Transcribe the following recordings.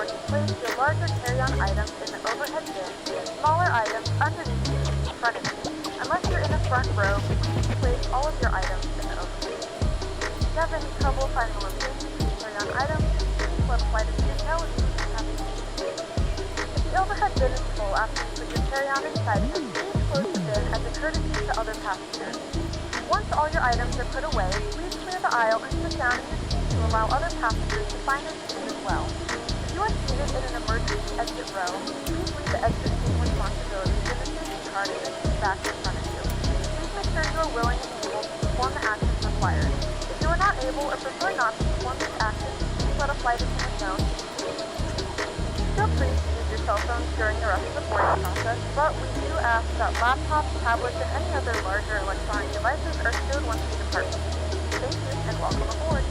to place your larger carry-on items in the overhead bin and smaller items underneath the seat in front of you. Unless you're in the front row, please place all of your items in the overhead bin. If you have any trouble finding a location for your carry-on items, please let a flight attendant know and we can have you assist. If the overhead bin is full after you put your carry-on inside of it, please close the bin as a courtesy to other passengers. Once all your items are put away, please clear the aisle and sit down in your seat to allow other passengers to find their seats as well. If you are seated in an emergency exit row, please leave the exit seat responsibilities in the safety card in the seat back in front of you. Please make sure you are willing and able to perform the actions required. If you are not able or prefer not to perform these actions, please let a flight attendant know. Feel free to use your cell phones during the rest of the boarding process, but we do ask that laptops, tablets, and any other larger electronic devices are stowed once you depart. Thank you and welcome aboard.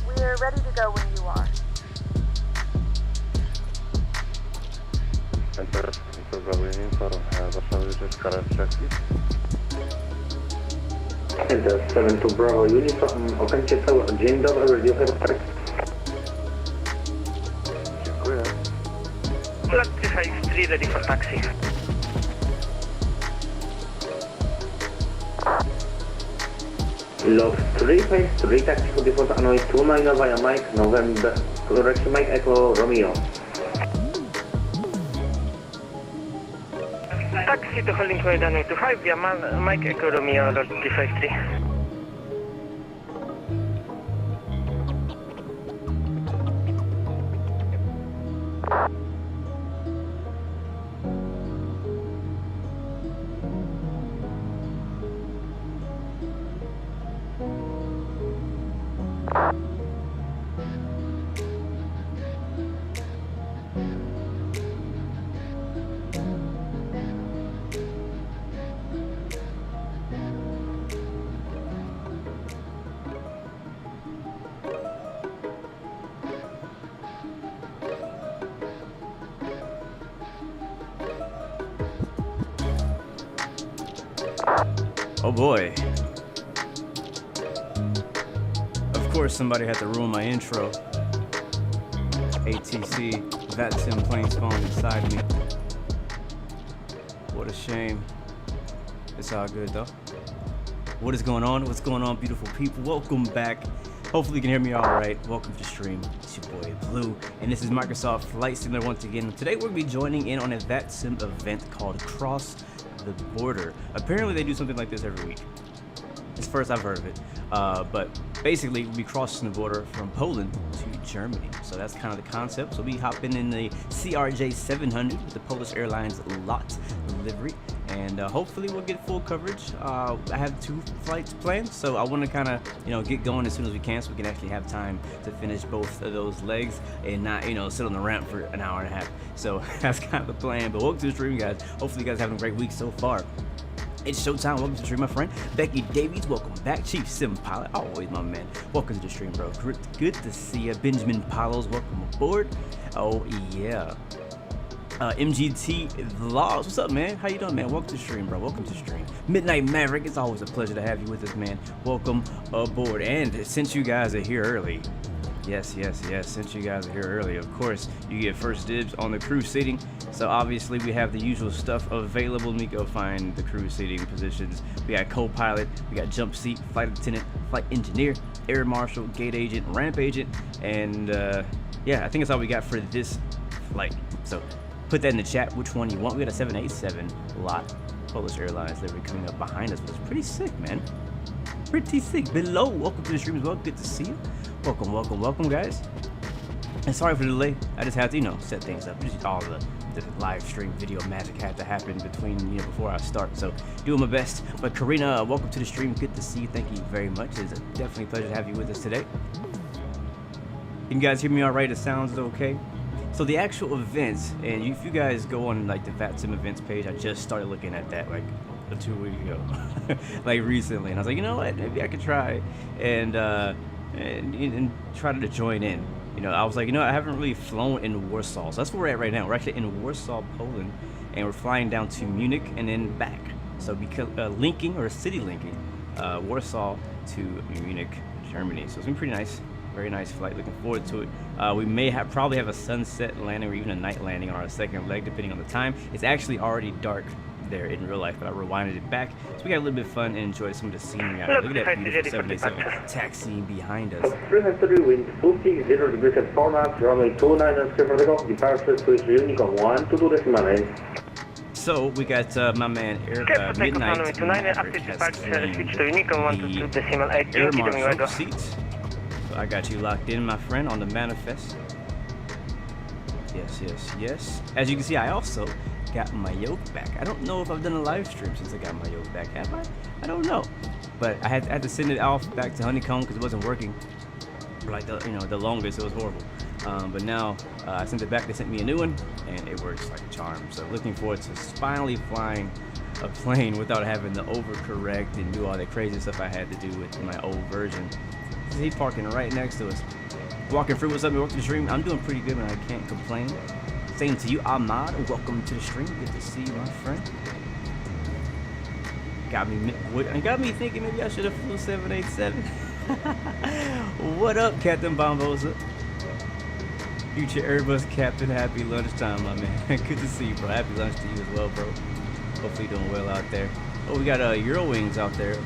We're ready to go when you are. Enter 7 to Bravo Uniform, okońcie cały. Dzień dobry, Radio HyperX. Dziękuję. Flight 353 ready for taxi. Log 353, taxi for default Hanoi 29 via Mike, November, correction Mike Echo Romeo. Taxi to holding point Hanoi 25 via Mike Echo Romeo Lord 353. Oh boy. Of course somebody had to ruin my intro. ATC, VATSIM playing spawn inside me. What a shame. It's all good though. What is going on? What's going on, beautiful people? Welcome back. Hopefully you can hear me all right. Welcome to stream. It's your boy Blue, and this is Microsoft Flight Simulator once again. Today we're gonna be joining in on a VATSIM event called Cross the Border. Apparently they do something like this every week. It's first I've heard of it, but basically we'll be crossing the border from Poland to Germany. So that's kind of the concept. So we hopping in the CRJ 700 with the Polish Airlines lot livery, and hopefully we'll get full coverage. I have 2 flights planned, so I want to kind of get going as soon as we can, so we can actually have time to finish both of those legs and not sit on the ramp for an hour and a half. So that's kind of the plan. But welcome to the stream, guys. Hopefully you guys are having a great week so far. It's showtime. Welcome to the stream, my friend. Becky Davies, welcome back. Chief Sim Pilot, always my man. Welcome to the stream, bro. Good to see you. Benjamin Palos, welcome aboard. Oh yeah. MGT Vlogs, what's up, man? How you doing, man? Welcome to the stream, bro. Welcome to the stream. Midnight Maverick, it's always a pleasure to have you with us, man. Welcome aboard. And since you guys are here early, yes, since you guys are here early, of course, you get first dibs on the crew seating. So obviously we have the usual stuff available. Let me go find the crew seating positions. We got co-pilot, we got jump seat, flight attendant, flight engineer, air marshal, gate agent, ramp agent, and yeah, I think that's all we got for this flight. So put that in the chat which one you want. We got a 787 lot, Polish Airlines livery coming up behind us, which is pretty sick, man. Pretty sick. Below, welcome to the stream as well. Good to see you. Welcome, guys. And sorry for the delay. I just had to, set things up. Just all the live stream video magic had to happen between, before I start. So doing my best. But Karina, welcome to the stream. Good to see you. Thank you very much. It's definitely a pleasure to have you with us today. Can you guys hear me all right? It sounds okay. So the actual events, and if you guys go on like the VATSIM events page, I just started looking at that like 2 weeks ago, like recently, and I was like, you know what, maybe I could try and try to join in. You know, I was like, you know, I haven't really flown in Warsaw, so that's where we're at right now. We're actually in Warsaw, Poland, and we're flying down to Munich and then back. So because linking or city linking, Warsaw to Munich, Germany. So it's been pretty nice. Very nice flight. Looking forward to it. We may probably have a sunset landing or even a night landing on our second leg, depending on the time. It's actually already dark there in real life, but I rewinded it back, so we got a little bit of fun and enjoyed some of the scenery out here. Look at that beautiful 787 taxiing behind us. History wind 260 degrees at 4 knots, runway 29 and clear for takeoff, departure switch Unicorn 1 to 2 decimal 8. So we got my man Midnight Maverick has claimed the air marshal seats. So I got you locked in, my friend, on the manifest. Yes, yes, yes. As you can see, I also got my yoke back. I don't know if I've done a live stream since I got my yoke back. Have I? I don't know. But I had to send it off back to Honeycomb because it wasn't working for like the longest. It was horrible. But now I sent it back. They sent me a new one, and it works like a charm. So looking forward to finally flying a plane without having to overcorrect and do all that crazy stuff I had to do with my old version. He's parking right next to us. Walking through, what's up? Welcome to the stream. I'm doing pretty good, and I can't complain. Same to you, Ahmad. Welcome to the stream. Good to see you, my friend. Got me thinking maybe I should have flew 787. What up, Captain Bombosa? Future Airbus Captain. Happy lunchtime, my man. Good to see you, bro. Happy lunch to you as well, bro. Hopefully you're doing well out there. Oh, we got Eurowings out there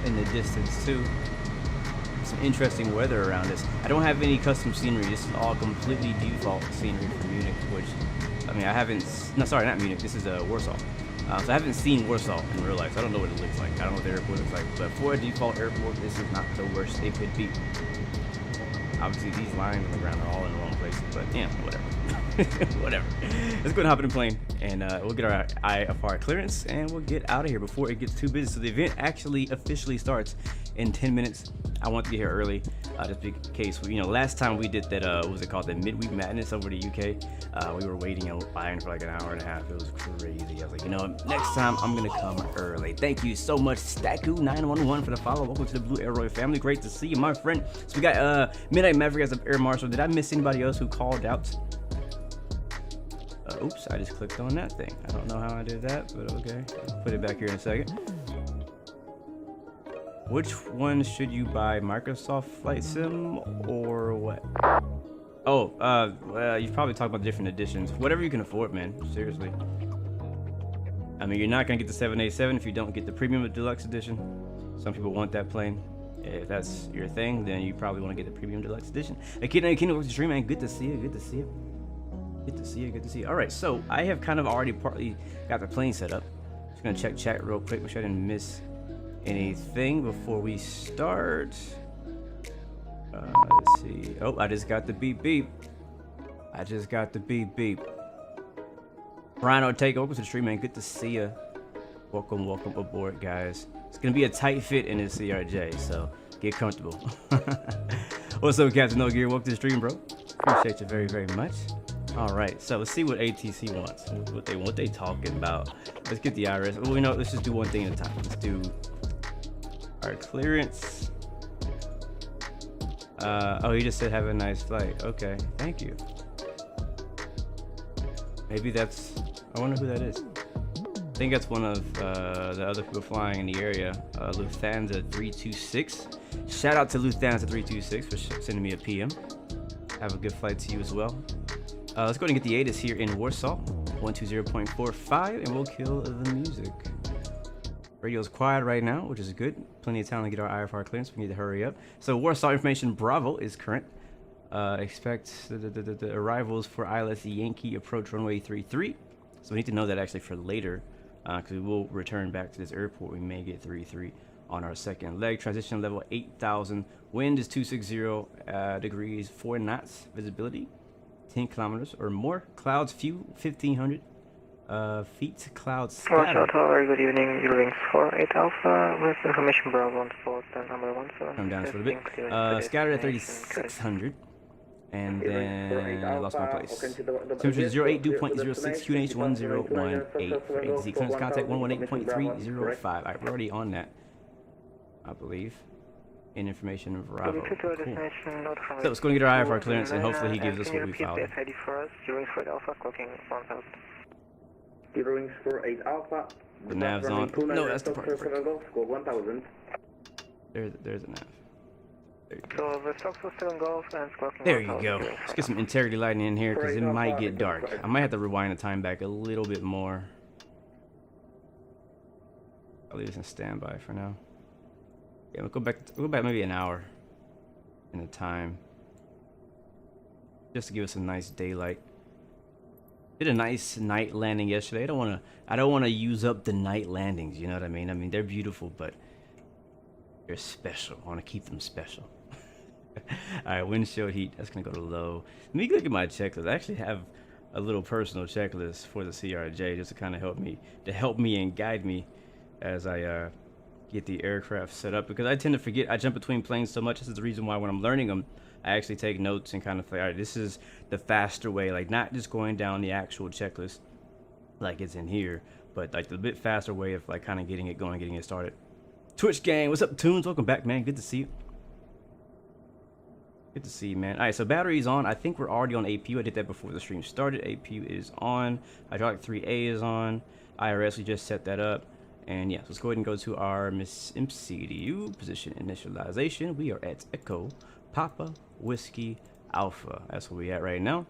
in the distance too. Some interesting weather around us. I don't have any custom scenery. This is all completely default scenery for Munich, which, I mean, I haven't, no, sorry, not Munich. This is Warsaw. So I haven't seen Warsaw in real life, so I don't know what it looks like. I don't know what the airport looks like, but for a default airport, this is not the worst it could be. Obviously, these lines on the ground are all in the wrong places, but yeah, whatever. Whatever. Let's go and hop in the plane, and we'll get our IFR clearance, and we'll get out of here before it gets too busy. So the event actually officially starts in 10 minutes. I want to get here early, just in case. Last time we did that, what was it called? That midweek madness over the UK. We were waiting and buying for like an hour and a half. It was crazy. I was like, you know what? Next time I'm gonna come early. Thank you so much, Stacku911, for the follow. Welcome to the Blue Arrow family. Great to see you, my friend. So we got Midnight Maverick as an air marshal. Did I miss anybody else who called out? Oops, I just clicked on that thing. I don't know how I did that, but okay. I'll put it back here in a second. Which one should you buy, Microsoft Flight Sim or what? Oh, well, you've probably talked about different editions. Whatever you can afford, man. Seriously. I mean, you're not gonna get the 787 if you don't get the Premium Deluxe Edition. Some people want that plane. If that's your thing, then you probably want to get the Premium Deluxe Edition. Akina, welcome to the stream, man. Good to see you. Good to see you. Good to see you. Good to see you. All right, so I have kind of already partly got the plane set up. Just gonna check chat real quick. Make sure I didn't miss anything before we start. Let's see. Oh, I just got the beep beep. I just got the beep beep. Rhino, take over to the stream, man. Good to see you. Welcome aboard, guys. It's gonna be a tight fit in this CRJ, so get comfortable. What's up, Captain No Gear? Welcome to the stream, bro. Appreciate you very, very much. All right, so let's see what ATC wants. What they talking about. Let's get the IRS. Well, let's just do one thing at a time. Let's do our clearance. Oh, he just said have a nice flight. Okay, thank you. Maybe that's, I wonder who that is. I think that's one of the other people flying in the area, Lufthansa 326. Shout out to Lufthansa 326 for sending me a PM. Have a good flight to you as well. Let's go ahead and get the ATIS here in Warsaw, 120.45, and we'll kill the music. Radio's quiet right now, which is good. Plenty of time to get our IFR clearance. We need to hurry up. So Warsaw information Bravo is current. Expect the arrivals for ILS Yankee approach runway 33. So we need to know that actually for later, because we will return back to this airport. We may get 33 on our second leg. Transition level 8,000. Wind is 260 degrees, 4 knots. Visibility 10 kilometers or more. Clouds few, 1,500 feet. Clouds scattered. Tower, good evening. Eurowings 48 Alpha with information Bravo on 4 number 17. Come down just a little bit. Scattered at 3,600. And then I lost my place. Temperature is 08, dew point 06, QNH 1018. For ATC clearance contact 118.305. Alright, we're already on that, I believe. In information Bravo. Cool. So let's go and get our IFR clearance, and hopefully he gives us what we filed. The nav's on. No, that's the part. There's a nav. There you go. Let's get some integrity lighting in here because it might get dark. I might have to rewind the time back a little bit more. I'll leave this in standby for now. Yeah, we'll go back maybe an hour in the time. Just to give us a nice daylight. Did a nice night landing yesterday. I don't wanna use up the night landings, you know what I mean? I mean, they're beautiful, but they're special. I wanna keep them special. Alright, windshield heat, that's gonna go to low. Let me look at my checklist. I actually have a little personal checklist for the CRJ just to kind of help me and guide me as I get the aircraft set up, because I tend to forget. I jump between planes so much. This is the reason why when I'm learning them, I actually take notes and kind of say, all right, this is the faster way, like not just going down the actual checklist like it's in here, but like the bit faster way of like kind of getting it going, getting it started. Twitch gang, what's up, Tunes? Welcome back, man. Good to see you. Good to see you, man. All right, so battery's on. I think we're already on APU. I did that before the stream started. APU is on. Hydraulic 3A is on. IRS, we just set that up. And yeah, so let's go ahead and go to our MCDU position initialization. We are at Echo Papa Whiskey Alpha. That's where we at right now.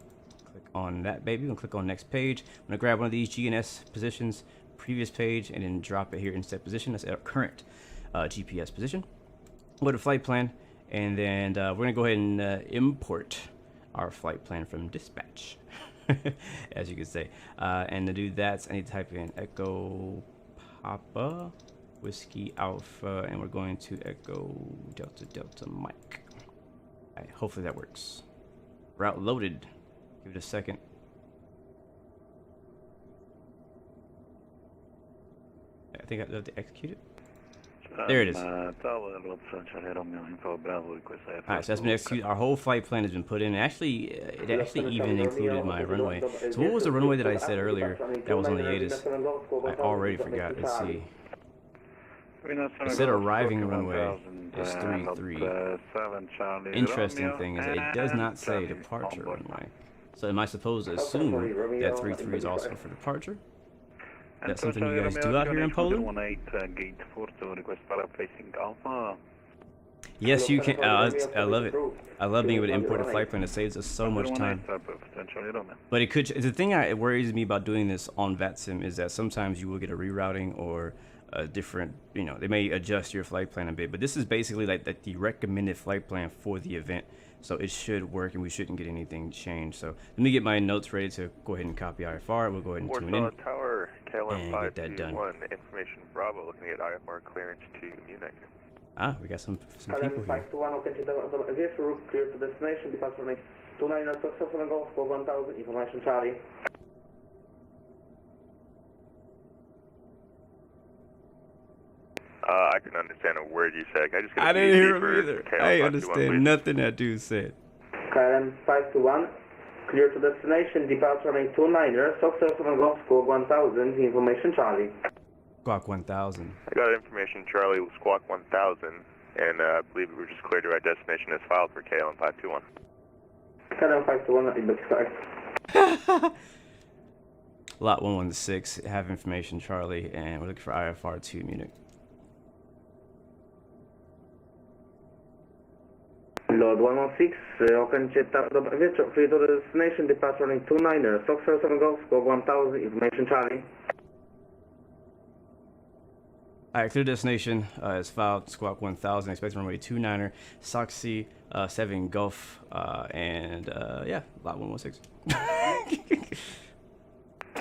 Click on that, baby. We're gonna click on next page. I'm gonna grab one of these GNS positions, previous page, and then drop it here in set position. That's our current GPS position. Go to flight plan, and then we're gonna go ahead and import our flight plan from dispatch, as you could say. And to do that, I need to type in Echo Papa Whiskey Alpha, and we're going to Echo Delta Delta Mike. Alright, hopefully that works. Route loaded. Give it a second. I think I have to execute it. There it is. Alright, so that's been executed. Our whole flight plan has been put in. Actually, it actually even included my runway. So what was the runway that I said earlier that was on the ATIS? I already forgot. Let's see. It said arriving runway is 33. Interesting thing is it does not say departure runway. So am I supposed to assume that 33 is also for departure? That's something you guys do out here in Poland? Yes, you can. I love it. I love being able to import a flight plan. It saves us so much time. But it could. The thing that worries me about doing this on VATSIM is that sometimes you will get a rerouting or a different. You know, they may adjust your flight plan a bit. But this is basically like the recommended flight plan for the event. So it should work, and we shouldn't get anything changed. So let me get my notes ready to go ahead and copy IFR. We'll go ahead and tune in Tower, and get that done. Information Bravo, looking at IFR clearance to Munich. Ah, we got some people here. Clear to destination, departure 29 SOXER Golf, 1000, information Charlie. I can understand a word you said. I didn't hear him either. I understand nothing that dude said. KLM 521, clear to destination, departure 29er, SOXER Golf, 1000, information Charlie. Squawk 1000. I got information Charlie, Squawk 1000, and I believe we were just cleared to our destination as filed for KLM 521. KLM 521, it looks correct. Lot 116, have information Charlie, and we're looking for IFR 2 Munich. Load 116, Open Jet free to the destination, departure 29er, SOXER Golf, 1000, information Charlie. Alright, clear destination is filed, Squawk 1000, expected runway 29er, SOXER 7 Gulf, and yeah, lot 116.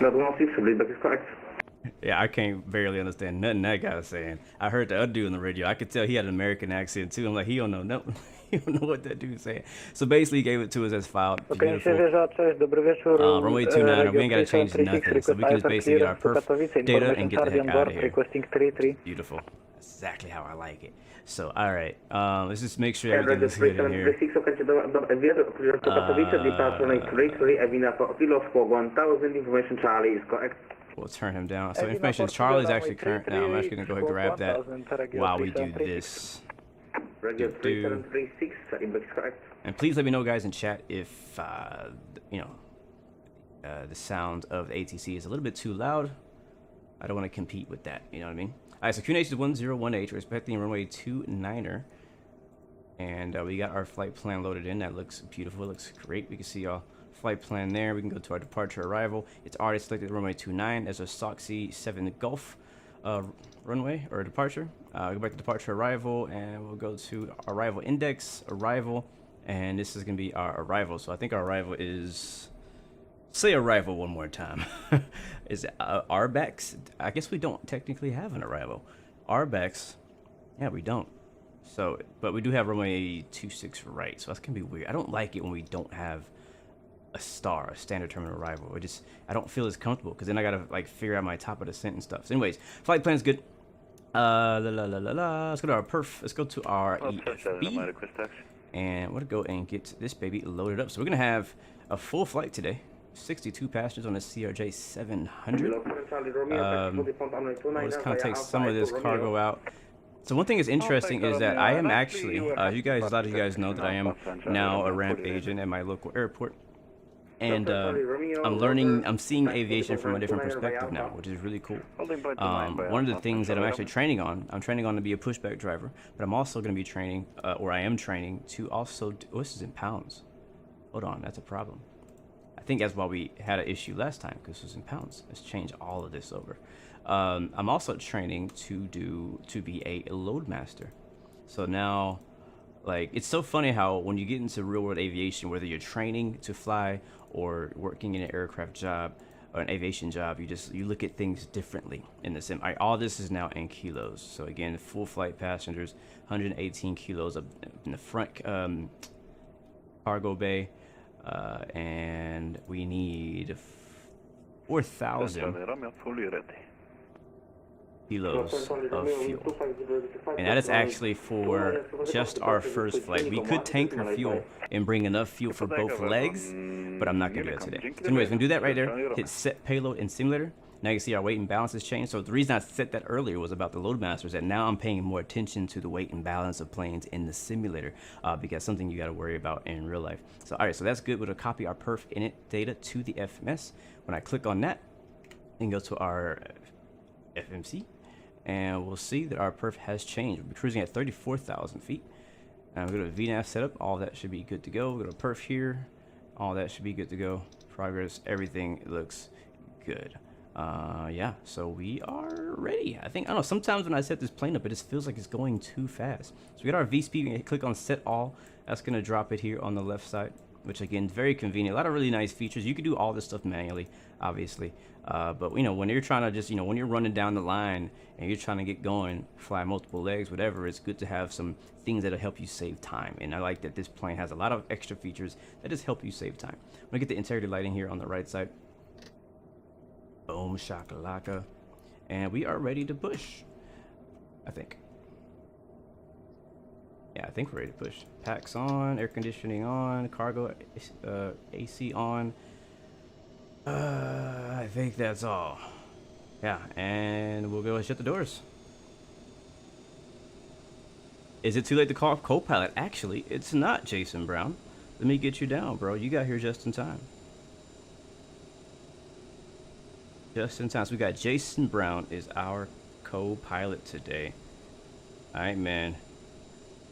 Lot 116, BIBAG is correct. Yeah, I can't barely understand nothing that guy was saying. I heard the other dude on the radio. I could tell he had an American accent too. I'm like, he don't know nothing. You don't know what that dude's saying. So basically, he gave it to us as filed. Okej, Beautiful. cześć, dobry wieczór. Runway 29, we ain't got to change nothing. So we can just basically get our perf data and get the heck out of here. Requesting 33. Beautiful. That's exactly how I like it. So, alright, let's just make sure everything is good in here. Information Charlie is correct. We'll turn him down. So information Charlie is actually current now. I'm actually going to go ahead and grab that while we do this. And please let me know, guys, in chat if, you know, the sound of the ATC is a little bit too loud. I don't want to compete with that, you know what I mean? Alright, so QNH is 101H. We're expecting runway 29er. And we got our flight plan loaded in. That looks beautiful. It looks great. We can see our flight plan there. We can go to our departure arrival. It's already selected runway 29 as a SOXER 7 Gulf runway or departure. Go back to departure arrival and we'll go to arrival index, arrival. And this is going to be our arrival. So I think our arrival is... Say arrival one more time. Is RBAX? I guess we don't technically have an arrival. RBAX, yeah, we don't. So, but we do have runway 26 right. So that's gonna be weird. I don't like it when we don't have a star, a standard terminal arrival. I don't feel as comfortable because then I gotta like figure out my top of descent and stuff. So anyways, flight plan's good. Let's go to our perf. Let's go to our EFB. And we're gonna go and get this baby loaded up. So we're gonna have a full flight today. 62 passengers on the CRJ 700. We'll just kind of take some of this cargo out. So one thing that's interesting is that I am actually, a lot of you guys know that I am now a ramp agent at my local airport. And I'm seeing aviation from a different perspective now, which is really cool. One of the things that I'm actually training on to be a pushback driver, but I'm also going to be training, or I am training to also, this is in pounds. Hold on, that's a problem. I think that's why we had an issue last time, because it was in pounds. Let's change all of this over. I'm also training to be a load master. So now, like, it's so funny how when you get into real world aviation, whether you're training to fly or working in an aircraft job or an aviation job, you look at things differently in the sim. All this is now in kilos. So again, full flight passengers, 118 kilos up in the front cargo bay. And we need 4,000 kilos of fuel. And that is actually for just our first flight. We could tanker fuel and bring enough fuel for both legs, but I'm not going to do that today. So anyways, we're going to do that right there. Hit set payload in simulator. Now you can see our weight and balance has changed. So the reason I said that earlier was about the load master, is that now I'm paying more attention to the weight and balance of planes in the simulator, because something you got to worry about in real life. So all right, so that's good. We're going to copy our perf init data to the FMS. When I click on that, and go to our FMC, and we'll see that our perf has changed. We're cruising at 34,000 feet. And we're going to VNAV setup. All that should be good to go. We're going to perf here. All that should be good to go. Progress, everything looks good. Yeah, so we are ready. I don't know, sometimes when I set this plane up, it just feels like it's going too fast. So we got our V-speed, and click on set all. That's going to drop it here on the left side, which again, very convenient. A lot of really nice features. You can do all this stuff manually, obviously. But you know, when you're trying to just, you know, when you're running down the line and you're trying to get going, fly multiple legs, whatever, it's good to have some things that'll help you save time. And I like that this plane has a lot of extra features that just help you save time. I'm gonna get the integrity lighting here on the right side. Boom shakalaka. And we are ready to push, I think. Yeah, I think we're ready to push. Packs on, air conditioning on, cargo AC on. I think that's all. Yeah, and we'll go and shut the doors. Is it too late to call co-pilot? Actually, it's not, Jason Brown. Let me get you down, bro. You got here just in time. Just in time. So we got Jason Brown is our co-pilot today. All right, man.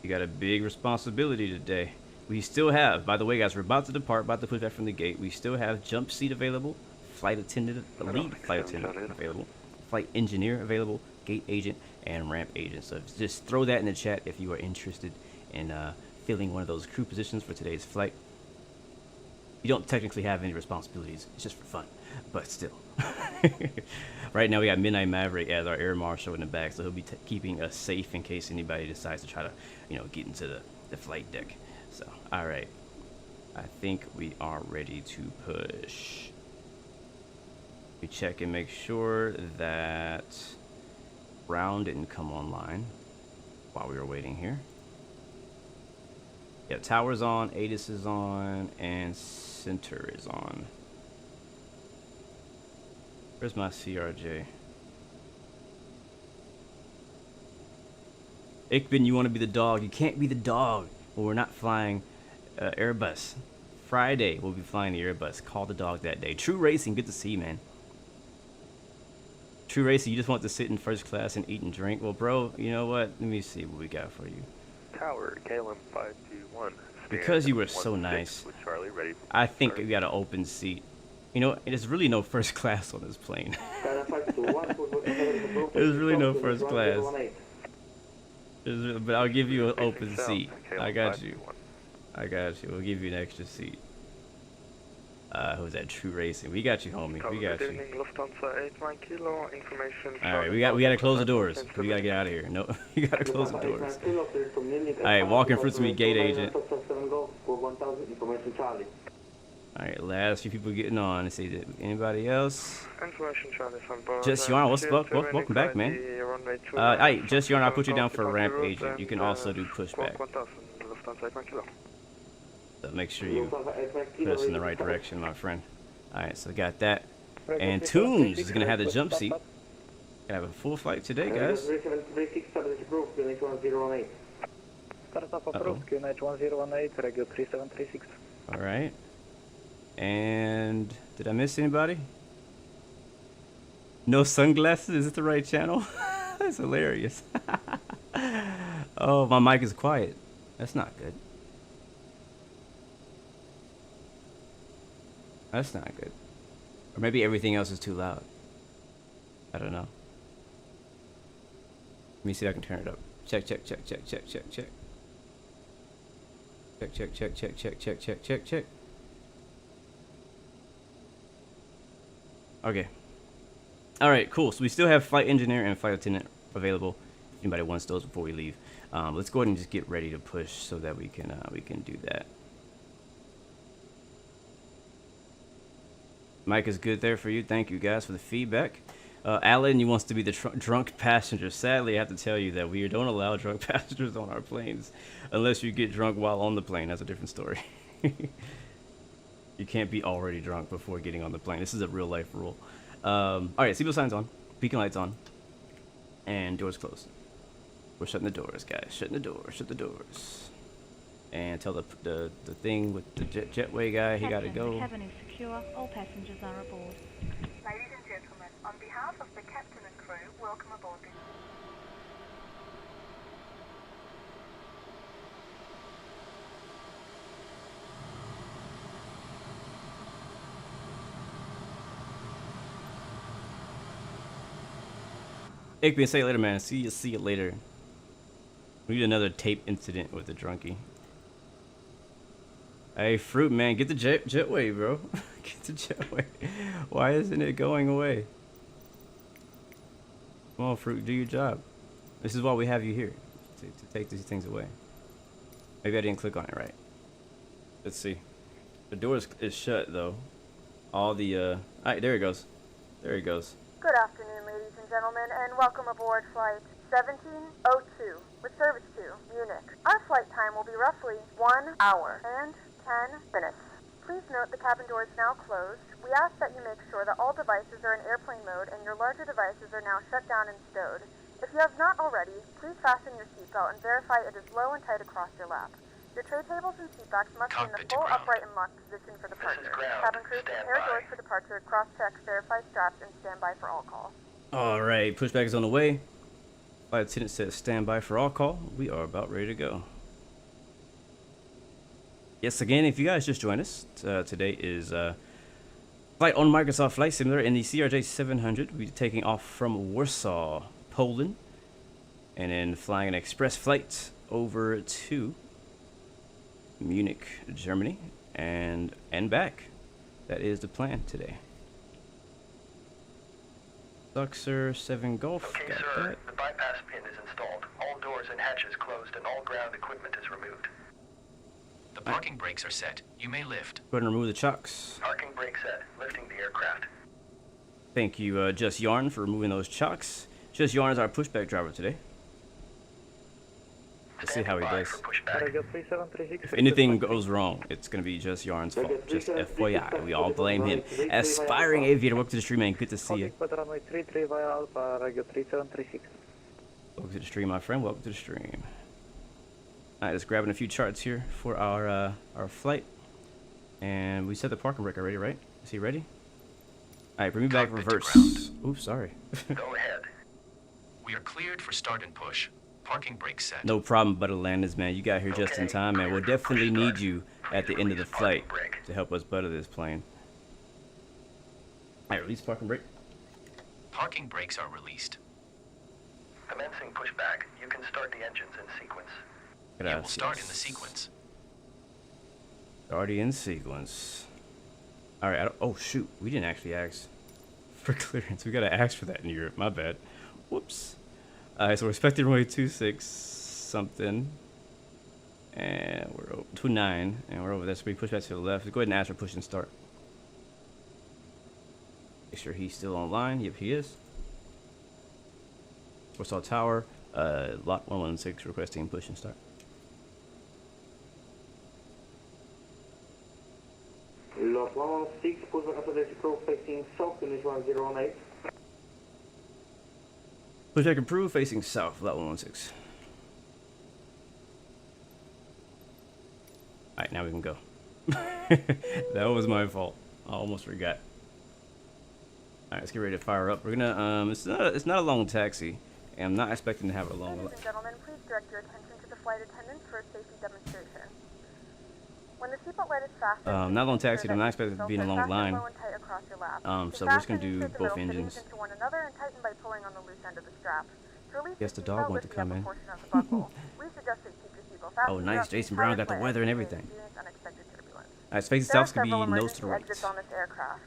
You got a big responsibility today. We still have, by the way, guys, we're about to depart, about to push back from the gate. We still have jump seat available, flight attendant, lead flight attendant available, flight engineer available, gate agent, and ramp agent. So just throw that in the chat if you are interested in filling one of those crew positions for today's flight. You don't technically have any responsibilities. It's just for fun, but still. Right now we got Midnight Maverick as our air marshal in the back, so he'll be keeping us safe in case anybody decides to try to, you know, get into the the flight deck. So, all right. I think we are ready to push. We check and make sure that Brown didn't come online while we were waiting here. Yeah, tower's on, ATIS is on, and center is on. Where's my CRJ? Ickbin, you want to be the dog. You can't be the dog when we're not flying Airbus. Friday, we'll be flying the Airbus. Call the dog that day. True Racing, good to see you, man. True Racing, you just want to sit in first class and eat and drink? Well, bro, you know what? Let me see what we got for you. Tower, KLM 521. Because you were so nice, with Charlie, ready for I think we got an open seat. You know, there's really no first class on this plane. There's really no first class. But I'll give you an open seat. I got you. I got you. We'll give you an extra seat. Who's that? True Racing. We got you, homie. We got you. Alright, we gotta close the doors. We gotta get out of here. No, you gotta close the doors. Alright, walking fruits me, gate agent. Alright, last few people getting on. Let's see, anybody else? Just Yarn, what's up? Welcome back, man. Alright, Just Yarn, I'll put you down for ramp agent. You can also do pushback. So make sure you put us in the right direction, my friend. Alright, so got that. And Toons is gonna have the jump seat. Gonna have a full flight today, guys. Alright. And did I miss anybody? No sunglasses? Is it the right channel? That's hilarious. Oh, my mic is quiet. That's not good. That's not good. Or maybe everything else is too loud. I don't know. Let me see if I can turn it up. Check, check, check, check, check, check, check. Check, check, check, check, check, check, check, check, check. Okay. Alright, cool. So we still have flight engineer and flight attendant available. If anybody wants those before we leave. Let's go ahead and just get ready to push so that we can do that. Mike is good there for you. Thank you guys for the feedback. Alan, you wants to be the drunk passenger. Sadly, I have to tell you that we don't allow drunk passengers on our planes unless you get drunk while on the plane. That's a different story. You can't be already drunk before getting on the plane. This is a real life rule. All right, seatbelt signs on, beacon lights on, and doors closed. We're shutting the doors, guys. Shutting the doors. Shut the doors. And tell the thing with the jetway guy he gotta go. The cabin is secure. All passengers are aboard. Ladies and gentlemen, on behalf of the captain and crew, welcome aboard this. Ickby, say it later, man. See you later. We need another tape incident with the drunkie. Hey, Fruit, man, get the jetway, bro. Get the jetway. Why isn't it going away? Come on, Fruit, do your job. This is why we have you here, to take these things away. Maybe I didn't click on it right. Let's see. The door is shut, though. All the, alright, there it goes. There it goes. Good afternoon, ladies and gentlemen, and welcome aboard flight 1702 with service to Munich. Our flight time will be roughly 1 hour and 10 minutes. Please note the cabin door is now closed. We ask that you make sure that all devices are in airplane mode and your larger devices are now shut down and stowed. If you have not already, please fasten your seatbelt and verify it is low and tight across your lap. Your tray tables and seatbacks must be in the full upright and locked position for departure. Cabin crew, prepare doors for departure, cross-check, verify straps, and stand by for all call. Alright, pushback is on the way. Flight attendant says stand by for all call. We are about ready to go. Yes, again, if you guys just joined us, today is flight on Microsoft Flight Simulator in the CRJ 700. We'll be taking off from Warsaw, Poland, and then flying an express flight over to Munich, Germany, and back. That is the plan today. SOXER 7 Golf. Okay, got sir. that. The bypass pin is installed. All doors and hatches closed and all ground equipment is removed. The parking brakes are set. You may lift. Go ahead and remove the chocks. Parking brake set. Lifting the aircraft. Thank you, Just Yarn, for removing those chocks. Just Yarn is our pushback driver today. Let's see how he does. If anything goes wrong, it's gonna be Just Yarn's fault. Just FYI, we all blame him. Aspiring aviator, welcome to the stream, man. Good to see you. Welcome to the stream, my friend. Welcome to the stream. Alright, just grabbing a few charts here for our flight. And we set the parking brake already, right? Is he ready? Alright, bring me back reverse. Oops, sorry. Go ahead. We are cleared for start and push. Parking brake set. No problem, Butter Landis, man. You got here just in time, man. We'll definitely need you at the end of the flight to help us butter this plane. Alright, release parking brake. Parking brakes are released. Commencing pushback. You can start the engines in sequence. You will start in the sequence. Already in sequence. Alright, oh shoot. We didn't actually ask for clearance. We gotta ask for that in Europe. My bad. Whoops. Alright, so we're expecting runway 26 something. And we're 29. And we're over there. So we push back to the left. Go ahead and ask for push and start. Make sure he's still online. Yep, he is. Warsaw Tower. Lot 116 requesting push and start. Lot 116, pushback approach crew facing south, finish 1018. Pushback approved, facing south, lot 116. Alright, now we can go. That was my fault. I almost forgot. Alright, let's get ready to fire up. We're gonna, it's not a long taxi, and I'm not expecting to have a long. Ladies and gentlemen, please direct your attention to the flight attendants for a safety demonstration. When the seatbelt light is fastened, not long taxi, I'm not expecting to be in a long line. So we're just gonna do both engines. Into one another and tighten by pulling on the loose end of the strap. To release Yes, the dog went to come in. we suggest that you keep your seatbelt fastened. Oh, nice. Jason Brown got the weather and everything. Unexpected turbulence. Alright, facing There are south could be several nose to the emergency right. exits on this aircraft.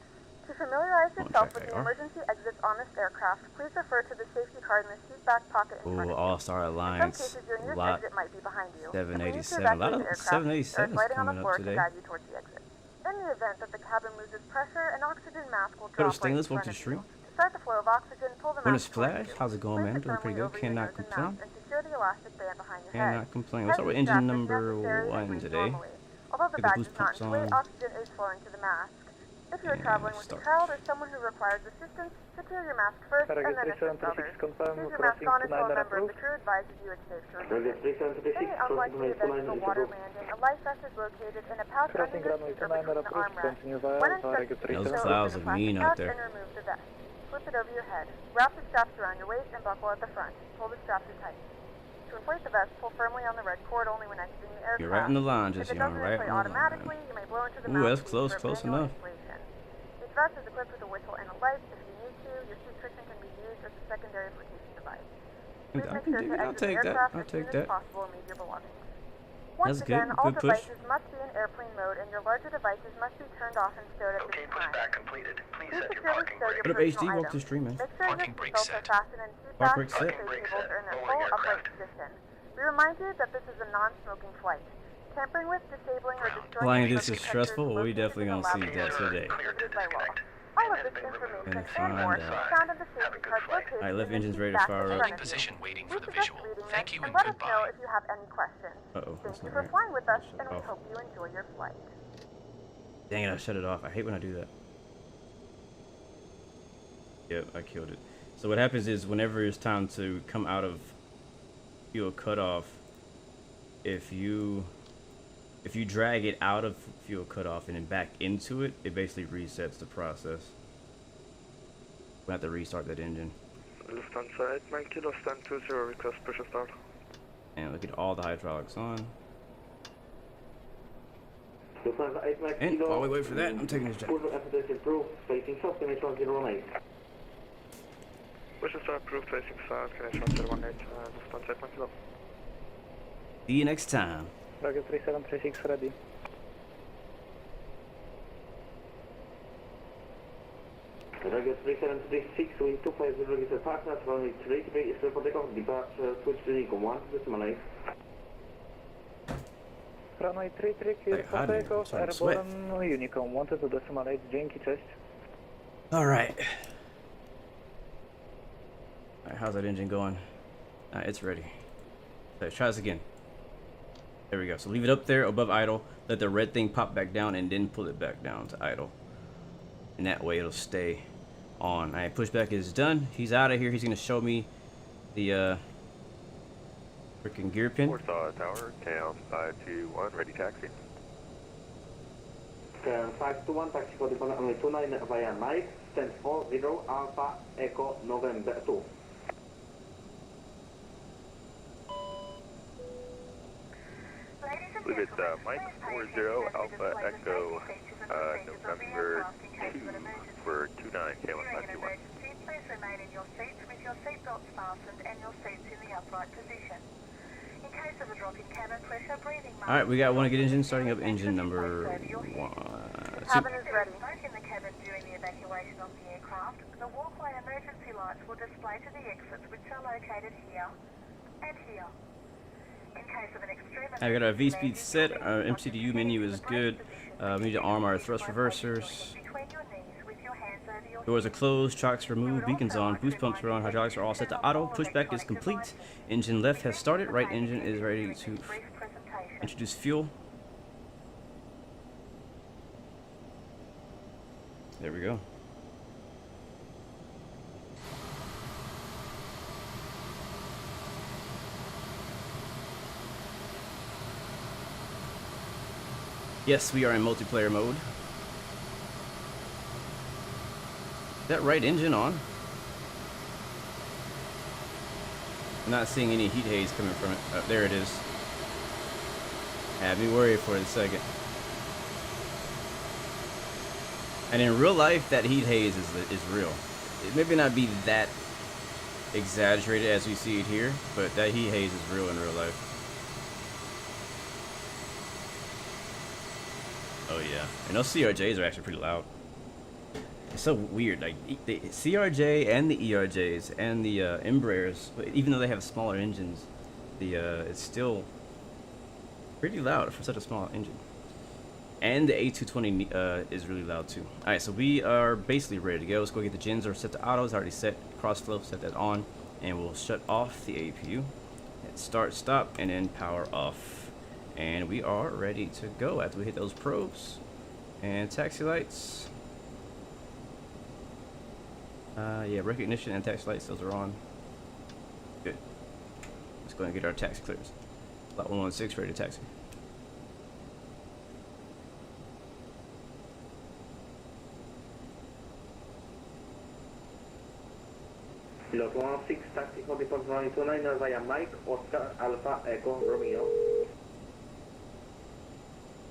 To familiarize yourself with the emergency exits on this aircraft, please refer to the safety card in the seat back pocket in front of you. All-Star In some Alliance, cases, your nearest lot exit might be behind you. 787. A lot of 787s coming up today. Guide you towards the exit. In the event that the cabin loses pressure, an oxygen mask will Go to drop right in Stainless, welcome to front of you. stream. To start the flow of oxygen, pull the When mask it's Flash, towards you. how's it going, man? Place it Doing pretty firmly good. over your Cannot nose and complain. mouth and secure the elastic band behind your head. Cannot complain. Let's start with Tighten engine the number strap if necessary and 1 breathe today. normally. Although the Get the bag boost does not pumps inflate, on. oxygen is flowing to the mask. If you are And traveling with a start. child or someone who requires assistance, secure your mask first and then assist others. Keep your mask on until a member of the crew advises you it's safe to remove it. In the unlikely event of a water landing, a life vest is located in a pouch under your seat or between the armrests. When instructed, please Those open clouds the are mean plastic out pouch there. and remove the vest. Flip it over your head. Wrap the straps around your waist and buckle at the front. Pull the straps in tight. To inflate the vest, pull firmly on the red cord only when exiting the aircraft. You're right in the line, If just it you know, doesn't right inflate in the automatically, line. you may blow into the Ooh, that's mouthpiece close for manual enough. inflation. Each vest is equipped with a whistle and a light. If you need to, your seat cushion can be used as a secondary flotation device. Please I make can sure dig to it. I'll exit the take that. aircraft I'll as soon take as that. possible and leave your belongings. Once That's again, good. all Good push. devices must be in airplane mode and your larger devices must be turned off and stowed at Okay, this time. pushback completed. Please Please set your securely parking stow your brake. What up, personal HD? Welcome to items. the stream, man. Make sure Parking your brake seatbelts are set. fastened in seat Park backs brake or set. tray Brake cables set. are in their Rolling full upright aircraft. position. We remind you that this is a non-smoking flight. Tampering with, disabling, or destroying Flying the this is detectors stressful. We located definitely in the gonna see lavatory that is today. Cleared to prohibited by law. disconnect. All of And this been removed. information And and more find is out. found in the Have a safety good card flight. located Alright, left in the engine's seat ready to back fire in up. front In of you. position waiting We for the suggest visual. reading Thank this you and and let us know goodbye. if you have any questions. Uh-oh, Thank that's you not for right. flying with us, Shut and we off. hope you enjoy your flight. Dang it, I shut it off. I hate when I do that. Yep, I killed it. So what happens is whenever it's time to come out of fuel cutoff, if you drag it out of fuel cutoff and then back into it, it basically resets the process. We have to restart that engine. Lufthansa 890, Lufthansa 20, request push and start. And look at all the hydraulics on. Lufthansa 890 And while we wait for that, I'm taking this jet. pushback approach approved facing south, finish 1018. Push and start approved, facing south, connection 1018, Lufthansa 890. See you next time. Target 3736 ready. Target 3736, wind 250, registered partners, runway 33 is for takeoff, departure, switch to NIRGO 1, decimal 8. runway 33 clear Like, for hot in here. takeoff, I'm starting to sweat. airborne Unicom 12.8, dzięki, cześć. Alright. Alright, how's that engine going? It's ready. Let's try this again. There we go. So leave it up there above idle. Let the red thing pop back down and then pull it back down to idle. And that way it'll stay on. Alright, pushback is done. He's out of here. He's going to show me the freaking gear pin. Warsaw Tower, KM 521, ready taxi. KM 521, taxi for the runway 29 via Mike, stand 40 Alpha Echo November 2. I believe it's Mike 40 Alpha Echo November 2 for 29 KM 521. Please remain in your seats with your seatbelts fastened and your seats in the upright position. In case of a drop in cabin pressure, breathing. Alright, we got one good engine, starting up engine number 1. Cabin is ready. Smoke in the cabin during the evacuation of the aircraft. The walkway emergency lights will display to the exits, which are located here and here. In case of an extreme I got our V-speed set, our MCDU menu is good. We need to arm our thrust reversers. Doors are closed, chocks removed, beacons on, boost pumps are on, hydraulics are all set to auto, pushback is complete, engine left has started, right engine is ready to introduce fuel. There we go. Yes, we are in multiplayer mode. Is that right engine on? I'm not seeing any heat haze coming from it. Oh, there it is. Had me worried for a second. And in real life, that heat haze is real. It may not be that exaggerated as we see it here, but that heat haze is real in real life. Oh yeah, and those CRJs are actually pretty loud. It's so weird, like the CRJ and the ERJs and the Embraers, even though they have smaller engines, it's still pretty loud for such a small engine. And the A220 is really loud too. All right, so we are basically ready to go. Let's go get the gens are set to auto. It's already set. Cross flow, set that on, and we'll shut off the APU. Hit start, stop, and then power off. And we are ready to go after we hit those probes and taxi lights. Yeah, recognition and taxi lights, those are on. Good. Let's go and get our taxi clearance. Lot 116 ready to taxi. Lot 116, taxi for the runway 29 via Mike, Oscar Alpha Echo Romeo.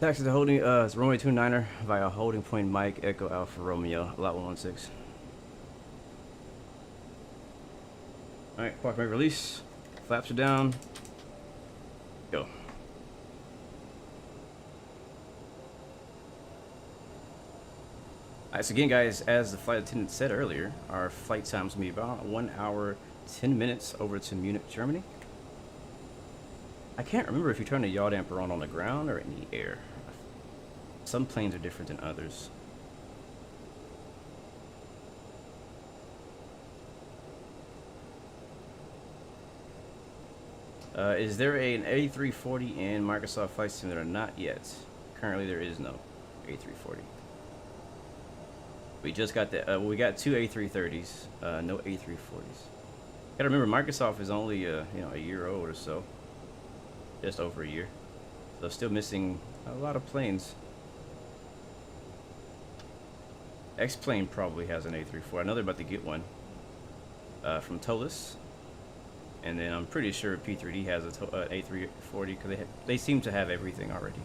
Taxi to holding, it's runway 29er via holding point Mike Echo Alpha Romeo, lot 116. Alright, park brake release. Flaps are down. Go. Alright, so again guys, as the flight attendant said earlier, our flight time's gonna be about 1 hour, 10 minutes over to Munich, Germany. I can't remember if you turn the yaw damper on the ground or in the air. Some planes are different than others. Is there an A340 in Microsoft Flight Simulator? Not yet. Currently there is no A340. We just got the, we got 2 A330s, no A340s. Gotta remember, Microsoft is only, you know, a year old or so. Just over a year. So still missing a lot of planes. X-Plane probably has an A340. I know they're about to get one from Tolis. And then I'm pretty sure P3D has a A340 because they seem to have everything already.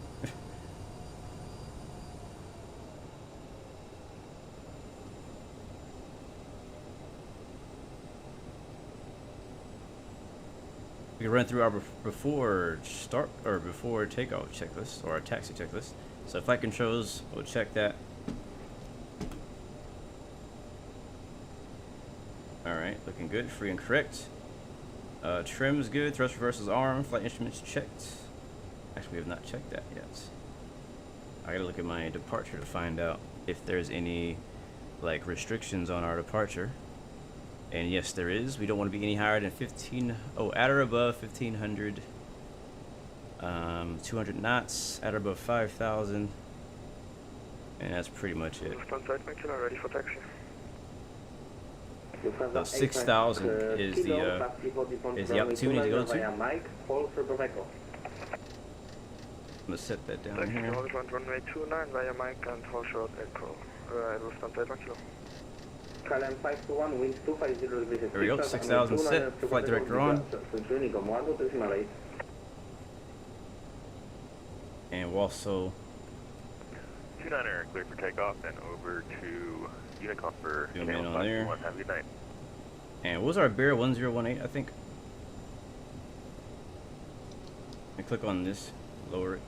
We can run through our before start or before takeoff checklist or our taxi checklist. So flight controls, we'll check that. All right, looking good, free and correct. Trim is good, thrust reversals arm, flight instruments checked. Actually, we have not checked that yet. I gotta look at my departure to find out if there's any like restrictions on our departure. And yes, there is. We don't want to be any higher than 15. Oh, at or above 1500. 200 knots. At or above 5,000. And that's pretty much it. Ready for taxi. So 6,000 is the opportunity to go to. I'm gonna set that down here. Runway 29 via Mike and hold short echo. Airbus Stand 1 kilo. KLM 521, winds 250 degrees. There we go, 6,000 set. Flight director on. And we'll also 29er clear for takeoff and over to Unicom for zoom in on there. Have a good night. And what was our bear? 1018, I think. And click on this, lower it.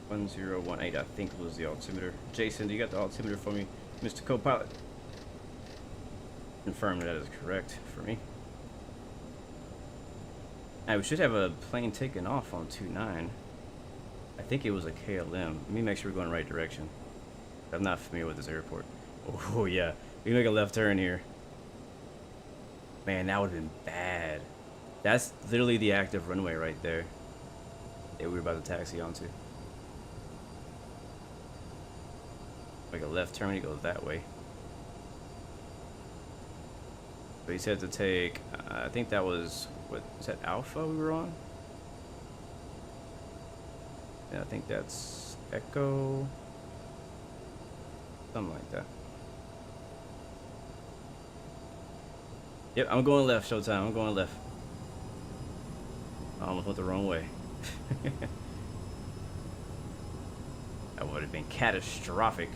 1018, I think was the altimeter. Jason, do you got the altimeter for me, Mr. Co-Pilot? Confirm that is correct for me. Now, we should have a plane taking off on 29. I think it was a KLM. Let me make sure we're going the right direction. I'm not familiar with this airport. Oh yeah, we make a left turn here. Man, that would have been bad. That's literally the active runway right there that we were about to taxi onto. Make a left turn when he goes that way. But he said to take, I think that was, what, is that Alpha we were on? Yeah, I think that's Echo. Something like that. Yep, I'm going left, Showtime. I'm going left. I almost went the wrong way. That would have been catastrophic.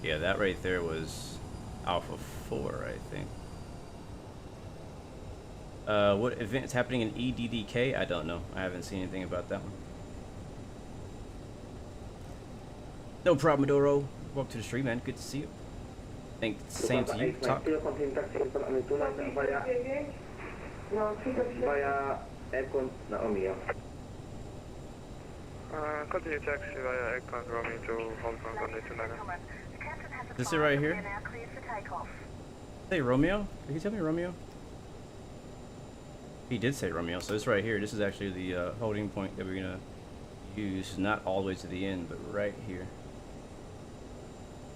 Yeah, that right there was Alpha 4, I think. What event's happening in EDDK? I don't know. I haven't seen anything about that one. No problem, Doro. Welcome to the stream, man. Good to see you. Think same to you. Talk. Via Econ Romeo. Continue taxi via Econ Romeo to Hong Kong runway 29. This it right here? Say Romeo? Did he tell me Romeo? He did say Romeo, so it's right here. This is actually the holding point that we're gonna use, not all the way to the end, but right here.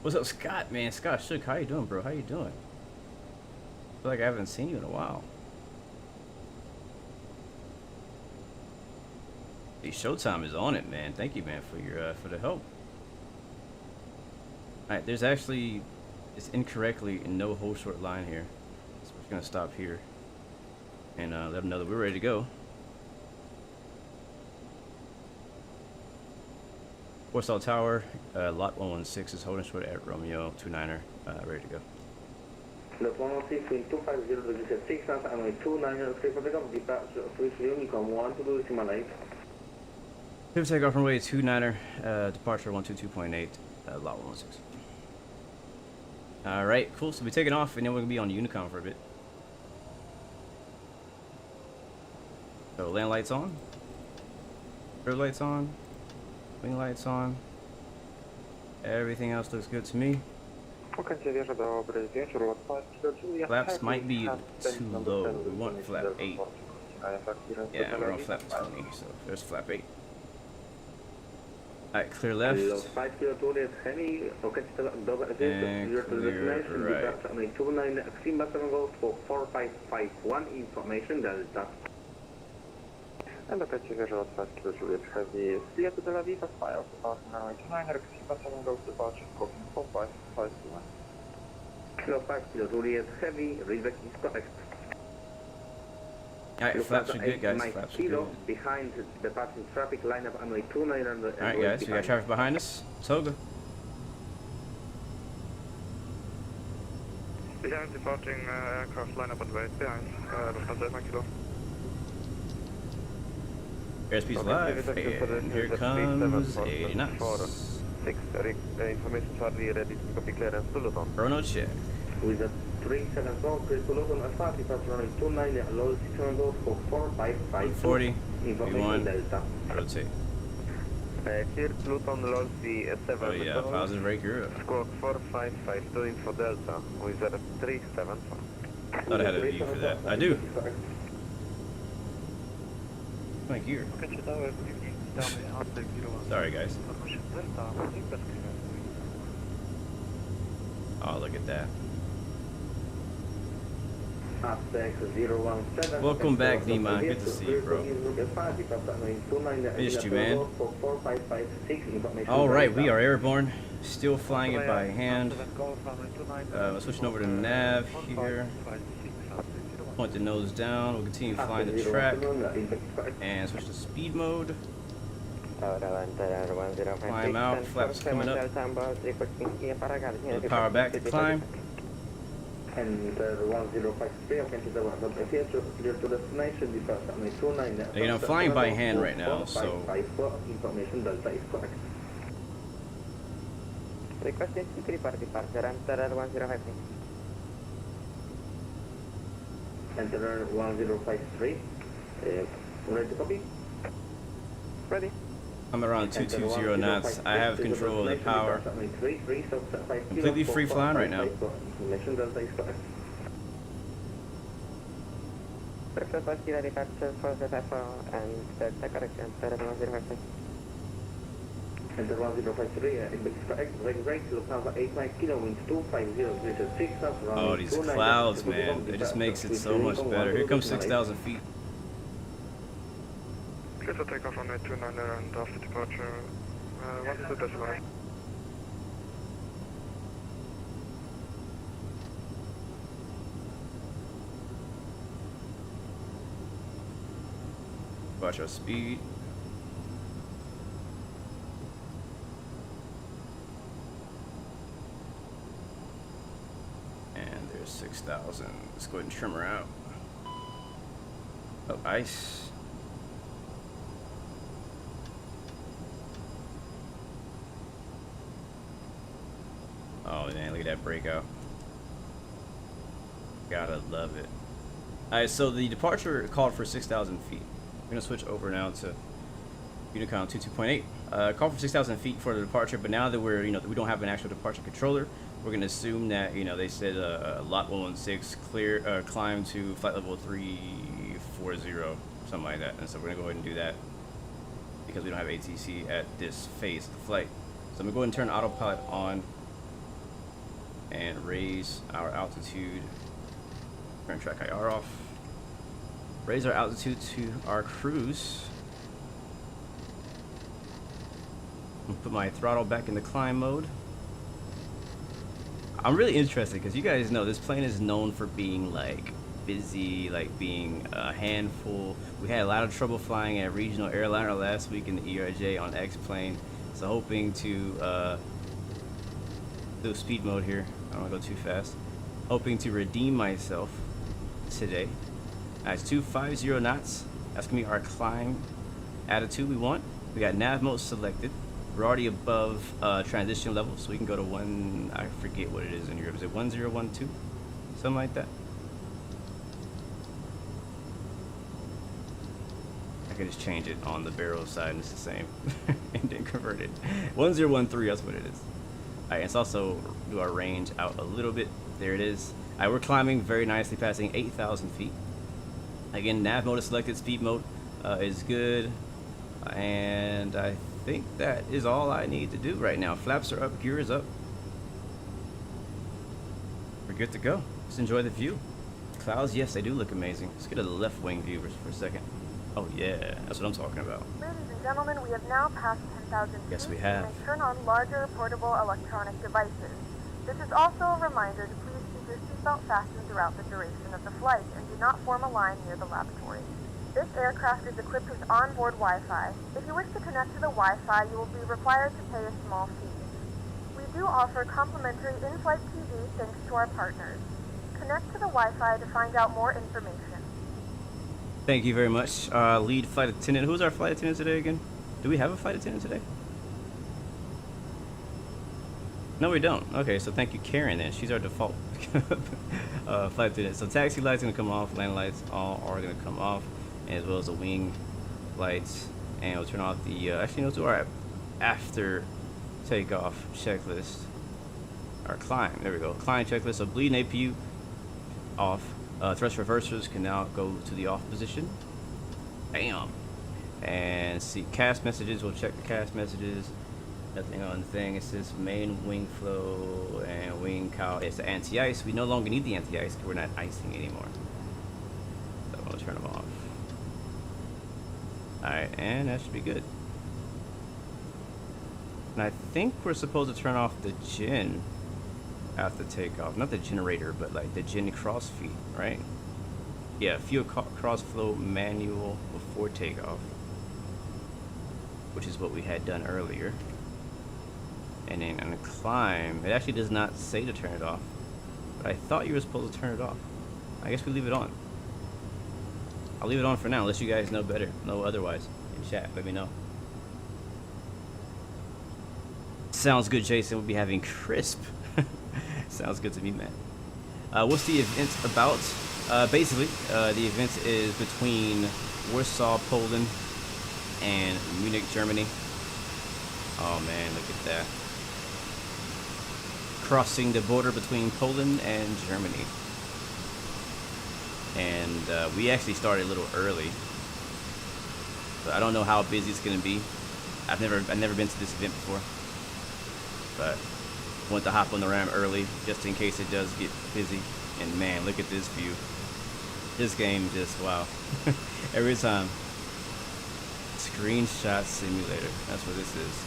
What's up, Scott? Man, Scott Shook, how you doing, bro? How you doing? I feel like I haven't seen you in a while. Hey, Showtime is on it, man. Thank you, man, for your for the help. All right, there's actually, it's incorrectly in no hold short line here, so we're just gonna stop here and let them know that we're ready to go. Warsaw Tower, lot 116 is holding short at Romeo 29er, ready to go. Lot 116, wind 250 degrees at 6 knots, runway 29er, clear for takeoff, departure, switch Unicom 122.8. Clear for takeoff runway 29er, departure 122.8, lot 116. Alright, cool, so we're taking off and then we're gonna be on Unicom for a bit. So land lights on, curve lights on, wing lights on, everything else looks good to me. Flaps might be too low, we want flap 8. Yeah, we're on flap 20, so there's flap 8. Alright, clear left. And clear right. 29 Simba 7 goes for 4551 information, that is that. And look at you, visual 5 kilo Juliet Heavy, Sia to Tel Aviv, fire for runway 29, Simba 7 goes departure, cooking 4551. Kilo 5 kilo Juliet Heavy, readback is correct. Alright, flaps are good, guys. Flaps are good. Behind the passing traffic lineup runway 29 and alright, guys, we got traffic behind us. Toga. Behind departing aircraft lineup on the way behind. Lufthansa 1 kilo. Airspeed's live, and here comes 80 knots. 6, information Charlie ready to copy clearance to Luton. Chrono check. With a 370, clear to Luton Alpha, departure running 29, low 6 Golf, squawk 4552. 40, Information V1, Delta. rotate. Clear to Luton, Lolsey 7. Oh yeah, positive brake Europe. Squawk 4552 info Delta with a 374. Thought I had a view for that. I do. My gear. Sorry guys. Oh, look at that. Welcome back, D-Man. Good to see you, bro. Missed you, man. Alright, we are airborne. Still flying it by hand. Switching over to nav here. Point the nose down. We'll continue flying the track. And switch to speed mode. Climb out. Flaps coming up. Power back to climb. Enter 1053, okay, to the 1.8, clear to destination, departure runway 29. You know, I'm flying by hand right now, so. Information Delta is correct. Request is to report departure, enter 1053. Enter 1053. Ready to copy? Ready. I'm around 220 knots. I have control of the power. Completely free flying right now. Information Delta is correct. Breakfast departure for the FO and Delta correct, enter 1053. Enter 1053, is correct. Right, Lufthansa 89 kilo, winds 250, 6 knots, Oh, these clouds, man. It just makes it so much better. Here comes 6,000 feet. Clear to take off on 29er and after departure, 1 to decimal. Watch our speed. And there's 6,000. Let's go ahead and trim her out. Oh, ice. Oh man, look at that breakout. Gotta love it. Alright, so the departure called for 6,000 feet. We're gonna switch over now to Unicom 22.8. Called for 6,000 feet for the departure, but now that we're, we don't have an actual departure controller, we're gonna assume that, they said lot 116 clear, climb to flight level 340, something like that. And so we're gonna go ahead and do that because we don't have ATC at this phase of the flight. So I'm gonna go ahead and turn autopilot on and raise our altitude. Turn track IR off. Raise our altitude to our cruise. And put my throttle back in the climb mode. I'm really interested because you guys know this plane is known for being like busy, like being a handful. We had a lot of trouble flying at regional airliner last week in the ERJ on X-plane. So hoping to do speed mode here. I don't want to go too fast. Hoping to redeem myself today. It's 250 knots. That's gonna be our climb attitude we want. We got nav mode selected. We're already above transition level, so we can go to I forget what it is in Europe. Is it 1012? Something like that. I can just change it on the barrel side and it's the same. And then convert it. 1013, that's what it is. Alright, let's also do our range out a little bit. There it is. Alright, we're climbing very nicely, passing 8,000 feet. Again, nav mode is selected, speed mode is good. And I think that is all I need to do right now. Flaps are up, gear is up. We're good to go. Let's enjoy the view. Clouds, yes, they do look amazing. Let's get a left wing view for a second. Oh yeah, that's what I'm talking about. Ladies and gentlemen, we have now passed 10,000 feet. Yes, we have. You may turn on larger portable electronic devices. This is also a reminder to please keep your seatbelt fastened throughout the duration of the flight and do not form a line near the lavatory. This aircraft is equipped with onboard Wi-Fi. If you wish to connect to the Wi-Fi, you will be required to pay a small fee. We do offer complimentary in-flight TV thanks to our partners. Connect to the Wi-Fi to find out more information. Thank you very much. Lead flight attendant. Who's our flight attendant today again? Do we have a flight attendant today? No, we don't. Okay, so thank you, Karen. Then she's our default flight attendant. So taxi lights gonna come off, landing lights all are gonna come off, as well as the wing lights, and we'll turn off the. Actually, no, do our after takeoff checklist. Our climb. There we go. Climb checklist. So bleeding APU off. Thrust reversers can now go to the off position. Bam. And see cast messages. We'll check the cast messages. Nothing on the thing. It says main wing flow and wing cow. It's the anti-ice. We no longer need the anti-ice because we're not icing anymore. So we'll turn them off. Alright, and that should be good. And I think we're supposed to turn off the gen after takeoff. Not the generator, but like the gen cross feed, right? Yeah, fuel cross flow manual before takeoff, which is what we had done earlier. And then on the climb, it actually does not say to turn it off, but I thought you were supposed to turn it off. I guess we leave it on. I'll leave it on for now, unless you guys know better. No otherwise. In chat, let me know. Sounds good, Jason. We'll be having crisp. Sounds good to me, man. What's the event about? Basically, the event is between Warsaw, Poland, and Munich, Germany. Oh man, look at that. Crossing the border between Poland and Germany. And we actually started a little early. But I don't know how busy it's gonna be. I've never been to this event before. But want to hop on the RAM early just in case it does get busy. And man, look at this view. This game just wow. Every time. Screenshot simulator. That's what this is.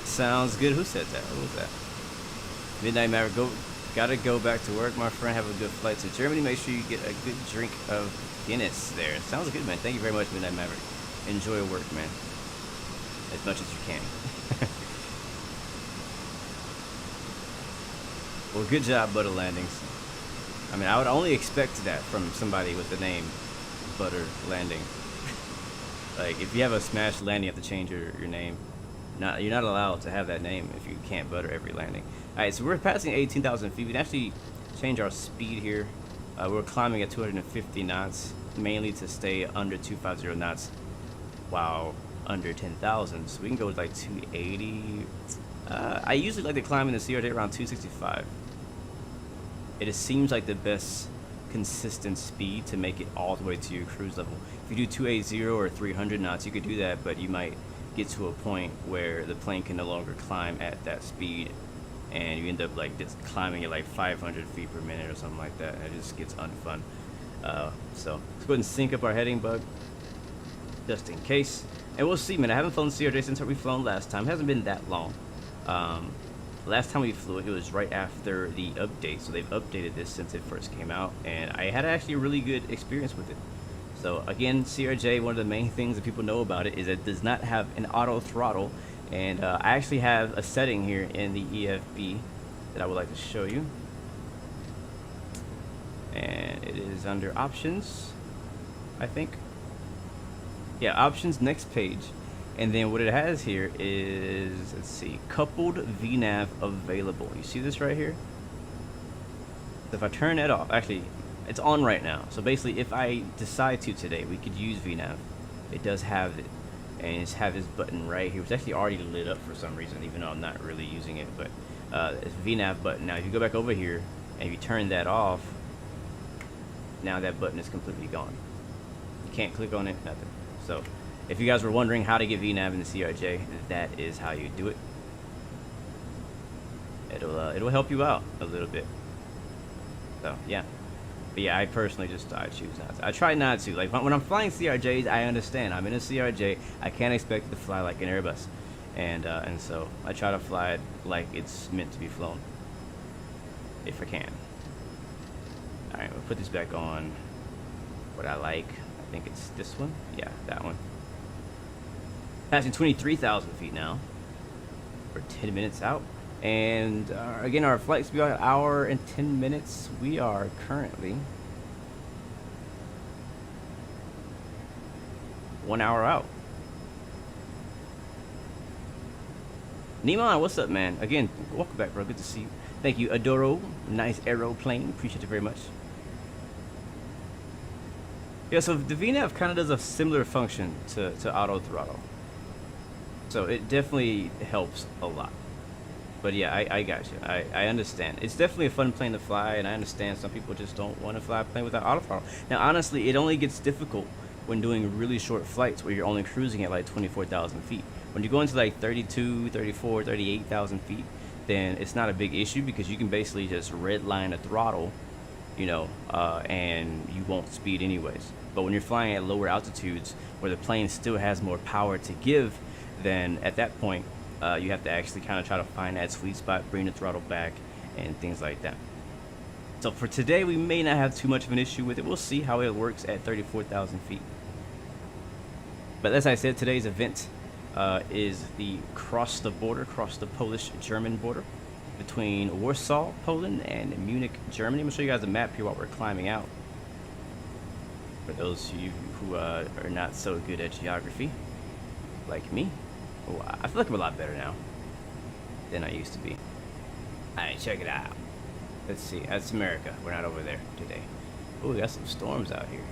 Sounds good. Who said that? Who was that? Midnight Maverick. Gotta go back to work, my friend. Have a good flight to Germany. Make sure you get a good drink of Guinness there. Sounds good, man. Thank you very much, Midnight Maverick. Enjoy work, man. As much as you can. Well, good job, Butter Landings. I mean, I would only expect that from somebody with the name Butter Landing. Like, if you have a smash landing, you have to change your name. You're not allowed to have that name if you can't butter every landing. Alright, so we're passing 18,000 feet. We can actually change our speed here. We're climbing at 250 knots, mainly to stay under 250 knots while under 10,000. So we can go with like 280. I usually like to climb in the CRJ around 265. It just seems like the best consistent speed to make it all the way to your cruise level. If you do 280 or 300 knots, you could do that, but you might get to a point where the plane can no longer climb at that speed, and you end up like just climbing at like 500 feet per minute or something like that. It just gets unfun. So let's go ahead and sync up our heading bug just in case, and we'll see, man. I haven't flown CRJ since we've flown last time. It hasn't been that long. Last time we flew it was right after the update, so they've updated this since it first came out, and I had actually a really good experience with it. So again, CRJ, one of the main things that people know about it is it does not have an auto throttle, and I actually have a setting here in the EFB that I would like to show you, and it is under options, I think. Yeah, options, next page, and then what it has here is, let's see, coupled VNAV available. You see this right here? So if I turn that off, actually it's on right now. So basically, if I decide to today, we could use VNAV. It does have it, and it's have this button right here. It's actually already lit up for some reason, even though I'm not really using it. But it's VNAV button. Now, if you go back over here and if you turn that off, now that button is completely gone. You can't click on it, nothing. So, if you guys were wondering how to get VNAV in the CRJ, that is how you do it. It'll help you out a little bit. So yeah. But yeah, I personally I choose not to. I try not to. Like when I'm flying CRJs, I understand. I'm in a CRJ. I can't expect it to fly like an Airbus, and so I try to fly it like it's meant to be flown, if I can. All right, we'll put this back on. What I like, I think it's this one. Yeah, that one. Passing 23,000 feet now. We're 10 minutes out. And again, our flight's be about an hour and 10 minutes. We are currently 1 hour out. Neiman, what's up, man? Again, welcome back, bro. Good to see you. Thank you, Adoro. Nice aeroplane. Appreciate it very much. Yeah, so the VNAV kind of does a similar function to auto throttle. So it definitely helps a lot. But yeah, I got you. I understand. It's definitely a fun plane to fly, and I understand some people just don't want to fly a plane without auto throttle. Now, honestly, it only gets difficult when doing really short flights where you're only cruising at like 24,000 feet. When you go into like 32, 34, 38,000 feet, then it's not a big issue because you can basically just redline a throttle, you know, and you won't speed anyways. But when you're flying at lower altitudes where the plane still has more power to give, then at that point, you have to actually kind of try to find that sweet spot, bring the throttle back, and things like that. So for today, we may not have too much of an issue with it. We'll see how it works at 34,000 feet. But as I said, today's event is the cross the Polish-German border between Warsaw, Poland, and Munich, Germany. I'm going to show you guys a map here while we're climbing out. For those of you who are not so good at geography, like me. Oh, I feel like I'm a lot better now than I used to be. Alright, check it out. Let's see. That's America. We're not over there today. Oh, we got some storms out here.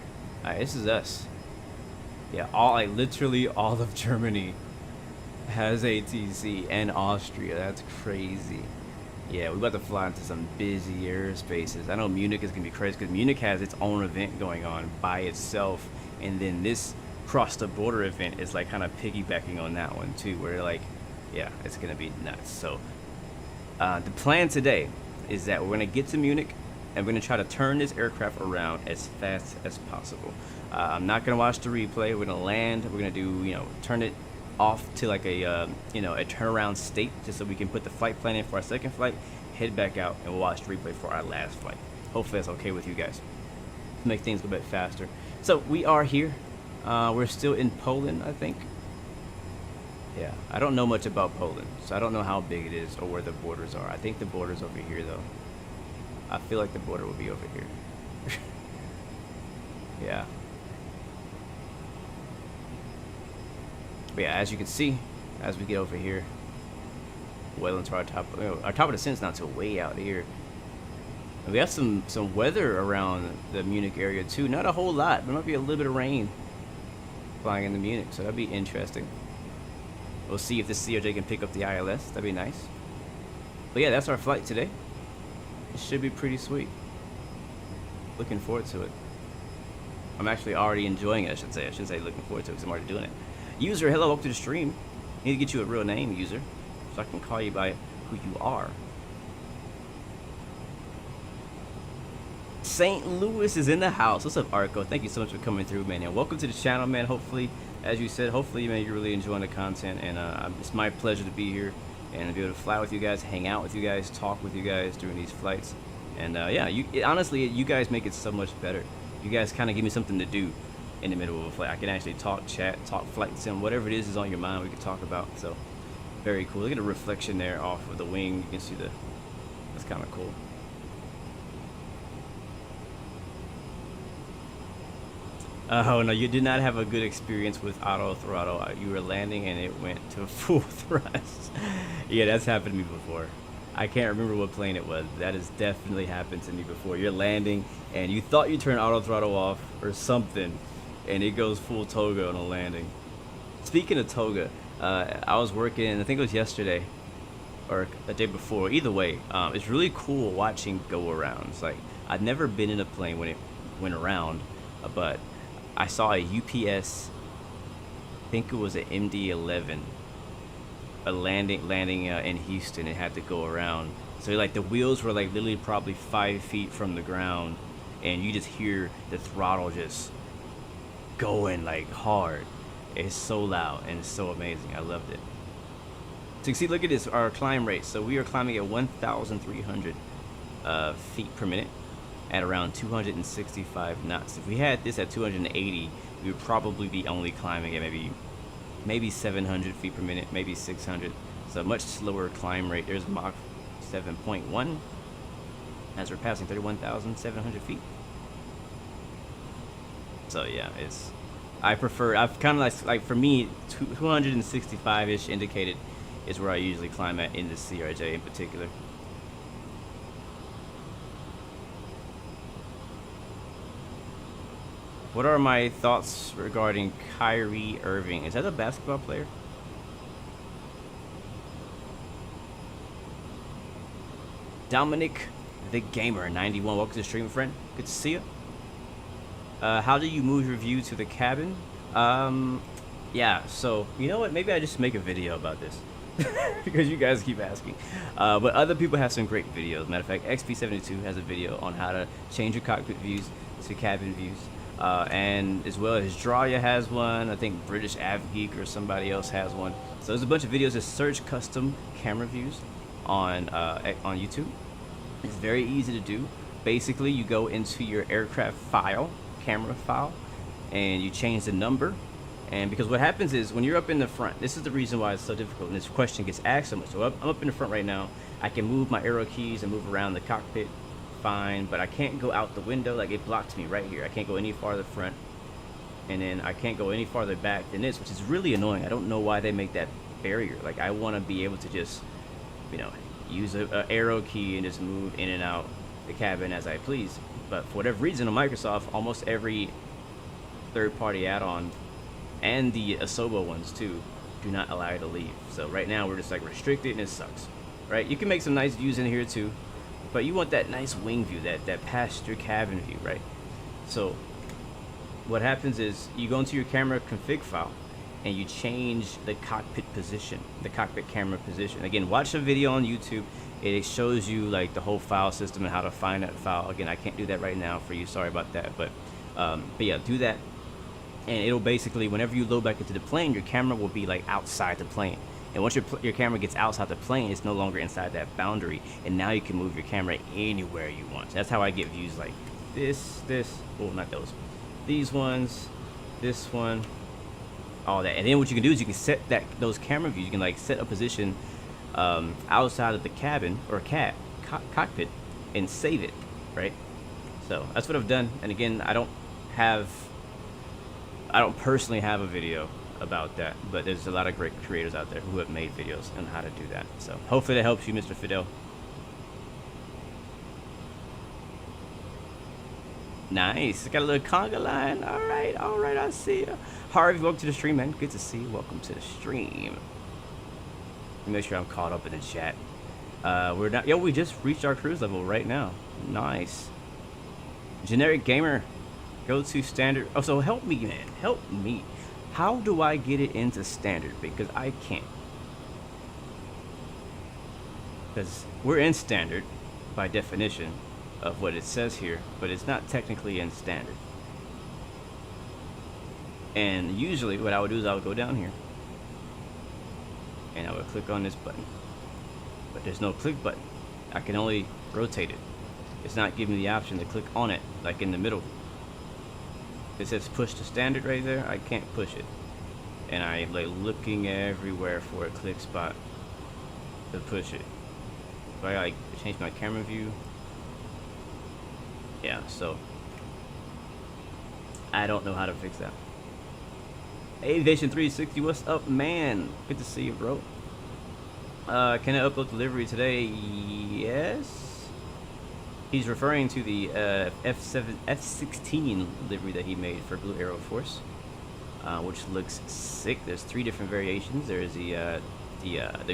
Alright, this is us. Yeah, literally all of Germany has ATC, and Austria. That's crazy. Yeah, we're about to fly into some busy airspaces. I know Munich is going to be crazy because Munich has its own event going on by itself, and then this cross the border event is like kind of piggybacking on that one too, where like, yeah, it's gonna be nuts. So the plan today is that we're gonna get to Munich and we're gonna try to turn this aircraft around as fast as possible. I'm not gonna watch the replay. We're gonna land. We're gonna do, you know, turn it off to like a you know, a turnaround state just so we can put the flight plan in for our second flight, head back out, and we'll watch the replay for our last flight. Hopefully that's okay with you guys to make things go a bit faster. So we are here. We're still in Poland, I think. Yeah, I don't know much about Poland, so I don't know how big it is or where the borders are. I think the border's over here, though. I feel like the border will be over here. Yeah. But yeah, as you can see, as we get over here, well into our top of the descent's not till way out here. And we have some weather around the Munich area too. Not a whole lot, but might be a little bit of rain flying into Munich, so that'd be interesting. We'll see if this CRJ can pick up the ILS. That'd be nice. But yeah, that's our flight today. It should be pretty sweet. Looking forward to it. I'm actually already enjoying it, I should say. I shouldn't say looking forward to it because I'm already doing it. User, hello, welcome to the stream. I need to get you a real name, user, so I can call you by who you are. St. Louis is in the house. What's up, Arco? Thank you so much for coming through, man. And welcome to the channel, man. Hopefully, as you said, hopefully, man, you're really enjoying the content. And it's my pleasure to be here and to be able to fly with you guys, hang out with you guys, talk with you guys during these flights. And yeah, honestly, you guys make it so much better. You guys kind of give me something to do in the middle of a flight. I can actually talk, chat, talk flight sim, whatever it is on your mind, we can talk about. So, very cool. Look at the reflection there off of the wing. You can see that's kind of cool. Oh no, you did not have a good experience with auto throttle. You were landing and it went to full thrust. Yeah, that's happened to me before. I can't remember what plane it was. That has definitely happened to me before. You're landing and you thought you turned auto throttle off or something, and it goes full toga on a landing. Speaking of toga, I was working, I think it was yesterday or the day before. Either way, it's really cool watching go arounds. Like, I'd never been in a plane when it went around, but I saw a UPS, I think it was an MD-11, landing in Houston. It had to go around. So like the wheels were like literally probably 5 feet from the ground, and you just hear the throttle just going like hard. It's so loud and it's so amazing. I loved it. So you can see, look at this, our climb rate. So we are climbing at 1,300 feet per minute at around 265 knots. If we had this at 280, we would probably be only climbing at maybe 700 feet per minute, maybe 600. So a much slower climb rate. There's Mach 7.1 as we're passing 31,700 feet. So yeah, it's I prefer, I've kind of like for me, 265-ish indicated is where I usually climb at in the CRJ in particular. What are my thoughts regarding Kyrie Irving? Is that a basketball player? Dominic the Gamer 91, welcome to the stream, friend. Good to see you. How do you move your view to the cabin? Yeah, so you know what? Maybe I just make a video about this because you guys keep asking. But other people have some great videos. Matter of fact, XP72 has a video on how to change your cockpit views to cabin views. And as well as Draya has one. I think British AvGeek or somebody else has one. So there's a bunch of videos that search custom camera views on YouTube. It's very easy to do. Basically, you go into your aircraft file, camera file, and you change the number. And because what happens is when you're up in the front, this is the reason why it's so difficult and this question gets asked so much. So I'm up in the front right now. I can move my arrow keys and move around the cockpit fine, but I can't go out the window. Like, it blocks me right here. I can't go any farther front, and then I can't go any farther back than this, which is really annoying. I don't know why they make that barrier. Like, I want to be able to just, you know, use an arrow key and just move in and out the cabin as I please. But for whatever reason on Microsoft, almost every third-party add-on and the Asobo ones too do not allow you to leave. So right now we're just like restricted, and it sucks, right? You can make some nice views in here too, but you want that nice wing view, that passenger cabin view, right? So what happens is you go into your camera config file and you change the cockpit position, the cockpit camera position. Again, watch a video on YouTube. It shows you like the whole file system and how to find that file. Again, I can't do that right now for you. Sorry about that. But yeah, do that. And it'll basically, whenever you load back into the plane, your camera will be like outside the plane. And once your camera gets outside the plane, it's no longer inside that boundary. And now you can move your camera anywhere you want. So that's how I get views like this, well, not those. These ones, this one, all that. And then what you can do is you can set those camera views. You can like set a position outside of the cabin or cockpit and save it, right? So that's what I've done. And again, I don't personally have a video about that, but there's a lot of great creators out there who have made videos on how to do that. So hopefully that helps you, Mr. Fidel. Nice. Got a little conga line. All right, I see you. Harvey, welcome to the stream, man. Good to see you. Welcome to the stream. Let me make sure I'm caught up in the chat. We're not. Yo, we just reached our cruise level right now. Nice. Generic gamer, go to standard. Oh, so help me, man. Help me. How do I get it into standard? Because I can't. Because we're in standard by definition of what it says here, but it's not technically in standard. And usually what I would do is I would go down here and I would click on this button, but there's no click button. I can only rotate it. It's not giving me the option to click on it like in the middle. It says push to standard right there. I can't push it, and I'm like looking everywhere for a click spot to push it. So I like change my camera view. Yeah, so I don't know how to fix that. Aviation 360, what's up, man? Good to see you, bro. Can I upload the livery today? Yes. He's referring to the F16 livery that he made for Blue Aero Force, which looks sick. There's 3 different variations. There's the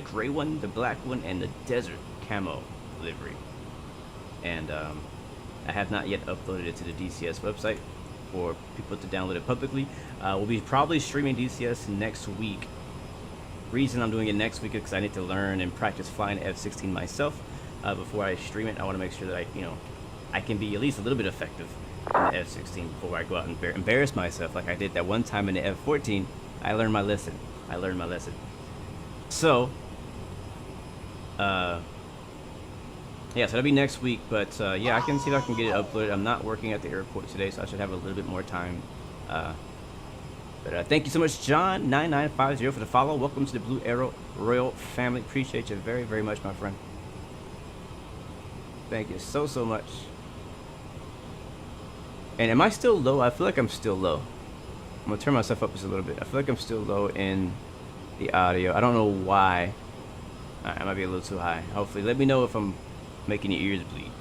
gray one, the black one, and the desert camo livery. And I have not yet uploaded it to the DCS website for people to download it publicly. We'll be probably streaming DCS next week. Reason I'm doing it next week is because I need to learn and practice flying the F-16 myself before I stream it. I want to make sure that I can be at least a little bit effective in the F-16 before I go out and embarrass myself like I did that one time in the F-14. I learned my lesson. So, yeah, so that'll be next week, but yeah, I can see if I can get it uploaded. I'm not working at the airport today, so I should have a little bit more time. But thank you so much, John9950, for the follow. Welcome to the Blue Aero Royal family. Appreciate you very, very much, my friend. Thank you so, so much. And am I still low? I feel like I'm still low. gonna turn myself up just a little bit. I feel like I'm still low in the audio. I don't know why. I might be a little too high. Hopefully, let me know if I'm making your ears bleed.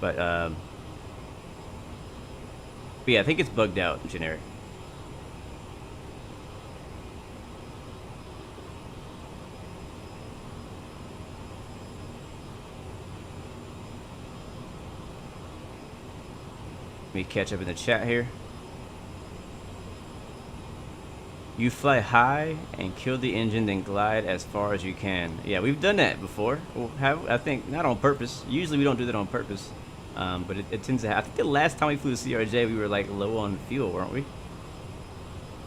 But yeah, I think it's bugged out in generic. Let me catch up in the chat here. You fly high and kill the engine, then glide as far as you can. Yeah, we've done that before. I think not on purpose. Usually we don't do that on purpose, but it tends to happen. I think the last time we flew the CRJ, we were like low on fuel, weren't we?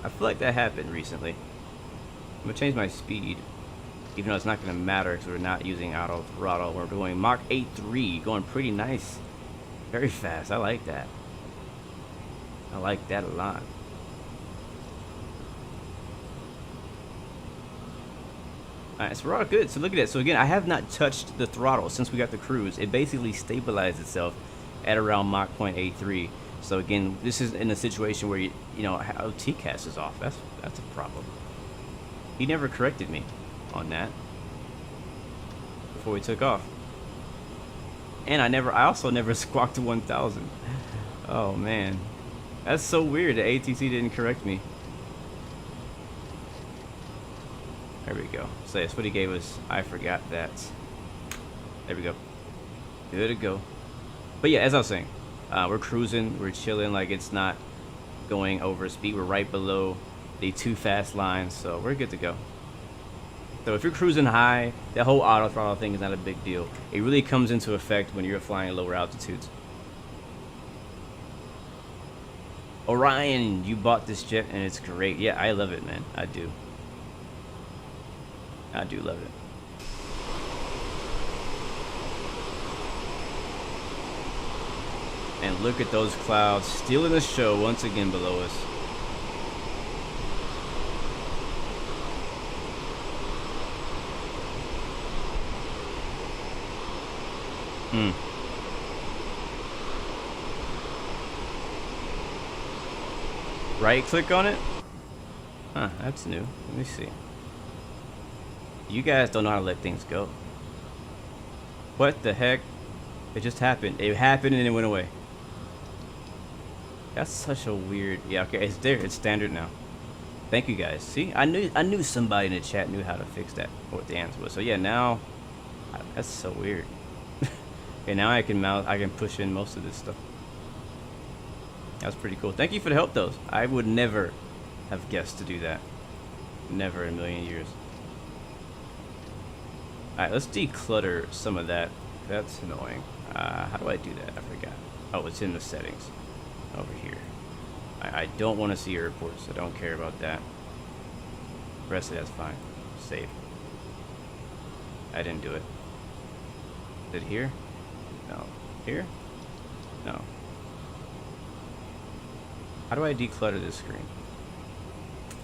I feel like that happened recently. I'm gonna change my speed, even though it's not gonna matter because we're not using auto throttle. We're doing Mach 8.3, going pretty nice, very fast. I like that. I like that a lot. Alright, so we're all good. So look at that. So again, I have not touched the throttle since we got the cruise. It basically stabilized itself at around Mach 0.83. So again, this is in a situation where you know how TCAS is off. That's a problem. He never corrected me on that before we took off. And I also never squawked to 1,000. Oh man, that's so weird. The ATC didn't correct me. There we go. So that's what he gave us. I forgot that. There we go. Good to go. But yeah, as I was saying, we're cruising, we're chilling, like it's not going over speed. We're right below the too fast line, so we're good to go. So if you're cruising high, the whole auto throttle thing is not a big deal. It really comes into effect when you're flying lower altitudes. Orion, you bought this jet and it's great. Yeah, I love it, man. I do. I do love it. And look at those clouds stealing the show once again below us. Right click on it? Huh, that's new. Let me see. You guys don't know how to let things go. What the heck? It just happened. It happened and it went away. That's such a weird... Yeah, okay, it's there. It's standard now. Thank you guys. See, I knew somebody in the chat knew how to fix that, or what the answer was. So yeah, now... That's so weird. Okay, now I can push in most of this stuff. That's pretty cool. Thank you for the help, though. I would never have guessed to do that. Never in a million years. Alright, let's declutter some of that. That's annoying. How do I do that? I forgot. Oh, it's in the settings. Over here. I don't want to see airports. I don't care about that. The rest of that's fine. Save. I didn't do it. Is it here? No. Here? No. How do I declutter this screen?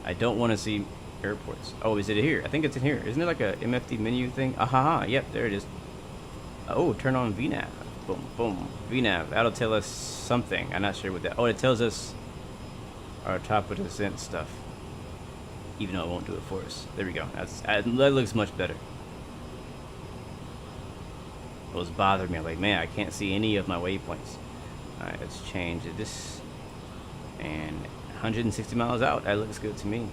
I don't want to see airports. Oh, is it here? I think it's in here. Isn't it like a MFD menu thing? Aha, yep, there it is. Oh, turn on VNAV. Boom, boom. VNAV. That'll tell us something. I'm not sure what that... Oh, it tells us our top of descent stuff. Even though it won't do it for us. There we go. That looks much better. It was bothering me. I'm like, man, I can't see any of my waypoints. Alright, let's change this. And 160 miles out. That looks good to me.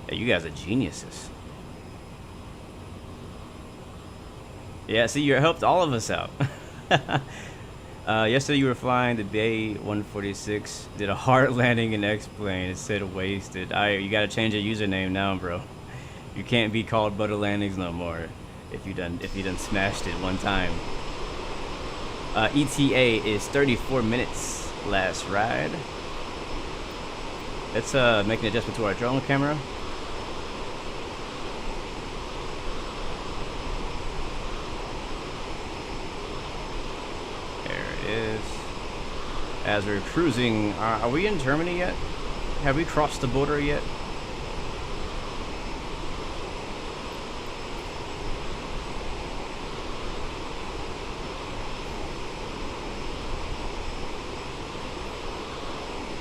Yeah, you guys are geniuses. Yeah, see, you helped all of us out. Yesterday you were flying the Bay 146, did a hard landing in X-plane. It said wasted. You gotta change your username now, bro. You can't be called Butter Landings no more if you done smashed it one time. ETA is 34 minutes last ride. Let's make an adjustment to our drone camera. Is as we're cruising. Are we in Germany yet? Have we crossed the border yet?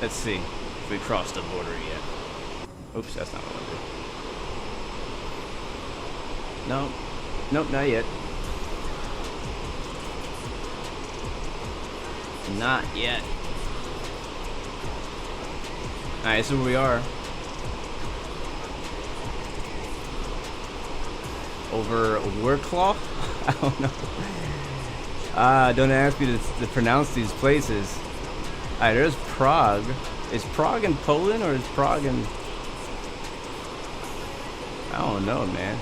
Let's see if we crossed the border yet. Oops, that's not what I did. No. Nope, not yet. Not yet. Alright, this is where we are. Over Wrocław? I don't know. Don't ask me to pronounce these places. Alright, there's Prague. Is Prague in Poland or is Prague in... I don't know, man.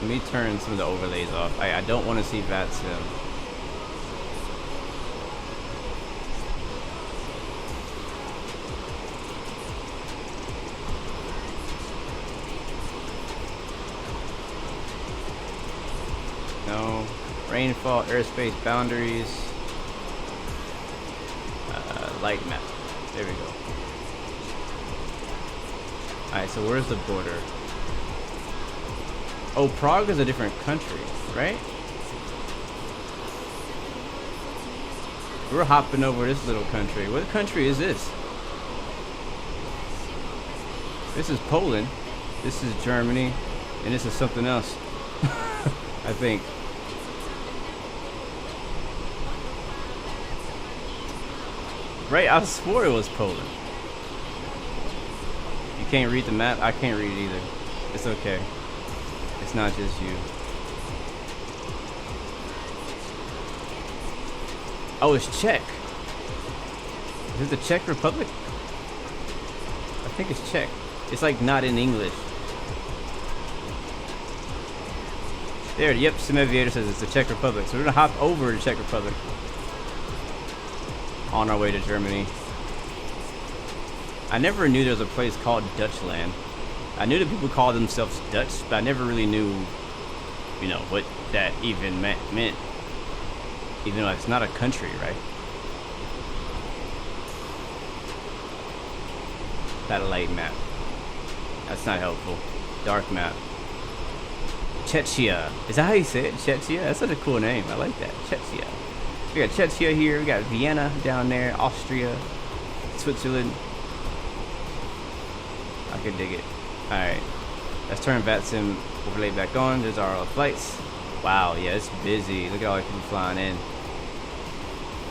Let me turn some of the overlays off. I don't want to see VATSIM. No. Rainfall, airspace boundaries. Light map. There we go. Alright, so where's the border? Oh, Prague is a different country, right? We're hopping over this little country. What country is this? This is Poland. This is Germany. And this is something else. I think. Right, I swore it was Poland. You can't read the map? I can't read it either. It's okay. It's not just you. Oh, it's Czech. Is it the Czech Republic? I think it's Czech. It's like not in English. There, yep, Simeviator says it's the Czech Republic. So we're gonna hop over to Czech Republic. On our way to Germany. I never knew there was a place called Dutchland. I knew that people called themselves Dutch, but I never really knew, you know, what that even meant. Even though it's not a country, right? Satellite map. That's not helpful. Dark map. Czechia. Is that how you say it? Czechia? That's such a cool name. I like that. Czechia. We got Czechia here. We got Vienna down there. Austria. Switzerland. I can dig it. Alright. Let's turn VATSIM overlay back on. There's our flights. Wow, yeah, it's busy. Look at all the people flying in.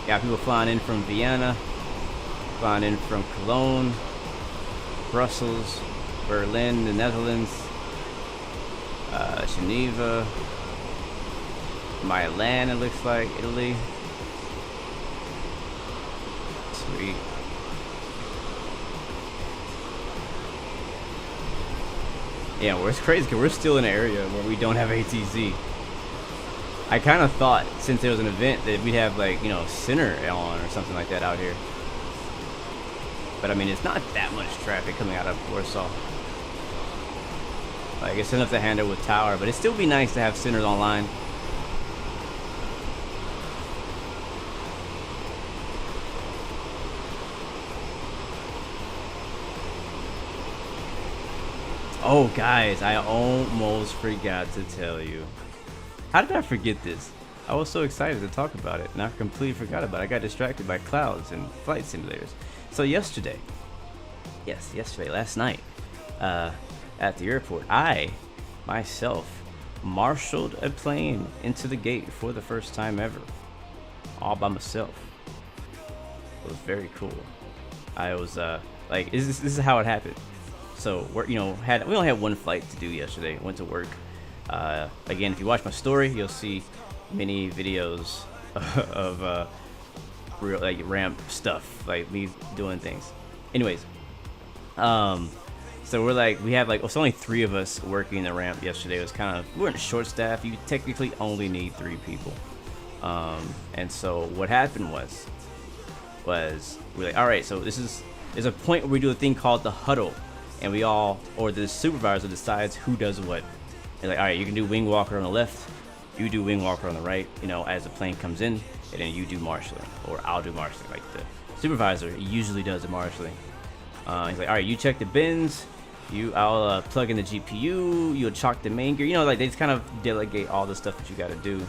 Got people flying in from Vienna. Flying in from Cologne. Brussels. Berlin, the Netherlands. Geneva. Milan, it looks like. Italy. Sweet. Yeah, well, it's crazy because we're still in an area where we don't have ATZ. I kind of thought, since there was an event, that we'd have, like, you know, Center on or something like that out here. But I mean, it's not that much traffic coming out of Warsaw. Like, it's enough to handle with Tower, but it'd still be nice to have Centers online. Oh, guys, I almost forgot to tell you. How did I forget this? I was so excited to talk about it, and I completely forgot about it. I got distracted by clouds and flight simulators. So yesterday, last night, at the airport, I, myself, marshaled a plane into the gate for the first time ever. All by myself. It was very cool. I was, like, this is how it happened. So we only had one flight to do yesterday. Went to work. Again, if you watch my story, you'll see many videos of real, like, ramp stuff, like me doing things. Anyways, so we have like, it's only 3 of us working the ramp yesterday. It was kind of, we weren't short staffed. You technically only need 3 people. And so what happened was we're like, all right, so there's a point where we do a thing called the huddle. And we all, or the supervisor decides who does what. They're like, all right, you can do wing walker on the left, you do wing walker on the right, you know, as the plane comes in, and then you do marshalling, or I'll do marshalling. Like, the supervisor usually does the marshalling. He's like, all right, you check the bins, I'll plug in the GPU, you'll chalk the main gear. You know, like, they just kind of delegate all the stuff that you got to do,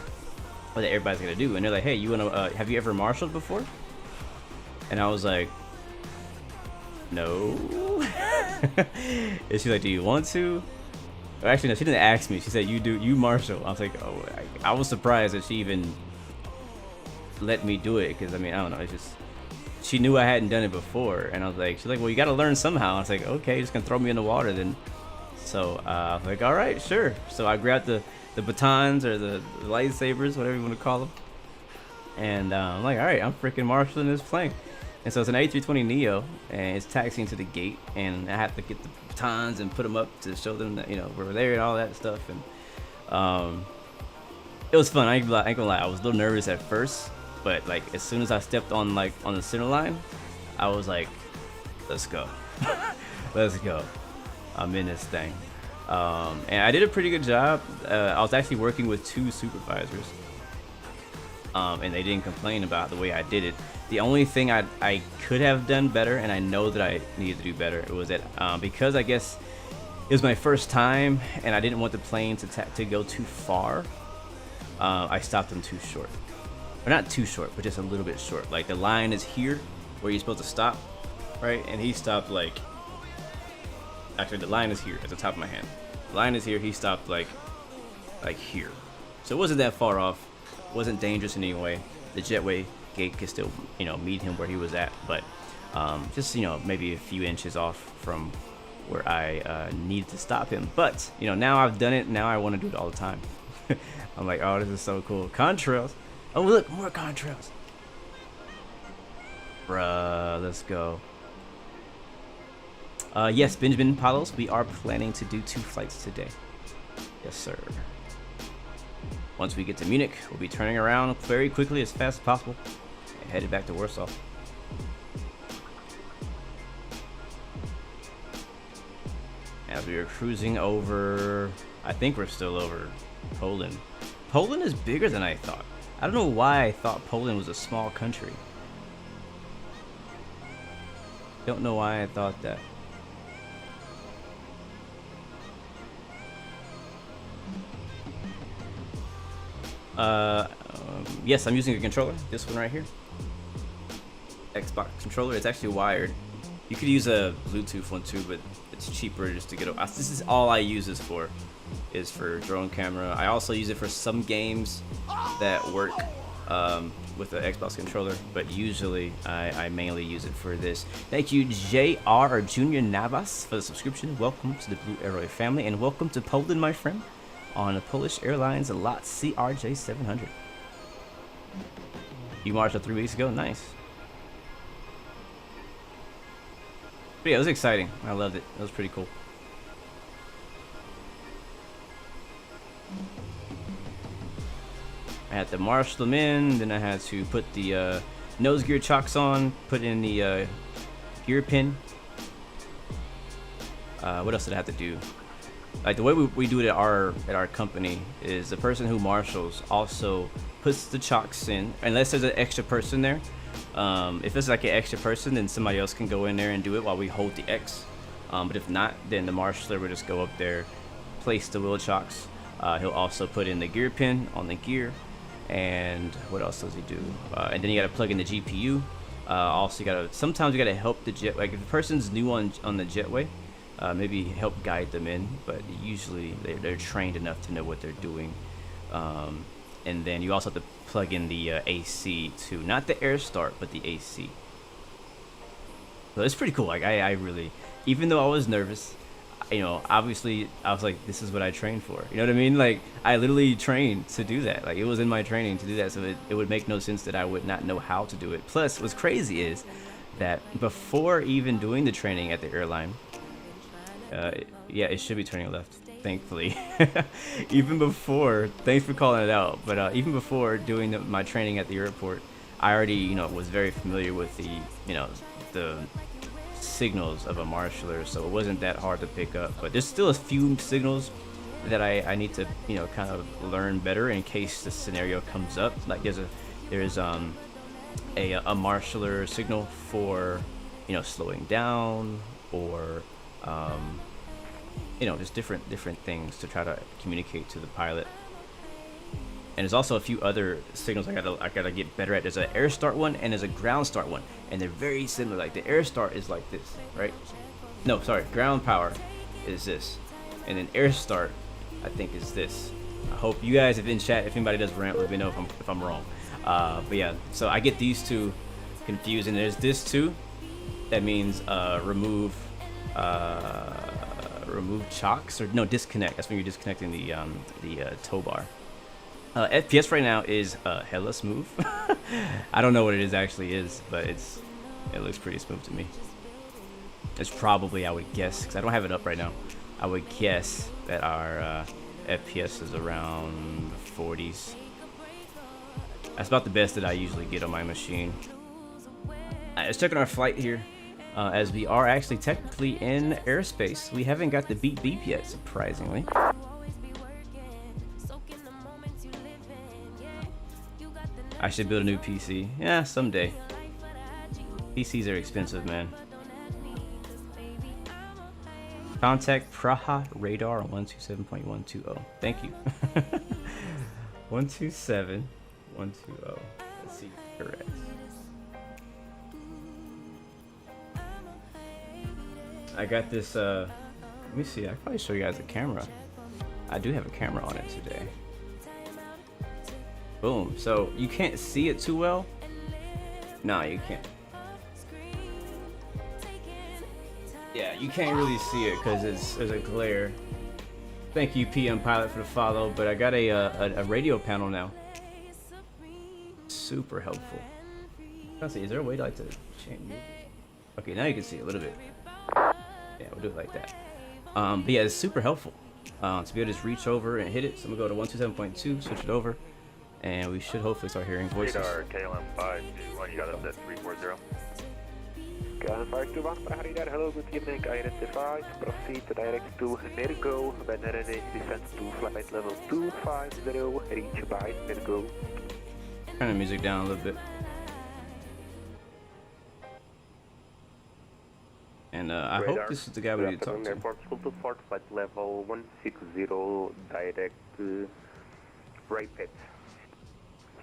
or that everybody's got to do. And they're like, hey, you want to, have you ever marshaled before? And I was like, no. And she's like, do you want to? Or actually, no, she didn't ask me. She said, you marshal. I was like, oh, I was surprised that she even let me do it. Because, I mean, I don't know. It's just, she knew I hadn't done it before. And I was like, she's like, well, you got to learn somehow. I was like, okay, you're just going to throw me in the water then. So I was like, all right, sure. So I grabbed the batons or the lightsabers, whatever you want to call them. And I'm like, all right, I'm freaking marshaling this plane. And so it's an A320neo, and it's taxiing to the gate, and I have to get the batons and put them up to show them that, you know, we're there and all that stuff. And it was fun. I ain't gonna lie, I was a little nervous at first, but like as soon as I stepped on the center line, I was like, let's go, let's go. I'm in this thing, and I did a pretty good job. I was actually working with 2 supervisors, and they didn't complain about the way I did it. The only thing I could have done better, and I know that I needed to do better, it was that because I guess it was my first time and I didn't want the plane to go too far, I stopped them too short. Or not too short, but just a little bit short. Like the line is here where you're supposed to stop, right? And he stopped like, actually the line is here at the top of my hand. The line is here, he stopped like here. So it wasn't that far off, wasn't dangerous in any way. The jetway gate could still, you know, meet him where he was at, but just, you know, maybe a few inches off from where I needed to stop him. But, you know, now I've done it, now I want to do it all the time. I'm like, oh, this is so cool. Contrails. Oh, look, more contrails. Bruh, let's go. Yes, Benjamin Palos, we are planning to do 2 flights today. Yes, sir. Once we get to Munich, we'll be turning around very quickly, as fast as possible, and headed back to Warsaw. As we are cruising over, I think we're still over Poland. Poland is bigger than I thought. I don't know why I thought Poland was a small country. Don't know why I thought that. Yes, I'm using a controller. This one right here. Xbox controller. It's actually wired. You could use a Bluetooth one too, but it's cheaper just to get. This is all I use this for, is for drone camera. I also use it for some games that work with the Xbox controller, but usually I mainly use it for this. Thank you, JR or Junior Navas, for the subscription. Welcome to the Blue Arrow family, and welcome to Poland, my friend, on the Polish Airlines lot CRJ 700. You marshaled 3 weeks ago? Nice. But yeah, it was exciting. I loved it. It was pretty cool. I had to marshal them in, then I had to put the nose gear chocks on, put in the gear pin. What else did I have to do? Like the way we do it at our company is the person who marshals also puts the chocks in, unless there's an extra person there. If it's like an extra person, then somebody else can go in there and do it while we hold the X. But if not, then the marshaller will just go up there, place the wheel chocks. He'll also put in the gear pin on the gear. And what else does he do? And then you gotta plug in the GPU. Also, sometimes you gotta help the jet. Like if a person's new on the jetway, maybe help guide them in. But usually they're trained enough to know what they're doing. And then you also have to plug in the AC too, not the air start, but the AC. So it's pretty cool. Like I really, even though I was nervous, you know, obviously I was like, this is what I trained for. You know what I mean? Like I literally trained to do that. Like it was in my training to do that. So it would make no sense that I would not know how to do it. Plus, what's crazy is that before even doing the training at the airline, yeah, it should be turning left, thankfully. Even before, thanks for calling it out, but even before doing my training at the airport, I already, you know, was very familiar with the, you know, the signals of a marshaller, so it wasn't that hard to pick up. But there's still a few signals that I need to, you know, kind of learn better in case the scenario comes up. Like there's a marshaller signal for, you know, slowing down, or you know, just different things to try to communicate to the pilot. And there's also a few other signals I gotta get better at. There's an air start one and there's a ground start one, and they're very similar. Like the air start is like this, right? No, sorry, ground power is this, and then air start I think is this. I hope you guys, if in chat, if anybody does rant, let me know if I'm wrong. But yeah, so I get these two confused, and there's this too. That means remove chocks, or no, disconnect. That's when you're disconnecting the tow bar. FPS right now is hella smooth. I don't know what it actually is, but it looks pretty smooth to me. It's probably, I would guess, because I don't have it up right now, I would guess that our FPS is around 40s. That's about the best that I usually get on my machine. Let's check on our flight here. As we are actually technically in airspace. We haven't got the beep beep yet, surprisingly. I should build a new PC. Yeah, someday. PCs are expensive, man. Contact Praha radar on 127.120. Thank you. 127.120. Let's see. Correct. I got this, let me see, I can probably show you guys a camera. I do have a camera on it today. Boom. So you can't see it too well. No, you can't. Yeah, you can't really see it because there's a glare. Thank you, PM Pilot, for the follow. But I got a radio panel now. Super helpful. Let's see, is there a way to change? Okay, now you can see a little bit. Yeah, we'll do it like that. But yeah, it's super helpful to be able to just reach over and hit it. So I'm gonna go to 127.2, switch it over, and we should hopefully start hearing voices. Radar KLM 521, you got us at 340. KLM 521, radar, hello, good evening, identified. Proceed to direct to NIRGO, when ready, descend to flight level 250, reach by NIRGO. Turn the music down a little bit. And I hope this is the guy we need to talk to. Airport School to Fort Flight Level 160, direct rapid.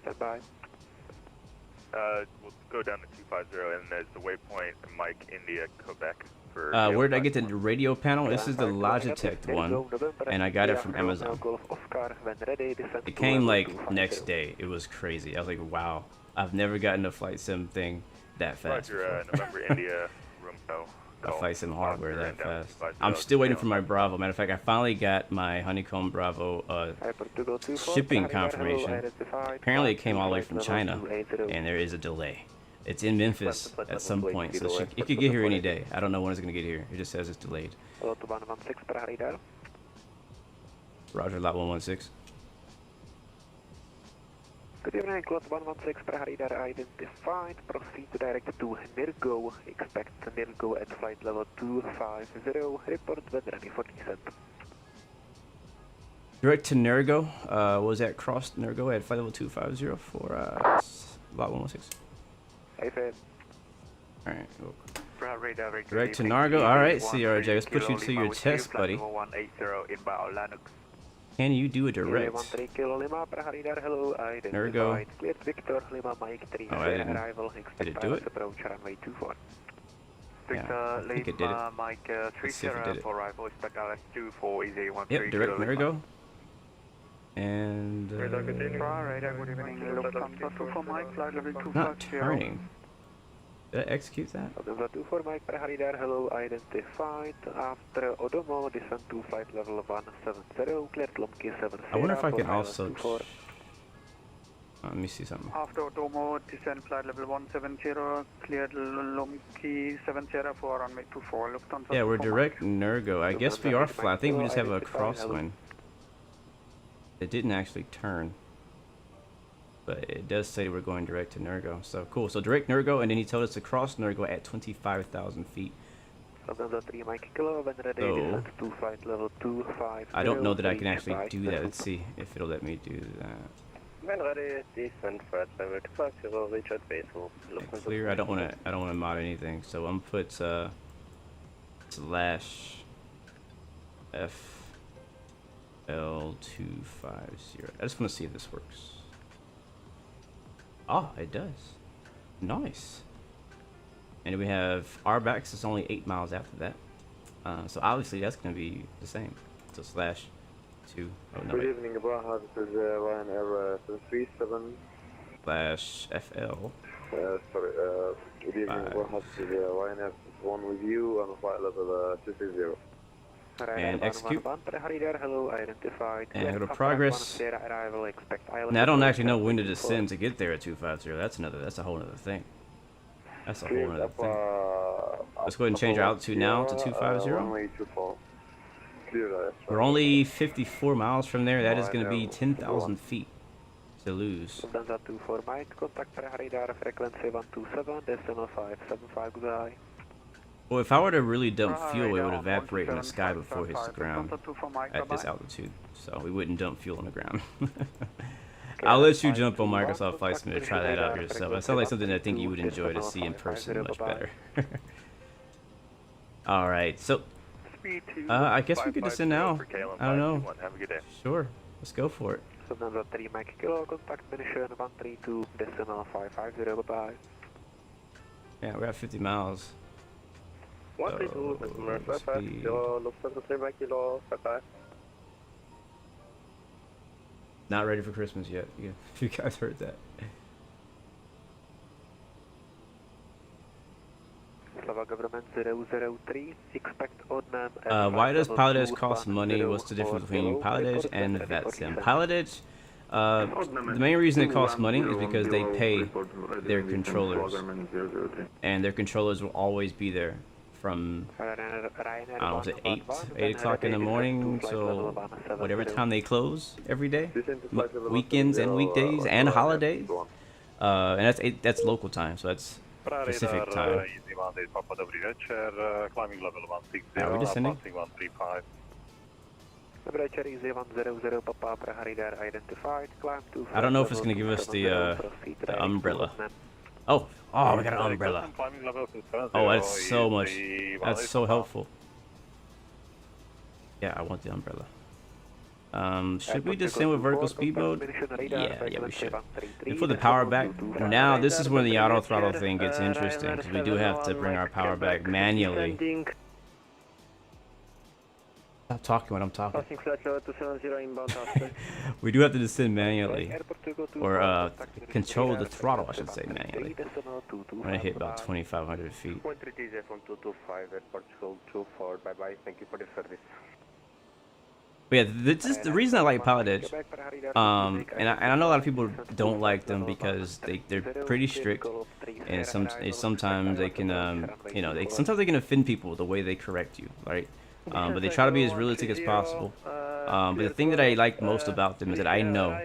Stand by. We'll go down to 250, and there's the waypoint Mike India Quebec for. Where did I get the radio panel? This is the Logitech one, and I got it from Amazon. It came like next day. It was crazy. I was like, wow, I've never gotten a flight sim thing that fast. Roger, November India Romeo. A flight sim hardware that fast. I'm still waiting for my Bravo. Matter of fact, I finally got my Honeycomb Bravo shipping confirmation. Apparently it came all the way from China, and there is a delay. It's in Memphis at some point, so it could get here any day. I don't know when it's going to get here. It just says it's delayed. Roger, lot 116. Good evening, Lot 116, radar identified. Proceed to direct to NIRGO. Expect NIRGO at flight level 250. Report when ready for descent. Direct to NIRGO. Was that cross NIRGO at flight level 250 for lot 116? Hey, Fed. Alright, cool. Direct to NIRGO. Alright, CRJ, let's put you to your test, buddy. Can you do a direct? NIRGO. Oh, I didn't. Did it do it? Yeah, I think it did it. Let's see if it did it. Yep, direct NIRGO. And not turning. Did I execute that? Hello, identified. After Odomo, descend to flight level 170, cleared Lomki 70. I wonder if I can also. Let me see something. After Odomo, descend flight level 170, cleared Lomki 70 for runway 24. Lufthansa. Yeah, we're direct NIRGO. I guess we are flat. I think we just have a crosswind. It didn't actually turn. But it does say we're going direct to NIRGO. So cool. So direct NIRGO, and then he told us to cross NIRGO at 25,000 feet. So I don't know that I can actually do that. Let's see if it'll let me do that. Okay, clear. I don't want to mod anything. So I'm gonna put /F L250. I just want to see if this works. Ah, it does. Nice. And we have RBAX is only 8 miles after that. So obviously that's going to be the same. So slash 2. Oh, no, Good wait. evening, Abraha. This is Ryanair 737. Slash FL. Good evening, Abraha. This is Ryanair 1 with you on flight level 260. And execute. Hello, identified. And go to progress. Now I don't actually know when to descend to get there at 250. That's a whole other thing. That's a whole other thing. Let's go ahead and change our altitude now to 250. We're only 54 miles from there. That is going to be 10,000 feet to lose. Well, if I were to really dump fuel, it would evaporate in the sky before it hits the ground at this altitude. So we wouldn't dump fuel on the ground. I'll let you jump on Microsoft Flight Sim to try that out yourself. That sounds like something I think you would enjoy to see in person much better. Alright, so I guess we could descend now. I don't know. Have a good day. Sure, let's go for it. Yeah, we're at 50 miles. 132, MSFS, Lufthansa 3 kilo, bye-bye. Not ready for Christmas yet. If you guys heard that. Why does Pilot Edge cost money? What's the difference between Pilot Edge and VATSIM? Pilot Edge, the main reason it costs money is because they pay their controllers. And their controllers will always be there from, I don't know, was it 8 o'clock in the morning, so whatever time they close every day, weekends and weekdays and holidays, and that's local time, so that's Pacific time. Are we descending? I don't know if it's going to give us the umbrella. Oh, we got an umbrella. Oh, that's so much. That's so helpful. Yeah, I want the umbrella. Should we descend with vertical speed mode? Yeah, we should. And for the power back, now this is when the auto throttle thing gets interesting, because we do have to bring our power back manually. Stop talking when I'm talking. We do have to descend manually, or control the throttle, I should say, manually. I'm gonna hit about 2,500 feet. But yeah, this is the reason I like Pilot Edge. And I know a lot of people don't like them because they're pretty strict, and sometimes they can sometimes they can offend people the way they correct you, right? But they try to be as realistic as possible. But the thing that I like most about them is that I know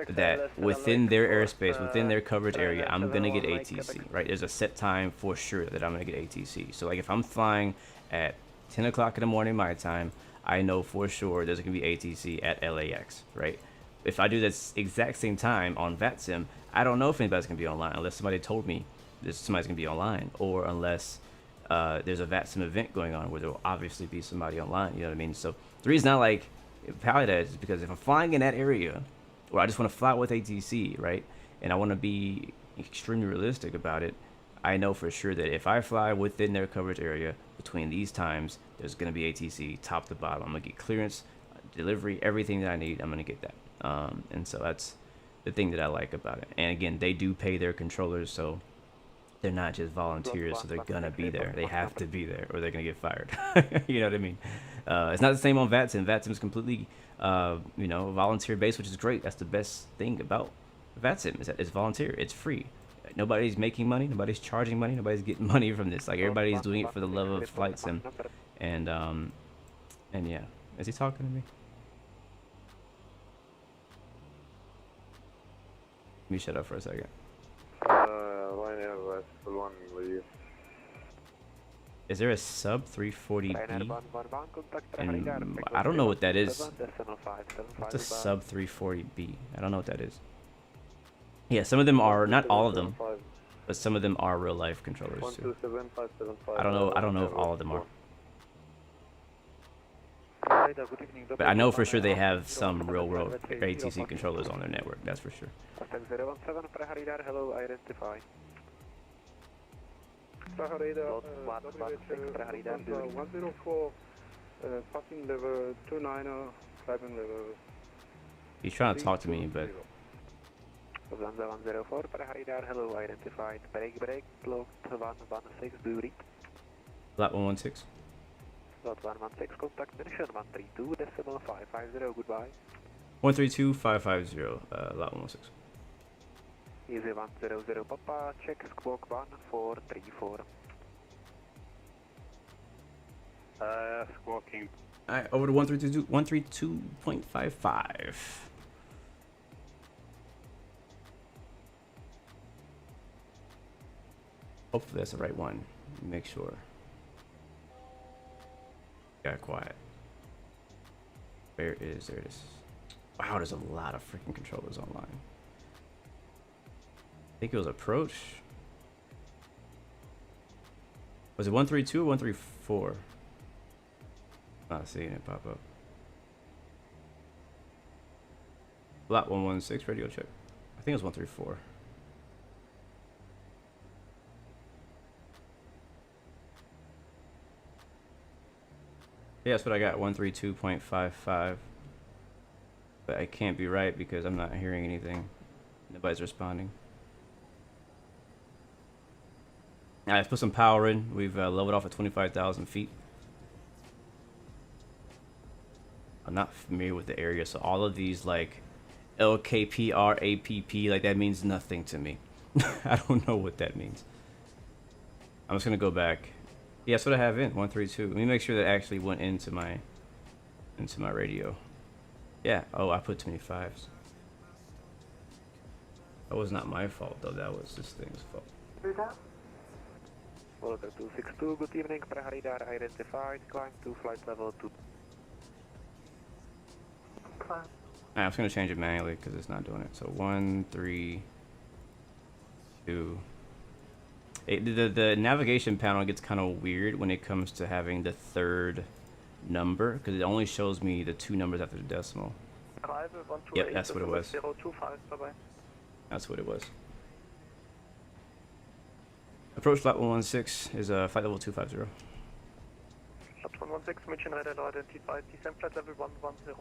that within their airspace, within their coverage area, I'm gonna get ATC, right? There's a set time for sure that I'm gonna get ATC. So like if I'm flying at 10 o'clock in the morning my time, I know for sure there's gonna be ATC at LAX, right? If I do this exact same time on VATSIM, I don't know if anybody's gonna be online unless somebody told me that somebody's gonna be online, or unless there's a VATSIM event going on where there will obviously be somebody online, you know what I mean? So the reason I like Pilot Edge is because if I'm flying in that area, or I just want to fly with ATC, right, and I want to be extremely realistic about it, I know for sure that if I fly within their coverage area between these times, there's going to be ATC top to bottom. I'm going to get clearance, delivery, everything that I need, I'm going to get that. And so that's the thing that I like about it. And again, they do pay their controllers, so they're not just volunteers, so they're going to be there. They have to be there, or they're going to get fired. You know what I mean? It's not the same on VATSIM. VATSIM is completely, volunteer-based, which is great. That's the best thing about VATSIM, is that it's volunteer. It's free. Nobody's making money. Nobody's charging money. Nobody's getting money from this. Like, everybody's doing it for the love of flight sim. And yeah. Is he talking to me? Let me shut up for a second. Is there a sub 340B? And I don't know what that is. What's a sub 340B? I don't know what that is. Yeah, some of them are, not all of them, but some of them are real life controllers too. I don't know if all of them are. radar, good evening. But I know for sure they have some real-world ATC controllers on their network. That's for sure. Aztec 017 Praha radar, hello, identify. Praha radar, 116 Praha radar, 104, passing level 29er, climbing level. He's trying to talk to me, but 104 Praha radar, hello, identified. Break, blocked 116, do you read? Flat 116. Lot 116, contact mission 132.550, goodbye. 132.550, lot 116. Easy 100 Papa, check squawk 1434. Squawking. Alright, over to 132.55. Hopefully that's the right one. Make sure. Got quiet. There it is. Wow, there's a lot of freaking controllers online. I think it was approach. Was it 132 or 134? Not seeing it pop up. Lot 116 radio check. I think it was 134. Yeah, that's what I got, 132.55. But I can't be right because I'm not hearing anything. Nobody's responding. Alright, let's put some power in. We've leveled off at 25,000 feet. I'm not familiar with the area, so all of these like LKPR, like that means nothing to me. I don't know what that means. I'm just gonna go back. Yeah, that's what I have in 132. Let me make sure that actually went into my radio. Yeah. Oh, I put 25s. That was not my fault though. That was this thing's fault. Volker 262, good evening. Praha radar identified. Climb to flight level 2. Alright, I'm just gonna change it manually because it's not doing it. So 1, 3, 2. The navigation panel gets kind of weird when it comes to having the third number because it only shows me the 2 numbers after the decimal. Yep, that's what it was. That's what it was. Approach flight 116 is flight level 250. Flight 116, mission radar identified. Descent flight level 110.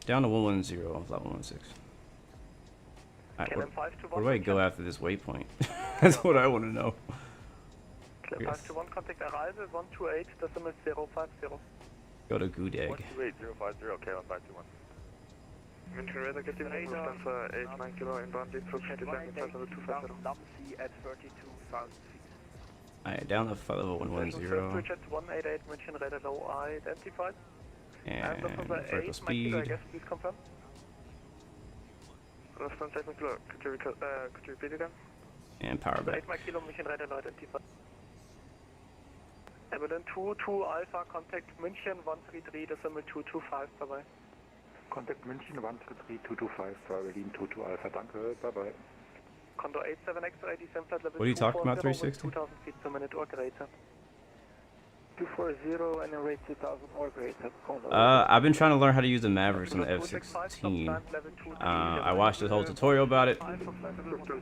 Down to 110 on flight 116. Right, where do I go after this waypoint? That's what I want to know. Clear 521, contact arrival 128.050. Go to Goodegg. 128.050, K1521. Mission radar getting Lufthansa 89 kilo inbound, approaching descent flight level 250. at 32,000 feet. Alright, down to flight level 110. 188, mission radar low identified. And vertical 8, speed. I guess, please confirm. Lufthansa 8 kilo, could you repeat again? And power back. 8 kilo, mission radar identified. Evelyn 22 Alpha, contact München 133.225, bye bye. Contact München 133.225, Berlin 22 Alpha, danke, bye bye. Condor 87 X-ray, descent flight level What are you talking about, 240 360? 2,000 feet per minute or greater. 240 and a rate 2,000 or greater. I've been trying to learn how to use the Mavericks on the F-16. I watched this whole tutorial about it,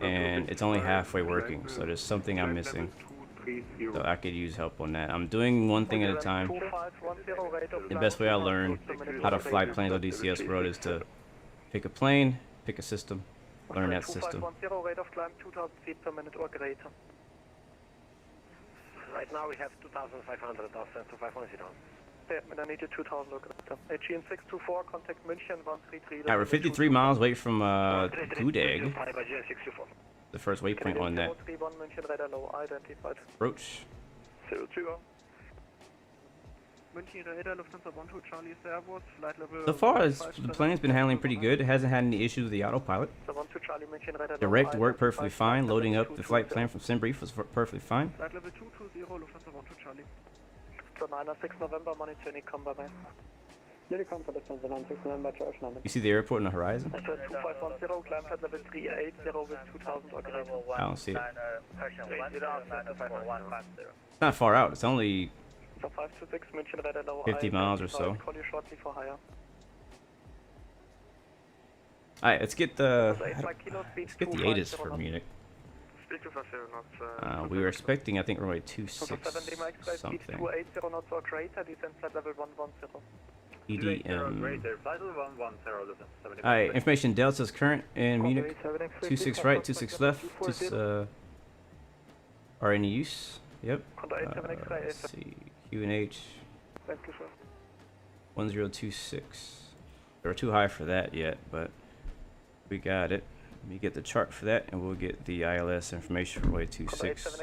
and it's only halfway working, so there's something I'm missing. So I could use help on that. I'm doing one thing at a time. The best way I learn how to fly planes on DCS World is to pick a plane, pick a system, learn that system. 2510, rate of climb 2,000 feet per minute or greater. Right now we have 2,500 off 2510. Yeah, and I need you 2,000 or greater. AGN 624, contact München 133. Alright, we're 53 miles away from Goodegg. The first waypoint on that. 431, München radar low identified. Approach. 020. München radar, Lufthansa 12 Charlie Servus, flight level. So far, the plane's been handling pretty good. It hasn't had any issues with the autopilot. Direct worked perfectly fine. Loading up the flight plan from SimBrief was perfectly fine. Flight level 220, Lufthansa 12 Charlie. So 906 November, monitor Unicom, bye-bye. Unicom for Lufthansa 96 November, George London. You see the airport on the horizon? 2510, climb flight level 380 with 2000 or greater. I don't see it. It's not far out. It's only Cessna 526, München Radar low 50 miles or so. Call you shortly for higher. Alright, let's get the ATIS for Munich. Speed 250 knots. We were expecting, I think, runway 26 something. 280 knots or greater, descent flight level 110. EDM. Alright, information Delta's current in Munich. 26 right, 26 left. Are in use. Yep. Let's see. QNH 1026. They were too high for that yet, but we got it. Let me get the chart for that, and we'll get the ILS information for runway 26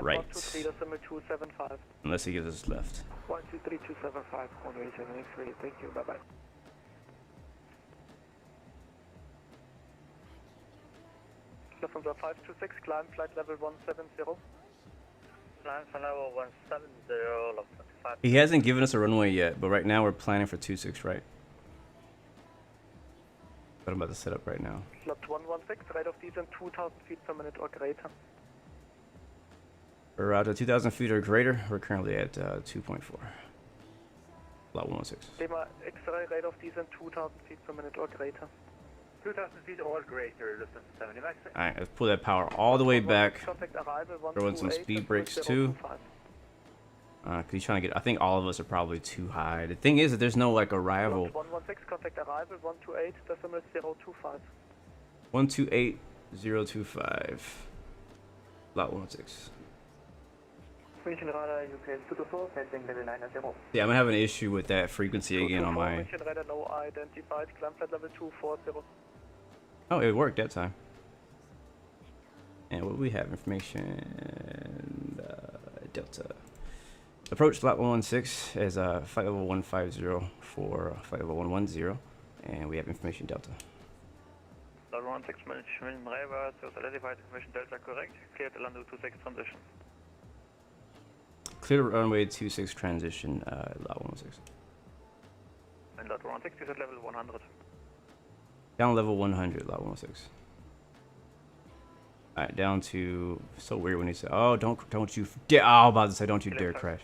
right. Unless he gives us left. 123275, runway 7X-ray, thank you, bye-bye. Lufthansa 526, climb flight level 170. Climb flight level 170, Lufthansa. He hasn't given us a runway yet, but right now we're planning for 26 right. What I'm about to set up right now. Slot 116, rate of descent 2000 feet per minute or greater. We're out at 2,000 feet or greater. We're currently at 2.4. Lot 116. Lima X-ray, rate of descent 2000 feet per minute or greater. 2000 feet or greater, listen 70 max. Alright, let's pull that power all the way back. Throw in some speed brakes too. Cause he's trying to get, I think all of us are probably too high. The thing is that there's no like arrival. 116, contact arrival 128.025. 128025. Lot 116. München Radar UK 224, passing level 90. Yeah, I'm gonna have an issue with that frequency again on my. München Radar low identified, climb flight level 240. Oh, it worked that time. And what do we have? Information Delta. Approach lot 116 as flight level 150 for flight level 110, and we have information Delta. Lot 116 München Radar, so identified information Delta correct. Clear the LANDU 26 transition. Clear runway 26 transition, lot 116. And lot 116 is at level 100. Down level 100, lot 116. Alright, down to, so weird when he said, oh, don't you dare, oh, I was about to say, don't you dare crash.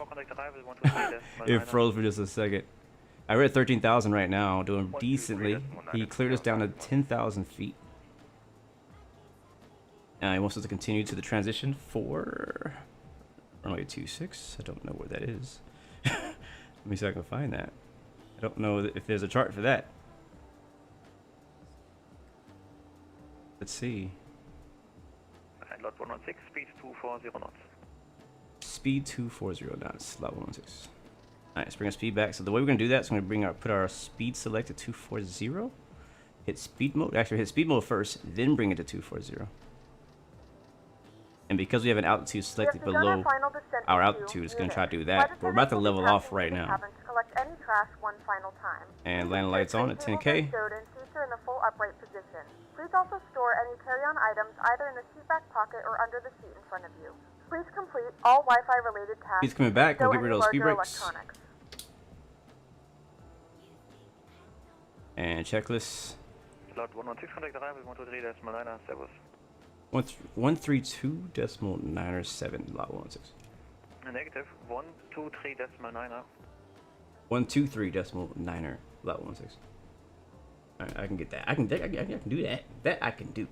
It froze for just a second. We're at 13,000 right now, doing decently. He cleared us down to 10,000 feet. He wants us to continue to the transition for runway 26. I don't know where that is. Let me see if I can find that. I don't know if there's a chart for that. Let's see. Lot 116, speed 240 knots. Speed 240 knots, lot 116. Alright, let's bring our speed back. So the way we're gonna do that is we're gonna put our speed select to 240. Hit speed mode. Actually, hit speed mode first, then bring it to 240. And because we have an altitude selected below our altitude, it's gonna try to do that. But we're about to level off right now. And land lights on at 10K. Please also store any carry-on items either in the seat back pocket or under the seat in front of you. Please complete all Wi-Fi related tasks. He's coming back. We'll get rid of those speed brakes. And checklist. Lot 116, contact arrival 123.9, servus. 132.97, lot 116. Negative 123.9. 123.9, lot 116. Alright, I can get that. I can do that. That I can do.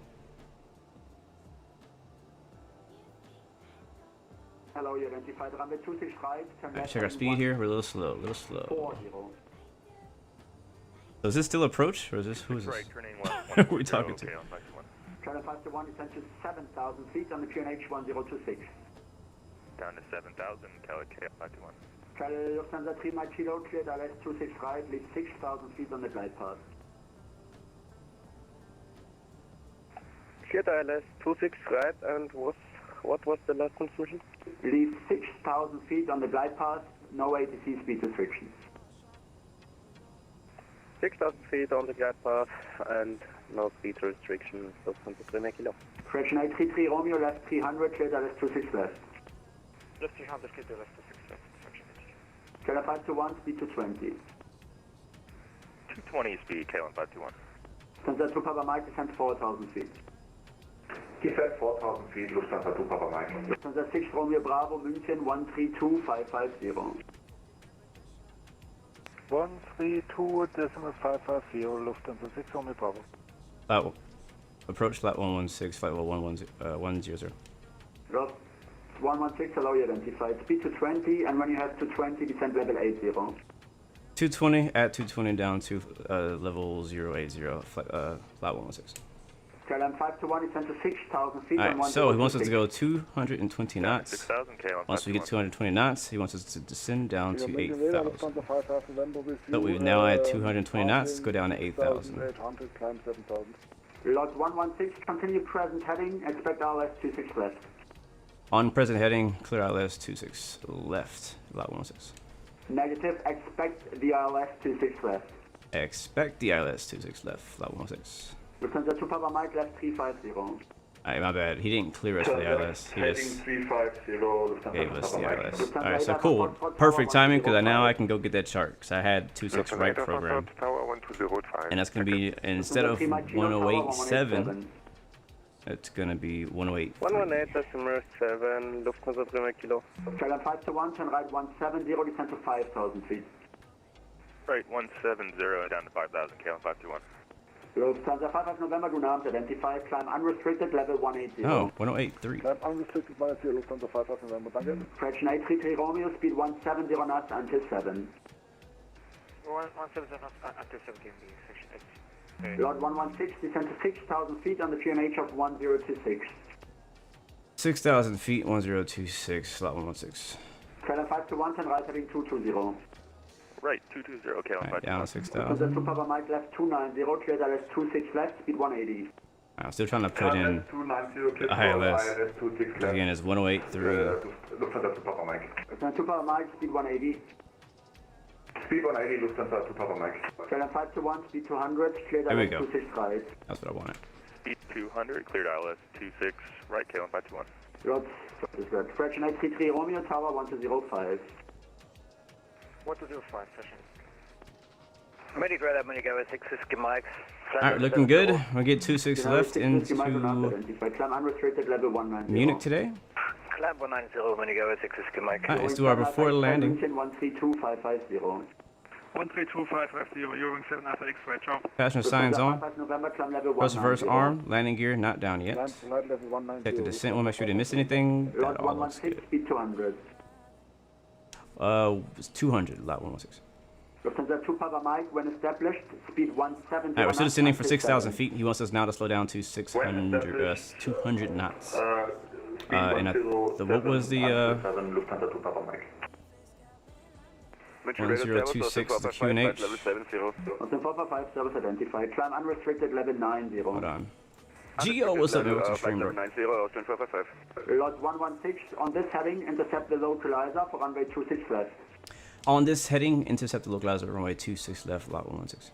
Hello, you identified runway 26 right. Alright, check our speed here. We're a little slow. So is this still approach, or is this, who is this? Who are we talking to? Channel 521 descent to 7,000 feet on the QNH 1026. Down to 7,000, Cali KL 521. Channel Lufthansa 3 Mike Kilo, cleared ILS 26 right, leave 6,000 feet on the glide path. Cleared ILS 26 right, and what was the last conclusion? Leave 6,000 feet on the glide path, no ATC speed restrictions. 6,000 feet on the glide path and no speed restrictions. Lufthansa 3 Mike Kilo. Correction 833 Romeo, left 300, cleared ILS 26 left. Left 300, cleared ILS 26 left. Channel 521, speed 220. 220 speed, KL 521. Lufthansa 2 Papa Mike, descent 4,000 feet. Descent 4,000 feet, Lufthansa 2 Papa Mike. Lufthansa 6 Romeo Bravo, München 132,550. 132.550, Lufthansa 6 Romeo Bravo. Flight, approach flight 116, flight level 100. Lost 116, allow you identified. Speed to 20, and when you have to 20, descend level 80. 220 at 220 down to level 080, flight 116. KLM 5 to 1, descend to 6,000 feet. Alright, so he wants us to go 220 knots. 6,000 KLM. Once we get 220 knots, he wants us to descend down to 8,000. So we've now at 220 knots, go down to 8,000. Lot 116, continue present heading, expect RLS 26 left. On present heading, clear ILS 26 left, lot 116. Negative, expect the RLS 26 left. Expect the ILS 26 left, lot 116. Lufthansa 2 Papa Mike left 350. Alright, my bad. He didn't clear us for the ILS. He just 350, Lufthansa gave us the ILS. Lufthansa Alright, so 8 cool. Alpha, Perfect timing, because Alpha, now I can go get that chart, because I had 26 right programmed. And that's going to be, instead of 1087, it's going to be 108. 118, decimal 7, Lufthansa 3 Kilo. KLM 5 to 1, turn right 170, descend to 5,000 feet. Right, 170 down to 5,000, KLM 521. Lufthansa 5 November, do not identify, climb unrestricted, level 180. Oh, 1083. Climb unrestricted, Lufthansa 5 November, danke. Fraction 833 Romeo, speed 170 knots until 7. 170 until 17, section 8. Lot 116, descend to 6,000 feet on the QNH of 1026. 6,000 feet, 1026, lot 116. KLM 5 to 1, turn right heading 220. Right, 220, KLM Alright, down to 6,000. Lufthansa 2 Papa Mike left 290, cleared ILS 26 left, speed 180. I'm still trying to put in the ILS. Again, it's 1083. Lufthansa 2 Papa Mike. Lufthansa 2 Papa Mike, speed 180. Speed 180, Lufthansa 2 Papa Mike. KLM 5 to 1, speed 200, cleared There we ILS go. 26 right. That's what I wanted. Speed 200, cleared ILS 26, right, KLM 521. Lot, fraction 833 Romeo, tower 1205. 1205, session. Medic radar, Medic Air 6 is Mike. Alright, looking good. We'll get 26 left into Climb unrestricted, level 190. Munich today. Climb 190, Medic Air 6 is Mike. Alright, let's do our before landing. 132550. 132.550, Eurowing 7 Alpha X-ray, ciao. Passenger signs on. November, climb level Press reverse 190. arm. Landing gear not down yet. Check the descent. We'll make sure we didn't miss anything. That Lot all looks 116, good. speed 200. It's 200, lot 116. Lufthansa 2 Papa Mike, when established, speed 170. Alright, we're still descending for 6,000 feet. He wants us now to slow down to 200 knots. And what was the 1026, the QNH? Austin 455 service identified. Climb unrestricted, level 90. Hold on. Geo, what's up, man? What's your stream, bro? Lot 116, on this heading, intercept the localizer for runway 26 left. On this heading, intercept the localizer, runway 26 left, lot 116.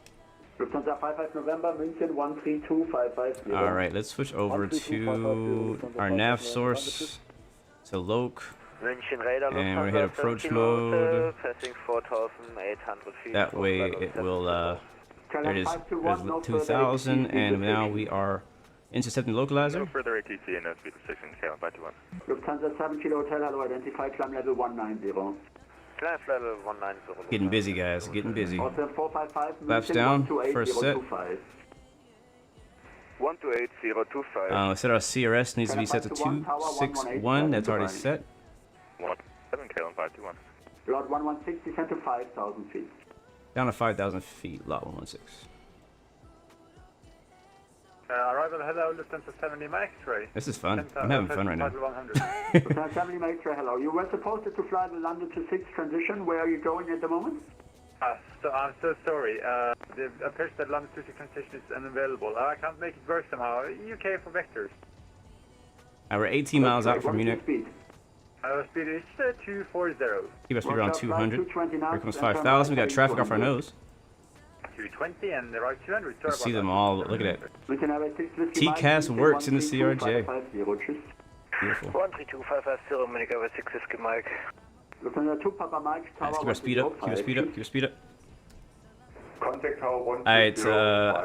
Lufthansa 55 November, München 132550. Alright, let's switch over to our nav source, to loc, München radar, and we're hit approach mode. Passing 4,800 feet. That way it will, there it is, there's 2,000, and now we are intercepting the No localizer. further ATC and no speed restriction, KLM 521. Lufthansa 7 Kilo Hotel, hello, identified, climb level 190. Climb level 190. Getting busy, guys, getting busy. Austin 455, Flaps München down, 128, first set. 025. 128.025. Set our CRS needs to be set to 261, that's already set. 17, KLM 521. Lot 116, descend to 5,000 feet. Down to 5,000 feet, lot 116. Arrival, hello, Lufthansa 70 Mike X-ray. This is fun. I'm having fun right now. Lufthansa 70 Mike X-ray, hello. You were supposed to fly the LANDU to 6 transition. Where are you going at the moment? So I'm so sorry. It appears that LANDU to 6 transition is unavailable. I can't make it work somehow. UK for vectors. We're 18 miles out from Munich. Speed. Speed is 240. Keep our speed around 200. Here comes 5,000. We got traffic off our nose. 220 and the right 200. You see them all. Look at it. TCAS TCAS works in the CRJ. Beautiful. 132.550, Medic Air 6 is Mike. Lufthansa 2 Papa Mike, tower Let's keep our speed up. Keep our speed up. Keep our speed up. Contact tower 1. Alright,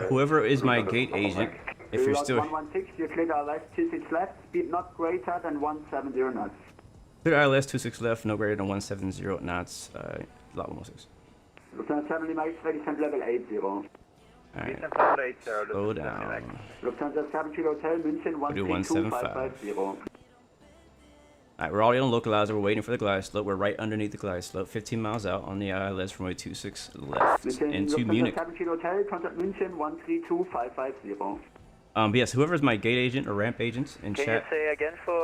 whoever is my gate agent, If you're still 116, you cleared ILS 26 left, speed not greater than 170 knots. clear ILS 26 left, no greater than 170 knots. Lot 116. Lufthansa 7 Lima X-ray, descent level 80. Alright, Descent level 80, slow down. Lufthansa 7 Kilo Hotel, München We'll do 175. 132,550. Alright, we're already on localizer. We're waiting for the glide slope. We're right underneath the glide slope. 15 miles out on the ILS runway 26 left into Munich. 7 Kilo Hotel, contact München 132,550. Yes, whoever's my gate agent or ramp agent in chat,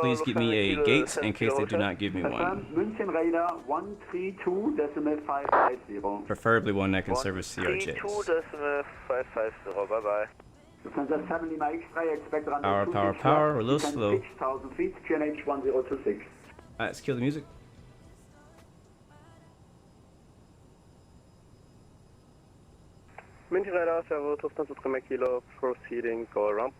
please give me a gate in case they do not give me one. München radar 132.550. Preferably one that can service CRJs. 132.550, bye bye. Lufthansa 7 Lima X-ray, expect around Power, power, power. We're a little slow. 6,000 feet, QNH 1026. Alright, let's kill the music. München radar, servo, Lufthansa 3 Kilo, proceeding, go around.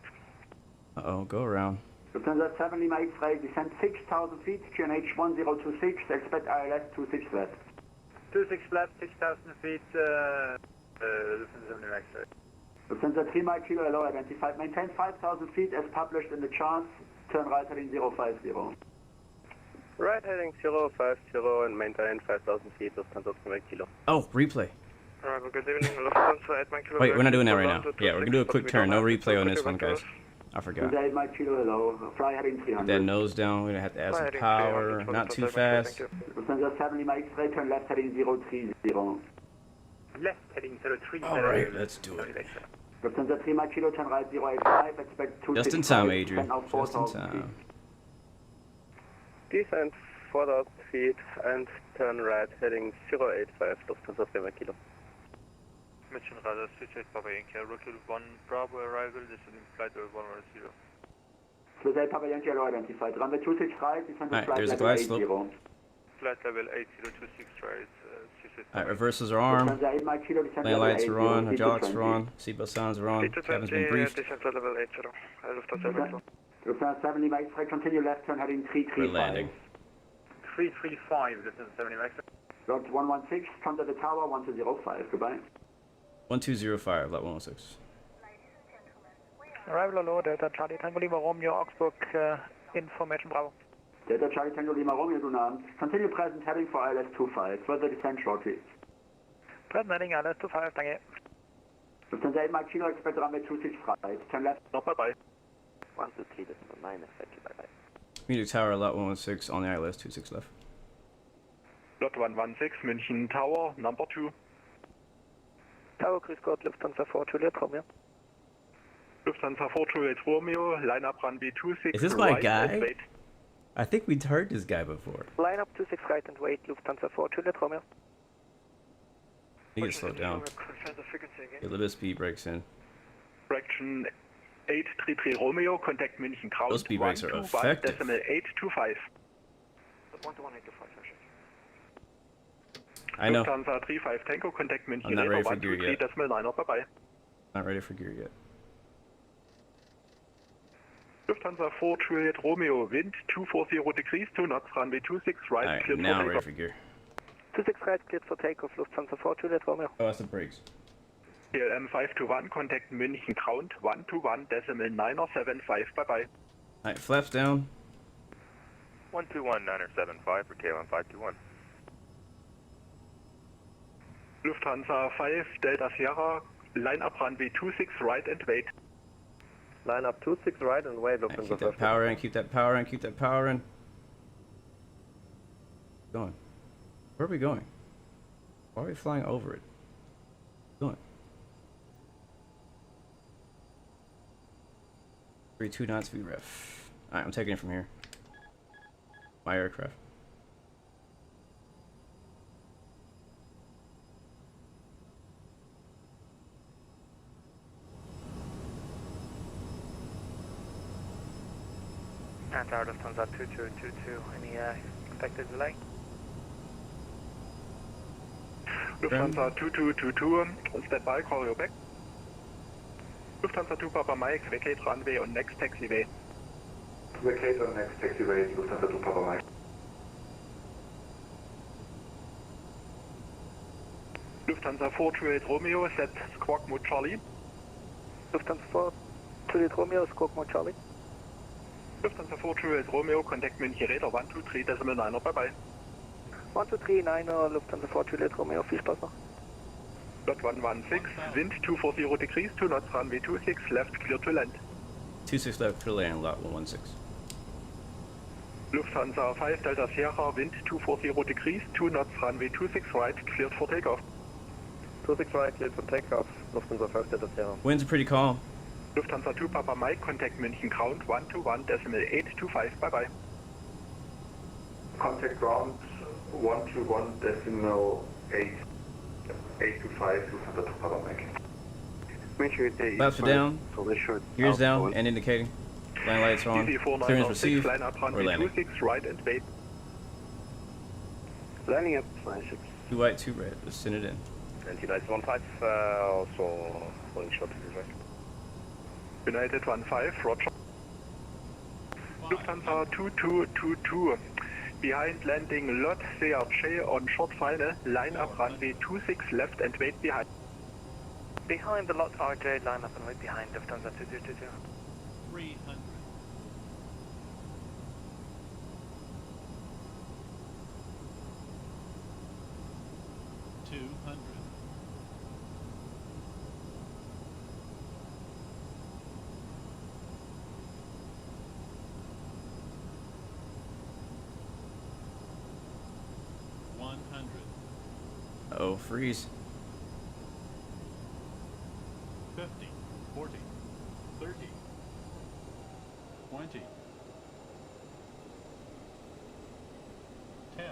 Uh-oh, go around. Lufthansa 7 Lima X-ray, descent 6,000 feet, QNH 1026, expect ILS 26 left. 26 left, 6,000 feet, Lufthansa 7 Lima X-ray. Lufthansa 3 Kilo, hello, identified. Maintain 5,000 feet as published in the charts. Turn right heading 050. Right heading 050 and maintain 5,000 feet, Lufthansa 3 Kilo. Oh, replay. Alright, good evening, Lufthansa 8 Kilo. Wait, we're not doing that right now. Yeah, we're gonna do a quick turn. No replay on this one, guys. I forgot. Lufthansa 8 Kilo, hello. Fly heading 300. Get that nose down. We're gonna have to add some power. Not too fast. Lufthansa 7 Lima X-ray, turn left heading 030. Left heading 030. Alright, let's do it. Lufthansa 3 Kilo, turn right 085, expect 265. Just in time, Adrian. Just in time. Descent 4,000 feet and turn right heading 085, Lufthansa 3 Kilo. Mission radar, switch 8 Papa Yankee, Rocket 1 Bravo arrival, descending flight level 110. Switch 8 Papa Yankee, hello, identified. Runway 26 right, descend to flight there's a level glide 80. slope. Flight level 8026 right, Alright, reversals are armed. Land lights are on, hydraulics are on, seatbelt sounds are on, cabin's been briefed. Descent level 80, Lufthansa 7 Lufthansa 7 Lima X-ray, continue left turn heading 335. We're landing. 335, Lufthansa 7 Lima X-ray. Log 116, contact the tower 1205, goodbye. 1205, lot 116. Arrival hello, Delta Charlie Tango Lima Romeo, Augsburg, information Bravo. Delta Charlie Tango Lima Romeo, guten Abend. Continue present heading for ILS 25, further descent shortly. Present heading ILS 25, danke. Lufthansa 8 Kilo, expect runway 26 right, turn left. No, bye-bye. 123, decimal 9, effective, bye-bye. Munich Tower, lot 116 on the ILS 26 left. Lot 116, München Tower, number 2. Tower, grüß Gott, Lufthansa 4 Juliet Romeo. Lufthansa 4 Juliet Romeo, line up runway 26. Is this my guy? I think we'd heard this guy before. Line up 26 right and wait, Lufthansa 4 Juliet Romeo. He can slow down. Get a little bit of speed brakes in. Correction 833 Romeo, contact München Ground. Those speed brakes are effective. 825. I know. Lufthansa 35 Tango, contact München. I'm not ready for gear yet. Bye-bye. Not ready for gear yet. Lufthansa 4 Juliet Romeo, wind 240 degrees, 2 knots, runway 26 right. Alright, now I'm ready for gear. 26 right, cleared for takeoff, Lufthansa 4 Juliet Romeo. Oh, that's the brakes. KLM 521, contact München Ground 121.975, bye-bye. Alright, flaps down. 121.975 for KLM 521. Lufthansa 5 Delta Sierra, line up runway 26 right and wait. Line up 26 right and wait, Lufthansa. Keep that power in, keep that power in, keep that power in. Going. Where are we going? Why are we flying over it? Going. 32 knots VREF. Alright, I'm taking it from here. My aircraft. And our Lufthansa 2222, any expected delay? Lufthansa 2222, step by, call you back. Lufthansa 2 Papa Mike, vacate runway on next taxiway. Vacate on next taxiway, Lufthansa 2 Papa Mike. Lufthansa 4 Juliet Romeo, set squawk mode Charlie. Lufthansa 4 Juliet Romeo, Squawk Mode Charlie. Lufthansa 4 Juliet Romeo, contact München Radar 123.9, bye bye. 123.9, Lufthansa 4 Juliet Romeo, viel Spaß noch. Lot 116, wind 240 degrees, 2 knots, runway 26, left, clear to land. 26 left, clear land, lot 116. Lufthansa 5 Delta Sierra, wind 240 degrees, 2 knots, runway 26 right, cleared for takeoff. 26 right, cleared for takeoff. Lufthansa 5 Delta Sierra. Winds are pretty calm. Lufthansa 2 Papa Mike, contact München ground 121.825, bye bye. Contact ground 121.825, Lufthansa 2 Papa Mike. Flaps are down, gears down and indicating. Line lights are on. Clearance received or landing. 26 right and wait. Landing up 26. 2 white, 2 red. Let's send it in. 2915, also holding short to the right. United 15, roger. Lufthansa 2222. Behind landing lot CRJ on short final. Line up runway 26 left and wait behind. Behind the lot RJ, line up and wait behind Lufthansa 2222. 300. Oh, freeze. 50, 40, 30, 20, 10.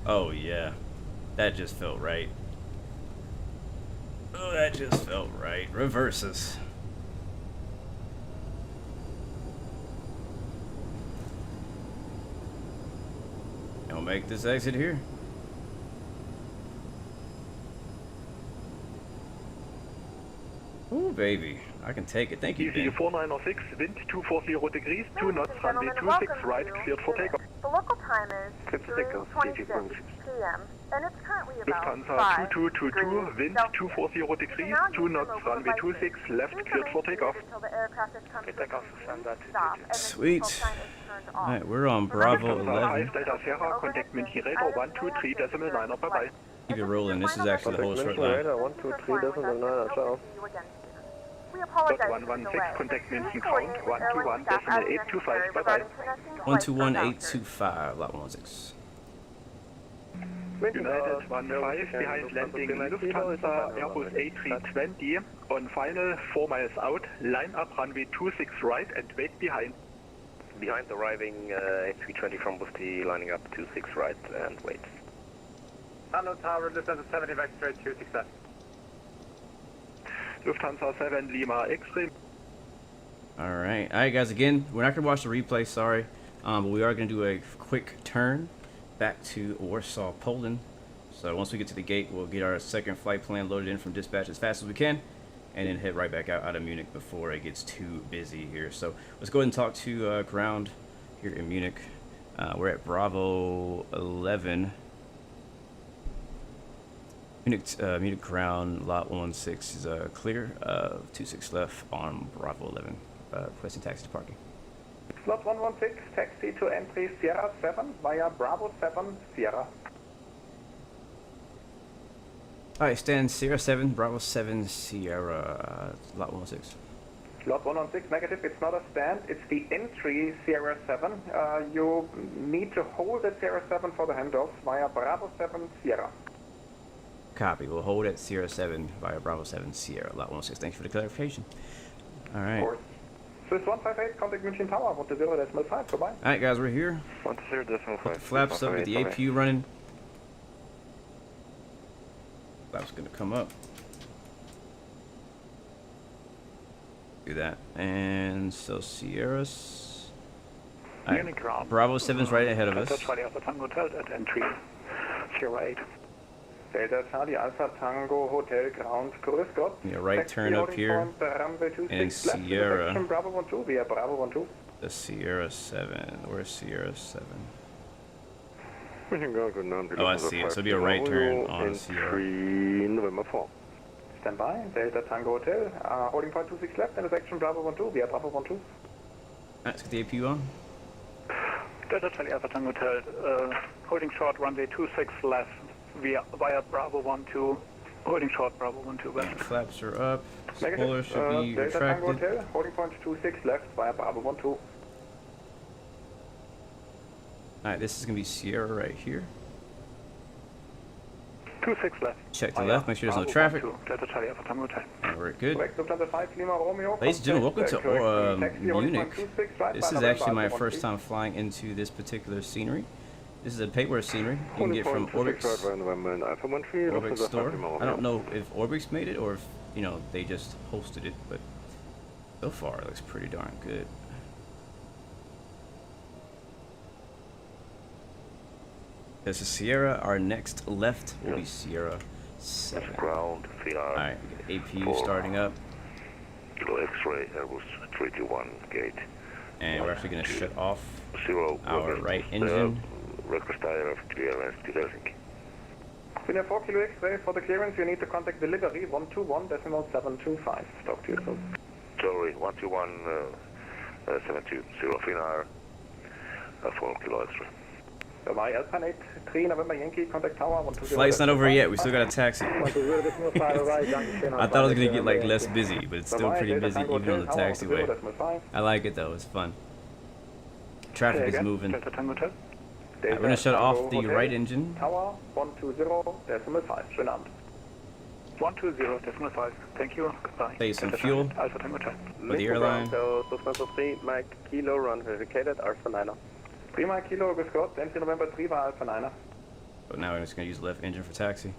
Oh yeah, that just felt right. Oh, that just felt right. Reverses. I'll make this exit here. Ooh, baby. I can take it. Thank you, Ben. 496, wind 240 degrees, 2 knots, runway 26 right, cleared for takeoff. The local time is 3:26 p.m. and it's currently about Lufthansa 2222, wind 240 degrees, 2 knots, runway 26 left, cleared for takeoff. Sweet. Alright, we're on Bravo 11. Delta Sierra, contact München Radar 123.9, bye bye. Keep it rolling. This is actually the whole short line. 123.9, ciao. We apologize for the delay. Contact München ground 121.825, bye bye. 121.825, lot 16. United 15, behind landing Lufthansa Airbus A320 on final 4 miles out, line up runway 26 right and wait behind. Behind arriving A320 from Busti, lining up 26 right and wait. Hello Tower, Lufthansa 70 back straight 26 left. Lufthansa 7 Lima X-ray. Alright, guys, again, we're not going to watch the replay, sorry, but we are going to do a quick turn back to Warsaw, Poland. So once we get to the gate, we'll get our second flight plan loaded in from dispatch as fast as we can, and then head right back out of Munich before it gets too busy here. So let's go ahead and talk to ground here in Munich. We're at Bravo 11. Munich ground, lot 16 is clear. 26 left on Bravo 11. Requesting taxi to parking. Slot 116, taxi to entry Sierra 7 via Bravo 7 Sierra. Alright, stand Sierra 7, Bravo 7 Sierra, lot 116. Lot 116, negative, it's not a stand, it's the entry Sierra 7. You need to hold at Sierra 7 for the handoff via Bravo 7 Sierra. Copy. We'll hold at Sierra 7 via Bravo 7 Sierra, lot 16. Thanks for the clarification. Alright. Swiss 158, contact München Tower, 10.5, goodbye. Alright, guys, we're here. 10.5. Put the flaps up, get the APU running. Flaps gonna come up. Do that. And so Sierra's. Right. Bravo 7's right ahead of us. At entry, Sierra 8. Delta Charlie Alpha Tango Hotel Ground, grüß Gott. Yeah, right turn up here. And Sierra. Bravo 12 via Bravo 12. The Sierra 7. Where's Sierra 7? Oh, I see it. So it'll be a right turn on Sierra. November 4. stand by. Delta Tango Hotel, holding point 26 left, intersection Bravo 12, via Bravo 12. Alright, let's get the APU on. Delta Charlie Alpha Tango Hotel, holding short runway 26 left via Bravo 12, holding short Bravo 12 west. Flaps are up. Spoiler Negative, should be Delta Tango retracted. Hotel, holding point 26 left via Bravo 12. Alright, this is gonna be Sierra right here. 26 left. Check the left, make sure there's no traffic. Delta Charlie Alpha Tango Hotel. We're good. Correct, Lufthansa 5 Lima Romeo. Ladies and gentlemen, welcome to Taxi holding Munich. point 26 right This by is actually my Bravo first 12. time flying into this particular scenery. This is a payware scenery you can get from Orbix. Orbix store. I don't know if Orbix made it or if, you know, they just hosted it, but so far it looks pretty darn good. This is Sierra. Our next left will be Sierra 7. Ground, Alright, APU starting up. Kilo X-ray, Airbus 321 gate. And we're actually going to shut off 0 our right engine. Request tire of clearance to Helsinki. Senior 4 Kilo X-ray, for the clearance you need to contact delivery 121.725. Talk to you soon. Sorry, 121.720 Finnair, 4 Kilo X-ray. Bye, Alpine 3 November Yankee, contact tower 120. Flight's not over yet, we still got a taxi. I thought it was gonna get like less busy, but it's still pretty busy even on the taxiway. I like it though, it's fun. Traffic is moving. Alright, we're gonna shut off the right engine. Tower 120.5. Schönen Abend. 120.5. Thank you. Goodbye. Save some fuel for the airline. So, Lufthansa 3, Mike Kilo, run verificated, Alpha 9. Prima Kilo, grüß Gott, MC November 3 war Alpha 9. But now we're just gonna use the left engine for taxi.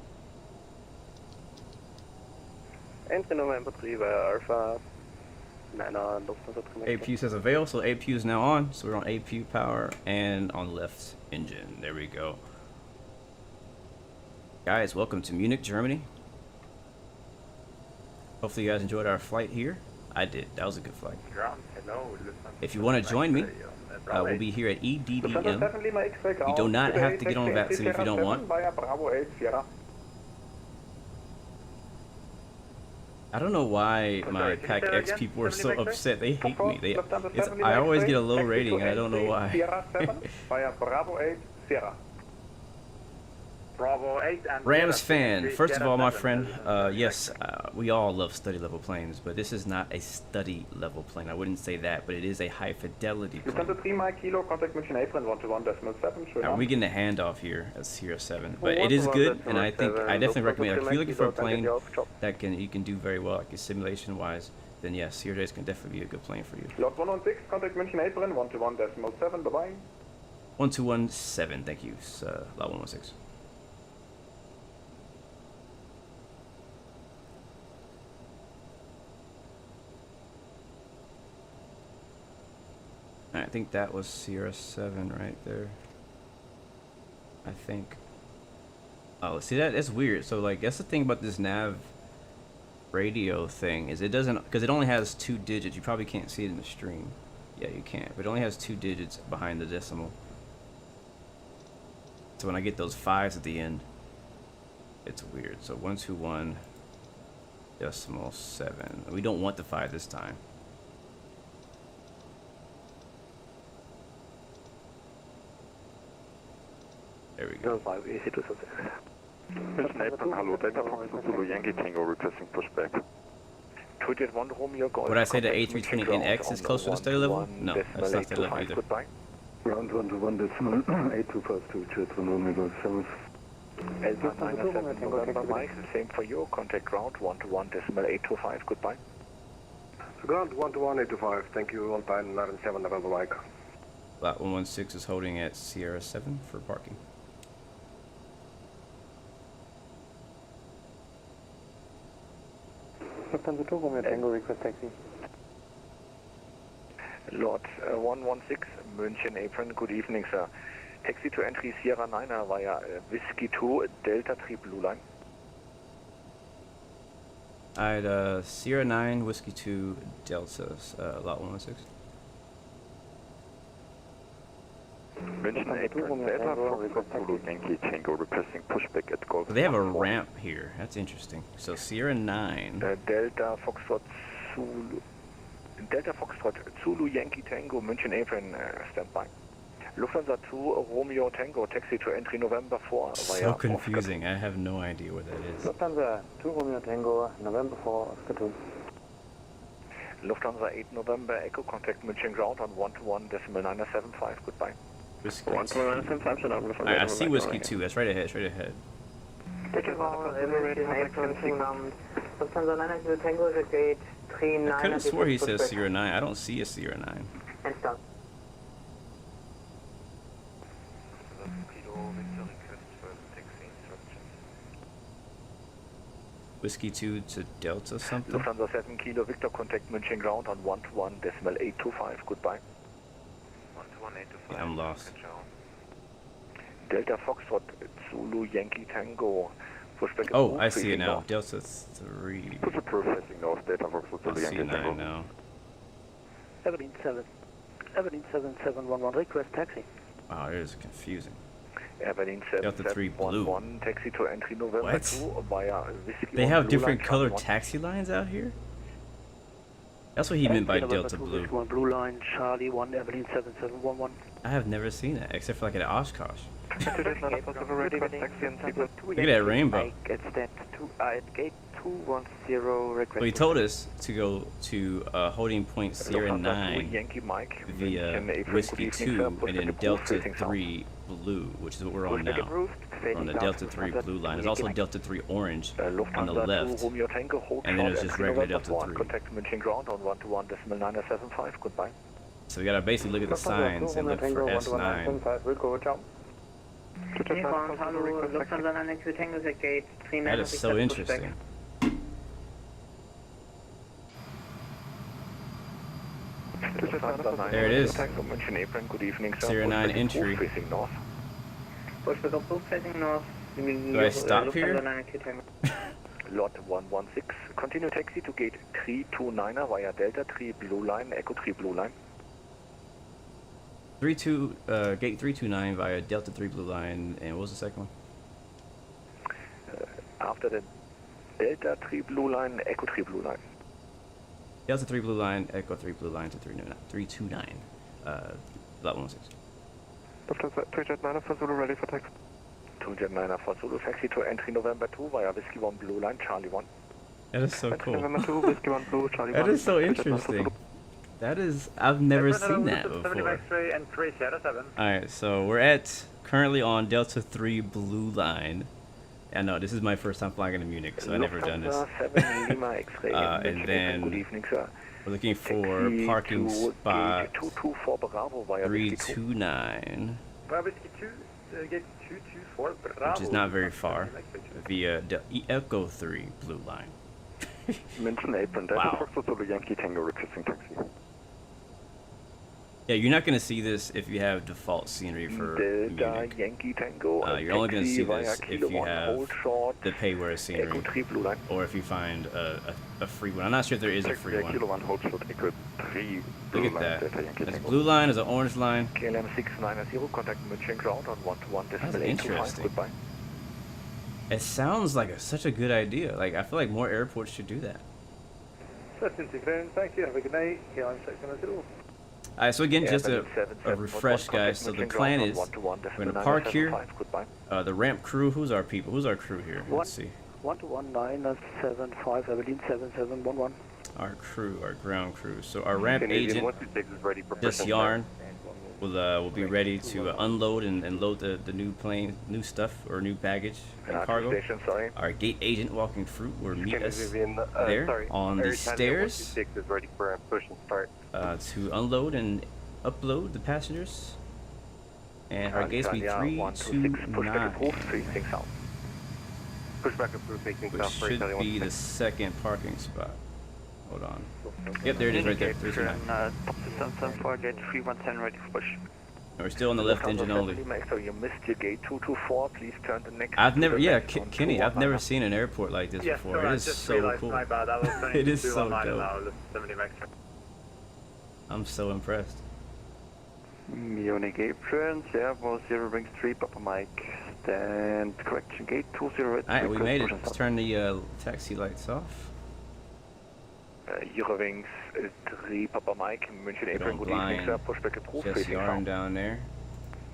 Entry November 3 via Alpha 9, Lufthansa 3. APU says avail, so APU is now on. So we're on APU power and on left engine. There we go. Guys, welcome to Munich, Germany. Hopefully you guys enjoyed our flight here. I did. That was a good flight. If you want to join me, we'll be here at EDDM. You do not have to get on VATSIM if you don't want. I don't know why my Pack X people are so upset. They hate me. I always get a low rating, and I don't know why. Bravo 8 and Rams fan. First of all, my friend, yes, we all love study level planes, but this is not a study level plane. I wouldn't say that, but it is a high fidelity plane. Now, we getting a handoff here at Sierra 7, but it is good, and I definitely recommend it. If you're looking for a plane that you can do very well, like simulation wise, then yes, CRJs can definitely be a good plane for you. Lot 116, contact München Apron 121.7, bye bye. 1217, thank you, Lot 116. I think that was Sierra 7 right there. I think. Oh, see that's weird. So like that's the thing about this nav radio thing is it doesn't, because it only has 2 digits. You probably can't see it in the stream. Yeah, you can't. But it only has 2 digits behind the decimal. So when I get those 5s at the end, it's weird. So 121.7. We don't want the 5 this time. There we go. Mission Apron, hello, Delta Fox Zulu Yankee Tango requesting pushback. Would I say the A320NX is closer to study level? No, that's not study level either. Ground 121.825 to Romeo 7. Mike, same for you. Contact ground 121.825. Goodbye. Ground 121.825. Thank you. On time 97 November Mike. Lot 116 is holding at Sierra 7 for parking. Lufthansa 2, Romeo Tango, request taxi. Lord 116, München Apron, good evening, sir. Taxi to entry Sierra 9 via Whiskey 2, Delta 3 Blue Line. Alright, Sierra 9, Whiskey 2, Delta, Lot 116. München Apron, Delta Fox Zulu Yankee Tango requesting pushback. pushback at Golf. But they have a ramp here. That's interesting. So Sierra 9. Delta Foxtrot Zulu Yankee Tango München Apron standby. Lufthansa 2 Romeo Tango taxi to entry November 4 via So confusing. I have no idea what that is. Lufthansa 2 Romeo Tango November 4 Oscar 2. Lufthansa 8 November Echo contact München ground on 121.975. Goodbye. Whiskey 121.975. Alright, I see Whiskey 2. That's right ahead. Straight ahead. Lufthansa 9 Tango the gate 39. I could have swore he says Sierra 9. I don't see a Sierra 9. And stop. Whiskey 2 to Delta something? Lufthansa 7 Kilo Victor contact München ground on 121.825. Goodbye. 121.825. Yeah, I'm lost. Delta Foxtrot Zulu Yankee Tango. Oh, I see it now. Delta 3. Push approve facing north. Delta Foxtrot Zulu Yankee Tango. I see 9 now. Aberdeen 7711 request taxi. Wow, it is confusing. Aberdeen Delta 3 blue. 1 taxi to entry November What? 2 via Whiskey. They have different colored taxi lines out here? That's what he meant by Delta Blue. One blue line, Charlie 1, Aberdeen 7711. I have never seen that, except for like at Oshkosh. Look at that rainbow. Gate 210 request. Well, he told us to go to holding point Sierra 9 via Whiskey 2 and then Delta 3 Blue, which is what we're on now. We're on the Delta 3 blue line. There's also Delta 3 orange on the left, and then there's just regular Delta 3. So we gotta basically look at the signs and look for S9. That is so interesting. There it is. Sierra 9 entry. Do I stop here? Lot 116. Continue taxi to gate 329 via Delta 3 Blue Line, Echo 3 Blue Line. Gate 329 via Delta 3 Blue Line, and what was the second one? After the Delta 3 Blue Line, Echo 3 Blue Line. Delta 3 Blue Line, Echo 3 Blue Line to 329. Lot 116. Lufthansa 2Jet9 for Zulu ready for taxi. 2Jet9 for Zulu taxi to entry November 2 via Whiskey 1 Blue Line, Charlie 1. That is so cool. November 2, Whiskey 1 Blue, Charlie 1. That is so interesting. That is, I've never seen that before. Alright, so we're currently on Delta 3 Blue Line. I know, this is my first time flying into Munich, so I've never done this. And then we're looking for parking spot 329, which is not very far, via the Echo 3 Blue Line. Wow. Yankee Tango requesting taxi. Yeah, you're not going to see this if you have default scenery for Munich. Yankee Tango, you're only going to see this if you have the pay-where scenery, or if you find a free one. I'm not sure if there is a free one. Look at that. There's a blue line, there's an orange line. KLM 690, contact München ground on 121.825. That's interesting. Goodbye. It sounds like such a good idea. Like, I feel like more airports should do that. Thank you. Have a good night. KLM 690. Alright, so again, just a refresh, guys. So the plan is we're going to park here. The ramp crew, who's our people? Who's our crew here? Let's see. 121.975, Aberdeen 7711. Our crew, our ground crew. So our ramp agent, this yarn, will be ready to unload and load the new plane, new stuff, or new baggage and cargo. Our gate agent walking through will meet us there on the stairs to unload and upload the passengers. And our gates be 329, which should be the second parking spot. Hold on. Yep, there it is right there. 310 ready for push. We're still on the left engine only. So you missed your gate 224. Please turn the next. I've never, Kenny, I've never seen an airport like this before. It is so cool. It is so dope. I'm so impressed. Munich Apron, Servo 0 Wings 3, Papa Mike, And correction, gate 20 red. Alright, we made it. Let's turn the taxi lights off. Eurowings 3 Papa Mike, München Apron, good evening sir, pushback approved, Just facing yarn south. down there.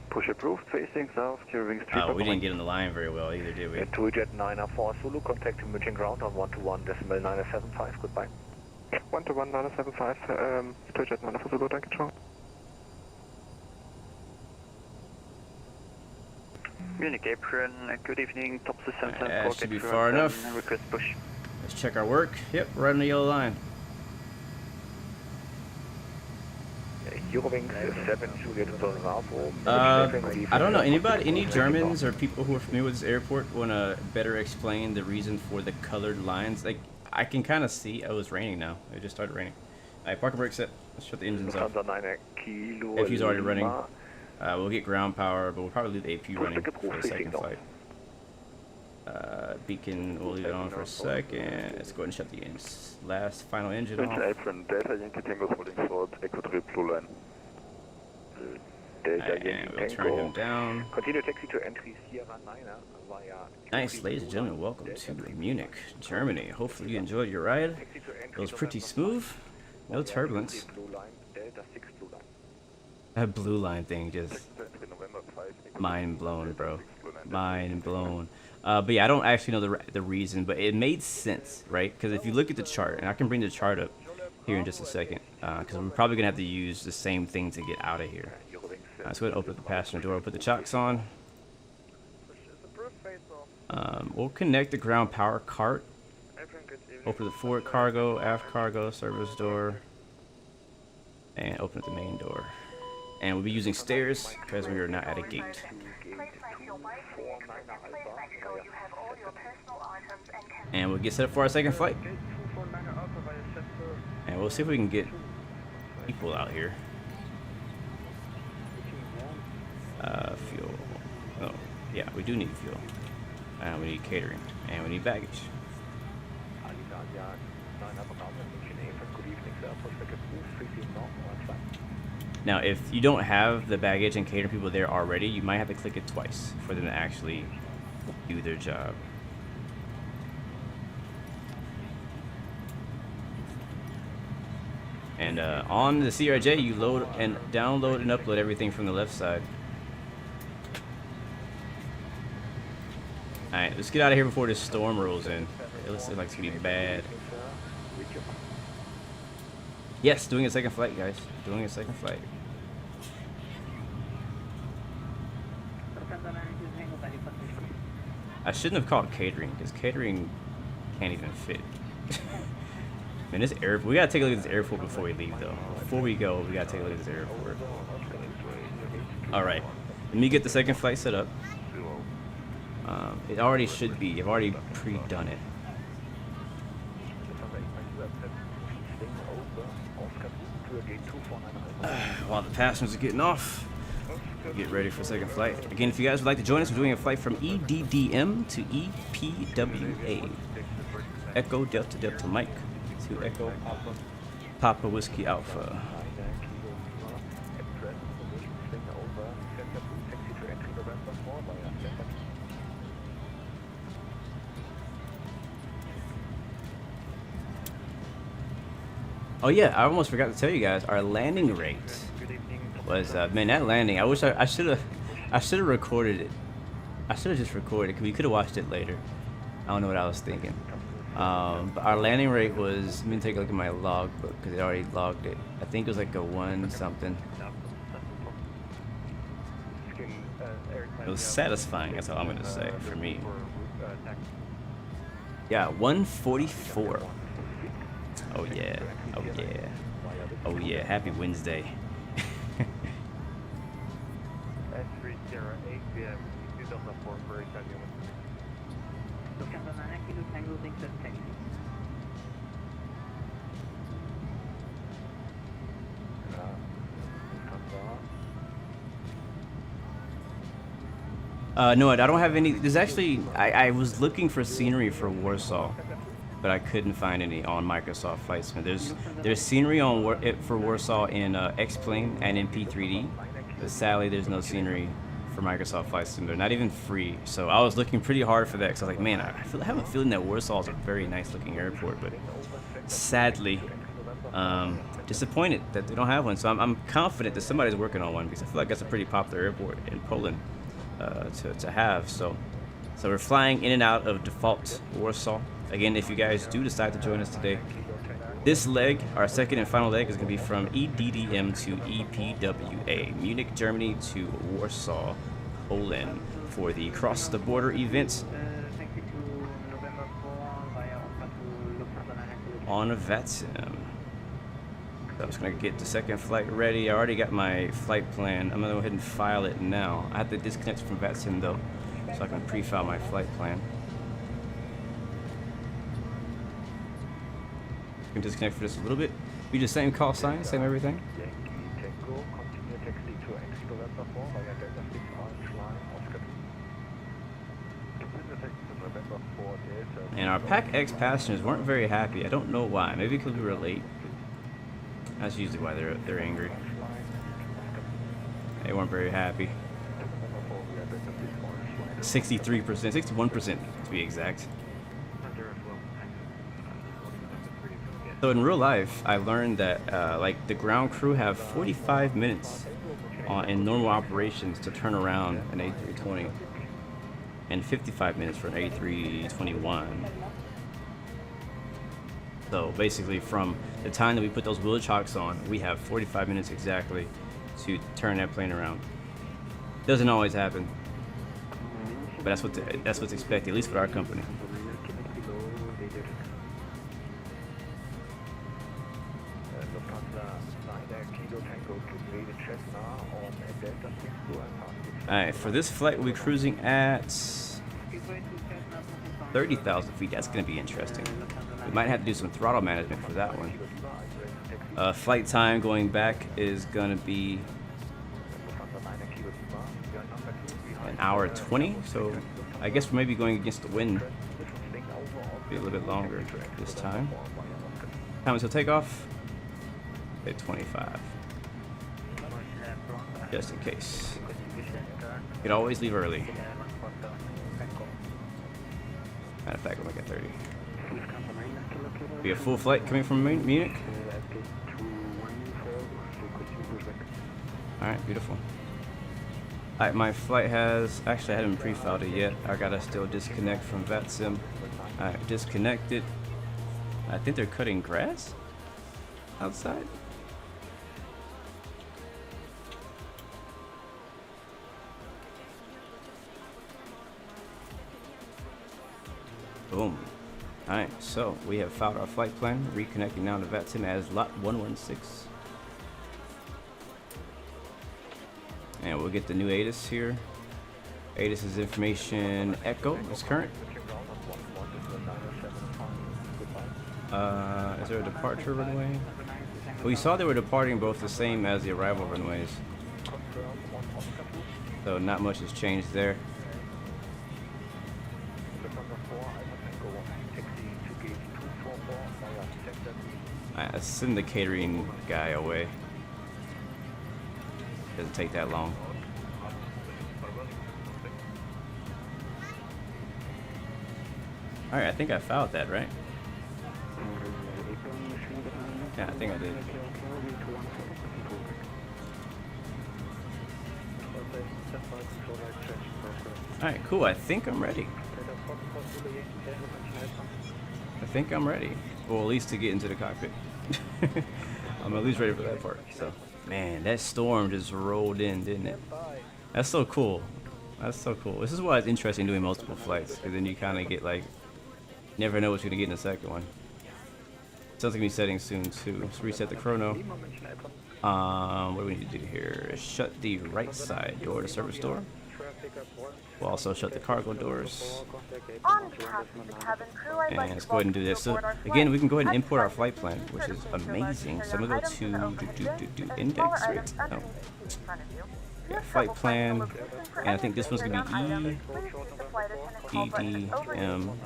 Push approved, facing south, Eurowings 3 Papa We didn't Mike. get in the line very well either, did we? 2 Jet 904 Zulu, contact München ground on 121.975, goodbye. 121.975, 2 Jet 904 Zulu, danke, ciao. Munich Apron, good evening, top system That should be far enough. Request push. Let's check our work. Yep, right on the yellow line. Eurowings 7 Juliet Bravo. I don't know, any Germans or people who are familiar with this airport want to better explain the reason for the colored lines? Like, I can kind of see, oh, it's raining now. It just started raining. Alright, parking brake set. Let's shut the engines off. If he's already running. We'll get ground power, but we'll probably leave the AP running for the second flight. Beacon, we'll leave it on for a second. Let's go ahead and shut the final engine off. Apron, Delta Yankee Tango holding short, Echo 3 blue line. And we'll turn him down. Continue taxi to entry Sierra 9 via... Nice, ladies and gentlemen, welcome to Munich, Germany. Hopefully you enjoyed your ride. It was pretty smooth, no turbulence. That blue line thing just mind blown, bro. Mind blown. But yeah, I don't actually know the reason, but it made sense, right? Because if you look at the chart, and I can bring the chart up here in just a second, because we're probably gonna have to use the same thing to get out of here. Let's go ahead and open up the passenger door, put the chocks on. We'll connect the ground power cart. Open the forward cargo, aft cargo, service door, and open up the main door. And we'll be using stairs because we are not at a gate. And we'll get set up for our second flight. And we'll see if we can get people out here. Fuel. Oh, yeah, we do need fuel. And we need catering. And we need baggage. Now, if you don't have the baggage and catering people there already, you might have to click it twice for them to actually do their job. And on the CRJ, you load and download and upload everything from the left side. Alright, let's get out of here before this storm rolls in. It looks like it's gonna be bad. Yes, doing a second flight, guys. Doing a second flight. I shouldn't have called catering, because catering can't even fit. Man, this airport, we gotta take a look at this airport before we leave, though. Before we go, we gotta take a look at this airport. Alright, let me get the second flight set up. It already should be. I've already pre-done it. While the passengers are getting off, get ready for second flight. Again, if you guys would like to join us, we're doing a flight from EDDM to EPWA. Echo Delta Delta Mike to Echo Papa Whiskey Alpha. Oh yeah, I almost forgot to tell you guys, our landing rate was, man, that landing, I wish I should have recorded it. I should have just recorded it, because we could have watched it later. I don't know what I was thinking. But our landing rate was, let me take a look at my logbook, because it already logged it. I think it was like a 1 something. It was satisfying, that's all I'm going to say, for me. Yeah, 144. Oh yeah, oh yeah, oh yeah, happy Wednesday. No, I don't have any. There's actually, I was looking for scenery for Warsaw, but I couldn't find any on Microsoft Flight Sim. There's scenery on for Warsaw in X-Plane and in P3D, but sadly there's no scenery for Microsoft Flight Sim. They're not even free. So I was looking pretty hard for that because I was like, man, I have a feeling that Warsaw is a very nice looking airport, but sadly, disappointed that they don't have one. So I'm confident that somebody's working on one because I feel like that's a pretty popular airport in Poland to have. So we're flying in and out of default Warsaw. Again, if you guys do decide to join us today, this leg, our second and final leg, is going to be from EDDM to EPWA, Munich, Germany to Warsaw, Poland, for the Cross the Border event on a VATSIM. So I'm just going to get the second flight ready. I already got my flight plan. I'm going to go ahead and file it now. I have to disconnect from VATSIM though, so I can pre-file my flight plan. Can disconnect for just a little bit. Be the same call sign, same everything. And our Pack X passengers weren't very happy. I don't know why. Maybe because we were late. That's usually why they're angry. They weren't very happy. 63%, 61% to be exact. So in real life, I learned that like the ground crew have 45 minutes in normal operations to turn around an A320, and 55 minutes for an A321. So basically, from the time that we put those wheel chocks on, we have 45 minutes exactly to turn that plane around. Doesn't always happen, but that's what's expected, at least with our company. Alright, for this flight we'll be cruising at 30,000 feet. That's going to be interesting. We might have to do some throttle management for that one. Flight time going back is going to be an hour 20, so I guess we're maybe going against the wind. Be a little bit longer this time. Time until takeoff at 25. Just in case. You could always leave early. Matter of fact, we'll make it 30. Be a full flight coming from Munich. Alright, beautiful. Alright, my flight has, actually I haven't pre-filed it yet. I gotta still disconnect from VATSIM. Alright, disconnected. I think they're cutting grass outside. Boom. Alright, so we have filed our flight plan, reconnecting now to VATSIM as lot 116. And we'll get the new ATIS here. ATIS's information echo is current. Is there a departure runway? We saw they were departing both the same as the arrival runways. So not much has changed there. Alright, let's send the catering guy away. Doesn't take that long. Alright, I think I filed that, right? Yeah, I think I did. Alright, cool. I think I'm ready. I think I'm ready. Well, at least to get into the cockpit. I'm at least ready for that part. So, man, that storm just rolled in, didn't it? That's so cool. That's so cool. This is why it's interesting doing multiple flights, because then you kind of get like, never know what you're gonna get in the second one. Sounds like me setting soon too. Let's reset the chrono. What do we need to do here? Shut the right side door, the service door. We'll also shut the cargo doors. On behalf of the cabin crew, I'd like And let's to go ahead and do this. So again, we can go ahead and import our flight plan, which is amazing. So I'm gonna go to index, right? Oh. Yeah, flight plan, and I think this one's gonna be EDDM.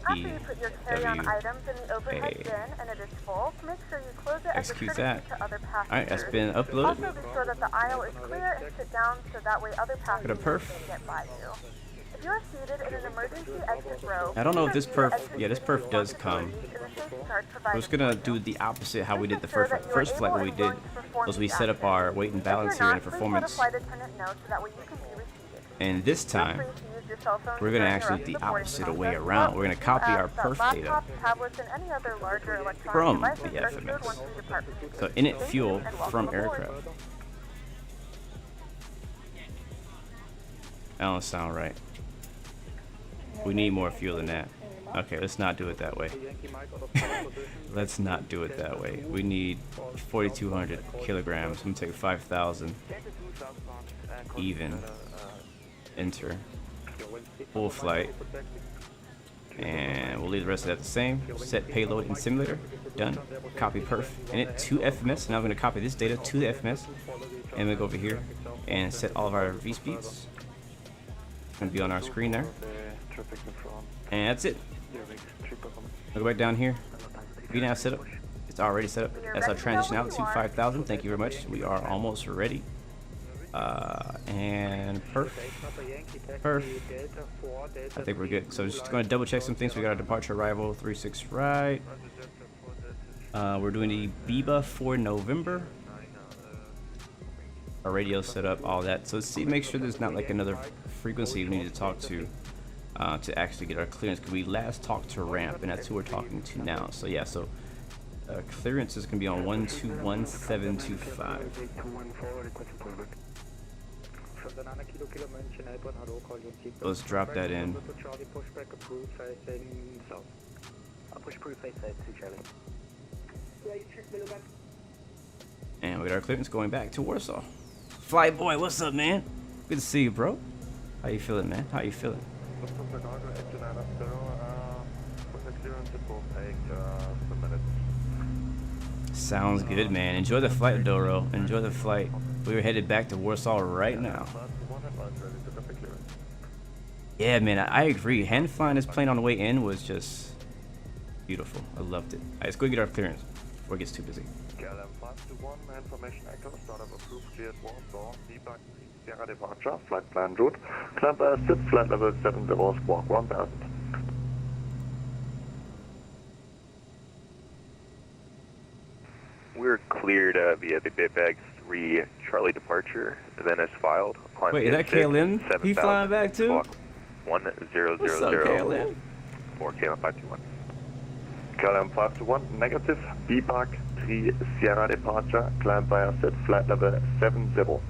After you put your carry-on items in the overhead bin and it is full, make sure you close it as a Execute courtesy that. to other passengers. Alright, that's been uploaded. Also be sure that the aisle is clear and sit down so that way other passengers perf. can get by you. If you are seated in an emergency exit row, I don't know if this perf, exit yeah, this perf does come. in the safety card We're provided. just gonna do the opposite how we did the first flight. What we did was we set up our weight and balance here in performance. Flight attendant know so that way you can be reseated. And this time, we're gonna actually do the opposite way around. We're gonna copy our perf data Laptops, tablets, and any other larger electronic from devices the are stored FMS. once we depart. So init fuel and welcome from aboard. aircraft. That don't sound right. We need more fuel than that. Okay, let's not do it that way. Let's not do it that way. We need 4,200 kilograms. I'm gonna take 5,000. Even. Enter. Full flight. And we'll leave the rest of that the same. Set payload in simulator. Done. Copy perf. Init to FMS. Now I'm gonna copy this data to the FMS. And we'll go over here and set all of our V speeds. It's gonna be on our screen there. And that's it. I'll go back down here. VNAV setup. It's already set up. That's our transition out to 5,000. Thank you very much. We are almost ready. And perf. I think we're good. So just going to double check some things. We got our departure arrival 36 right. We're doing the BIBA for November. Our radio set up, all that. So let's see, make sure there's not like another frequency we need to talk to actually get our clearance, because we last talked to ramp and that's who we're talking to now. So yeah, so clearance is going to be on 121725. Let's drop that in. And we got our clearance going back to Warsaw. Fly boy, what's up, man? Good to see you, bro. How you feeling, man? How you feeling? Sounds good, man. Enjoy the flight, Doro. Enjoy the flight. We are headed back to Warsaw right now. Yeah, man, I agree. Hand flying this plane on the way in was just beautiful. I loved it. Alright, let's go get our clearance before it gets too busy. Information echo, startup approved, cleared Warsaw, BIBAG, Sierra departure, flight plan route, climb SIP, flight level 70, squawk 1000. We're cleared via the BIBAG 3 Charlie departure, then as filed. Wait, is that KLM? He flying back too? 1000. What's up, KLM? For KLM 521. KLM 521, negative, BIBAG 3 Sierra departure, climb via SIP, flight level 70.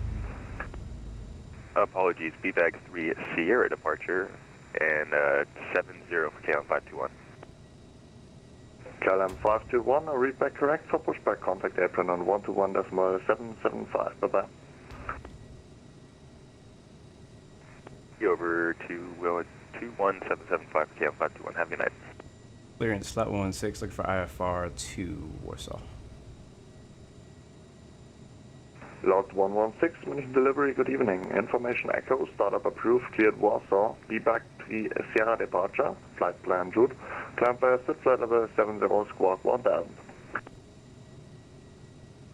Apologies, BIBAG 3 Sierra departure, and 70 for KLM 521. KLM 521, read back correct for pushback, contact airplane on 121.775, bye-bye. Over to 21775 for KLM 521, have a good night. Clearance, slot 116, look for IFR to Warsaw. Lot 116, München delivery, good evening. Information echo, startup approved, cleared Warsaw, BIBAG 3 Sierra departure, flight plan route, climb by SIP, flight level 70, squawk 1000.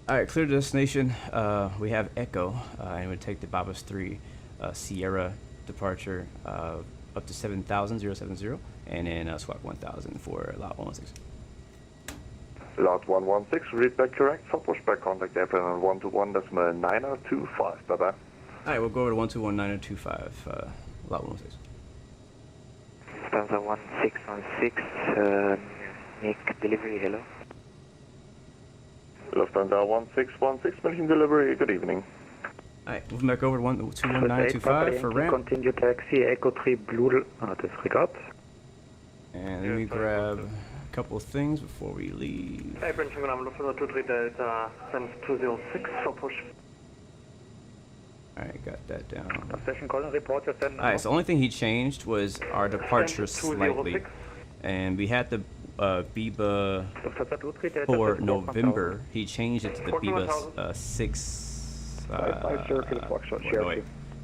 Alright, clear destination. We have Echo, and we take the BIBAG 3 Sierra departure up to 7,000, 070, and then squawk 1000 for lot 116. Lot 116, read back correct for pushback, contact airplane on 121.925, bye-bye. Alright, we'll go over to 121.925, lot 116. Lufthansa 1616, make delivery, hello. Lufthansa 1616, München delivery, good evening. Alright, moving back over to 121.925 for ramp. Continue taxi, Echo 3 Blue, disregard. And let me grab a couple of things before we leave. Apron Lufthansa 23 Delta, send 206 for push. Alright, got that down. Station call and report your send. Alright, so the only thing he changed was our departure slightly. And we had the BIBA for November. He changed it to the BIBA 6.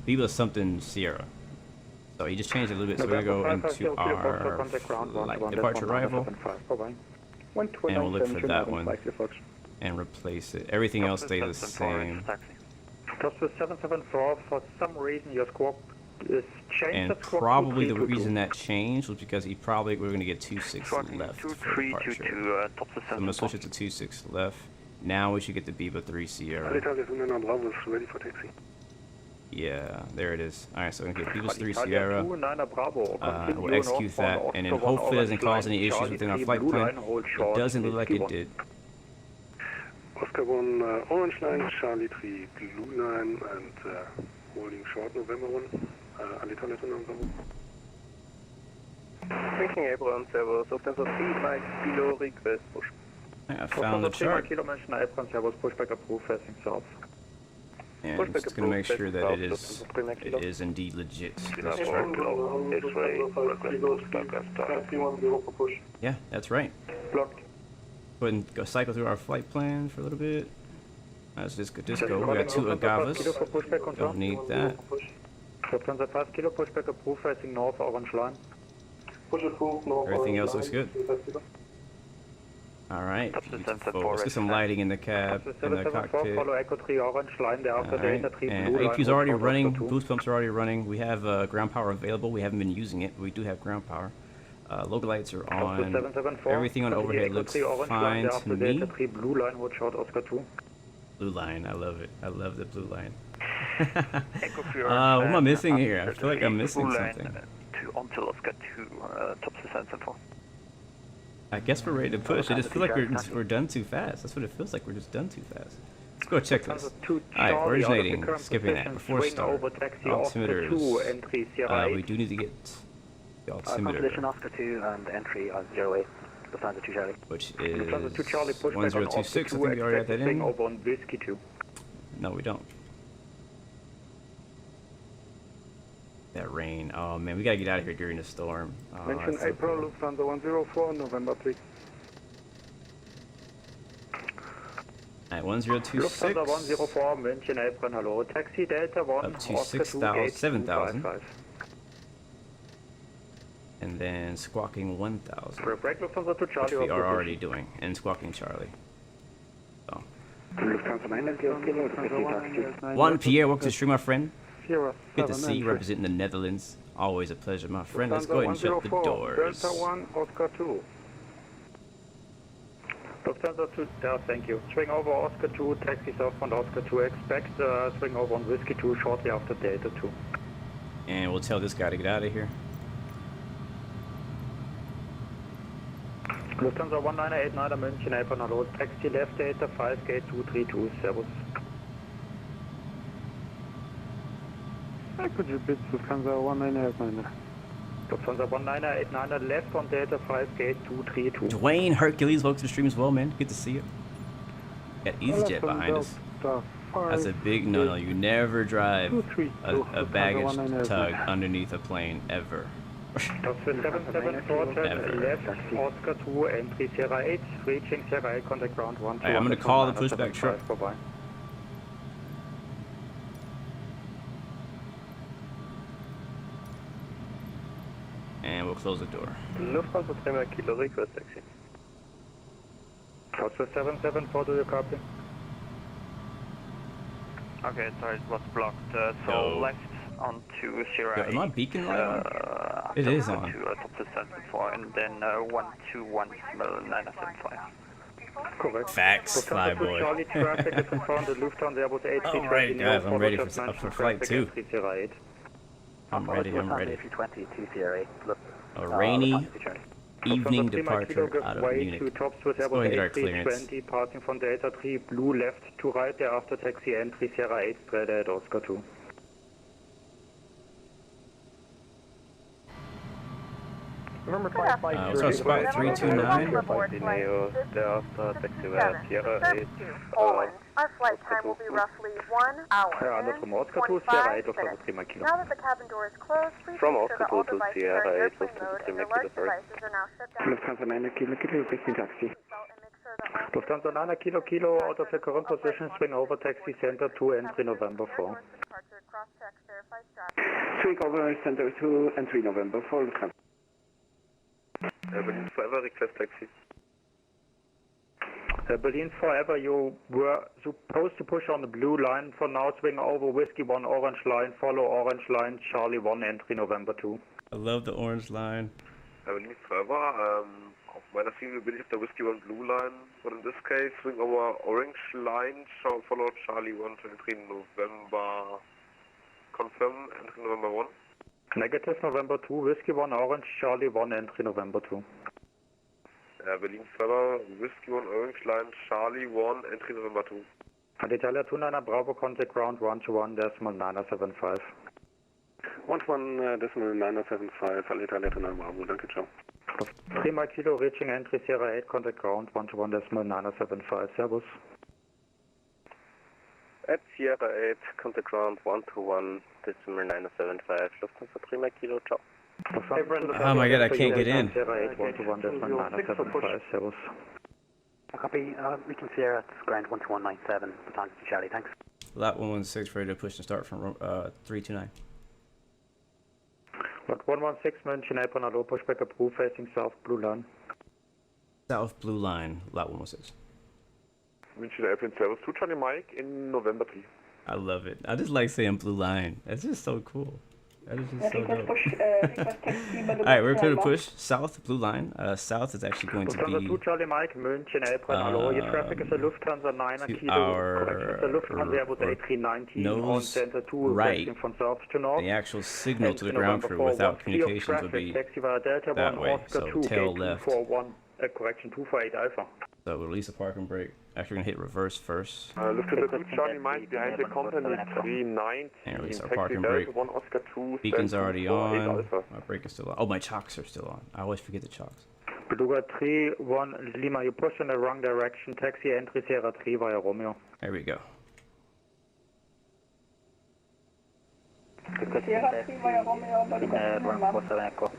BIBA something Sierra. So he just changed it a little bit, so we're gonna go into our flight departure arrival, and we'll look for that one and replace it. Everything else stays the same. Top 774, for some reason your squawk is changed. And probably the reason that changed was because we're gonna get 26 left for departure. So I'm gonna switch it to 26 left. Now we should get the BIBA-3 Sierra. Ready for taxi. Yeah, there it is. Alright, so we're gonna get BIBA-3 Sierra. We'll execute that, and then hopefully it doesn't cause any issues within our flight plan. It doesn't look like it did. Oscar 1, Orange Line, Charlie 3, Blue Line, and holding short November 1. Alita November 1. Thinking Abraham servos, Lufthansa 3 Mike, Kilo request push. I found the chart. Pushback approved, facing south. And I'm just gonna make sure that it is indeed legit. This chart. Yeah, that's right. Blocked. Go ahead and go cycle through our flight plan for a little bit. Let's just go. We got 2 AGAVAs. Don't need that. Lufthansa 5 Kilo, pushback approved, facing north, Orange Line. Everything else looks good. Alright, let's get some lighting in the cab, in the cockpit. Alright, and AP's already running, boost pumps are already running. We have ground power available. We haven't been using it, but we do have ground power. Logo lights are on. Everything on overhead looks fine to me. Blue line, watch out, Oscar 2. Blue line, I love it. I love the blue line. What am I missing here? I feel like I'm missing something. Until Oscar 2, top 774. I guess we're ready to push. I just feel like we're done too fast. That's what it feels like. We're just done too fast. Let's go check this. Alright, originating. Skipping that. Before start. Altimeters. We do need to get the altimeter. Oscar 2 and entry on 08. Lufthansa 2 Charlie. Which is 1026. I think we already got that in. No, we don't. That rain. Oh man, we gotta get out of here during the storm. Mention April, Lufthansa 104, November 3. At 1026. Lufthansa 104, München April, hello. Taxi Delta 1, up to 7,000. And then squawking 1,000. Which we are already doing. And squawking Charlie. So. 1 Pierre, welcome to the stream, my friend. Good to see you representing the Netherlands. Always a pleasure, my friend. Let's go ahead and shut the doors. Delta 1, Oscar 2. Lufthansa 2, thank you. Swing over Oscar 2, taxi southbound Oscar 2. Expect swing over on Whiskey 2 shortly after Delta 2. And we'll tell this guy to get out of here. Lufthansa 1989 München, April, hello. Taxi left Delta 5, gate 232, servus. Could you repeat Lufthansa 1989? Lufthansa 1989 left on Delta 5, gate 232. Dwayne Hercules, welcome to the stream as well, man. Good to see you. Got EasyJet behind us. That's a big no-no. You never drive a baggage tug underneath a plane, ever. Top 774, left, Oscar 2, entry Sierra 8, reaching Sierra 8, contact ground 1. I'm going to call the pushback truck. And we'll close the door. Lufthansa 3 Kilo request taxi. Top 774, do you copy? Okay, sorry, it was blocked. So left onto Sierra 8. Am I beacon light on? It is on. To top 774 and then 121 975. Correct. Facts, Flyboy. Alright guys, I'm ready for flight 2. I'm ready. A rainy evening departure out of Munich. Let's go ahead and get our clearance. Departing from Delta 3, blue left to right there after taxi entry Sierra 8, spread at Oscar 2. Remember flight what's our spot? 329? Poland. Our flight time will be roughly 1 hour and 25 minutes. Now that the cabin door is closed, please From make sure that all Oscar 2 to devices Sierra are in 8, airplane mode and your large devices are now shut down. Lufthansa 9 Kilo, taxi taxi. Lufthansa 9 Kilo, out of your current position, swing over taxi center 2, entry November 4. cross-check, verify strap. 3 cover center 2 and 3 November 4 Lufthansa. Berlin Forever, request taxi. Berlin Forever, you were supposed to push on the blue line. For now, swing over Whiskey 1 orange line, follow orange line, Charlie 1 entry November 2. I love the orange line. Berlin Forever, auf meiner Linie bin ich auf der Whiskey 1 blue line, but in this case, swing over orange line, follow Charlie 1 23 November, confirm entry November 1. Negative November 2, Whiskey 1 orange, Charlie 1 entry November 2. Berlin Forever, Whiskey 1 orange line, Charlie 1 entry November 2. Italia 29 Bravo, contact ground 121.975. 121.975, Italia 29 Bravo, danke, ciao. 3 Mike Kilo, reaching entry Sierra 8, contact ground 121.975, Servus. At Sierra 8, contact ground 121.975, Lufthansa 3 Mike Kilo, ciao. Oh my god, I can't get in. Sierra 8, 121.975, Servus. Copy, reaching Sierra, ground 121.97, Lufthansa to Charlie, thanks. Lot 116 ready to push and start from 329. Lot 116 München, Apron, hello, pushback approved, facing south, blue line. South blue line, lot 116. München Airplane Service 2 Charlie Mike in November 3. I love it. I just like saying blue line. That's just so cool. That is just so dope. Alright, we're clear to push. South, blue line. South is actually going to be Lufthansa 2 Charlie Mike, München, Apron, hello. Your traffic is a Lufthansa 9 Kilo. Correction, it's a Lufthansa Airbus A319 on center 2, right. From south to north. The actual signal to the ground crew without communications would be that way. So tail left. Correction, 248 Alpha. So we'll release a parking brake. Actually, we're going to hit reverse first. Lufthansa 2 Charlie Mike behind the company 390. And release our parking brake. 1 Oscar 2. Beacon's already on. My brake is still on. Oh, my chocks are still on. I always forget the chocks. Beluga 3-1 Lima, you push in the wrong direction. Taxi entry Sierra 3 via Romeo. There we go. Sierra 3 via Romeo, Beluga 147 Echo.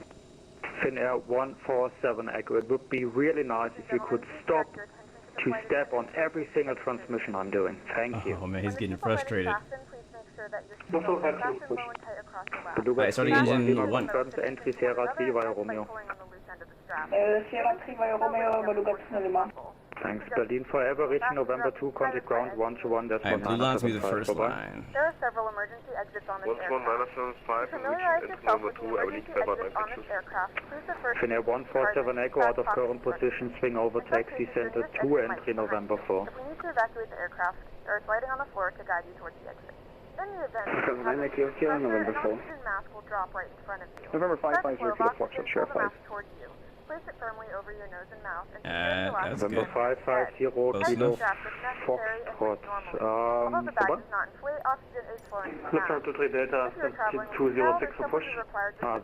Finnair 147 Echo. It would be really nice if you could stop to step on every single transmission I'm doing. Thank you. Oh man, he's getting frustrated. Beluga starting engine 1. Entry Sierra 3 via Romeo. Sierra 3 via Romeo, Beluga 2 Lima. Thanks. Berlin Forever, reaching November 2, contact ground 121. Alright, blue line's be the first line. There are several emergency exits on this aircraft. 11975, Familiarize yourself with the emergency exits on this aircraft. Please defer to Finnair 147 Echo out of current position, swing over taxi center 2 entry November 4. If we need to evacuate the aircraft, there is lighting on the floor to guide you towards the exit. In the event, November 4. oxygen mask will drop right in front of you. November 550 Kilo Foxtrot, Share 5. Place it firmly over your nose and mouth and that's November good. 550 Kilo Foxtrot. Although the bag does not inflate, oxygen is flowing to the mask. Lufthansa 2 Delta 206 for push.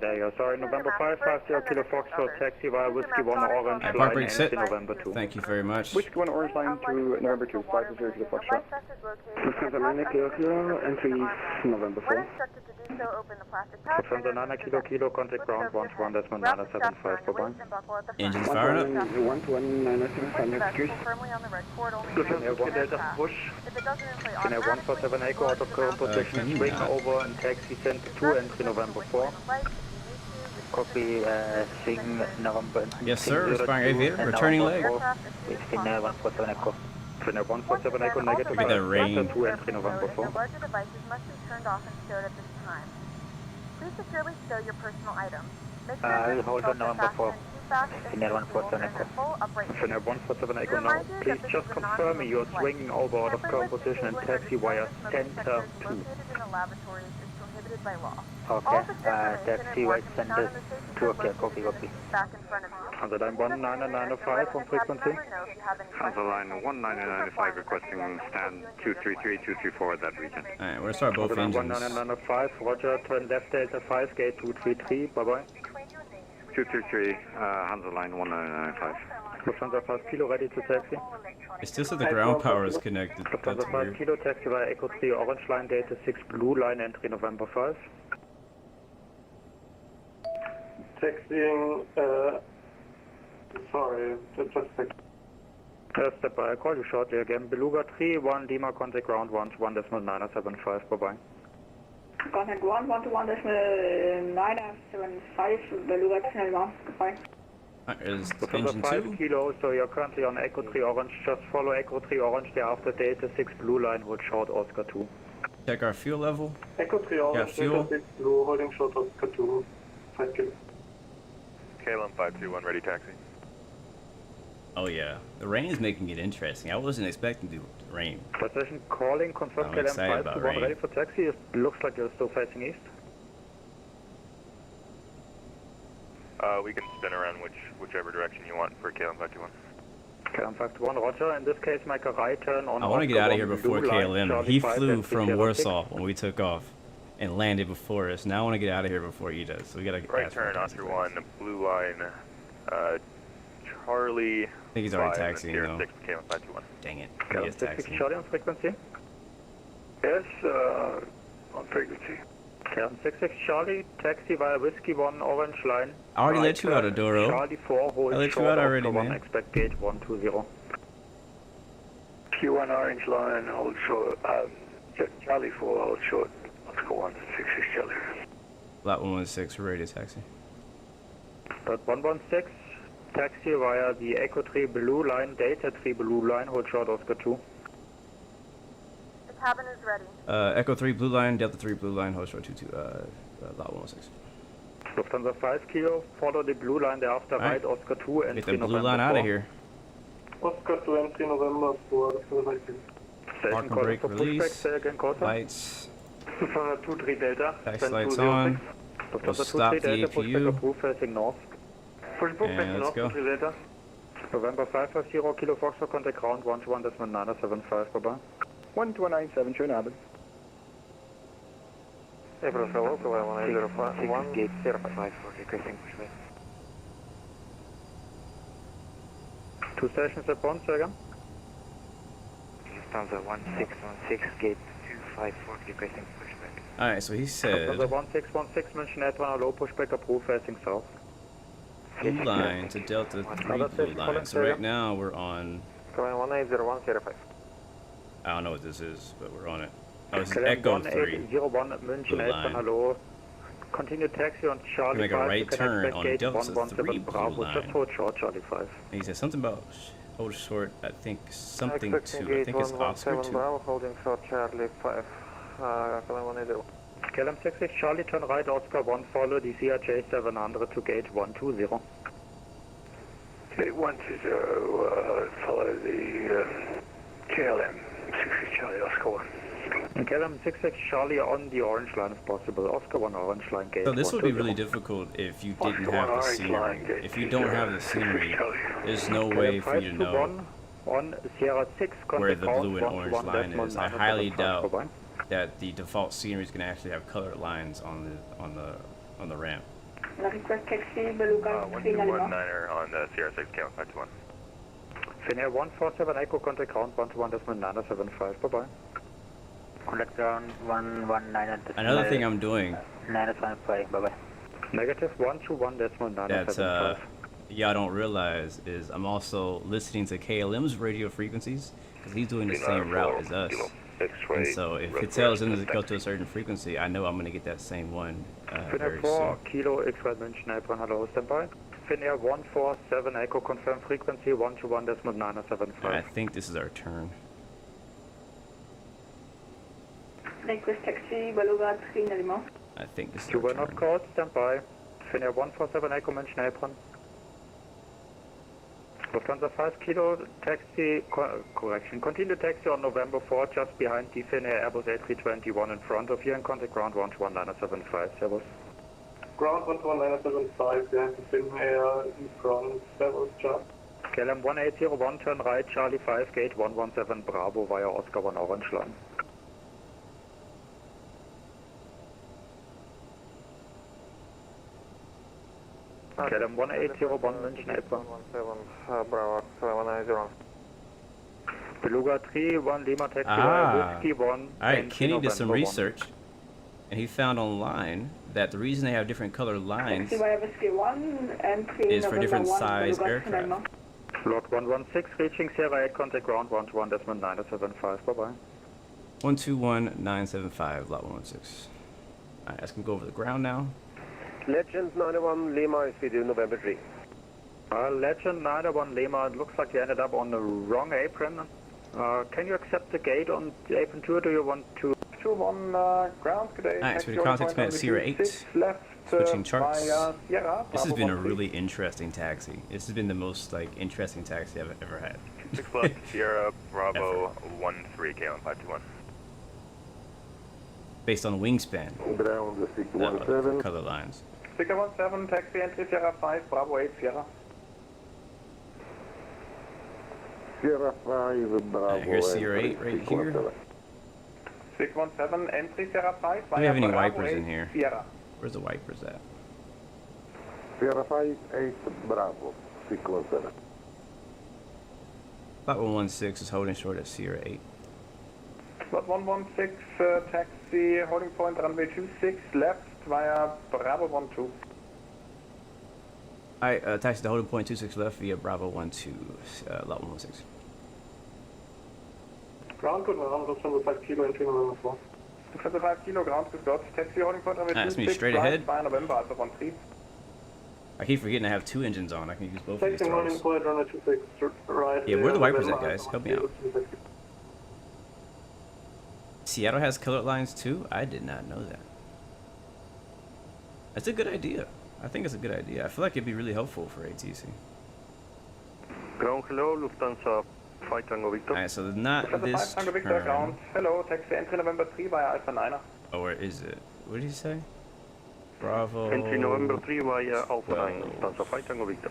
There you go. Sorry, November 550 Kilo Foxtrot, taxi via Whiskey 1 orange Park line brake set. November 2. Thank you very much. Whiskey 1 orange line to November 2, 550 Kilo Foxtrot. Lufthansa 9 Kilo, entry November 4. When instructed to do so, open the plastic pouch. Lufthansa 9 Kilo, contact ground 121.975 for bye. Engine's firing up. 11975, next cruise. Firmly on the red cord only. Finnair 1 Delta push. If it doesn't inflate Finnair 147 Echo out of current position, swing over and taxi center 2 entry November 4. Copy, swing November. Yes, sir. Aspiring aviator, returning leg. Finnair 147 Echo. Finnair 147 Echo, negative. Look at that rain. 2 entry November 4. Larger devices must be turned off and stowed at this time. Please securely stow your personal items. Make sure I'll hold on November 4. Finnair 147 Echo. Finnair 147 Echo now. Please just confirm me you're swinging over out of current position and taxi via center 2. Located in the lavatories is prohibited by law. Okay, taxi right center 2, okay, copy. Back in front of you. Hansa line 19905 on frequency. Hansa line 19995 requesting stand 233-234 at that region. Alright, we're going to start both engines. 19905, roger, turn left Delta 5, gate 233, bye-bye. 233, Hansa line 19995. Lufthansa 5 Kilo, ready to taxi. It still says the ground power is connected. Lufthansa That's 5 weird. Kilo, taxi via Echo 3, orange line, Delta 6, blue line, entry November 5. Taxiing, sorry, just a second. Step by, I'll call you shortly again. Beluga 3, 1 Lima, contact ground 121.975, bye-bye. Contact 121.975, Beluga Channel 1, goodbye. Is Lufthansa engine 5 2? kilo, so you're currently on Echo 3 Orange. Just follow Echo 3 Orange, thereafter Delta 6 Blue line, hold short Oscar 2. Check our fuel level. Echo 3 Orange, fuel. Delta 6 Blue, holding short Oscar 2, 5 kilo. KLM 521, ready taxi. Oh yeah, the rain is making it interesting. I wasn't expecting the rain. Position calling, confirm I'm KLM excited about 521, rain. ready for taxi. It looks like you're still facing east. We can spin around whichever direction you want for KLM 521. KLM 521, roger. In this case, make a right turn on I want to get out of here before Blue line, KLM. Charlie He 5, flew and from Sierra Warsaw 6. when we took off and landed before us. Now I want to get out of here before he does. So we gotta Right ask for turn, a Oscar 1, blue line, Charlie. I think he's already 5 and taxiing Sierra though. 6, KLM 521. Dang it. He KLM is 66 taxiing. Charlie on frequency. Yes, on frequency. KLM 66 Charlie, taxi via Whiskey 1 Orange line. I already Right let you out turn, of Doro. Charlie 4, hold I let you short out already, Oscar 1, man. expect gate 120. Q1 Orange line, hold short. Charlie 4, hold short. Oscar 1, 66 Charlie. Lot 116, we're ready to taxi. But 116, taxi via the Echo 3 Blue line, Delta 3 Blue line, hold short Oscar 2. The cabin is ready. Echo 3 blue line, Delta 3 blue line, host 22, lot 116. Lufthansa 5 kilo, follow the blue line, thereafter Alright. right Oscar 2 and Get 3 the blue November line out 4. of here. Oscar 2 and 3 November 4, Lufthansa 5 kilo. Station Park and call brake for pushback, release. say again, Kota. Lights. Lufthansa 2-3 Delta, Taxi send lights 206. on. We'll Lufthansa stop 2-3 the Delta, pushback APU. approved, facing north. Pushback And facing let's north, go. 2-3 Delta. November 550 kilo Foxtrot, contact ground 121.975, bye-bye. 1297, schönen Abend. April Fellow, 105, gate 05 for requesting pushback. 2 stations at once, say again. Lufthansa 1616, gate 254 requesting pushback. Alright, so he said Lufthansa 1616, mention at 1 low pushback approved, facing south. blue line to Delta 3 blue line. So right now we're on, 180105. I don't know what this is, but we're on it. Oh, it's KLM Echo 3. 1801 München Blue 8 line. hello. Continue taxi on Charlie make a 5. right You can turn expect on gate Delta 117 3 blue Bravo. line. Just hold short Charlie 5. And he said something about hold short, I think something 2. I think it's Oscar 2. Bravo, holding short Charlie 5. KLM KLM 66 Charlie, turn right Oscar 1, follow the CRJ 700 to gate 120. Gate 120, follow the KLM 66 Charlie, Oscar 1. And KLM 66 Charlie on the orange line if possible. Oscar 1 orange line gate So this would be 120. really difficult if you didn't Oscar have the 1 orange line, scenery. gate If you don't have the scenery, there's no way for you to know on Sierra 6 where contact the ground blue and orange 121 line decimal is. I highly 975, doubt bye-bye. that the default scenery is going to actually have colored lines on the ramp. Request taxi, Beluga 3 1219er on Sierra 6, KLM 521. Finnair 147 Echo contact ground 121.975, bye-bye. Contact ground 119 at Another thing I'm doing 975, bye-bye. Negative 121.975. that y'all don't realize is I'm also listening to KLM's radio frequencies because he's doing the same route as us. And so if it tells him to go to a certain frequency, I know I'm going to get that same one very Finnair 4 soon. Kilo X-Ray München Apron, hello, standby. Finnair 147 Echo confirm frequency 121.975. I think this is our turn. Request taxi, Beluga 3 Nalima. I think this is You our were turn. not called, standby. Finnair 147 Echo München Apron. Lufthansa 5 Kilo taxi, correction, continue taxi on November 4 just behind the Finnair Airbus A321 in front of you and contact ground 121.975, servus. Ground 11975, behind the Finnair in front, servus, just. KLM 1801, turn right, Charlie 5, gate 117 Bravo via Oscar 1 Orange line. KLM 1801 München Apron. 17 Bravo, 790. Beluga 3, 1 Lima taxi Ah. Whiskey 1. Alright, Kenny did some November 1. research and he found online that the reason they have different colored lines Taxi via Whiskey 1 and 3 is for different November 1, size Beluga aircraft. Nalima. Lot 116, reaching Sierra 8, contact ground 121.975, bye-bye. 121.975, lot 116. Alright, let's go over the ground now. Legend 91 Lima is with you, November 3. Legend 91 Lima, it looks like you ended up on the wrong apron. Can you accept the gate on the apron 2, or do you want to... 2-1 ground, good day. Alright, so we contact at Sierra 8. Left, Switching charts. Sierra, This has been a 1-3. really interesting taxi. This has been the most like interesting taxi I've ever had. 6 left, Sierra, Bravo, 1-3, KLM 521. Based on wingspan. Ground No, color lines. 617, taxi entry Sierra 5, Bravo 8, Sierra. Sierra 5, Bravo. Here's Sierra 8 right here. 617, entry Sierra 5, Do we have any Bravo wipers 8, in here? Sierra. Where's the wipers at? Sierra 5, 8, Bravo, 617. Flight 116 is holding short at Sierra 8. Slot 116, taxi, holding point, runway 26, left via Bravo 12. Alright, taxi to holding point 26 left via Bravo 12, lot 116. Ground, good, around 5 kilo, entry November 4. 5 kilo, ground, good, got taxi, holding point, runway 26, That's me straight ahead. via November, Alpha 13. I keep forgetting I have 2 engines on. I can use both of these Taxi morning cars. point, runway 26, right. Yeah, where are the wipers at, November, guys? Help me Alpha out. 13. Seattle has colored lines too? I did not know that. That's a good idea. I think it's a good idea. I feel like it'd be really helpful for ATC. Ground, hello, Lufthansa 5 Tango Victor. Alright, so not Lufthansa this 5 Tango Victor, turn. ground, hello, taxi, entry November 3 via Alpha 9. Oh, where is it? What did he say? Bravo. Entry November 3 via Alpha 9, 12. Lufthansa 5 Tango Victor.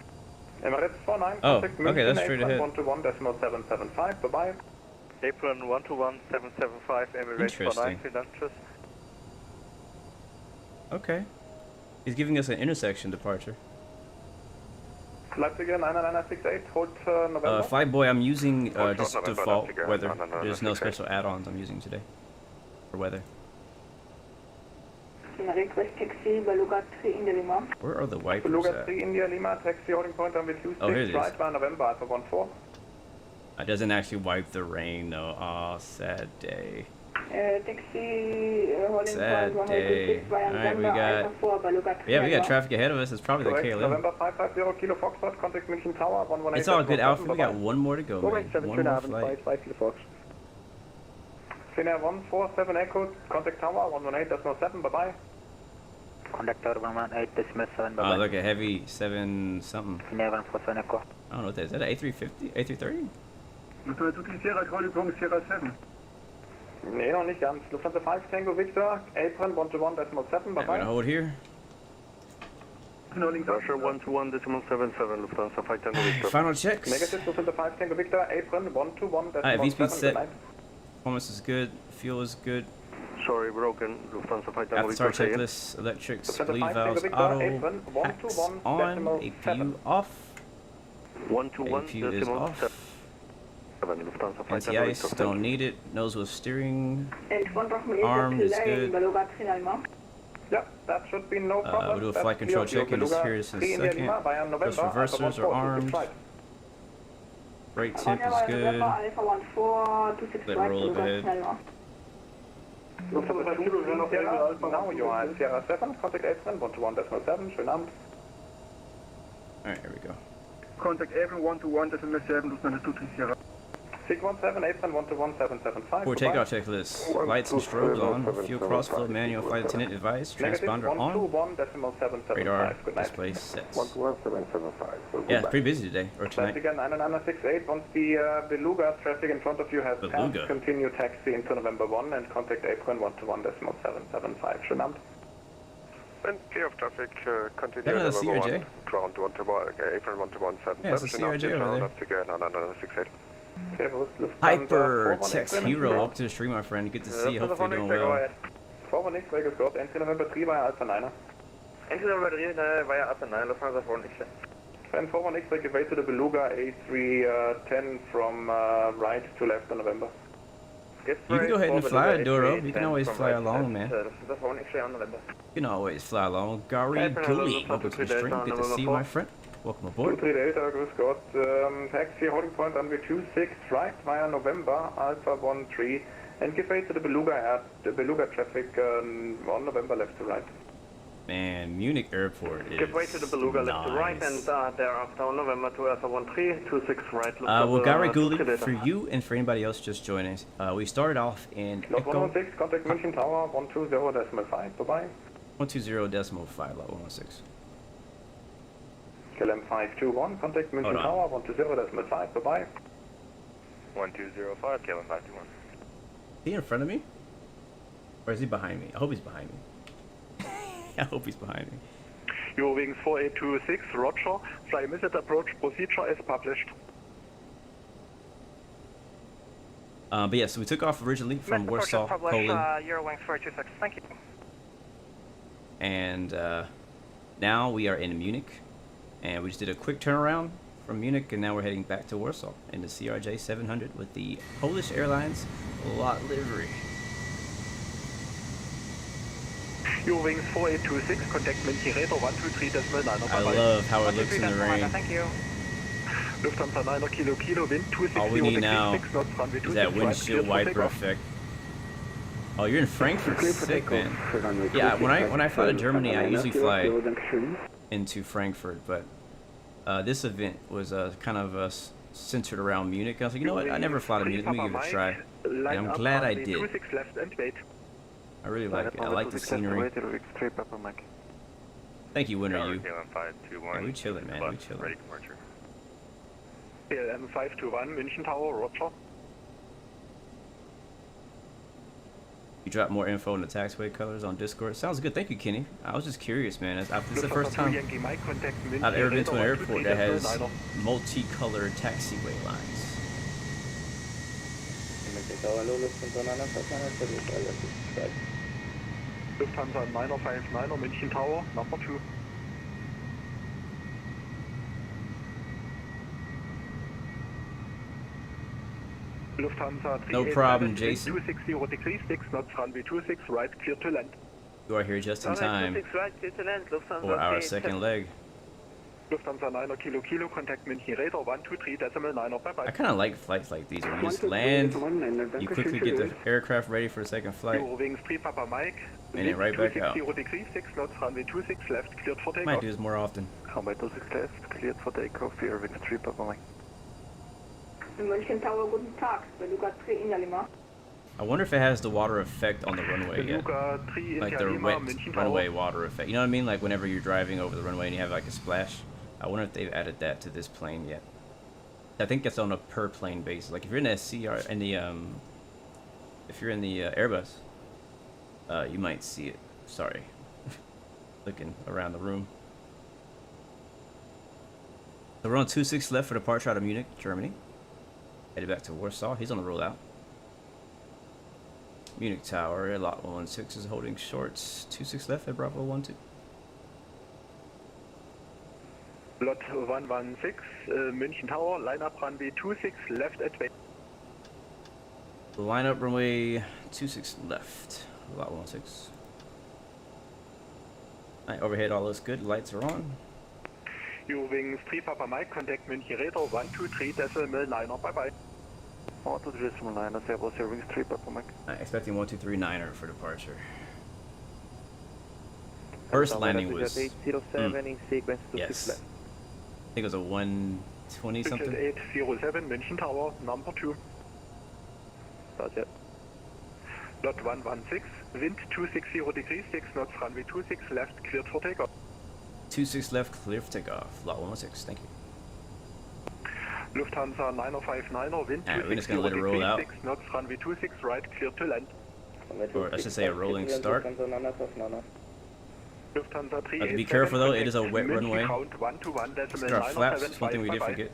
Emirates 49, Oh, contact okay, that's München, straight apron ahead. 121.775, bye-bye. Apron 121.775, Emirates Interesting. 49, Philanthropist. Okay. He's giving us an intersection departure. Leipzig 99968, hold November. Flight boy, I'm using just November, default Leipzig, weather. 99968. There's no special add-ons I'm using today for weather. Request taxi, Beluga 3 India Lima. Where are the wipers Beluga at? 3 India Lima, taxi holding point on with 26, Oh, here it is. right by November, Alpha 14. It doesn't actually wipe the rain though. Aw, sad day. Taxi holding Sad point day. 126 via Alright, we November, got... Alpha 4, Beluga 3 Yeah, we got Lima. traffic ahead of us. It's probably the Correct, KLM. November 550 Kilo Foxtrot, contact München Tower, 118. It's all good, Alfred. We got one more to go, man. Correct, 7 One more Trinidad, flight. 5 Kilo Fox. Finnair 147 Echo, contact Tower, 118.7, bye-bye. Conductor 118.7, Oh, look, a heavy 7 something. Finnair 147 Echo. I don't know what that is. Is that an A350? A330? Lufthansa Sierra, holding point Sierra 7. Nee, noch nicht ganz. Lufthansa 5 Tango Victor, apron 121.7, Yeah, we're bye-bye. gonna hold here. Russia 121.77, Lufthansa 5 Tango Victor. Final checks. Negative, Lufthansa 5 Tango Victor, apron 121.7, Alright, V-speed good set. night. Performance is good. Fuel is good. Sorry, broken, Lufthansa 5 Tango After Victor. checklist, electrics, Lufthansa bleed 5 valves, Tango Victor, auto, apron packs on, 121.7. APU off, APU is 121.7, off, Lufthansa 5 Tango anti-ice, Victor. don't need it, nose with steering, And one from armed is good. Beluga 3 Lima. Yeah, that should be no problem. We'll do a That's flight control clear. check and just Beluga hear this in a 3 India second. Lima via November, Those reversers Alpha are 14, armed, flight. brake temp is November, good, Alpha 14, 26 let right, roll Beluga 3 ahead. Lima. Lufthansa 2 Sierra, now you are at Sierra 7, contact apron 121.7, schönen Abend. Alright, here we go. Contact apron 121.7, Lufthansa 2 Sierra. 617 apron 121.775. For takeoff checklist, lights and strobes on, fuel cross flow manual, flight attendant advice, transponder on, 121.775. radar Good night. display sets. 121.775. Yeah, it's pretty busy today, or tonight. Once again, 99968, once the Beluga traffic in front of you has Beluga. passed, continue taxi into November 1 and contact apron 121.775. Schönen Abend. And clear of traffic, continue Another November CRJ? 1, ground 121, apron 121.7. Yeah, it's a CRJ over there. Again, 99968. Hyperthreading Hero, welcome to the stream, my friend. Good to see you. Hopefully you're doing well. Forward next Vegas got entry November 3 via Alpha 9. Entry November 3 via Alpha 9, Lufthansa 4 And forward next Vegas way to the Beluga A310 from right to left on November. You can go ahead and fly, Doro. You can always fly along, man. Lufthansa 4 on November. You can always fly along. Gary Gully, welcome to the stream. Good to see you, my friend. Welcome aboard. 238 August got taxi holding point runway 26 right via November Alpha 13 And give way to the Beluga traffic on November left to right. Man, Munich Airport is Give way to the Beluga left to right, and thereafter on November to Alpha 13, 26 right. Well, Gary Gouli, for you and for anybody else just joining us, we started off in Lot Echo 116, contact München Tower, 120.5, bye-bye. 120.5, lot 116. KLM 521, contact München Tower, 120.5, bye-bye. 1205, KLM 521. Is he in front of me? Or is he behind me? I hope he's behind me. I hope he's behind me. Eurowings 4826, Roger. Fly missed approach procedure as published. But yeah, so we took off originally from Warsaw, Poland. Eurowings 426, thank you. And now we are in Munich. And we just did a quick turnaround from Munich, and now we're heading back to Warsaw in the CRJ 700 with the Polish Airlines lot livery. Eurowings 4826, contact München Radar 123.9. I love how it looks in the rain. Thank you. Lufthansa 9 kilo, wind 260. All we need now is that windshield wiper effect. Oh, you're in Frankfurt, sick, man. Yeah, when I fly to Germany, I usually fly into Frankfurt, but this event was kind of centered around Munich. I was like, you know what? I never fly to Munich. Let me give it a try. And I'm glad I did. I really like it. I like the scenery. Thank you, Winter. You. Yeah, we chilling, man. We chilling. Ready departure. KLM 521, München Tower, Roger. You drop more info on the taxiway colors on Discord. Sounds good. Thank you, Kenny. I was just curious, man. This is the first time I've ever been to an airport that has multicolored taxiway lines. Lufthansa 959, München Tower, number 2. Lufthansa 3 No problem, Jason. 260 degrees, 6 knots, runway 26, right, clear to land. You are here just in time for our second leg. Lufthansa 9 kilo, contact München Radar 123.9, bye-bye. I kind of like flights like these where you just land, you quickly get the aircraft ready for a second flight, Eurowings 3 Papa Mike, and then right back out. 260 degrees, 6 knots, runway 26, left, cleared for takeoff. Might do this more often. Runway 26 left, cleared for takeoff, Eurowings 3 Papa Mike. München Tower, guten Tag. Beluga 3 India Lima. I wonder if it has the water effect on the runway yet. Like the wet runway water effect. You know what I mean? Like whenever you're driving over the runway and you have like a splash. I wonder if they've added that to this plane yet. I think it's on a per plane basis. Like if you're in the SCR in the if you're in the Airbus, you might see it. Sorry. Looking around the room. So we're on 26 left for departure out of Munich, Germany. Headed back to Warsaw. He's on the rollout. Munich Tower, lot 116 is holding shorts. 26 left at Bravo 12. Lot 116, München Tower, line up runway 26 left at bay. Line up runway 26 left, lot 116. Alright, overhead all looks good. Lights are on. Eurowings 3 Papa Mike, contact München Radar 123.9, bye-bye. 123.9, Servus, Eurowings 3 Papa Mike. Expecting 1239er for departure. First landing was 807 in sequence to yes. left. I think it was a 120 something. 807 München Tower, number 2. Roger. Lot 116, wind 260 degrees, 6 knots, runway 26 left, cleared for takeoff. 26 left, clear for takeoff. Lot 116, thank you. Lufthansa 9059, wind Alright, we're just gonna 260 let it roll out. 6 knots, runway 26 right, cleared to land. Or I should say a rolling start. Lufthansa 3 Be careful though, it is a wet runway. Let's Our flaps, that's one thing we did forget.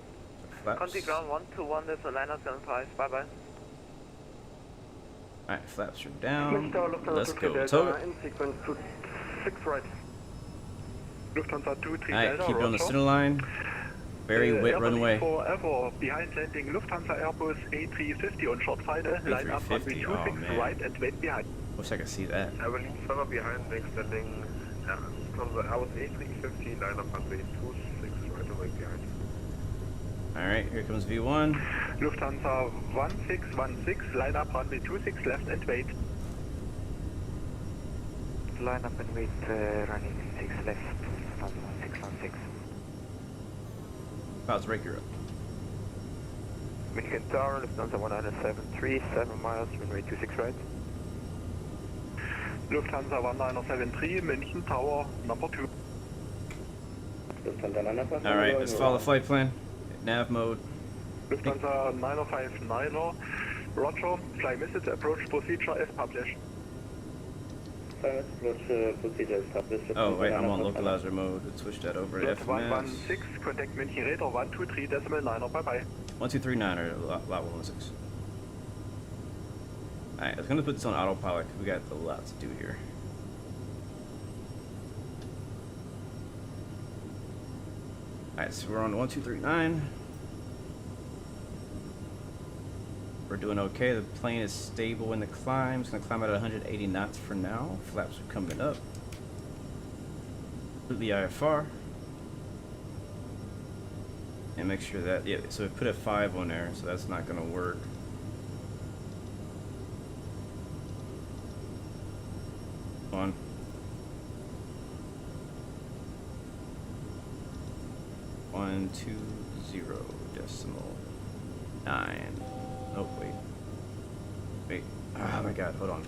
Flaps. Conti ground 121.975, bye-bye. Alright, flaps are down. Let's go. Tow it. In sequence to 6 right. Lufthansa 23 Alright, keep it on the center line. Very wet runway. Forever. Behind landing Lufthansa Airbus A350 on short final. Line up runway 26 right and wait behind. Wish I could see that. I will leave further behind next landing from the Airbus A350, line up runway 26 right away behind. Alright, here comes V1. Lufthansa 1616, line up runway 26 left and wait. Line up and wait, running 6 left, Lufthansa 1616. Clouds breaker up. München Tower, Lufthansa 1973, 7 miles, runway 26 right. Lufthansa 1973, München Tower, number 2. Alright, let's follow the flight plan. Nav mode. Lufthansa 9059, Roger, fly message approach procedure as published. Oh wait, I'm on localizer mode. Let's switch that over to Lot FMS. 116, contact München radar 123.9, bye bye. 1239 or lot 116. Alright, I was gonna put this on autopilot because we got a lot to do here. Alright, so we're on 1239. We're doing okay. The plane is stable in the climb. It's gonna climb at 180 knots for now. Flaps are coming up. Completely IFR. And make sure that, yeah, so we put a 5 on there, so that's not gonna work. On. One, 2, 0, decimal 9. Oh, wait. Wait. Oh my god, hold on.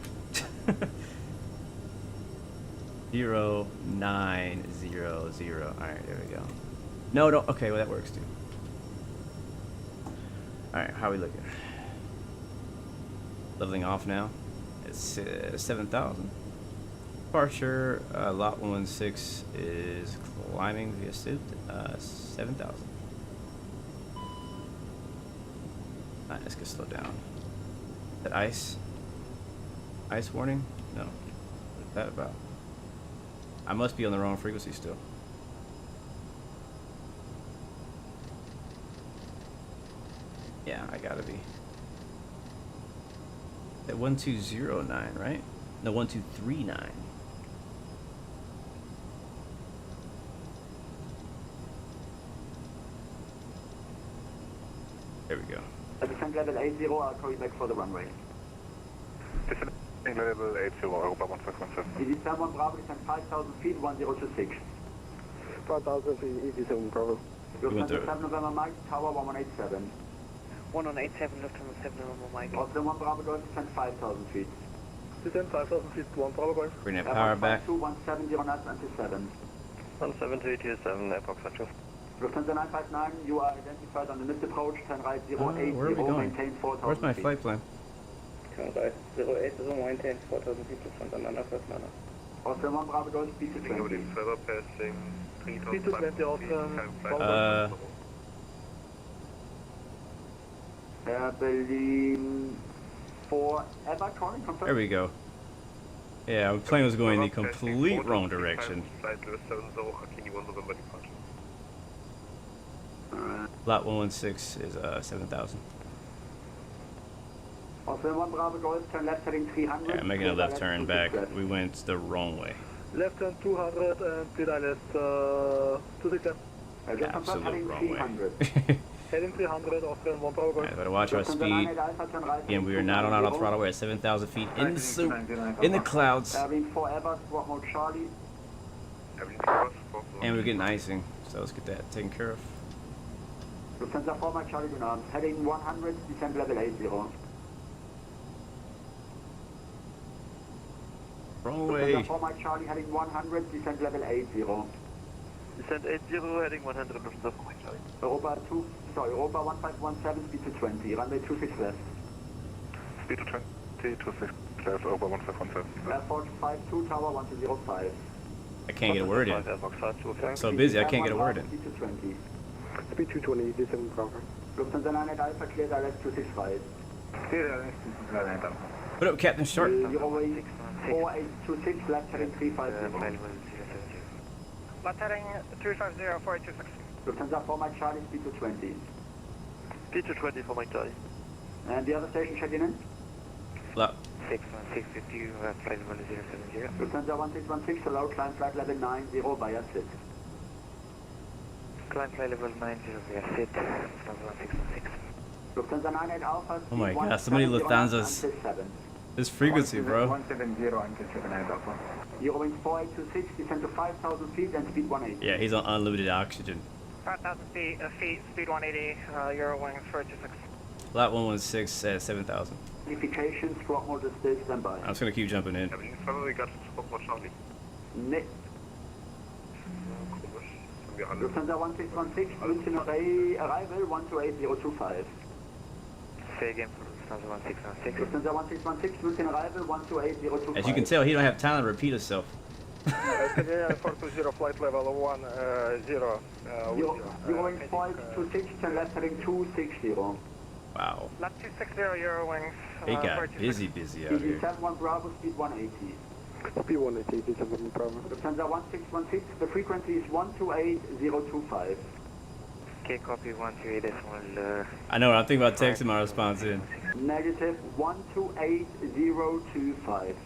0, 9, 0, 0. Alright, there we go. No, don't. Okay, well, that works too. Alright, how are we looking? Leveling off now. It's 7,000. Departure, lot 116 is climbing via SID, 7,000. Alright, let's get slow down. Is that ice? Ice warning? No. What's that about? I must be on the wrong frequency still. Yeah, I gotta be. At 1209, right? No, 1239. There we go. Descent level 80, I'll call you back for the runway. Descending level 80, Europa 1517. ED 7 Bravo, descent 5,000 feet, 1026. 5,000 feet, ED 7 Bravo. Lufthansa 7 November Mike, Tower 1187. 1187, Lufthansa 7 November Mike. Austin 1 Bravo Golf, descent 5,000 feet. Descent 5,000 feet, 1 Bravo Golf. Bring that power back. 170 knots until 7. 170 to 7, APRUX Central. Lufthansa 959, you are identified on the missed approach, 10 right 080, where are we going? maintain 4,000 Where's my feet. flight plan? 10 right 080, maintain 4,000 feet, Lufthansa 959. Austin 1 Bravo Golf, speed to 20. Further passing Speed to 20, Austin. Berlin forever calling, confirm. There we go. Yeah, our plane was going the complete wrong direction. Lot 116 is 7,000. Austin 1 Bravo Golf, turn left heading 300. Yeah, making a left turn back. We went the wrong way. Left turn 200 and clear left 26. Absolute wrong way. Heading 300, Austin 1 Bravo Golf. Yeah, better watch our speed. Again, we are not on auto throttle. We're at 7,000 feet in the soup, in the clouds. Berlin forever, squawk mode Charlie. And we're getting icing, so let's get that taken care of. Lufthansa 4 Mike Charlie, Dunham. Heading 100, descent level 80. Wrong way. Lufthansa 4 Mike Charlie, heading 100, descent level 80. Descent 80, heading 100, Lufthansa 4 Mike Charlie. Europa 1517, speed to 20, runway 26 left. Speed to 20, 26 left, over 1517. Airport 52, Tower 1205. I can't get a word in. I'm so busy, I can't get a word in. Speed to 20. Speed 220, descent Bravo. Lufthansa 98 Alpha, clear direct 265. What up, Captain Sharp? 4826, left heading 350. Left heading 350, 4826. Lufthansa 4 Mike Charlie, speed to 20. Speed to 20 for Mike Charlie. And the other station checking in? Lot 61650, flight 1070. Lufthansa 1616, allow climb flight level 90 via SID. Climb flight level 90, we are fit, Lufthansa 616. Lufthansa 98 Alpha. Oh my god, so many Lufthansas. This frequency, bro. 170 until 78 Alpha. Eurowings 4826, descend to 5,000 feet and speed 180. Yeah, he's on unlimited oxygen. 5,000 feet, speed 180, Eurowings 426. Lot 116 at 7,000. Modifications, drop motor still standby. I'm just gonna keep jumping in. Lufthansa 1616, München arrival 128025. Say again for Lufthansa 1616. Lufthansa 1616, München arrival 128025. As you can tell, he don't have time to repeat himself. Canadian 420 flight level 10. Eurowings 526, turn left heading 260. Wow. Left 260 Eurowings. He got busy out here. 71 Bravo, speed 180. Speed 180, 7 Bravo. Lufthansa 1616, the frequency is 128025. Okay, copy 128.1. I know, I'm thinking about texting my response in. Negative 128025.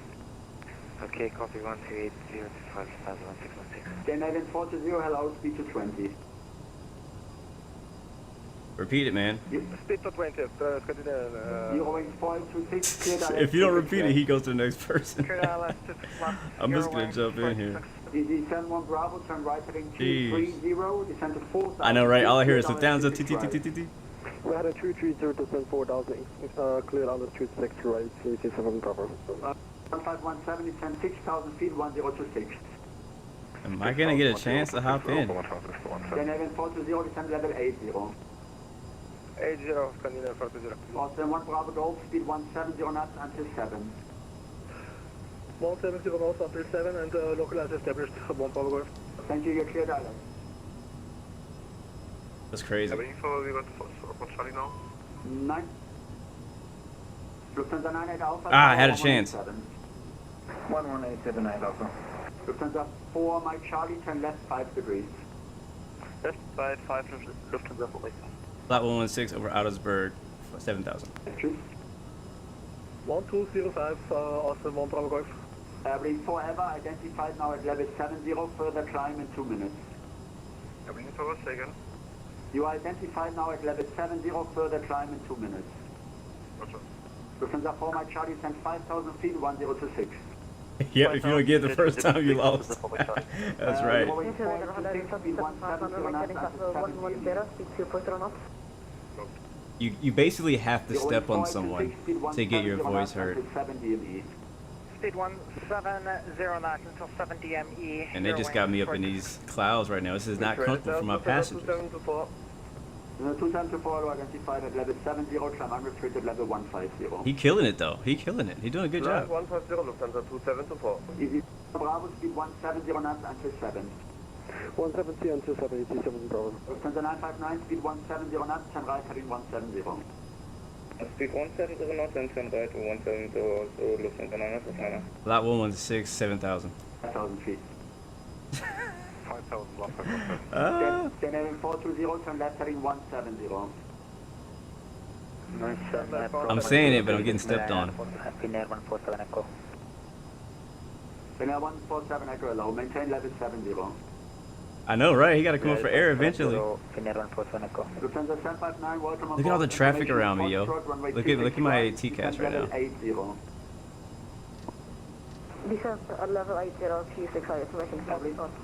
Okay, copy 128.025, Lufthansa 1616. Canadian 420, hello, speed to 20. Repeat it, man. Speed to 20, Scandinavian. Eurowings 526, clear direct. If you don't repeat it, he goes to the next person. I'm just gonna jump in here. DZ 71 Bravo, turn right heading 230, descend to 4,000. I know, right? All I hear is Lufthansa, TTTTT. We had a 230 descend 4,000, clear altitude 6 right, 37 Bravo. 1517, descend 6,000 feet, 1026. Am I gonna get a chance to hop in? Canadian 420, descend level 80. 80, Scandinavian 420. Boston 1 Bravo Golf, speed 170 knots until 7. 170 knots until 7 and localize established 1 Bravo Golf. Thank you, you're clear direct. That's crazy. Have any info we got for Charlie now? 9. Lufthansa 98 Alpha. Ah, I had a chance. 1187 Alpha. Lufthansa 4 Mike Charlie, turn left 5 degrees. Left side 5, Lufthansa 4. Lot 116 over Augsburg, 7,000. 1205, Austin 1 Bravo Golf. Airplane forever identified now at level 70, further climb in 2 minutes. Airplane forward, say again. You are identified now at level 70, further climb in 2 minutes. Roger. Lufthansa 4 Mike Charlie, send 5,000 feet, 1026. Yep, if you don't get it the first time, you lost. That's right. You basically have to step on someone to get your voice heard. Speed 170 knots until 70 ME. And they just got me up in these clouds right now. This is not comfortable for my passengers. 274 identified at level 70, climb unrestricted level 150. He killing it though. He killing it. He doing a good job. 150, Lufthansa 274. Easy. Bravo, speed 170 knots until 7. 170 until 77 Bravo. Lufthansa 959, speed 170 knots, turn right heading 170. Speed 170 knots and turn right to 170, so Lufthansa 959. Lot 116, 7,000. 5,000 feet. 5,000 left. Canadian 420, turn left heading 170. I'm saying it, but I'm getting stepped on. Finnair 147 Echo. Finnair 147 Echo, allow, maintain level 70. I know, right? He got to come up for air eventually. Finnair 147 Echo. Lufthansa 759, welcome Look at all the traffic around me, yo. Look at my TCAS right now. 80. Descent at level 80, Q6 high information.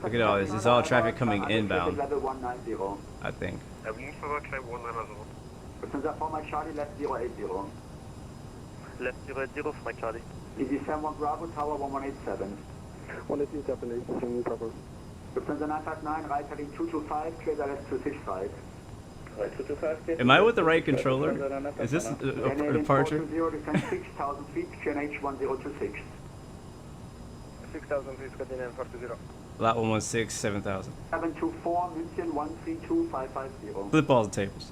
Look at all this. It's all traffic coming inbound, Level 190. I think. Lufthansa 4 Mike Charlie, left 080. Left 080 for Mike Charlie. Easy 71 Bravo, tower 1187. 187 Bravo. Lufthansa 959, right heading 225, clear direct 265. Am I with the right controller? Is this a departure? 420, descend 6,000 feet, QNH 1026. 6,000 feet, Scandinavian 420. Lot 116, 7,000. 724, München 132550. Flip all the tables.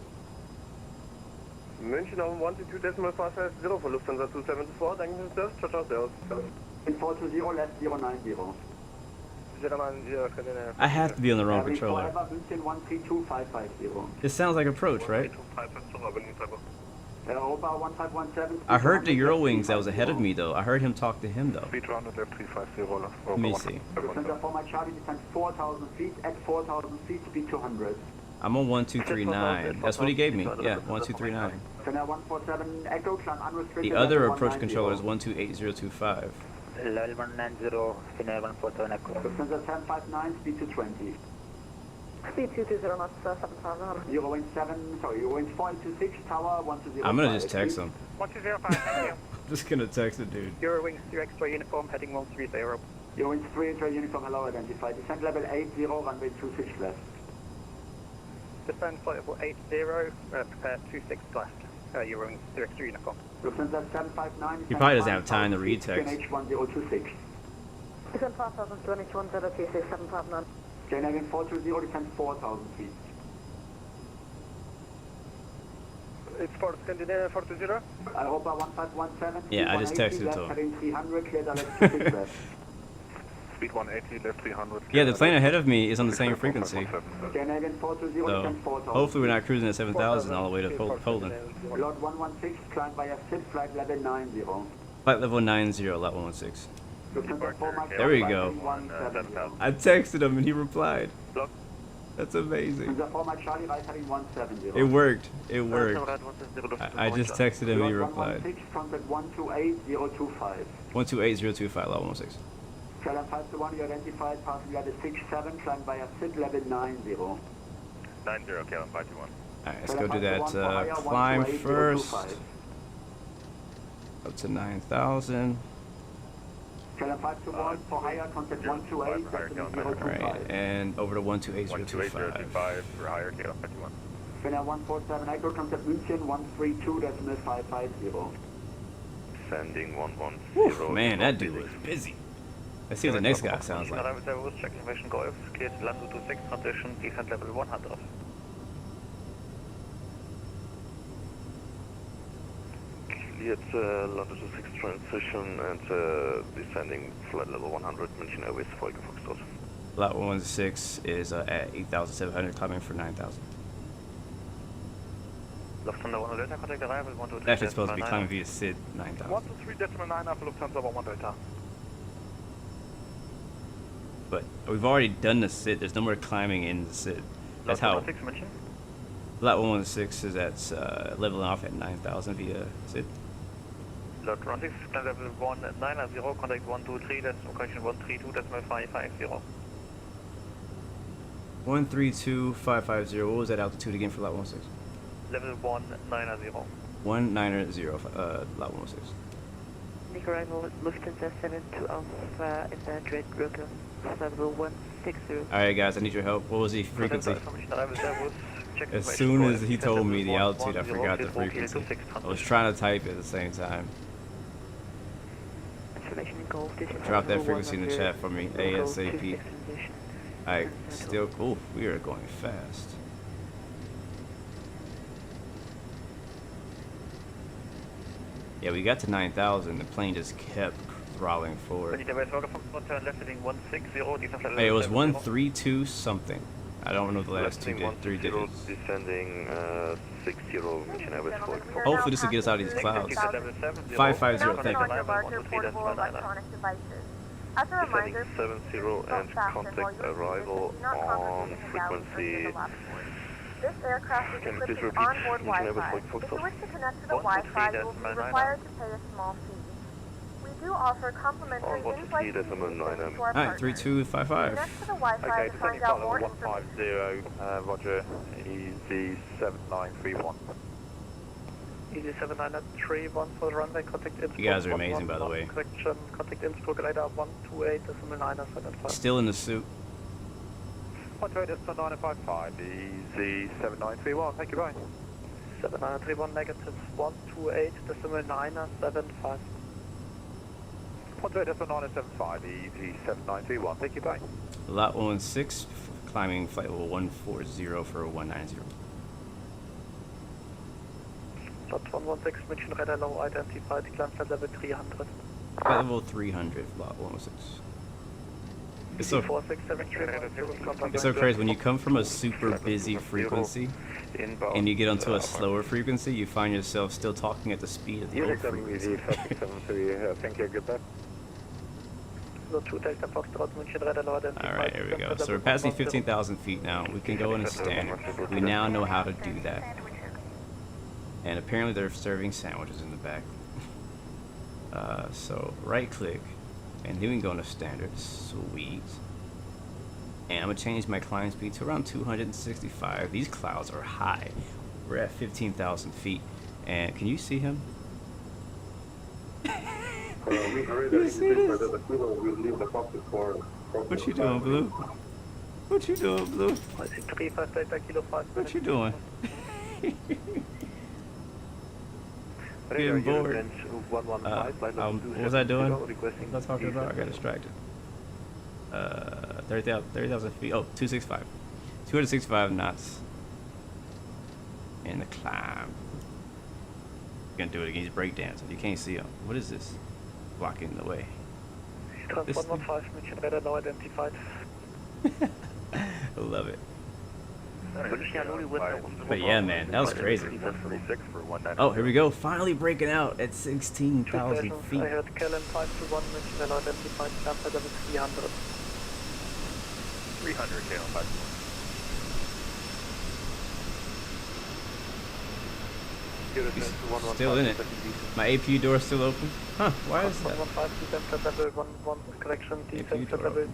München on 122.550 for Lufthansa 274, thank you, sir. Ciao, ciao, sir. 420, left 090. 090, Scandinavian. I have to be on the wrong controller. München 132550. This sounds like approach, right? Europa 1517. I heard the Eurowings that was ahead of me though. I heard him talk to him though. Speed rounded left 350. Let me see. Lufthansa 4 Mike Charlie, descend 4,000 feet, at 4,000 feet, speed 200. I'm on 1239. That's what he gave me. Yeah, 1239. Finnair 147 Echo, climb unrestricted. The other level approach 190. controller is 128025. Level 190, Finnair 147 Echo. Lufthansa 759, speed to 20. Speed 220 knots, 7,000. Eurowings 426, tower 1205. I'm gonna just text him. 1205, thank you. Just gonna text the dude. Eurowings 3 extra uniform, heading 130. Eurowings 3 X-ray uniform, hello, identified. Descent level 80, runway 26 left. Descent flight level 80, prepare 26 left. Eurowings 3 extra uniform. Lufthansa 759. He probably doesn't have time to read text. H1026. Descent 5,000, H1026, 759. Canadian 420, descent 4,000 feet. It's for Scandinavia 420. Europa 1517. Yeah, I just texted left, to him. heading 300, cleared direct 26 left. Speed 180, left 300. Yeah, the plane ahead of me is on the same frequency. Canadian 420, So descent 4,000. hopefully we're not cruising at 7,000 all the way to Poland. Lot 116, climb via SID, flight level 90. Flight level 90, lot 116. Lufthansa 4 Mike There we 5, go. 170. I texted him and he replied. That's amazing. Lufthansa 4 Mike Charlie, right heading 170. It worked. It worked. I just texted him and he replied. 116, contact 128025. 128025, lot 116. KLM 521, you identified, passing level 67, climb via SID, level 90. 90, KLM 521. Alright, let's go do that climb first. Up to 9,000. KLM 521, for higher, contact 128, Alright, and over to 128025. 128.025 for higher, KLM 521. Finnair 147 Echo, contact München 132.550. Sending 110. Whew, man, that dude was busy. Let's see what the next guy sounds like. Check information Golf, cleared LANDU 26, transition, descent level 100. Cleared LANDU 26 transition and descending flight level 100, München Airways, Folge Foxtrot. Lot 116 is at 8,700, climbing for 9,000. Lufthansa 1 Delta, contact arrival 1 2 3. Actually, it's supposed to be climbing via SID 9,000. 123.9 after Lufthansa 1 Delta. But we've already done the SID. There's no more climbing in the SID. That's how. Lot 116 is at leveling off at 9,000 via SID. Lot 16, climb level 190, contact 123, that's location 132.550. 132.550. What was that altitude again for lot 116? Level 190. 190, lot 116. Nick arrival, Lufthansa 72 Alpha, evacuate rotor, level 160. Alright guys, I need your help. What was the frequency? As soon as he told me the altitude, I forgot the frequency. I was trying to type it at the same time. Drop that frequency in the chat for me, ASAP. Alright, still cool. We are going fast. Yeah, we got to 9,000. The plane just kept throttling forward. Hey, it was 132 something. I don't know the last three digits. Descending 60, München Airways, Folge Foxtrot. Hopefully this will get us out of these clouds. 550, thank you. As a reminder, Descending 70 and contact arrival on frequency. This aircraft is equipped with onboard Wi-Fi. If you wish to connect to the Wi-Fi, you will be required to pay a small fee. We do offer complimentary in-flight seating to our Alright, 3255. Connect to the Wi-Fi to find out more information. 150, Roger, easy 7931. Easy 7931 for the runway, contact Innsbruck. You guys are amazing, by the way. Correction, contact Innsbruck, radar 128.975. Still in the suit. 128.955, easy 7931, thank you, bye. 7931 negative 128.975. 128.975, easy 7931, thank you, bye. Lot 116, climbing flight level 140 for 190. Lot 116, München radar low identified, climb flight level 300. Flight level 300, lot 116. It's so crazy when you come from a super busy frequency and you get onto a slower frequency, you find yourself still talking at the speed of the old frequency. Thank you, goodbye. Alright, here we go. So we're passing 15,000 feet now. We can go in a standard. We now know how to do that. And apparently they're serving sandwiches in the back. So right click, and then we can go into standard. Sweet. And I'm gonna change my climb speed to around 265. These clouds are high. We're at 15,000 feet. And can you see him? You see this? What you doing, Blue? What you doing, Blue? What you doing? Getting bored. What was I doing? What was I talking about? I got distracted. 30,000 feet. Oh, 265. 265 knots. In the climb. Gonna do it again. He's breakdancing. You can't see him. What is this? Blocking the way. This 115, München radar now identified. I love it. But yeah, man, that was crazy. Oh, here we go. Finally breaking out at 16,000 feet. I heard KLM 521, München radar identified. After level 300. 300 KLM 521. Still in it. My APU door is still open. Huh? Why is that? APU door open.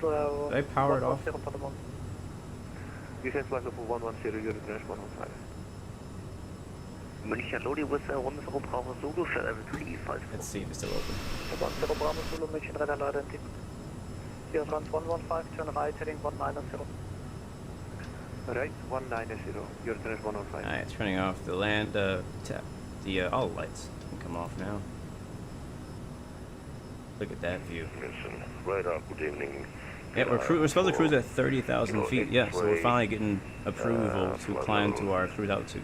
Did I power it off? Defense flight level 110, unit finish 115. München Lodi with Runde Bravo Zulu, level 355. Let's see if it's still open. 10 Bravo Zulu, München radar now identified. Here runs 115, turn right, heading 190. Right, 190, unit finish 115. Alright, turning off the land, tap. The, all lights can come off now. Look at that view. Right up, good evening. Yeah, we're supposed to cruise at 30,000 feet. Yeah, so we're finally getting approval to climb to our cruise altitude.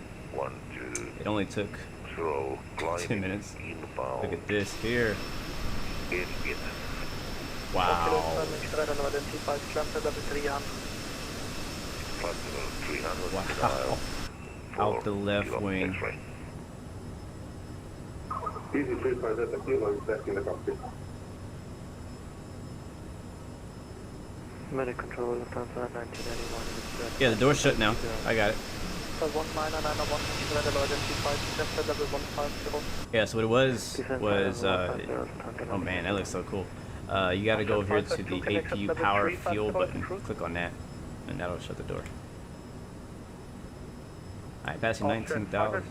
It only took 10 minutes. Look at this here. Wow. Wow. Out the left wing. Easy 350 kilo is back in the cockpit. Medic control, Lufthansa 1991. Yeah, the door's shut now. I got it. Yeah, so what it was, oh man, that looks so cool. You gotta go over here to the APU power fuel button, click on that, and that'll shut the door. Alright, passing 19,000.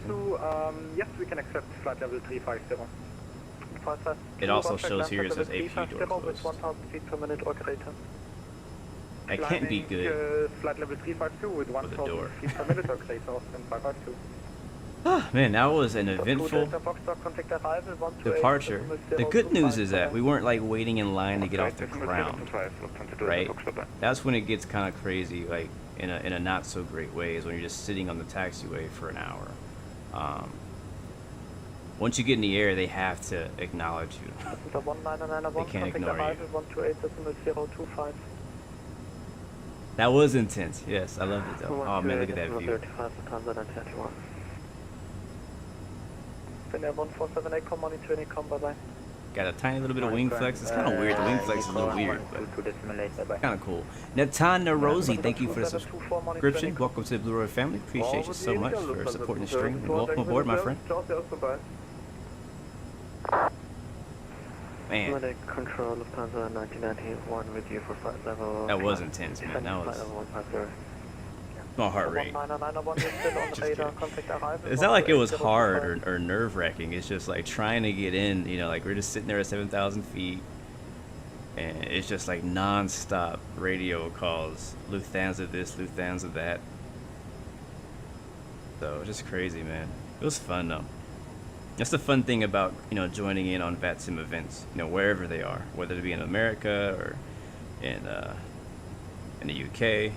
Yes, we can accept flight level 350. It also shows here it says APU door closed. 1,000 feet per minute or greater. That can't be good. Flight level 352 with 1,000 feet per minute or greater than 552. Ah, man, that was an eventful departure. The good news is that we weren't like waiting in line to get off the ground, right? That's when it gets kind of crazy, like in a not so great way, is when you're just sitting on the taxiway for an hour. Once you get in the air, they have to acknowledge you. They can't ignore you. That was intense. Yes, I loved it though. Oh man, look at that view. Got a tiny little bit of wing flex. It's kind of weird. The wing flex is a little weird, but kind of cool. Natana Rosie, thank you for the subscription. Welcome to the Blue Roy family. Appreciate you so much for supporting the stream. And welcome aboard, my friend. Man. Control Lufthansa 1991 with you for flight level. That was intense, man. That was my heart rate. It's not like it was hard or nerve-wracking. It's just like trying to get in, you know, like we're just sitting there at 7,000 feet and it's just like non-stop radio calls. Lufthansa this, Lufthansa that. So it's just crazy, man. It was fun though. That's the fun thing about, you know, joining in on VATSIM events, you know, wherever they are, whether it be in America or in the UK,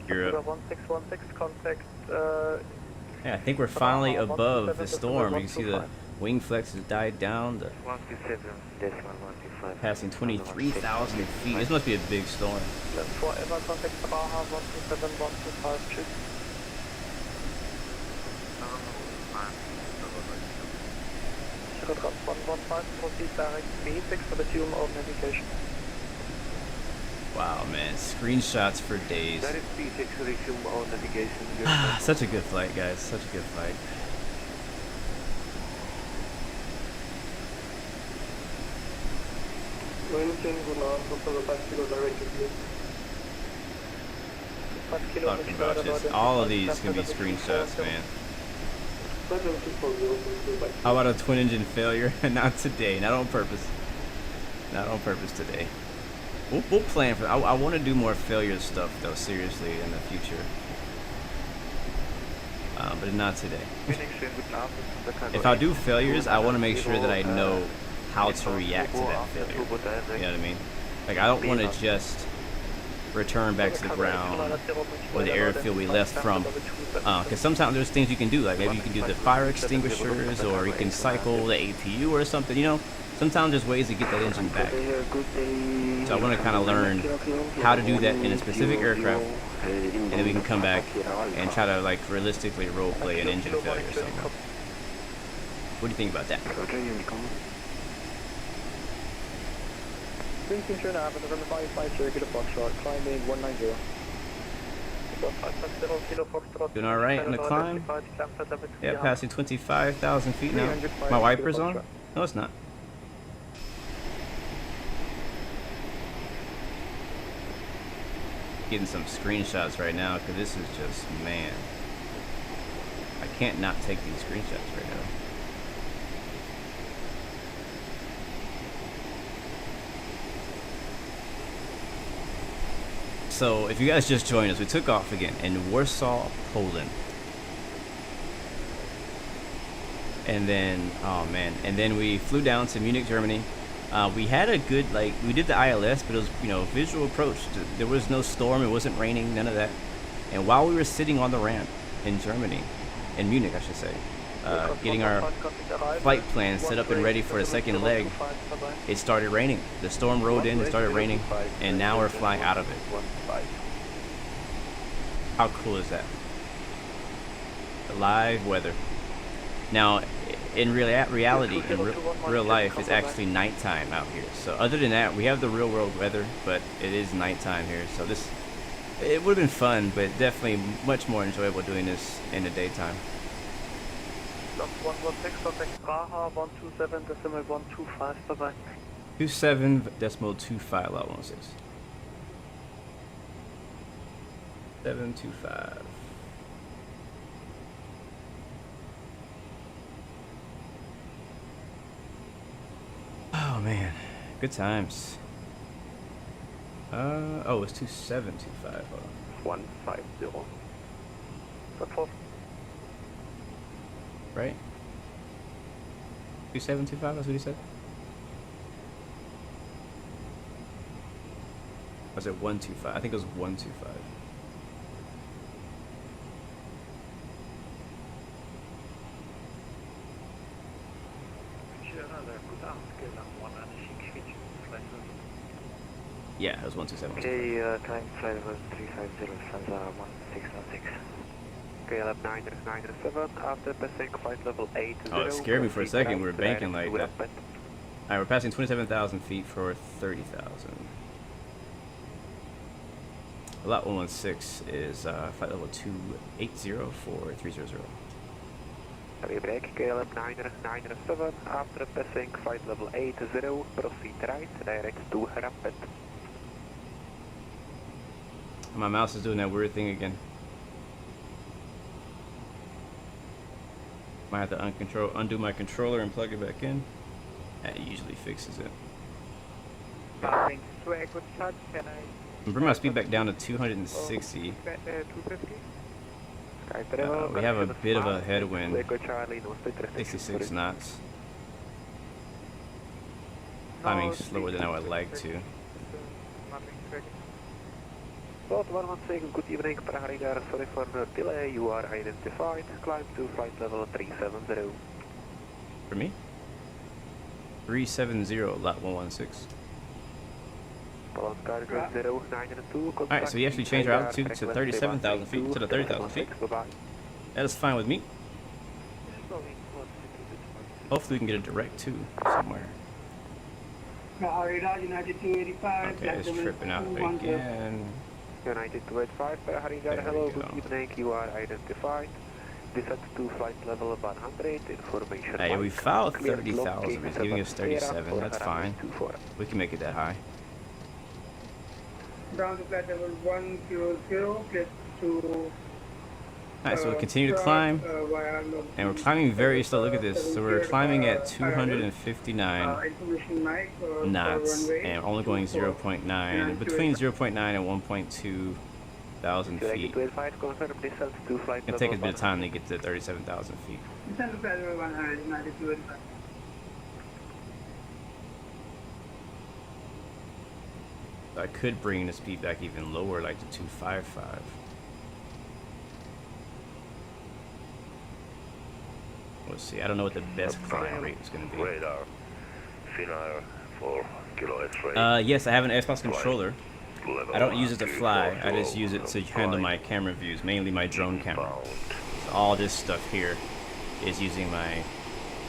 Europe. 1616 contact. Yeah, I think we're finally above the storm. You can see the wing flex has died down. Passing 23,000 feet. This must be a big storm. Zero Trans 115, proceed direct B6 for the Zoom of navigation. Wow, man, screenshots for days. That is B6 for the Zoom of navigation. Such a good flight, guys. Such a good flight. Oh gosh, all of these can be screenshots, man. How about a twin engine failure? Not today, not on purpose. Not on purpose today. We'll plan for. I want to do more failure stuff though, seriously, in the future. But not today. If I do failures, I want to make sure that I know how to react to that failure. You know what I mean? Like, I don't want to just return back to the ground or the airfield we left from. Because sometimes there's things you can do, like maybe you can do the fire extinguishers, or you can cycle the APU or something, you know? Sometimes there's ways to get that engine back. So I want to kind of learn how to do that in a specific aircraft, and then we can come back and try to, like, realistically role-play an engine failure or something. What do you think about that? Doing all right on the climb? Yeah, passing 25,000 feet now. My wiper's on? No, it's not. Getting some screenshots right now because this is just, man, I can't not take these screenshots right now. So if you guys just joined us, we took off again in Warsaw, Poland. And then, oh man, and then we flew down to Munich, Germany. We had a good, like, we did the ILS, but it was, you know, visual approach. There was no storm, it wasn't raining, none of that. And while we were sitting on the ramp in Germany, in Munich, I should say, getting our flight plan set up and ready for the second leg, it started raining. The storm rolled in, it started raining, and now we're flying out of it. How cool is that? Live weather. Now, in reality, in real life, it's actually nighttime out here. So other than that, we have the real world weather, but it is nighttime here. So this, it would have been fun, but definitely much more enjoyable doing this in the daytime. 116, contact Praha, 127.125, bye-bye. 27.25, lot 116. 725. Oh man, good times. Oh, it's 2725. Hold on. 150. Right? 2725, that's what he said? Or was it 125? I think it was 125. Yeah, it was 127. Okay, time flight was 350, Lufthansa 1606. Okay, lap 997, after passing flight level 80. Oh, it scared me for a second, we were banking like that. Alright, we're passing 27,000 feet for 30,000. Lot 116 is flight level 280 for 300. Heavy brake, okay, lap 997, after passing flight level 80, proceed right, direct to rapid. My mouse is doing that weird thing again. Might have to undo my controller and plug it back in. That usually fixes it. I'm bringing my speed back down to 260. We have a bit of a headwind. 66 knots. Climbing slower than I would like to. Slot 116, good evening, Praha Radar, sorry for the delay, you are identified, climb to flight level 370. For me? 370, lot 116. Alright, so we actually changed our altitude to 37,000 feet, instead of 30,000 feet. That is fine with me. Hopefully we can get a direct too somewhere. United 285. Okay, it's tripping out again. United 285, Harida, hello, good evening, you are identified. Descent to flight level 100, information. Hey, we filed 30,000, he's giving us 37, that's fine. We can make it that high. Down to flight level 100, clear to... Alright, so we continue to climb, and we're climbing very slow. Look at this. So we're climbing at 259 knots, and only going 0.9, between 0.9 and 1.2 thousand feet. It's gonna take us a bit of time to get to 37,000 feet. I could bring the speed back even lower, like to 255. Let's see. I don't know what the best climb rate is going to be. Radar, FINAR for Kilo X-ray. Yes, I have an Xbox controller. I don't use it to fly. I just use it to handle my camera views, mainly my drone camera. So all this stuff here is using my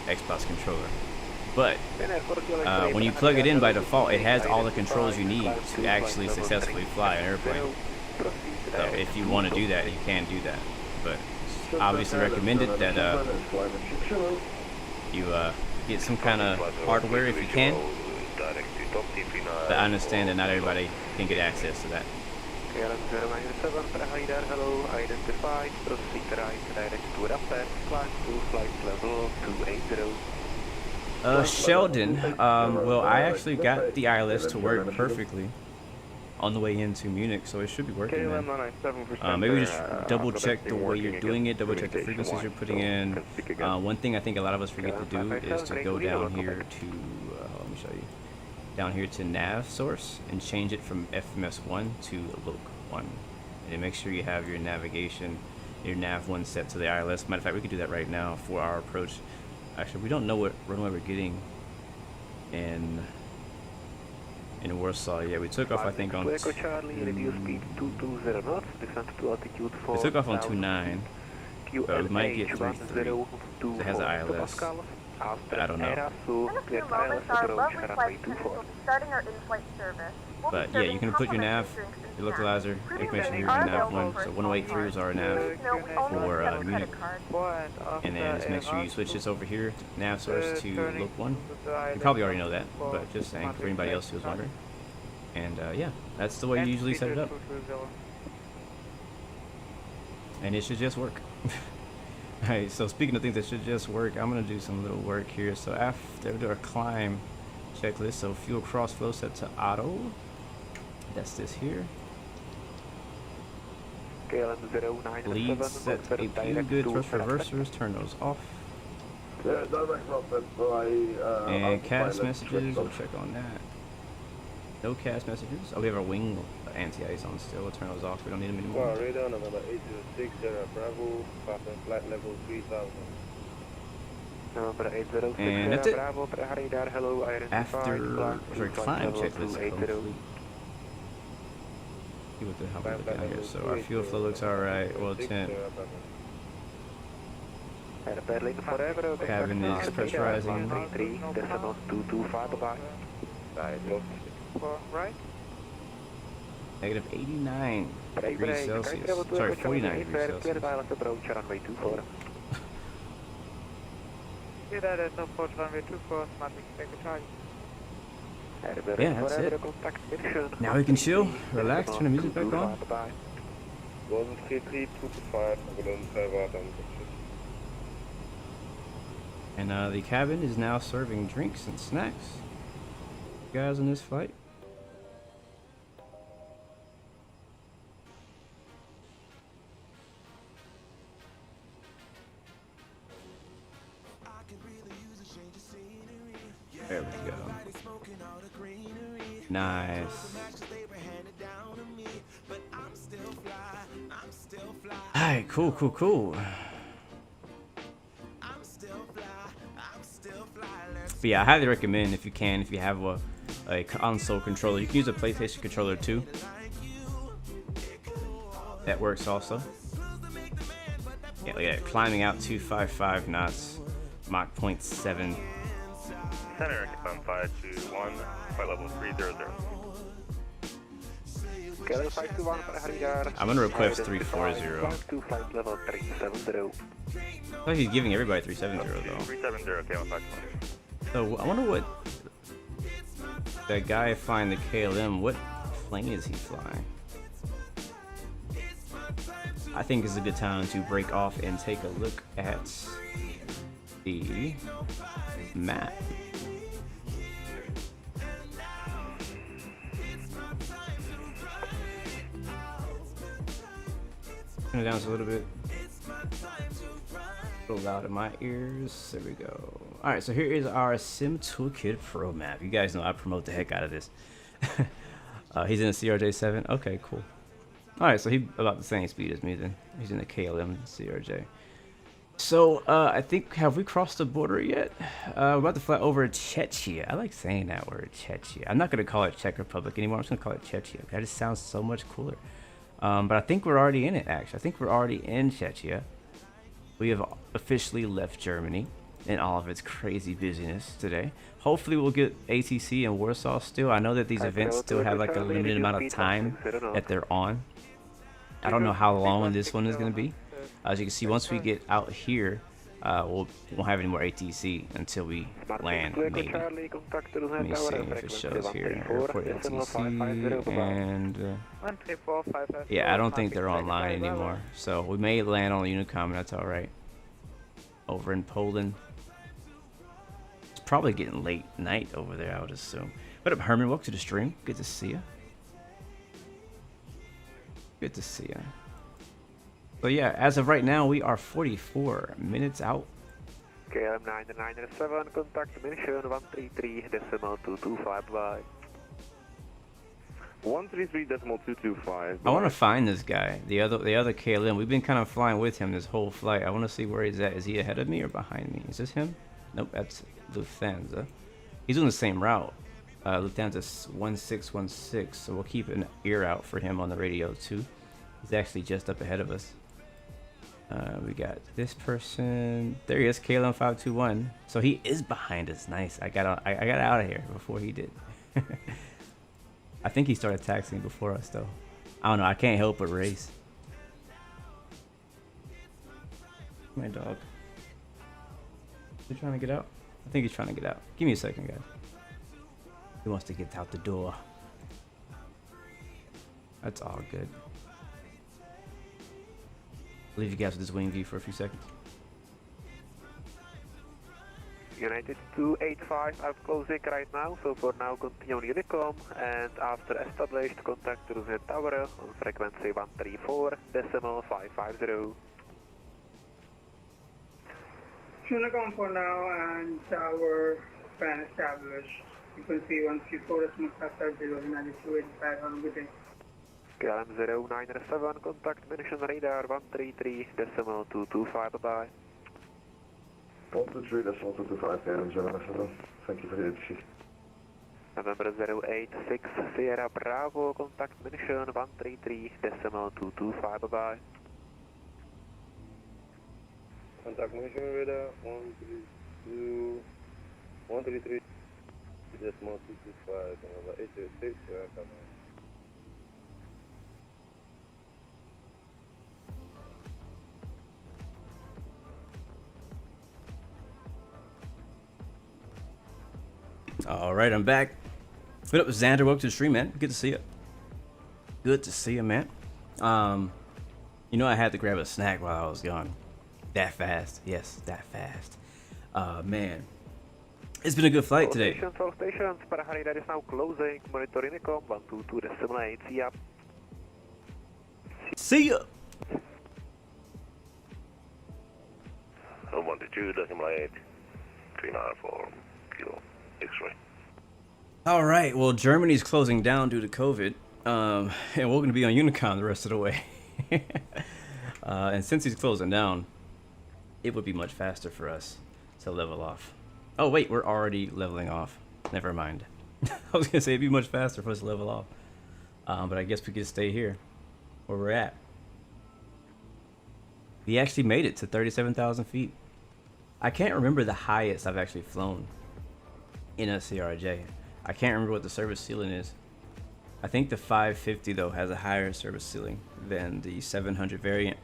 Xbox controller. But when you plug it in by default, it has all the controls you need to actually successfully fly an airplane. So if you want to do that, you can do that. But obviously recommended that you get some kind of hardware if you can, but I understand that not everybody can get access to that. Hello, identified, proceed right, direct to Rapid, climb to flight level 280. Sheldon, well, I actually got the ILS to work perfectly on the way into Munich, so it should be working, man. Maybe just double check the way you're doing it, double check the frequencies you're putting in. One thing I think a lot of us forget to do is to go down here to, let me show you, down here to nav source and change it from FMS1 to loc 1. And make sure you have your navigation, your nav 1 set to the ILS. Matter of fact, we could do that right now for our approach. Actually, we don't know what runway we're getting in Warsaw. Yeah, we took off, I think, on... We took off on 29. But we might get 3-3. It has an ILS. But I don't know. In a few moments, our lovely flight attendants will be starting our in-flight service. But yeah, you can put your nav, your localizer, information here in nav 1. So 183 is our nav for Munich. And then just make sure you switch this over here, nav source to loc 1. You probably already know that, but just saying for anybody else who's wondering. And yeah, that's the way you usually set it up. And it should just work. Alright, so speaking of things that should just work, I'm going to do some little work here. So after we do our climb checklist, so fuel cross flow set to auto. That's this here. Lead set to APU, good. Thrust reversers, turn those off. And cast messages, we'll check on that. No cast messages. Oh, we have our wing anti-ice on still. We'll turn those off. We don't need them anymore. Radar number 806, Bravo, passing flight level 3000. And that's it. After our climb checklist complete. See what the hell we're looking at here. So our fuel flow looks alright. Oil temp. Cabin is pressurizing. Negative 89 degrees Celsius. Sorry, 49 degrees Celsius. Yeah, that's it. Now we can chill, relax, turn the music back on. And the cabin is now serving drinks and snacks. You guys on this flight. There we go. Nice. Alright, cool. But yeah, I highly recommend if you have a console controller. You can use a PlayStation controller too. That works also. Yeah, look at it, climbing out 255 knots. Mach 0.7. Center, confirm 521, flight level 300. KLM 521 para Harigar. I'm gonna request 340. To flight level 370. I thought he's giving everybody 370 though. 370, KLM 520. So I wonder what that guy flying the KLM, what plane is he flying? I think it's a good time to break off and take a look at the map. Turn it down just a little bit. A little loud in my ears. There we go. Alright, so here is our Sim Toolkit Pro map. You guys know I promote the heck out of this. He's in a CRJ 7. Okay, cool. Alright, so he's about the same speed as me then. He's in the KLM CRJ. So, I think, have we crossed the border yet? We're about to fly over Czechia. I like saying that word, Czechia. I'm not going to call it Czech Republic anymore. I'm just going to call it Czechia. That just sounds so much cooler. But I think we're already in it, actually. I think we're already in Czechia. We have officially left Germany in all of its crazy busyness today. Hopefully we'll get ATC in Warsaw still. I know that these events still have like a limited amount of time that they're on. I don't know how long this one is going to be. As you can see, once we get out here, we won't have any more ATC until we land, maybe. Let me see if it shows here. Airport ATC, and yeah, I don't think they're online anymore. So we may land on Unicom, and that's all right. Over in Poland. It's probably getting late night over there, I would assume. What up, Herman? Welcome to the stream. Good to see you. Good to see you. So yeah, as of right now, we are 44 minutes out. KLM 997, contact mission 133.225, bye. 133.225. I want to find this guy, the other KLM. We've been kind of flying with him this whole flight. I want to see where he's at. Is he ahead of me or behind me? Is this him? Nope, that's Lufthansa. He's on the same route. Lufthansa 1616, so we'll keep an ear out for him on the radio too. He's actually just up ahead of us. We got this person. There he is, KLM 521. So he is behind us. Nice. I got out of here before he did. I think he started taxiing before us though. I don't know. I can't help but race. My dog. Is he trying to get out? I think he's trying to get out. Give me a second, guys. He wants to get out the door. That's all good. Leave you guys with this wing view for a few seconds. United 285 out closing right now, so for now continue on Unicom, and after established contact to the tower on frequency 134.550. Unicom for now and tower span established. Frequency 134.550, United 285, have a good day. KLM 097, contact mission radar 133.225, bye-bye. 123.225, KLM 097. Thank you for the ATC. November 086, Sierra Bravo, contact mission 133.225, bye-bye. Contact mission radar 133.225, November 806, Sierra Bravo. All right, I'm back. What up, Xander? Welcome to the stream, man. Good to see you. Good to see you, man. You know I had to grab a snack while I was gone. That fast. Yes, that fast. Man. It's been a good flight today. All stations, para Harida is now closing. Monitor Unicom 122.8. See ya. See ya. 122.8. 394 kilo. X-ray. All right. Well, Germany's closing down due to COVID, and we're going to be on Unicom the rest of the way. And since he's closing down, it would be much faster for us to level off. Oh wait, we're already leveling off. Never mind. I was going to say it'd be much faster for us to level off, but I guess we could stay here where we're at. We actually made it to 37,000 feet. I can't remember the highest I've actually flown in a CRJ. I can't remember what the service ceiling is. I think the 550 though has a higher service ceiling than the 700 variant.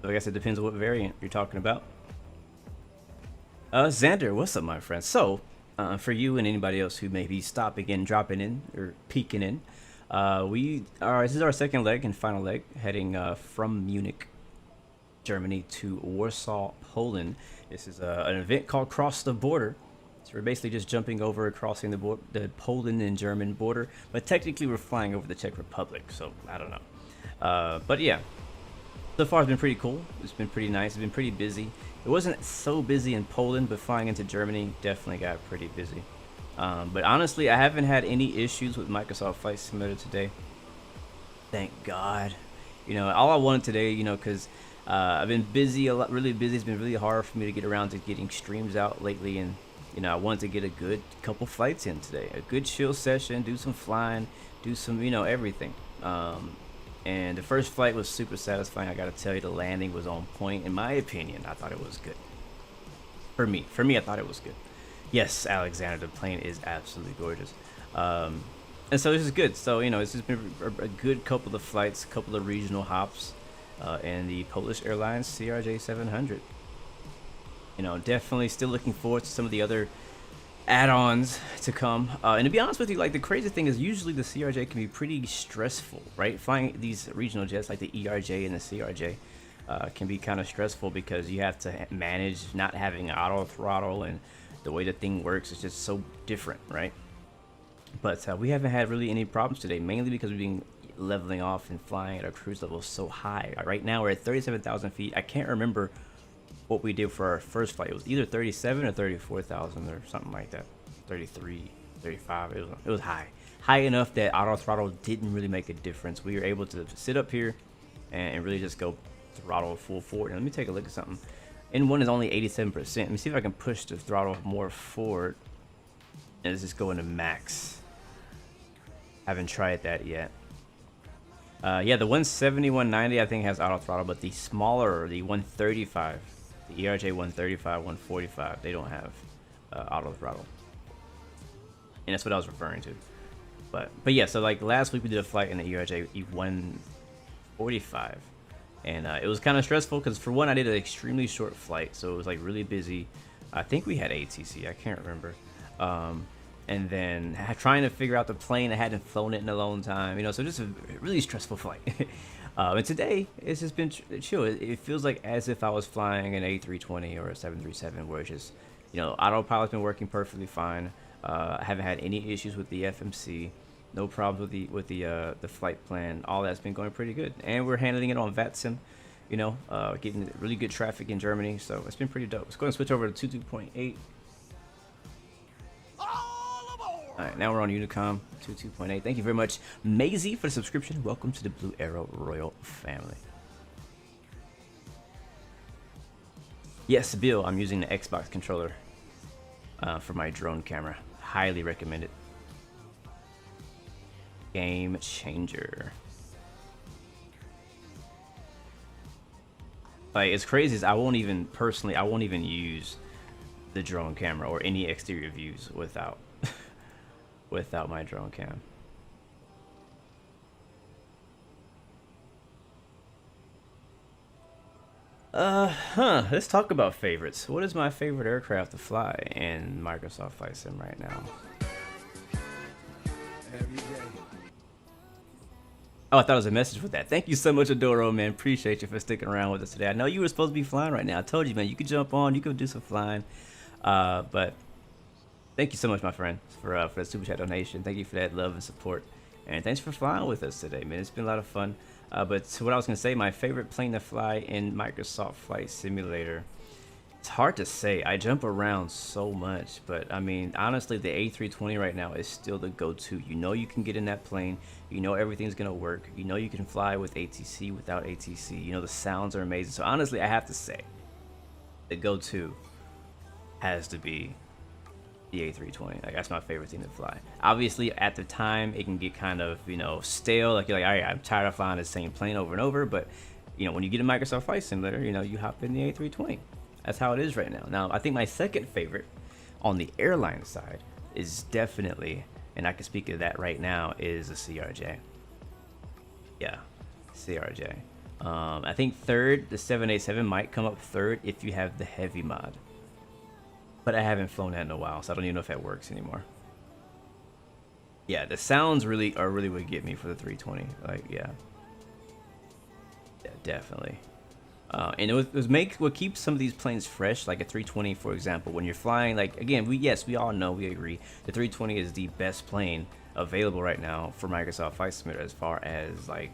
So I guess it depends on what variant you're talking about. Xander, what's up, my friend? So, for you and anybody else who may be stopping in, dropping in, or peeking in, this is our second leg and final leg, heading from Munich, Germany to Warsaw, Poland. This is an event called Cross the Border. So we're basically just jumping over, crossing the Poland and German border, but technically we're flying over the Czech Republic, so I don't know. But yeah, so far it's been pretty cool. It's been pretty nice. It's been pretty busy. It wasn't so busy in Poland, but flying into Germany definitely got pretty busy. But honestly, I haven't had any issues with Microsoft Flight Simulator today. Thank God. You know, all I wanted today, you know, because I've been busy, really busy. It's been really hard for me to get around to getting streams out lately, and you know, I wanted to get a good couple flights in today, a good chill session, do some flying, do some, you know, everything. And the first flight was super satisfying. I gotta tell you, the landing was on point. In my opinion, I thought it was good. For me, I thought it was good. Yes, Alexander, the plane is absolutely gorgeous. And so this is good. So, you know, it's just been a good couple of flights, a couple of regional hops, and the Polish Airlines CRJ 700. You know, definitely still looking forward to some of the other add-ons to come. And to be honest with you, like, the crazy thing is usually the CRJ can be pretty stressful, right? Flying these regional jets like the ERJ and the CRJ can be kind of stressful because you have to manage not having auto throttle, and the way the thing works is just so different, right? But we haven't had really any problems today, mainly because we've been leveling off and flying at our cruise level so high. Right now we're at 37,000 feet. I can't remember what we did for our first flight. It was either 37 or 34,000 or something like that. 33, 35. It was high enough that auto throttle didn't really make a difference. We were able to sit up here and really just go throttle full forward. And let me take a look at something. N1 is only 87%. Let me see if I can push the throttle more forward and let's just go into max. I haven't tried that yet. Yeah, the 170, 190 I think has auto throttle, but the smaller, the 135, the ERJ 135, 145, they don't have auto throttle. And that's what I was referring to. But yeah, so like last week we did a flight in the ERJ 145. And it was kind of stressful because, for one, I did an extremely short flight. So it was like really busy. I think we had ATC. I can't remember. And then trying to figure out the plane. I hadn't flown it in a long time. You know, so just a really stressful flight. And today, it's just been chill. It feels like as if I was flying an A320 or a 737, where it's just, you know, autopilot's been working perfectly fine. I haven't had any issues with the FMC. No problems with the flight plan. All that's been going pretty good, and we're handling it on VATSIM. You know, getting really good traffic in Germany, so it's been pretty dope. Let's go ahead and switch over to 22.8. All right, now we're on Unicom 22.8. Thank you very much, Maisie, for the subscription. Welcome to the Blue Arrow Royal family. Yes, Bill, I'm using the Xbox controller for my drone camera. Highly recommend it. Game changer. Like, it's crazy is I won't even use the drone camera or any exterior views without my drone cam. Let's talk about favorites. What is my favorite aircraft to fly in Microsoft Flight Sim right now? Oh, I thought it was a message with that. Thank you so much, Adoro, man. Appreciate you for sticking around with us today. I know you were supposed to be flying right now. I told you, man, you could jump on, you could do some flying. But thank you so much, my friend, for that super chat donation. Thank you for that love and support. And thanks for flying with us today, man. It's been a lot of fun. But to what I was going to say, my favorite plane to fly in Microsoft Flight Simulator, it's hard to say. I jump around so much, but I mean, honestly, the A320 right now is still the go-to. You know you can get in that plane. You know everything's going to work. You know you can fly with ATC, without ATC. You know the sounds are amazing. So honestly, I have to say, the go-to has to be the A320. Like, that's my favorite thing to fly. Obviously, at the time, it can get kind of, you know, stale. Like, you're like, all right, I'm tired of flying the same plane over and over. But you know, when you get a Microsoft Flight Simulator, you know, you hop in the A320. That's how it is right now. Now, I think my second favorite on the airline side is definitely, and I can speak to that right now, is the CRJ. Yeah, CRJ. I think third, the 787 might come up third if you have the heavy mod. But I haven't flown that in a while, so I don't even know if that works anymore. Yeah, the sounds really would get me for the 320. Like, yeah, definitely. And what keeps some of these planes fresh, like a 320, for example, when you're flying. Like, again, we all know, we agree, the 320 is the best plane available right now for Microsoft Flight Simulator as far as like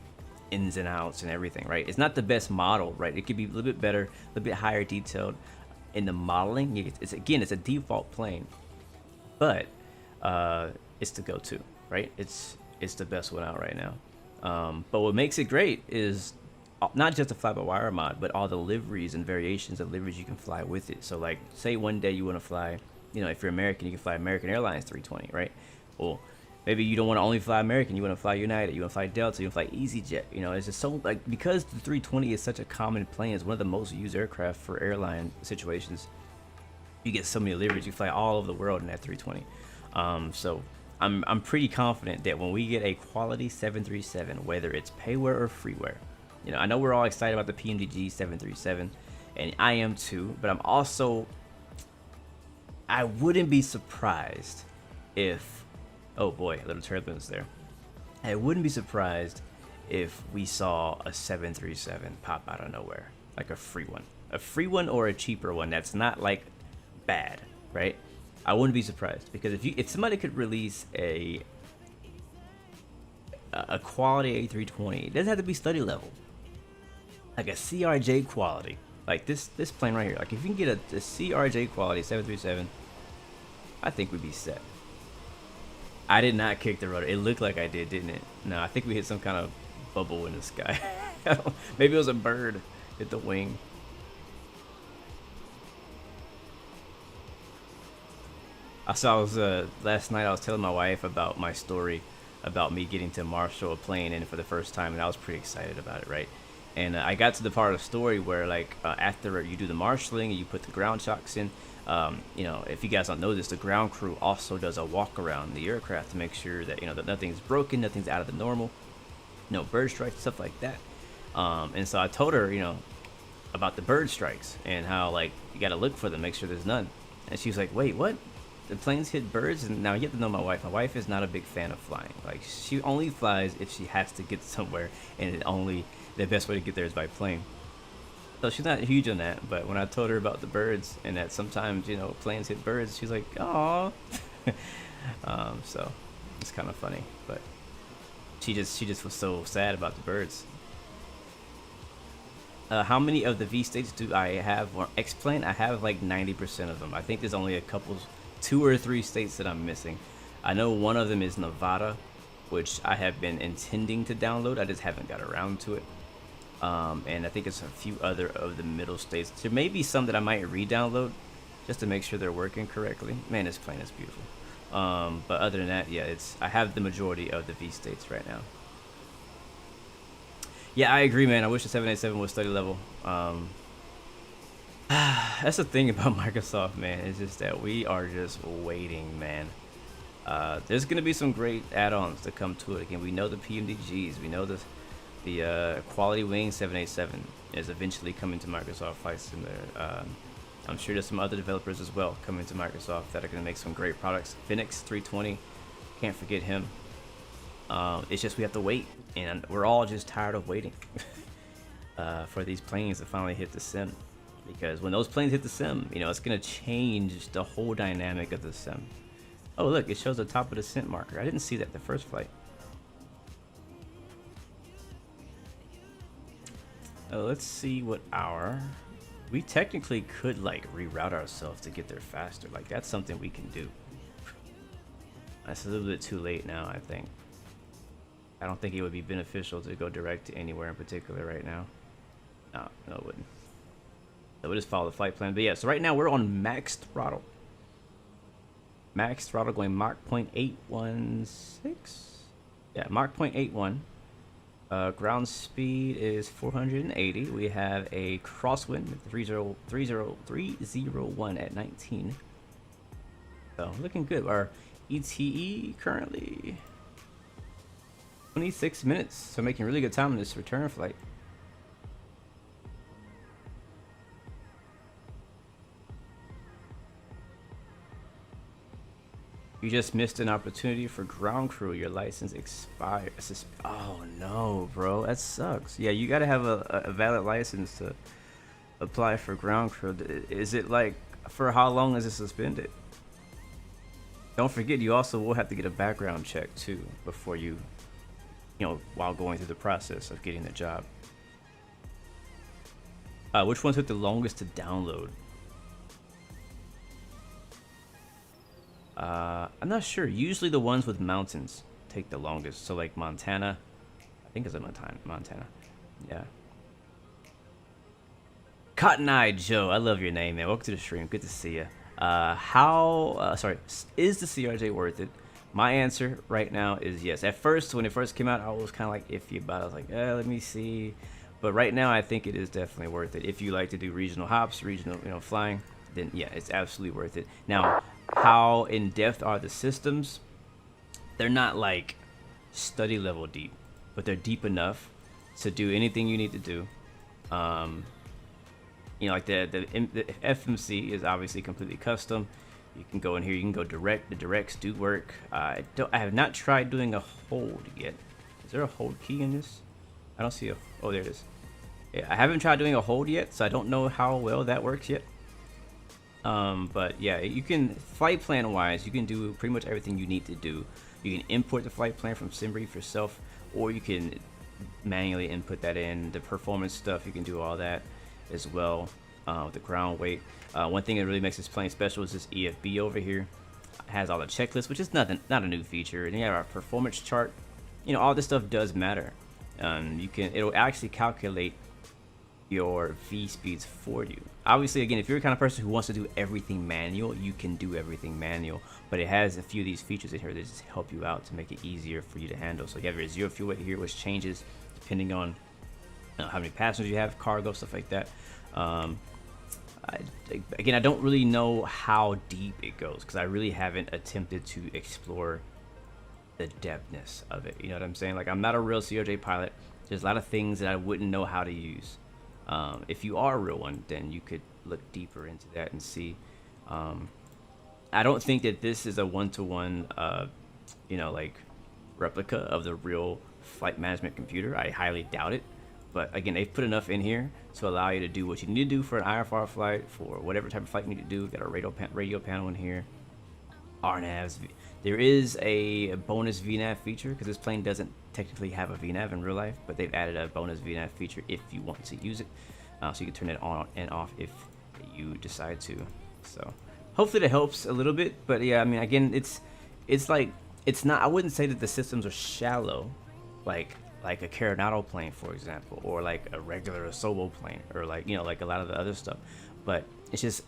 ins and outs and everything, right? It's not the best model, right? It could be a little bit better, a little bit higher detailed in the modeling. It's a default plane, but it's the go-to, right? It's the best one out right now. But what makes it great is not just the fly-by-wire mod, but all the liveries and variations of liveries you can fly with it. So like, say one day you want to fly, you know, if you're American, you can fly American Airlines 320, right? Well, maybe you don't want to only fly American, you want to fly United, you want to fly Delta, you want to fly EasyJet. You know, it's just so, like, because the 320 is such a common plane, it's one of the most used aircraft for airline situations. You get so many liveries, you fly all over the world in that 320. So I'm pretty confident that when we get a quality 737, whether it's payware or freeware, you know, I know we're all excited about the PMDG 737, and I am too, but I wouldn't be surprised if, oh boy, a little turbulence there. I wouldn't be surprised if we saw a 737 pop out of nowhere, like a free one or a cheaper one that's not like bad, right? I wouldn't be surprised, because if somebody could release a quality A320, it doesn't have to be study level, like a CRJ quality, like this plane right here. Like, if you can get a CRJ quality 737, I think we'd be set. I did not kick the rotor. It looked like I did, didn't it? No, I think we hit some kind of bubble in the sky. Maybe it was a bird hit the wing. Last night I was telling my wife about my story about me getting to marshal a plane in for the first time, and I was pretty excited about it, right? And I got to the part of the story where, like, after you do the marshaling and you put the ground shocks in, you know, if you guys don't know this, the ground crew also does a walk around the aircraft to make sure that, you know, that nothing's broken, nothing's out of the normal, no bird strikes, stuff like that. And so I told her, you know, about the bird strikes and how, like, you got to look for them, make sure there's none. And she was like, wait, what? The planes hit birds? And now you have to know my wife. My wife is not a big fan of flying. Like, she only flies if she has to get somewhere, and the best way to get there is by plane. So she's not huge on that, but when I told her about the birds and that sometimes, you know, planes hit birds, she's like, "Aw." So it's kind of funny, but she just was so sad about the birds. How many of the V states do I have or X-Plane? I have like 90% of them. I think there's only a couple, 2 or 3 states that I'm missing. I know one of them is Nevada, which I have been intending to download. I just haven't got around to it. And I think it's a few other of the middle states. There may be some that I might re-download just to make sure they're working correctly. Man, this plane is beautiful. But other than that, yeah, I have the majority of the V states right now. Yeah, I agree, man. I wish the 787 was study level. That's the thing about Microsoft, man. It's just that we are just waiting, man. There's going to be some great add-ons to come to it. Again, we know the PMDGs. We know the Quality Wing 787 is eventually coming to Microsoft Flight Simulator. I'm sure there's some other developers as well coming to Microsoft that are going to make some great products. Phoenix 320, can't forget him. It's just we have to wait, and we're all just tired of waiting for these planes to finally hit the sim. Because when those planes hit the sim, you know, it's going to change the whole dynamic of the sim. Oh, look, it shows the top of the scent marker. I didn't see that the first flight. Let's see what we technically could like reroute ourselves to get there faster. Like, that's something we can do. That's a little bit too late now, I think. I don't think it would be beneficial to go direct to anywhere in particular right now. No, it wouldn't. So we'll just follow the flight plan. But yeah, so right now we're on max throttle. Max throttle going Mach 0.816. Yeah, Mach 0.81. Ground speed is 480. We have a crosswind 301 at 19. So looking good. Our ETE currently 26 minutes. So making really good time on this return flight. You just missed an opportunity for ground crew. Your license expired. Oh no, bro, that sucks. Yeah, you gotta have a valid license to apply for ground crew. Is it like, for how long is it suspended? Don't forget, you also will have to get a background check too before you know, while going through the process of getting the job. Which one took the longest to download? I'm not sure. Usually the ones with mountains take the longest. So like Montana, I think it's a Montana. Yeah. Cotton Eye Joe, I love your name, man. Welcome to the stream. Good to see you. Sorry, is the CRJ worth it? My answer right now is yes. At first, when it first came out, I was kind of like iffy about it. I was like, let me see. But right now, I think it is definitely worth it. If you like to do regional hops, regional, flying, then yeah, it's absolutely worth it. Now, how in depth are the systems? They're not like study level deep, but they're deep enough to do anything you need to do. Like the FMC is obviously completely custom. You can go in here, you can go direct. The directs do work. I have not tried doing a hold yet. Is there a hold key in this? I don't see a, oh, there it is. Yeah, I haven't tried doing a hold yet, so I don't know how well that works yet. But yeah, you can, flight plan wise, you can do pretty much everything you need to do. You can import the flight plan from SimBrief yourself, or you can manually input that in. The performance stuff, you can do all that as well. With the ground weight. One thing that really makes this plane special is this EFB over here. It has all the checklists, which is not a new feature. And you have our performance chart. All this stuff does matter. It'll actually calculate your V speeds for you. Obviously, again, if you're the kind of person who wants to do everything manual, you can do everything manual. But it has a few of these features in here that just help you out to make it easier for you to handle. So you have your zero fuel weight here, which changes depending on how many passengers you have, cargo, stuff like that. Again, I don't really know how deep it goes because I really haven't attempted to explore the depthness of it. You know what I'm saying? Like, I'm not a real CRJ pilot. There's a lot of things that I wouldn't know how to use. If you are a real one, then you could look deeper into that and see. I don't think that this is a one-to-one, like replica of the real flight management computer. I highly doubt it. But again, they've put enough in here to allow you to do what you need to do for an IFR flight, for whatever type of flight you need to do. Got a radio panel in here. RNAVs. There is a bonus VNAV feature because this plane doesn't technically have a VNAV in real life, but they've added a bonus VNAV feature if you want to use it. So you can turn it on and off if you decide to. So hopefully that helps a little bit. But yeah, I mean, again, it's not. I wouldn't say that the systems are shallow, like a Coronado plane, for example, or like a regular Asobo plane, or like like a lot of the other stuff. But it's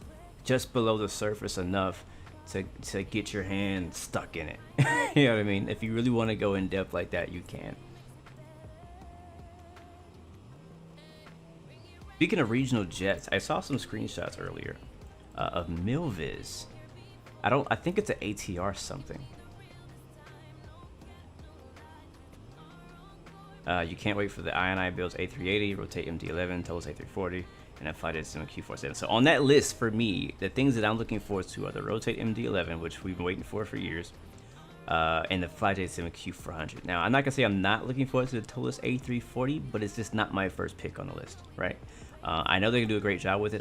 just below the surface enough to get your hand stuck in it. You know what I mean? If you really want to go in depth like that, you can. Speaking of regional jets, I saw some screenshots earlier of Milviz. I think it's an ATR something. You can't wait for the INI builds A380, rotate MD-11, Tolos A340, and then flight ASTEL Q47. So on that list, for me, the things that I'm looking forward to are the rotate MD-11, which we've been waiting for years, and the flight ASTEL Q400. Now, I'm not gonna say I'm not looking forward to the Tolos A340, but it's just not my first pick on the list, right? I know they're gonna do a great job with it.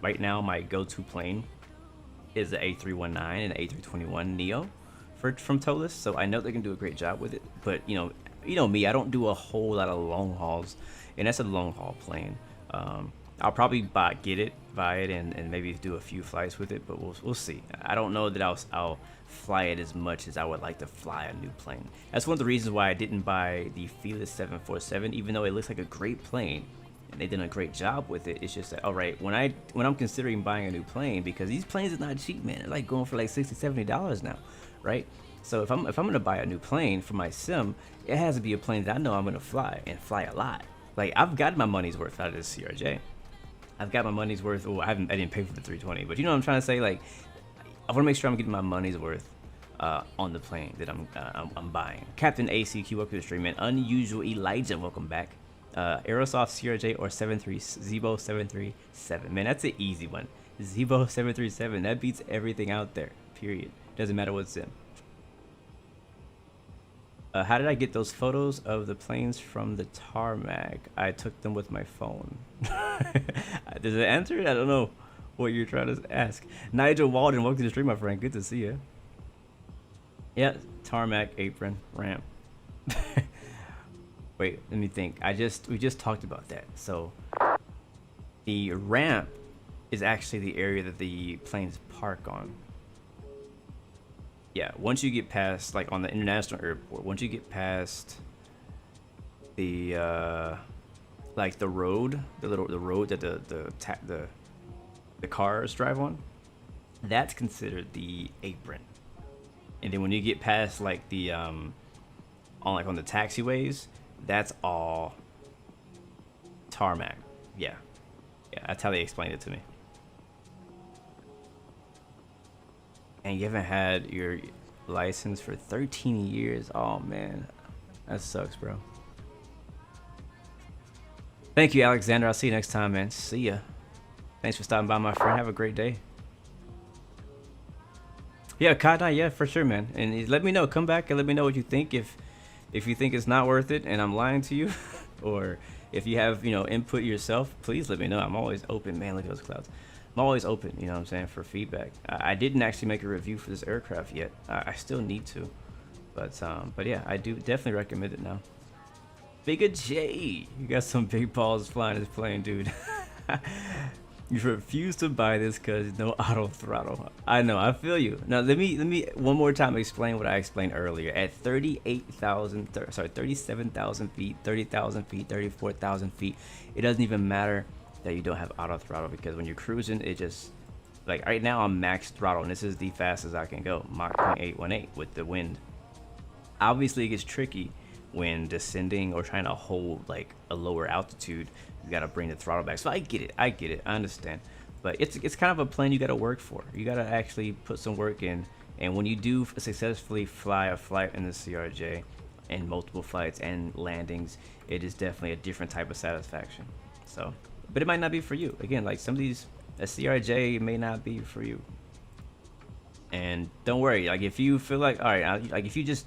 Right now, my go-to plane is the A319 and the A321 Neo from Tolos, so I know they're gonna do a great job with it. But you know me, I don't do a whole lot of long hauls, and that's a long haul plane. I'll probably buy it and maybe do a few flights with it, but we'll see. I don't know that I'll fly it as much as I would like to fly a new plane. That's one of the reasons why I didn't buy the Felis 747, even though it looks like a great plane and they did a great job with it. It's just that, all right, when I'm considering buying a new plane, because these planes are not cheap, man. They're like going for like $60-$70 now, right? So if I'm gonna buy a new plane for my sim, it has to be a plane that I know I'm gonna fly and fly a lot. Like I've got my money's worth out of this CRJ. I've got my money's worth. Oh, I didn't pay for the 320, but you know what I'm trying to say. Like I want to make sure I'm getting my money's worth on the plane that I'm buying. Captain ACQ, welcome to the stream, man. Unusual Elijah, welcome back. Aerosoft CRJ or Zebo 737, man, that's an easy one. Zebo 737, that beats everything out there. Period. Doesn't matter what's in. How did I get those photos of the planes from the tarmac? I took them with my phone. Does it answer? I don't know what you're trying to ask. Nigel Walden, welcome to the stream, my friend. Good to see you. Yeah, tarmac, apron, ramp. Wait, let me think. We just talked about that. So the ramp is actually the area that the planes park on. Yeah, once you get past, like on the international airport, once you get past the like the road, the road that the cars drive on, that's considered the apron. And then when you get past like the on the taxiways, that's all tarmac. Yeah, that's how they explained it to me. And you haven't had your license for 13 years. Oh man, that sucks, bro. Thank you, Alexander. I'll see you next time, man. See ya. Thanks for stopping by, my friend. Have a great day. Yeah, Kada, yeah, for sure, man. And let me know. Come back and let me know what you think. If you think it's not worth it and I'm lying to you, or if you have, input yourself, please let me know. I'm always open, man. Look at those clouds. I'm always open, you know what I'm saying, for feedback. I didn't actually make a review for this aircraft yet. I still need to, but yeah, I do definitely recommend it now. Bigger J, you got some big balls flying this plane, dude. You refuse to buy this because no auto throttle. I know, I feel you. Now let me one more time explain what I explained earlier. At 37,000 feet, 30,000 feet, 34,000 feet, it doesn't even matter that you don't have auto throttle, because when you're cruising, it just, like right now I'm max throttle and this is the fastest I can go, Mach 0.818 with the wind. Obviously it gets tricky when descending or trying to hold like a lower altitude. You gotta bring the throttle back. So I get it, I understand, but it's kind of a plane you gotta work for. You gotta actually put some work in, and when you do successfully fly a flight in the CRJ and multiple flights and landings, it is definitely a different type of satisfaction. So, but it might not be for you. Again, like some of these, a CRJ may not be for you. And don't worry, like if you feel like, all right, like if you just,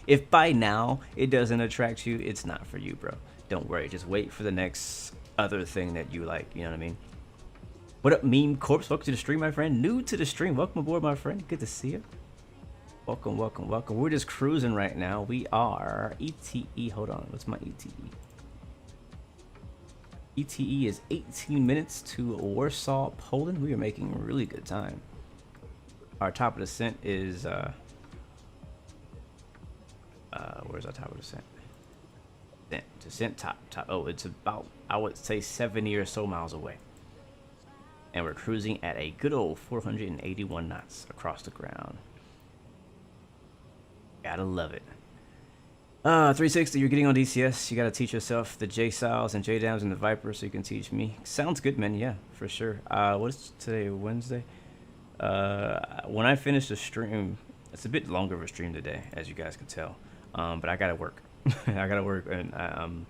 if by now it doesn't attract you, it's not for you, bro. Don't worry, just wait for the next other thing that you like, you know what I mean? What up, Meme Corpse? Welcome to the stream, my friend. New to the stream, welcome aboard, my friend. Good to see you. Welcome, welcome, welcome. We're just cruising right now. We are ETE, hold on, what's my ETE? ETE is 18 minutes to Warsaw, Poland. We are making really good time. Our top of descent is where's our top of descent? Descent top. Oh, it's about, I would say, 70 or so miles away. And we're cruising at a good old 481 knots across the ground. Gotta love it. 360, you're getting on DCS. You gotta teach yourself the J-Styles and J-Dams and the Viper so you can teach me. Sounds good, man. Yeah, for sure. What's today? Wednesday? When I finish the stream, it's a bit longer of a stream today, as you guys can tell. But I gotta work. I gotta work, and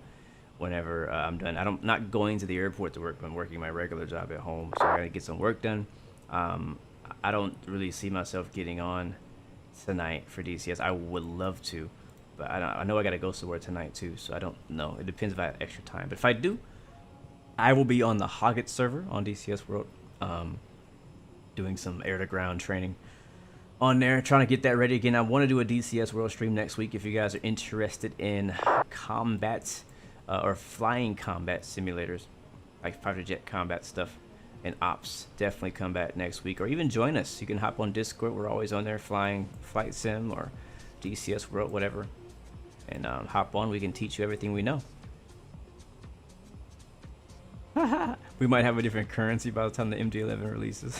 whenever I'm done, I'm not going to the airport to work. I'm working my regular job at home, so I gotta get some work done. I don't really see myself getting on tonight for DCS. I would love to, but I know I gotta go somewhere tonight too, so I don't know. It depends if I have extra time. But if I do, I will be on the Hoggett server on DCS World, doing some air-to-ground training on there, trying to get that ready again. I want to do a DCS World stream next week if you guys are interested in combat or flying combat simulators, like fighter jet combat stuff and ops. Definitely come back next week, or even join us. You can hop on Discord. We're always on there flying flight sim or DCS World, whatever, and hop on. We can teach you everything we know. We might have a different currency by the time the MD-11 releases.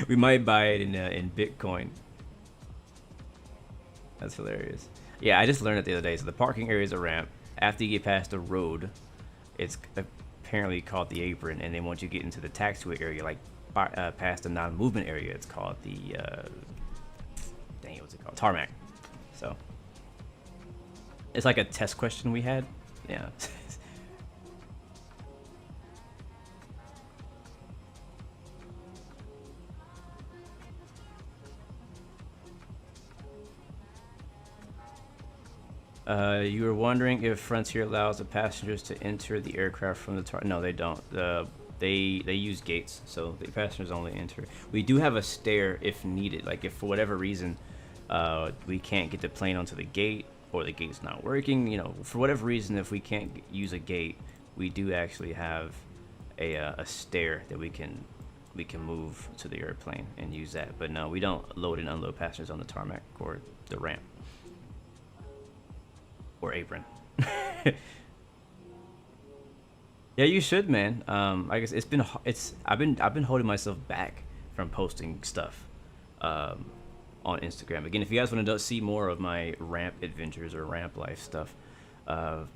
We might buy it in Bitcoin. That's hilarious. Yeah, I just learned it the other day. So the parking area is a ramp. After you get past the road, it's apparently called the apron, and then once you get into the taxiway area, like past the non-movement area, it's called the dang, what's it called? Tarmac. So it's like a test question we had. Yeah. You were wondering if Frontier allows the passengers to enter the aircraft from the no, they don't. They use gates, so the passengers only enter. We do have a stair if needed. Like if for whatever reason we can't get the plane onto the gate, or the gate's not working, you know, for whatever reason, if we can't use a gate, we do actually have a stair that we can move to the airplane and use that. But no, we don't load and unload passengers on the tarmac or the ramp. Or apron. Yeah, you should, man. I guess I've been holding myself back from posting stuff on Instagram. Again, if you guys want to see more of my ramp adventures or ramp life stuff,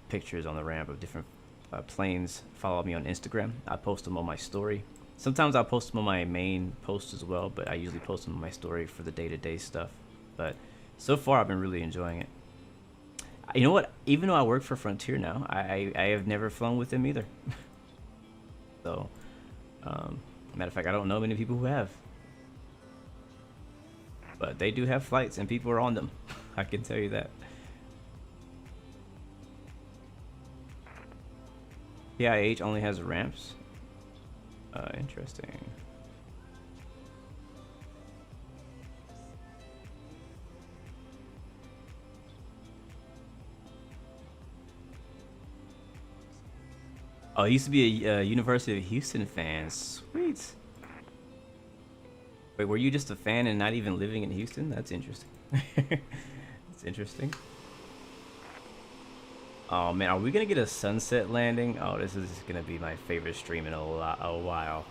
pictures on the ramp of different planes, follow me on Instagram. I post them on my story. Sometimes I'll post them on my main post as well, but I usually post them on my story for the day-to-day stuff. But so far, I've been really enjoying it. You know what? Even though I work for Frontier now, I have never flown with them either. So, matter of fact, I don't know many people who have. But they do have flights and people are on them. I can tell you that. PIH only has ramps. Interesting. Oh, he used to be a University of Houston fan. Sweet. Wait, were you just a fan and not even living in Houston? That's interesting. That's interesting. Oh man, are we gonna get a sunset landing? Oh, this is gonna be my favorite stream in a while.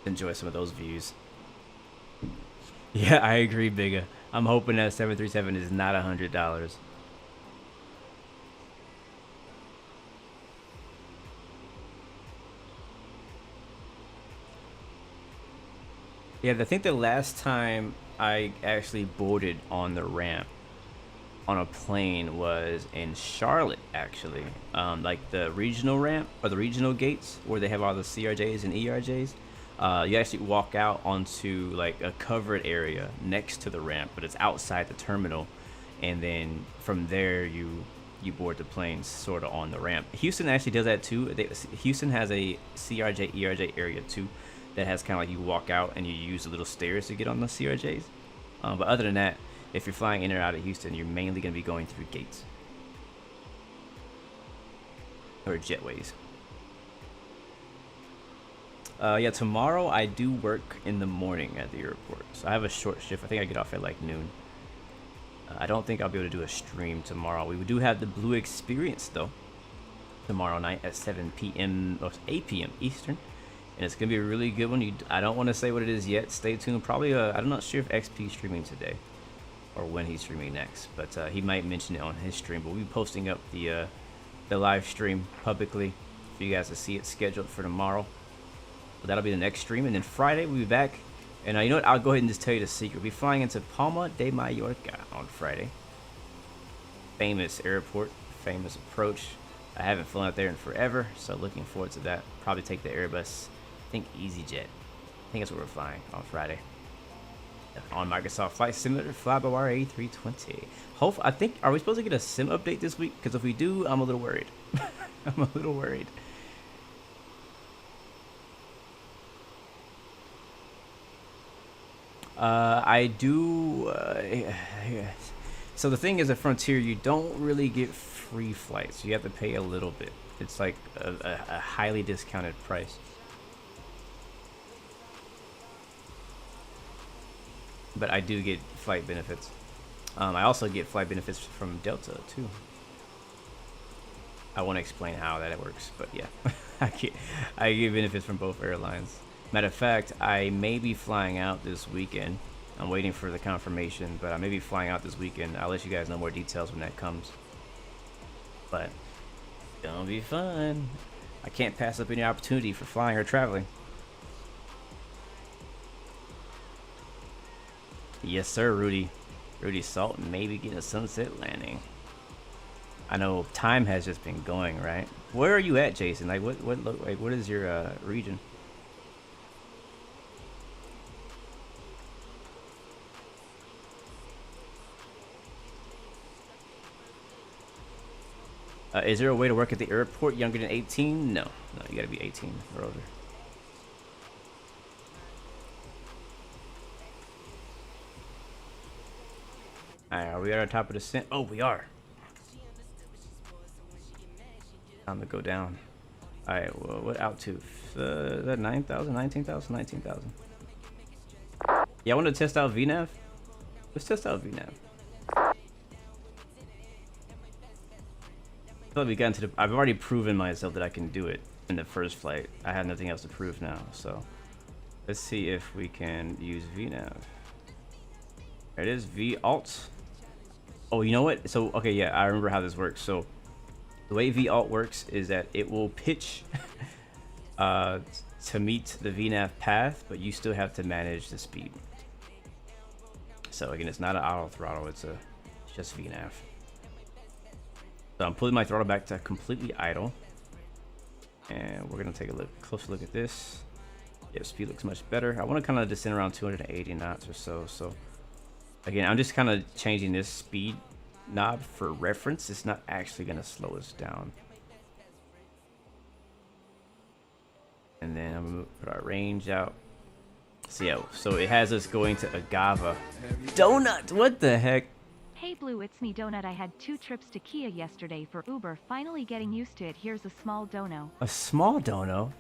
Enjoy some of those views. Yeah, I agree, Bigga. I'm hoping that 737 is not $100. Yeah, I think the last time I actually boarded on the ramp on a plane was in Charlotte, actually. Like the regional ramp or the regional gates where they have all the CRJs and ERJs. You actually walk out onto like a covered area next to the ramp, but it's outside the terminal, and then from there you board the plane sort of on the ramp. Houston actually does that too. Houston has a CRJ ERJ area too that has kind of like you walk out and you use the little stairs to get on the CRJs. But other than that, if you're flying in or out of Houston, you're mainly going to be going through gates or jetways. Yeah, tomorrow I do work in the morning at the airport, so I have a short shift. I think I get off at like noon. I don't think I'll be able to do a stream tomorrow. We do have the Blue Experience though tomorrow night at 7 p.m. or 8 p.m. Eastern, and it's gonna be a really good one. I don't want to say what it is yet. Stay tuned. Probably I'm not sure if XP is streaming today or when he's streaming next, but he might mention it on his stream. But we'll be posting up the live stream publicly for you guys to see it scheduled for tomorrow. But that'll be the next stream, and then Friday we'll be back. And you know what? I'll go ahead and just tell you the secret. We'll be flying into Palma de Mallorca on Friday. Famous airport, famous approach. I haven't flown out there in forever, so looking forward to that. Probably take the Airbus, I think EasyJet. I think that's where we're flying on Friday. On Microsoft Flight Simulator, Fly-by-wire A320. I think, are we supposed to get a sim update this week? Because if we do, I'm a little worried. I'm a little worried. I do. So the thing is, at Frontier, you don't really get free flights. You have to pay a little bit. It's like a highly discounted price. But I do get flight benefits. I also get flight benefits from Delta too. I won't explain how that works, but yeah, I get benefits from both airlines. Matter of fact, I may be flying out this weekend. I'm waiting for the confirmation, but I may be flying out this weekend. I'll let you guys know more details when that comes. But it's gonna be fun. I can't pass up any opportunity for flying or traveling. Yes, sir, Rudy. Rudy Salt maybe getting a sunset landing. I know time has just been going, right? Where are you at, Jason? Like, what is your region? Is there a way to work at the airport younger than 18? No, you gotta be 18 or older. Alright, are we at our top of the descent? Oh, we are. Time to go down. Alright, well, what altitude? Is that 9,000, 19,000, 19,000? Yeah, I want to test out VNAV. Let's test out VNAV. We got into the, I've already proven myself that I can do it in the first flight. I have nothing else to prove now, so let's see if we can use VNAV. There it is, VALT. Oh, you know what? So okay, yeah, I remember how this works. So the way VALT works is that it will pitch to meet the VNAV path, but you still have to manage the speed. So again, it's not an auto throttle, it's just VNAV. So I'm pulling my throttle back to completely idle, and we're gonna take a closer look at this. Yeah, speed looks much better. I want to kind of descend around 280 knots or so. So again, I'm just kind of changing this speed knob for reference. It's not actually gonna slow us down. And then I'm gonna put our range out. So yeah, so it has us going to AGAVA. Donut, what the heck? Hey Blue, it's me Donut. I had 2 trips to Kia yesterday for Uber. Finally getting used to it. Here's a small dono. A small dono?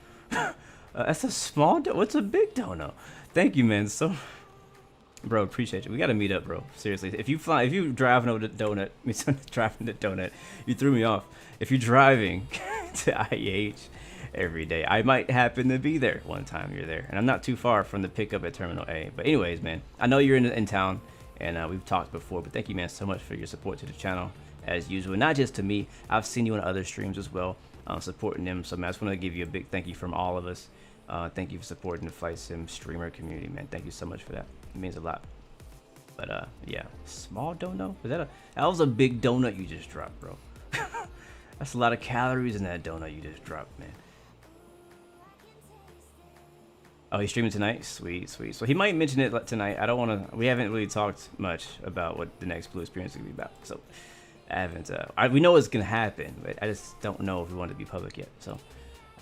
That's a small what's a big dono? Thank you, man. So, bro, appreciate you. We gotta meet up, bro. Seriously. If you driving over the donut, driving the donut, you threw me off. If you're driving to IEH every day, I might happen to be there one time you're there. And I'm not too far from the pickup at Terminal A. But anyways, man, I know you're in town. And we've talked before, but thank you, man, so much for your support to the channel, as usual. Not just to me, I've seen you on other streams as well, supporting them. So, man, I just want to give you a big thank you from all of us. Thank you for supporting the Flight Sim streamer community, man. Thank you so much for that. It means a lot. But, yeah, small donut? That was a big donut you just dropped, bro. That's a lot of calories in that donut you just dropped, man. Oh, he's streaming tonight? Sweet, sweet. So he might mention it tonight. I don't want to... We haven't really talked much about what the next Blue experience is going to be about. So I haven't... we know it's going to happen, but I just don't know if we want it to be public yet. So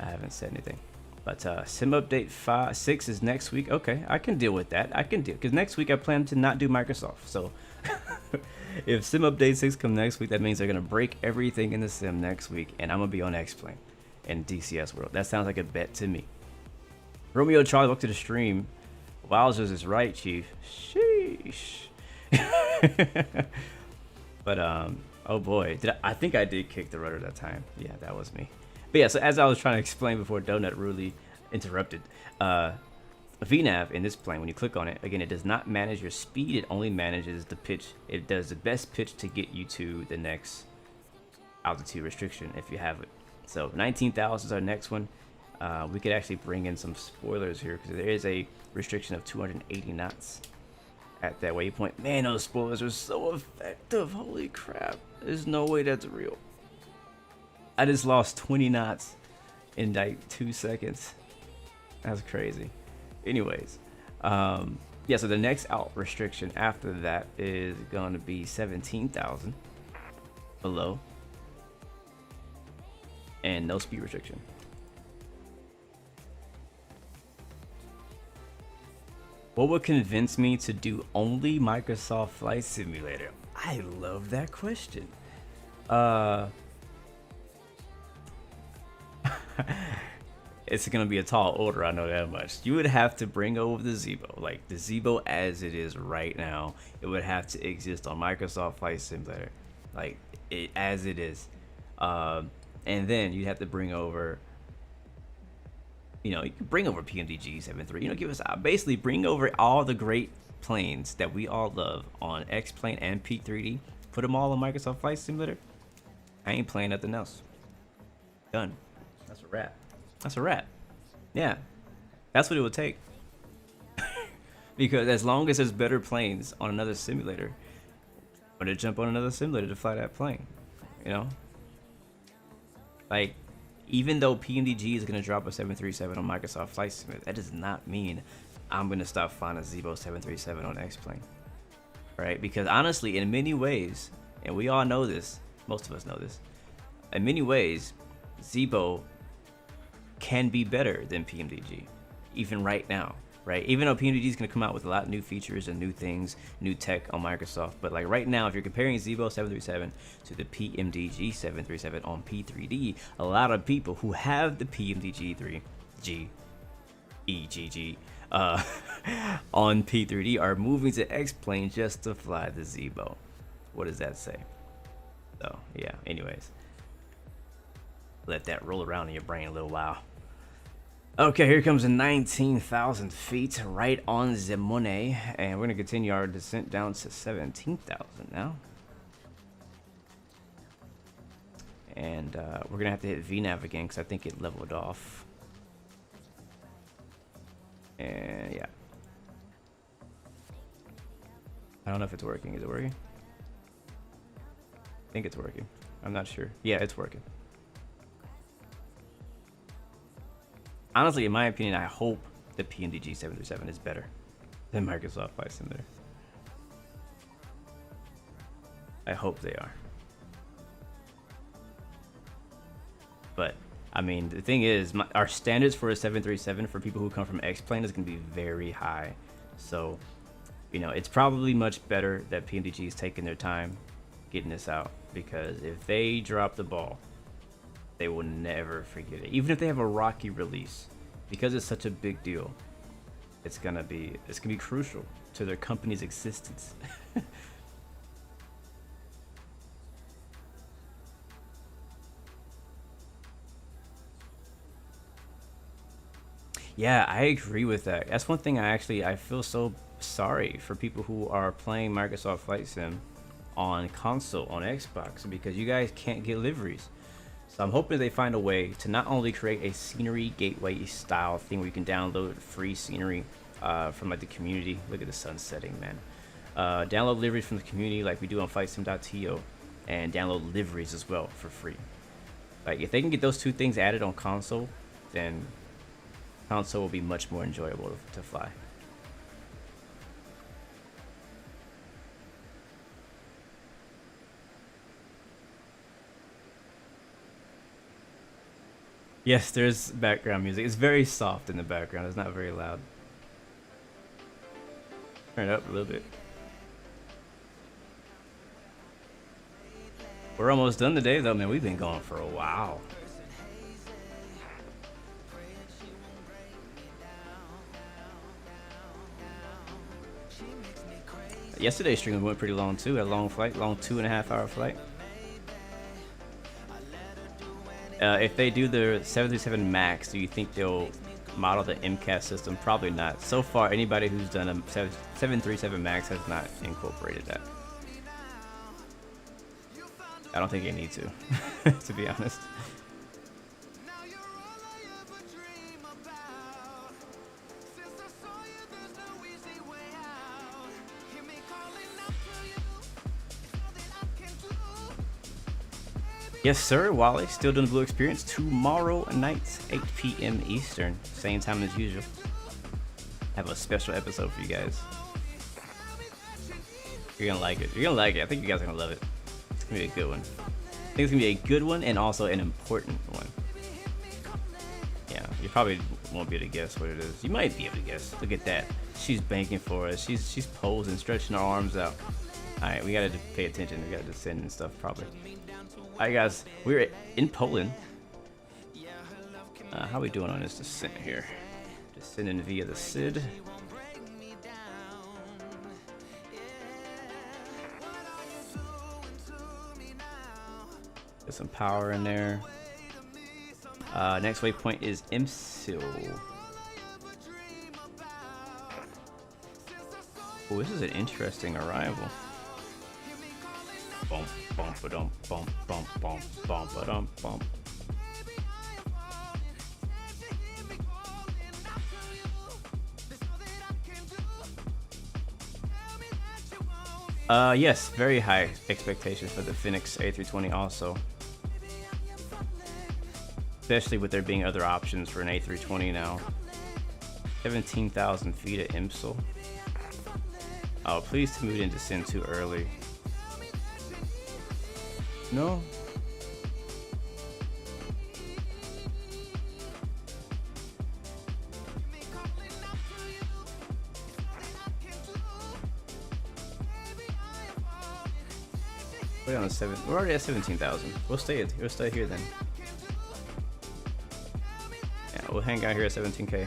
I haven't said anything. But Sim Update 6 is next week. Okay, I can deal with that. I can deal... Because next week I plan to not do Microsoft. So if Sim Update 6 comes next week, that means they're going to break everything in the sim next week. And I'm going to be on X-Plane in DCS World. That sounds like a bet to me. Romeo Charlie, welcome to the stream. Wowzers is right, Chief. Sheesh. But oh boy, I think I did kick the rudder that time. Yeah, that was me. But yeah, so as I was trying to explain before Donut rudely interrupted, VNAV in this plane, when you click on it, again, it does not manage your speed. It only manages the pitch. It does the best pitch to get you to the next altitude restriction if you have it. So 19,000 is our next one. We could actually bring in some spoilers here because there is a restriction of 280 knots at that waypoint. Man, those spoilers are so effective. Holy crap. There's no way that's real. I just lost 20 knots in like 2 seconds. That's crazy. Anyways, yeah, so the next out restriction after that is going to be 17,000 below. And no speed restriction. What would convince me to do only Microsoft Flight Simulator? I love that question. It's gonna be a tall order, I know that much. You would have to bring over the Zebo, like the Zebo as it is right now. It would have to exist on Microsoft Flight Simulator, like it as it is. And then you'd have to bring over, you know, you can bring over PMDG 7.3. You know, give us basically bring over all the great planes that we all love on X-Plane and Peak 3D. Put them all on Microsoft Flight Simulator. I ain't playing nothing else. Done. That's a wrap. That's a wrap. Yeah, that's what it would take. Because as long as there's better planes on another simulator, I'm gonna jump on another simulator to fly that plane. You know, like even though PMDG is gonna drop a 737 on Microsoft Flight Simulator, that does not mean I'm gonna stop flying a Zibo 737 on X-Plane, right? Because honestly, in many ways, and we all know this, most of us know this, in many ways, Zibo can be better than PMDG, even right now, right? Even though PMDG is going to come out with a lot of new features and new things, new tech on Microsoft, but like right now, if you're comparing Zibo 737 to the PMDG 737 on P3D, a lot of people who have the PMDG 3G, EGG, on P3D are moving to X-Plane just to fly the Zibo. What does that say? So yeah, anyways. Let that roll around in your brain a little while. Okay, here comes a 19,000 feet right on the money, and we're gonna continue our descent down to 17,000 now. And we're gonna have to hit VNAV again because I think it leveled off. And yeah, I don't know if it's working. Is it working? I think it's working. I'm not sure. Yeah, it's working. Honestly, in my opinion, I hope the PMDG 737 is better than Microsoft Flight Simulator. I hope they are. But, I mean, the thing is, our standards for a 737 for people who come from X-Plane is going to be very high. So, you know, it's probably much better that PMDG is taking their time getting this out. Because if they drop the ball, they will never forget it. Even if they have a rocky release, because it's such a big deal, it's gonna be crucial to their company's existence. Yeah, I agree with that. That's one thing I feel so sorry for people who are playing Microsoft Flight Sim on console, on Xbox, because you guys can't get liveries. So I'm hoping they find a way to not only create a scenery gateway style thing where you can download free scenery from like the community. Look at the sun setting, man. Download liveries from the community like we do on flightsim.to, and download liveries as well for free. Like if they can get those two things added on console, then console will be much more enjoyable to fly. Yes, there's background music. It's very soft in the background. It's not very loud. Turn it up a little bit. We're almost done today, though, man. We've been going for a while. Yesterday's stream went pretty long, too. A long flight, long 2.5 hour flight. If they do the 737 MAX, do you think they'll model the MCAS system? Probably not. So far, anybody who's done a 737 MAX has not incorporated that. I don't think they need to be honest. Yes, sir. Wally, still doing the Blue Experience tomorrow night, 8 p.m. Eastern, same time as usual. Have a special episode for you guys. You're gonna like it. You're gonna like it. I think you guys are gonna love it. It's gonna be a good one. I think it's gonna be a good one and also an important one. Yeah, you probably won't be able to guess what it is. You might be able to guess. Look at that. She's banking for us. She's posing, stretching her arms out. All right, we gotta pay attention. We gotta descend and stuff probably. All right, guys, we're in Poland. How are we doing on this descent here? Descending via the SID. Get some power in there. Next waypoint is MSIL. Oh, this is an interesting arrival. Bump, bump, ba-dum, bump, bump, bump, bump, ba-dum, bump. Yes, very high expectations for the Phoenix A320 also. Especially with there being other options for an A320 now. 17,000 feet at IMSL. Oh, please tell me we didn't descend too early. No? We're on 7. We're already at 17,000. We'll stay here then. Yeah, we'll hang out here at 17K.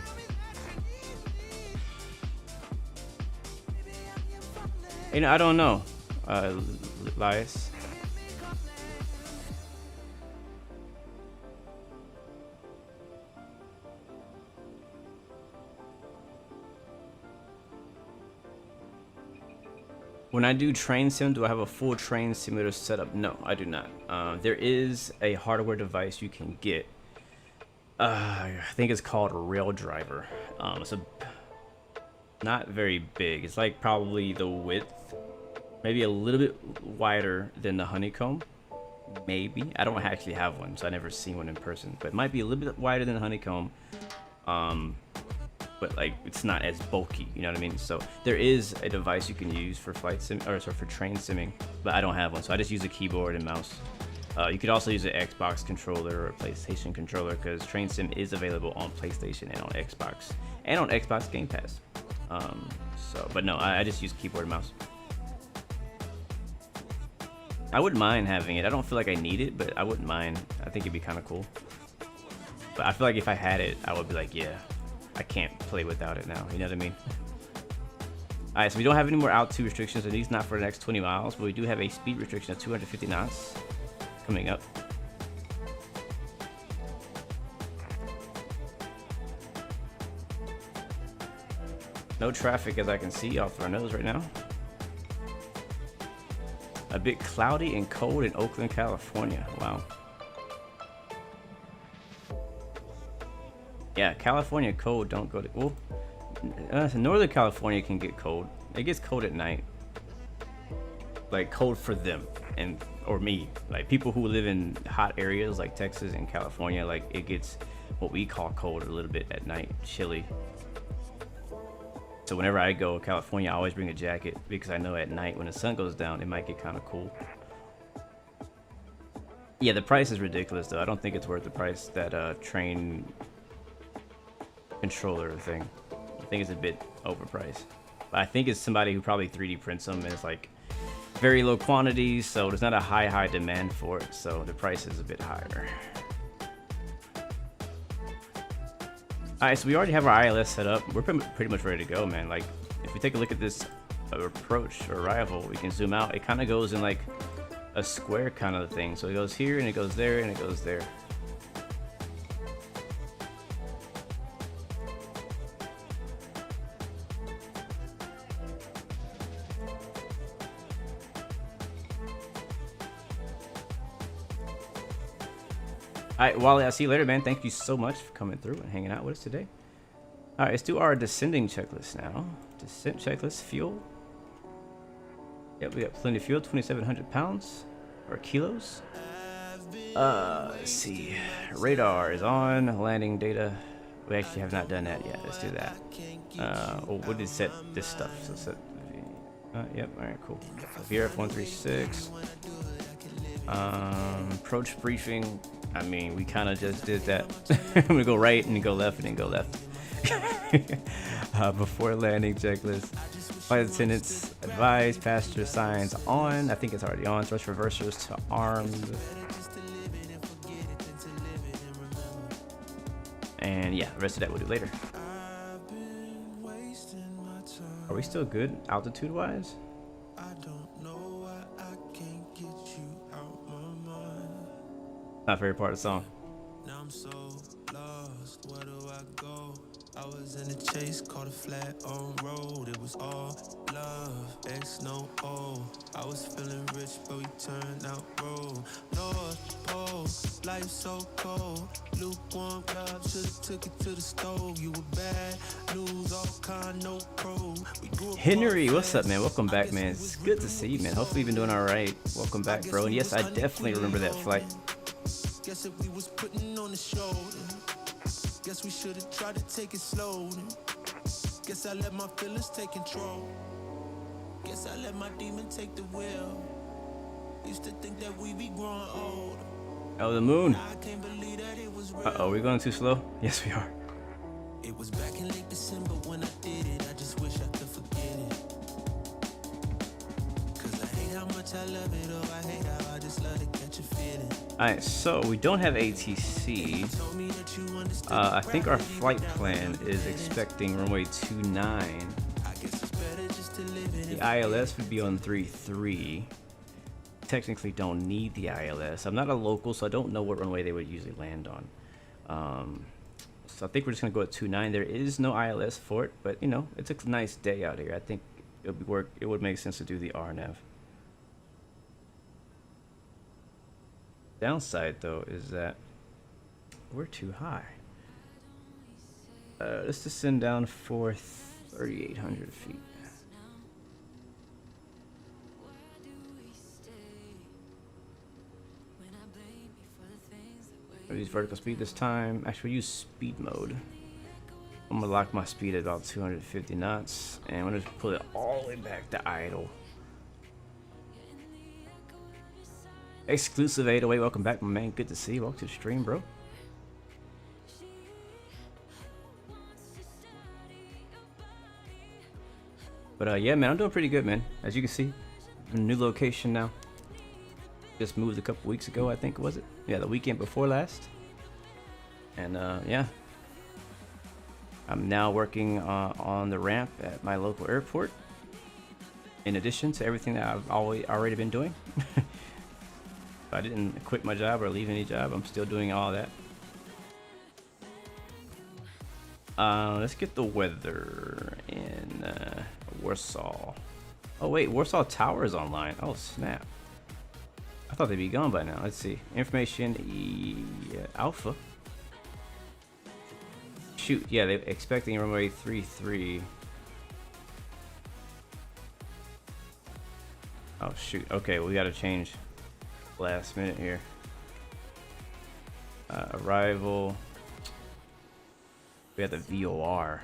You know, I don't know, Elias. When I do train sim, do I have a full train simulator setup? No, I do not. There is a hardware device you can get. I think it's called a Rail Driver. It's not very big. It's like probably the width, maybe a little bit wider than the Honeycomb. Maybe. I don't actually have one, so I never seen one in person. But it might be a little bit wider than the Honeycomb. But like it's not as bulky, you know what I mean? So there is a device you can use for flight sim, or sorry, for train simming, but I don't have one, so I just use a keyboard and mouse. You could also use an Xbox controller or a PlayStation controller, because train sim is available on PlayStation and on Xbox and on Xbox Game Pass. But no, I just use keyboard and mouse. I wouldn't mind having it. I don't feel like I need it, but I wouldn't mind. I think it'd be kind of cool. But I feel like if I had it, I would be like, yeah, I can't play without it now. You know what I mean? Alright, so we don't have any more altitude restrictions, at least not for the next 20 miles, but we do have a speed restriction of 250 knots coming up. No traffic as I can see off our nose right now. A bit cloudy and cold in Oakland, California. Wow. Yeah, California cold, don't go to... Well, Northern California can get cold. It gets cold at night. Like, cold for them, or me. Like, people who live in hot areas like Texas and California, like, it gets what we call cold a little bit at night, chilly. So whenever I go to California, I always bring a jacket, because I know at night when the sun goes down, it might get kind of cool. Yeah, the price is ridiculous, though. I don't think it's worth the price, that train controller thing. I think it's a bit overpriced. But I think it's somebody who probably 3D prints them, and it's like very low quantities, so there's not a high demand for it, so the price is a bit higher. Alright, so we already have our ILS set up. We're pretty much ready to go, man. Like, if we take a look at this approach or arrival, we can zoom out. It kind of goes in like a square kind of thing. So it goes here, and it goes there, and it goes there. Alright, Wally, I'll see you later, man. Thank you so much for coming through and hanging out with us today. Alright, let's do our descending checklist now. Descent checklist, fuel. Yep, we got plenty of fuel, 2,700 pounds, or kilos. Let's see. Radar is on, landing data. We actually have not done that yet. Let's do that. What did set this stuff? So set yep, alright, cool. So VRF 136. Approach briefing. I mean, we kind of just did that. I'm gonna go right and then go left and then go left. Before landing checklist. Flight attendants advise, passenger signs on. I think it's already on. Thrust reversers to armed. And yeah, the rest of that we'll do later. Are we still good altitude wise? Not favorite part of the song. I'm so lost, where do I go? I was in the chase, caught a flat on road. It was all love, X no O. I was feeling rich, but we turned out broke. North Pole, life so cold. Lukewarm love, should've took it to the stove. You were bad news, all kind, no pro. Henry, what's up, man? Welcome back, man. It's good to see you, man. Hopefully you've been doing all right. Welcome back, bro. And yes, I definitely remember that flight. Guess if we was putting on the shoulder, guess we should have tried to take it slow. Guess I let my feelings take control. Guess I let my demon take the wheel. Used to think that we be growing old. Oh, the moon. I can't believe that it was real. Uh-oh, we're going too slow? Yes, we are. It was back in late December when I did it. I just wish I could forget it. Cause I hate how much I love it, or I hate how I just love to catch a feeling. Alright, so we don't have ATC. I think our flight plan is expecting runway 29. The ILS would be on 33. Technically don't need the ILS. I'm not a local, so I don't know what runway they would usually land on. So I think we're just gonna go at 29. There is no ILS for it, but you know, it's a nice day out here. I think it would make sense to do the RNAV. Downside though is that we're too high. Let's descend down for 3,800 feet. I'll use vertical speed this time. Actually, we'll use speed mode. I'm gonna lock my speed at about 250 knots, and I'm gonna just pull it all the way back to idle. Exclusive 808, welcome back, my man. Good to see you. Welcome to the stream, bro. But yeah, man, I'm doing pretty good, man. As you can see, I'm in a new location now. Just moved a couple weeks ago, I think, was it? Yeah, the weekend before last. And yeah, I'm now working on the ramp at my local airport. In addition to everything that I've already been doing. I didn't quit my job or leave any job. I'm still doing all that. Let's get the weather in Warsaw. Oh wait, Warsaw Tower is online. Oh snap. I thought they'd be gone by now. Let's see. Information Alpha. Shoot, yeah, they're expecting runway 33. Oh shoot. Okay, we gotta change last minute here. Arrival. We have the VOR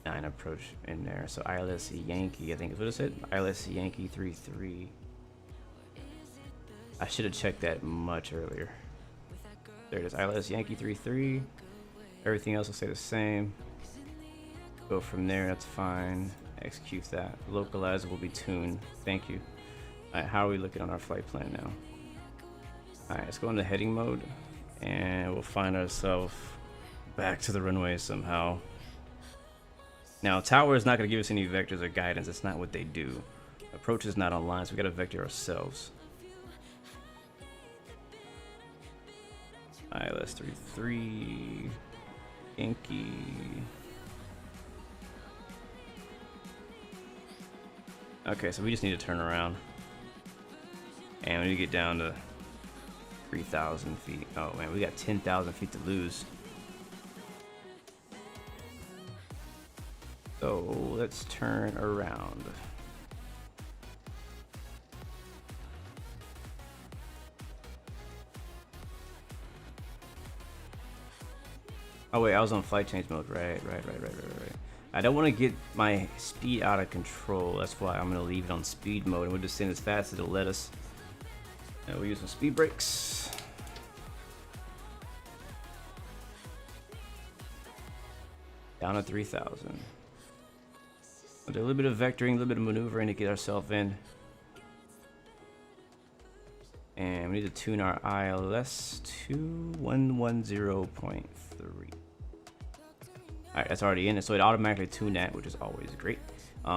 29 approach in there. So ILS Yankee, I think is what it said. ILS Yankee 33. I should have checked that much earlier. There it is. ILS Yankee 33. Everything else will stay the same. Go from there. That's fine. Execute that. Localizer will be tuned. Thank you. Alright, how are we looking on our flight plan now? Alright, let's go into heading mode, and we'll find ourselves back to the runway somehow. Now, tower is not going to give us any vectors or guidance. That's not what they do. Approach is not online, so we got to vector ourselves. ILS 33 Yankee. Okay, so we just need to turn around, and we need to get down to 3,000 feet. Oh man, we got 10,000 feet to lose. So let's turn around. Oh wait, I was on flight change mode. Right. I don't want to get my speed out of control. That's why I'm going to leave it on speed mode, and we'll just send as fast as it'll let us. And we'll use some speed brakes. Down to 3,000. We'll do a little bit of vectoring, a little bit of maneuvering to get ourselves in. And we need to tune our ILS to 110.3. Alright, that's already in it, so it automatically tuned that, which is always great.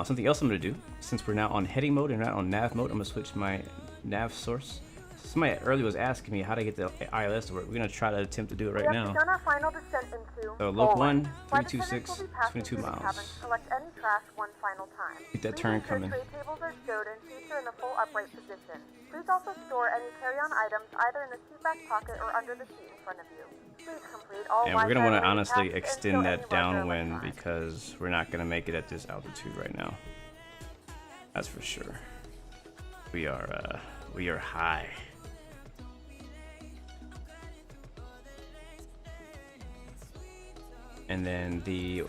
Something else I'm going to do, since we're now on heading mode and not on nav mode, I'm going to switch my nav source Somebody earlier was asking me how to get the ILS to work. We're gonna try to attempt to do it right now. On our final descent into So loc 1, Flight 326, attendants will be passing 22 through the miles. cabin to collect any trash one final time. Keep that Please turn ensure coming. tray tables are stowed and seats are in the full upright position. Please also store any carry-on items either in the seat back pocket or under the seat in front of you. Please complete all And we're gonna want to Wi-Fi honestly tasks and extend stow that any downwind because we're not gonna make it at this altitude right now. That's for sure. We are high. And then the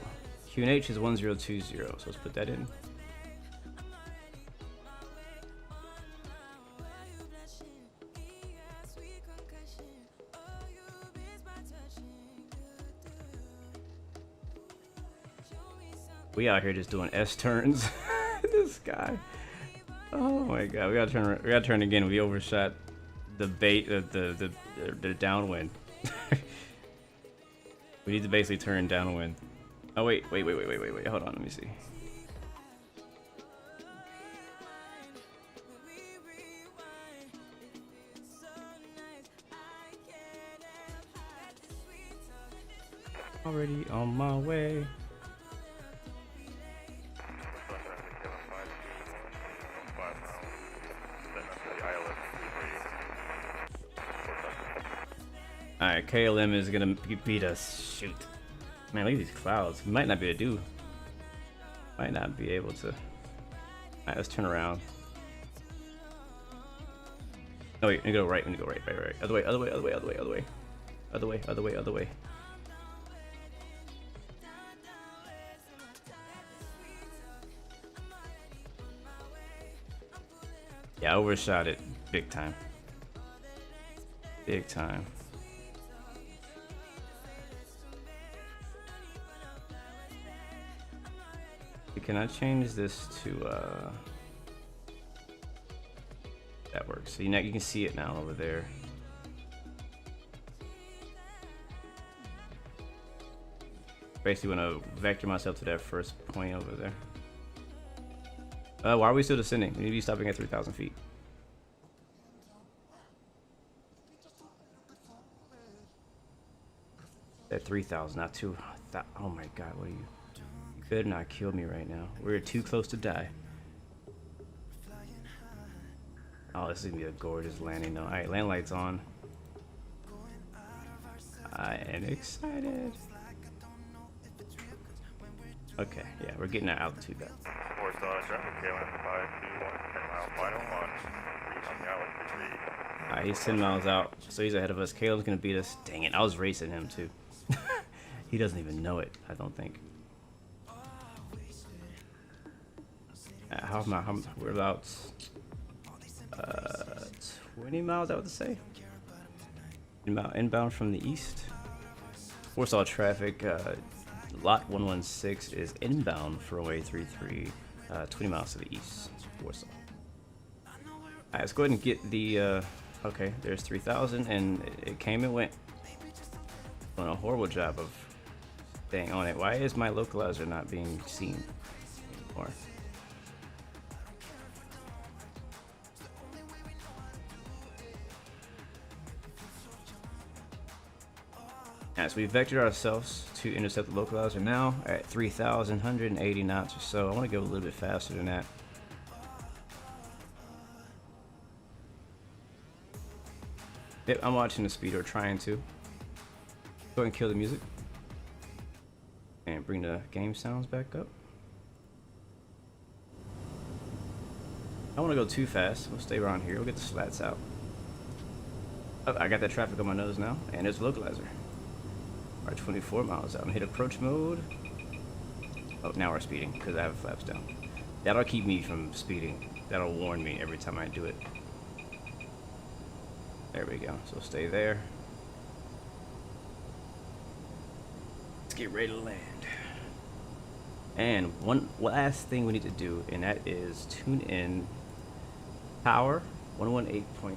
QNH is 1020, so let's put that in. We out here just doing S turns. This guy. Oh my god, we gotta turn again. We overshot the the downwind. We need to basically turn downwind. Oh wait, hold on, let me see. Already on my way. Alright, KLM is gonna beat us. Shoot. Man, look at these clouds. We might not be able to do. Might not be able to. Alright, let's turn around. Oh wait, we need to go right, right. Other way. Other way. Yeah, I overshot it big time. Big time. Can I change this to that works? So you can see it now over there. Basically want to vector myself to that first point over there. Why are we still descending? We need to be stopping at 3,000 feet. At 3,000, not 2,000. Oh my god, what are you? You better not kill me right now. We're too close to die. Oh, this is gonna be a gorgeous landing though. Alright, land lights on. I am excited. Okay, yeah, we're getting our altitude back. Alright, he's 10 miles out, so he's ahead of us. Caleb's gonna beat us. Dang it, I was racing him too. He doesn't even know it, I don't think. We're about 20 miles, I would say. Inbound from the east. Warsaw traffic, lot 116 is inbound for runway 33, 20 miles to the east, Warsaw. Alright, let's go ahead and get the, okay, there's 3,000, and it came and went. Doing a horrible job of staying on it. Why is my localizer not being seen anymore? So we vectored ourselves to intercept the localizer now at 3,180 knots or so. I want to go a little bit faster than that. Yep, I'm watching the speed, or trying to. Go ahead and kill the music. And bring the game sounds back up. I don't want to go too fast. We'll stay around here. We'll get the slats out. Oh, I got that traffic on my nose now, and there's a localizer. We're 24 miles out and hit approach mode. Oh, now we're speeding because I have flaps down. That'll keep me from speeding. That'll warn me every time I do it. There we go. So stay there. Let's get ready to land. And one last thing we need to do, and that is tune in power 118.3.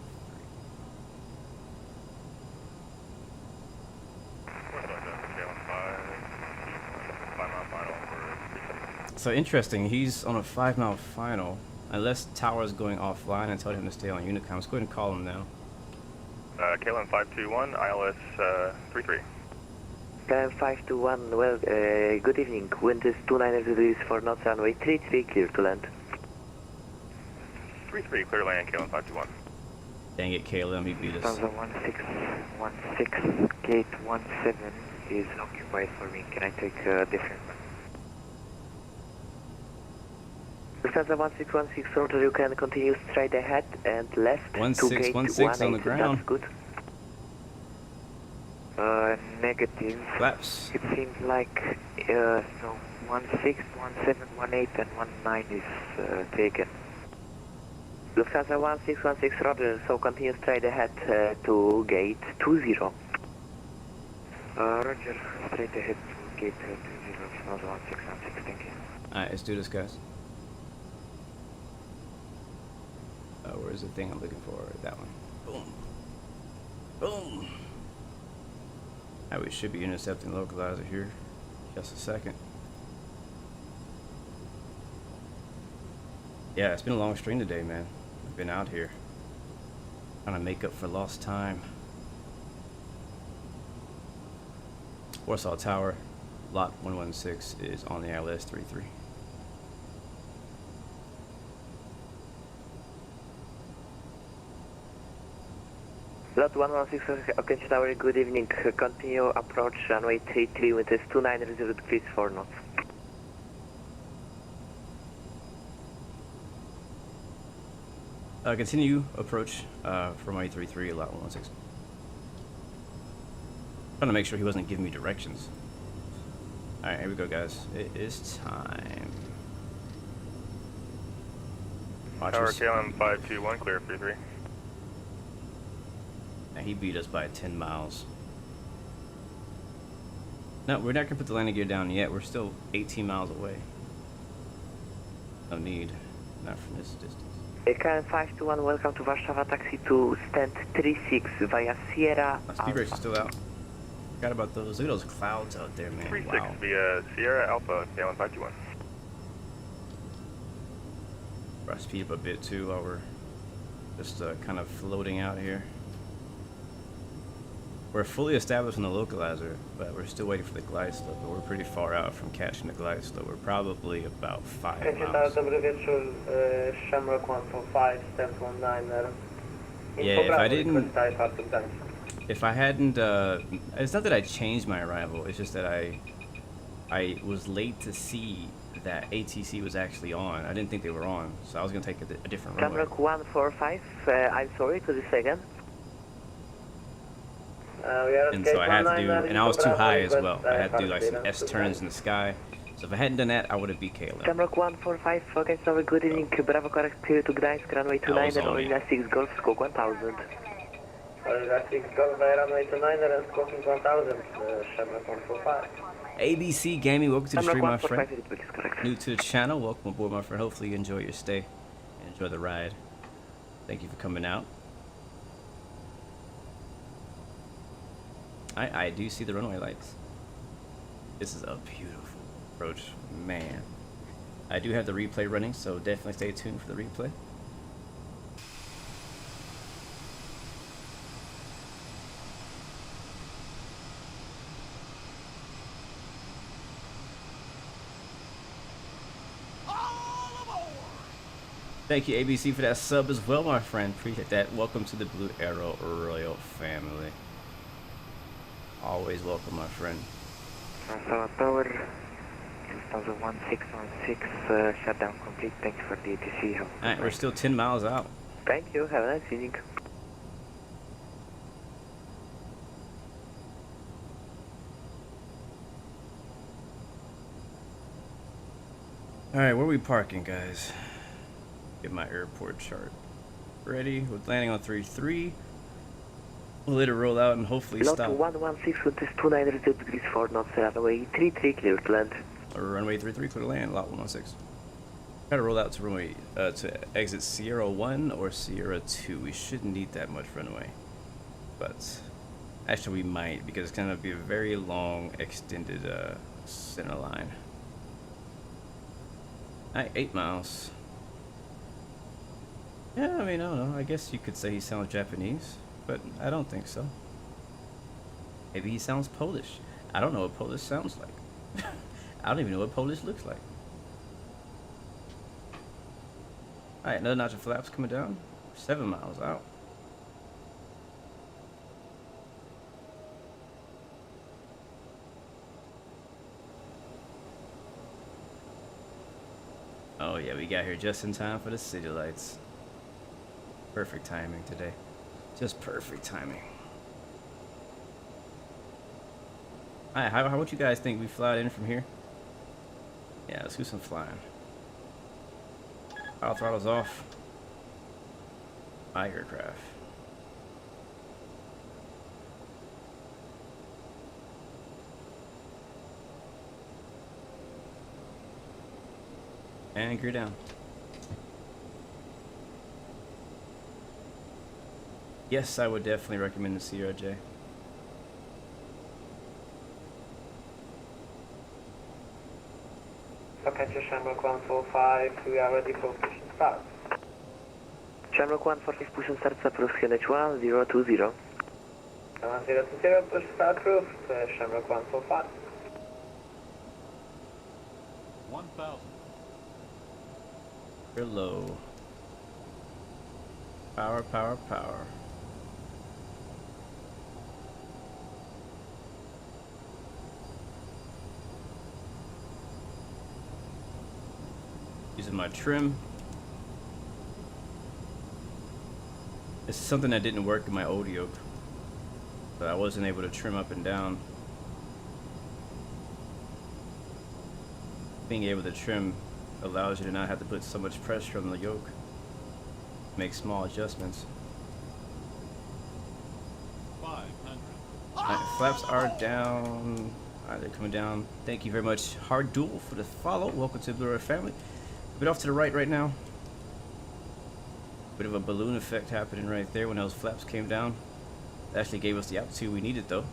So interesting, he's on a 5-mile final. Unless tower is going offline, I told him to stay on Unicom. Let's go ahead and call him now. KLM 521, ILS 33. KLM 521, well, good evening. Wind is 29 degrees for knots, runway 33, clear to land. 33, clear to land, KLM 521. Dang it, KLM, he beat us. Lufthansa 1616, gate 17 is occupied for me. Can I take a different? Lufthansa 1616, Roger, you can continue straight ahead and left to gate 1616 on the ground. That's good. Negative. Flaps. It seems like so 16, 17, 18 and 19 is taken. Lufthansa 1616, Roger, so continue straight ahead to gate 20. Roger, straight ahead to gate 20, Lufthansa 1616, thank you. Alright, let's do this, guys. Where's the thing I'm looking for? That one. Boom. Boom. Alright, we should be intercepting the localizer here. Just a second. Yeah, it's been a long stream today, man. I've been out here trying to make up for lost time. Warsaw Tower, lot 116 is on the ILS 33. Lot 116, OKENO Tower, good evening. Continue approach runway 33 with 290 degrees 4 knots. Continue approach from runway 33, lot 116. Trying to make sure he wasn't giving me directions. Alright, here we go, guys. It is time. Watch Tower us. KLM 521, clear 33. Now he beat us by 10 miles. No, we're not gonna put the landing gear down yet. We're still 18 miles away. No need. Not from this distance. KLM 521, welcome to Warszawa, taxi to stand 36 via Sierra My speed brakes are still out. Forgot about those. Look at those clouds out there, man. 36 Wow. via Sierra Alpha, KLM 521. I'll speed up a bit too while we're just kind of floating out here. We're fully established on the localizer, but we're still waiting for the glide slope. But we're pretty far out from catching the glide slope. We're probably about 5 miles. Dobry wieczór, Shamrock 145, step 19. Yeah, if I hadn't, it's not that I changed my arrival. It's just that I was late to see that ATC was actually on. I didn't think they were on, so I was gonna take a different runway. Shamrock 145, I'm sorry, to this again. And so I had to do, and I was too high as well. I had to do like some S turns in the sky. So if I hadn't done that, I would have beat KLM. Shamrock 145, okay, so good evening. Bravo, correct, clear to Gdańsk, runway 29 and Olina 6 Golf, squawk 1000. Olina 6 Golf, runway 29 and squawking 1000, Shamrock 145. ABC Gaming, welcome to the stream, my friend. 145 is correct. New to the channel, welcome aboard, my friend. Hopefully you enjoy your stay and enjoy the ride. Thank you for coming out. I do see the runway lights. This is a beautiful approach, man. I do have the replay running, so definitely stay tuned for the replay. Thank you, ABC, for that sub as well, my friend. Appreciate that. Welcome to the Blue Arrow Royal family. Always welcome, my friend. Tower, 1616, shutdown complete. Thank you for the ATC. Alright, we're still 10 miles out. Thank you. Have a nice evening. Alright, where are we parking, guys? Get my airport chart ready. We're landing on 33. We'll let it roll out and hopefully Lot stop. 116 with this 290 degrees 4 knots, runway 33 clear to land. Runway 33 clear to land, lot 116. Try to roll out to runway to exit Sierra 1 or Sierra 2. We shouldn't need that much runway, but actually we might, because it's gonna be a very long extended center line. Alright, 8 miles. Yeah, I mean, I don't know. I guess you could say he sounds Japanese. but I don't think so. Maybe he sounds Polish. I don't know what Polish sounds like. I don't even know what Polish looks like. Alright, another notch of flaps coming down. 7 miles out. Oh yeah, we got here just in time for the city lights. Perfect timing today. Just perfect timing. Alright, how would you guys think we fly in from here? Yeah, let's do some flying. Power throttle's off. My aircraft. And gear down. Yes, I would definitely recommend the CRJ. Locator Shamrock 145, we are ready for push and start. Shamrock 145, push and start, approach QNH 1020. 1020, push start approved, Shamrock 145. 1000. We're low. Power, power, power. Using my trim. This is something that didn't work in my old yoke, but I wasn't able to trim up and down. Being able to trim allows you to not have to put so much pressure on the yoke. Make small adjustments. 500. Alright, flaps are down. Alright, they're coming down. Thank you very much, Hard Duel, for the follow. Welcome to the Blue Ray family. A bit off to the right now. Bit of a balloon effect happening right there when those flaps came down. It actually gave us the altitude we needed though.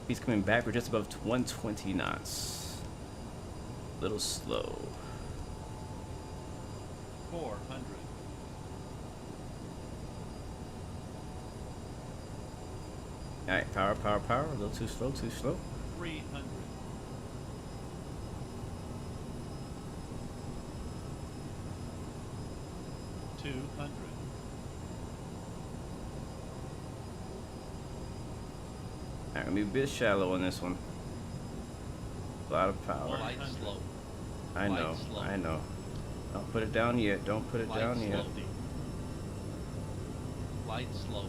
He's coming back. We're just above 120 knots. A little slow. 400. Alright, power, power, power. A little too slow, too slow. 300. 200. Alright, gonna be a bit shallow on this one. A lot of power. Light slow. I know, slow. I know. Don't put it down yet. Don't put it Light down yet. slow. Light slow.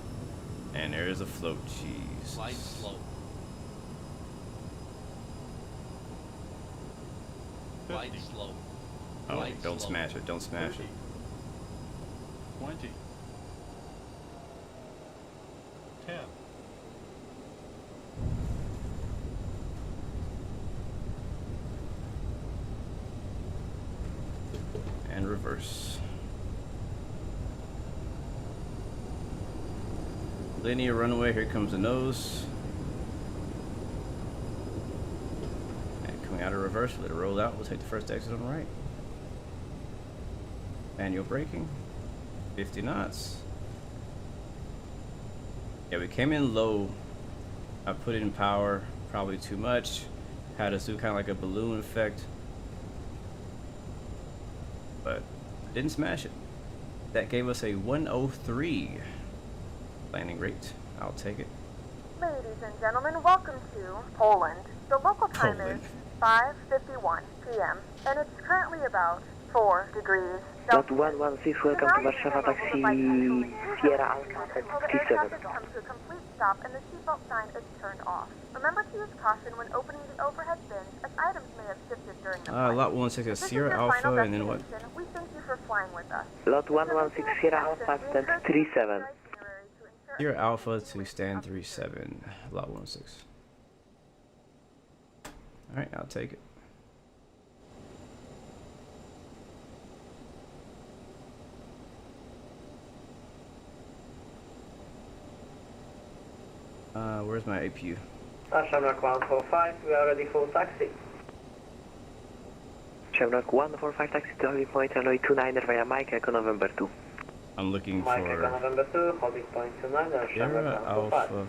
And there is a float. Jeez. Light slow. 50. Light slow. Oh, Light don't slow. smash it. Don't smash 30. it. 20. 10. And reverse. Linear runway. Here comes the nose. And coming out of reverse, let it roll out. We'll take the first exit on the right. Manual braking. 50 knots. Yeah, we came in low. I put in power probably too much. Had us do kind of like a balloon effect. But didn't smash it. That gave us a 103 landing rate. I'll take it. Ladies and gentlemen, welcome to Poland. The local time Poland. is 5:51 p.m. and it's currently about 4 degrees Lot Celsius. 116, welcome to Warszawa, taxi Sierra Alpha Until the 37. air traffic comes to a complete stop and the seatbelt sign is turned off. Remember to use caution when opening the overhead bins, as items may have shifted during the flight. Lot 116 If this is Sierra your Alpha, final and then what? destination, we thank you for flying with us. Lot 116, Sierra Alpha, stand 37. Sierra Alpha to stand 37. Lot 16. Alright, I'll take it. Where's my APU? Shamrock 145, we are ready for taxi. Shamrock 145, taxi to Holly Point, runway 29 via Mike, Echo November 2. I'm looking Mike Echo for November 2, holding point 29, Sierra Alpha.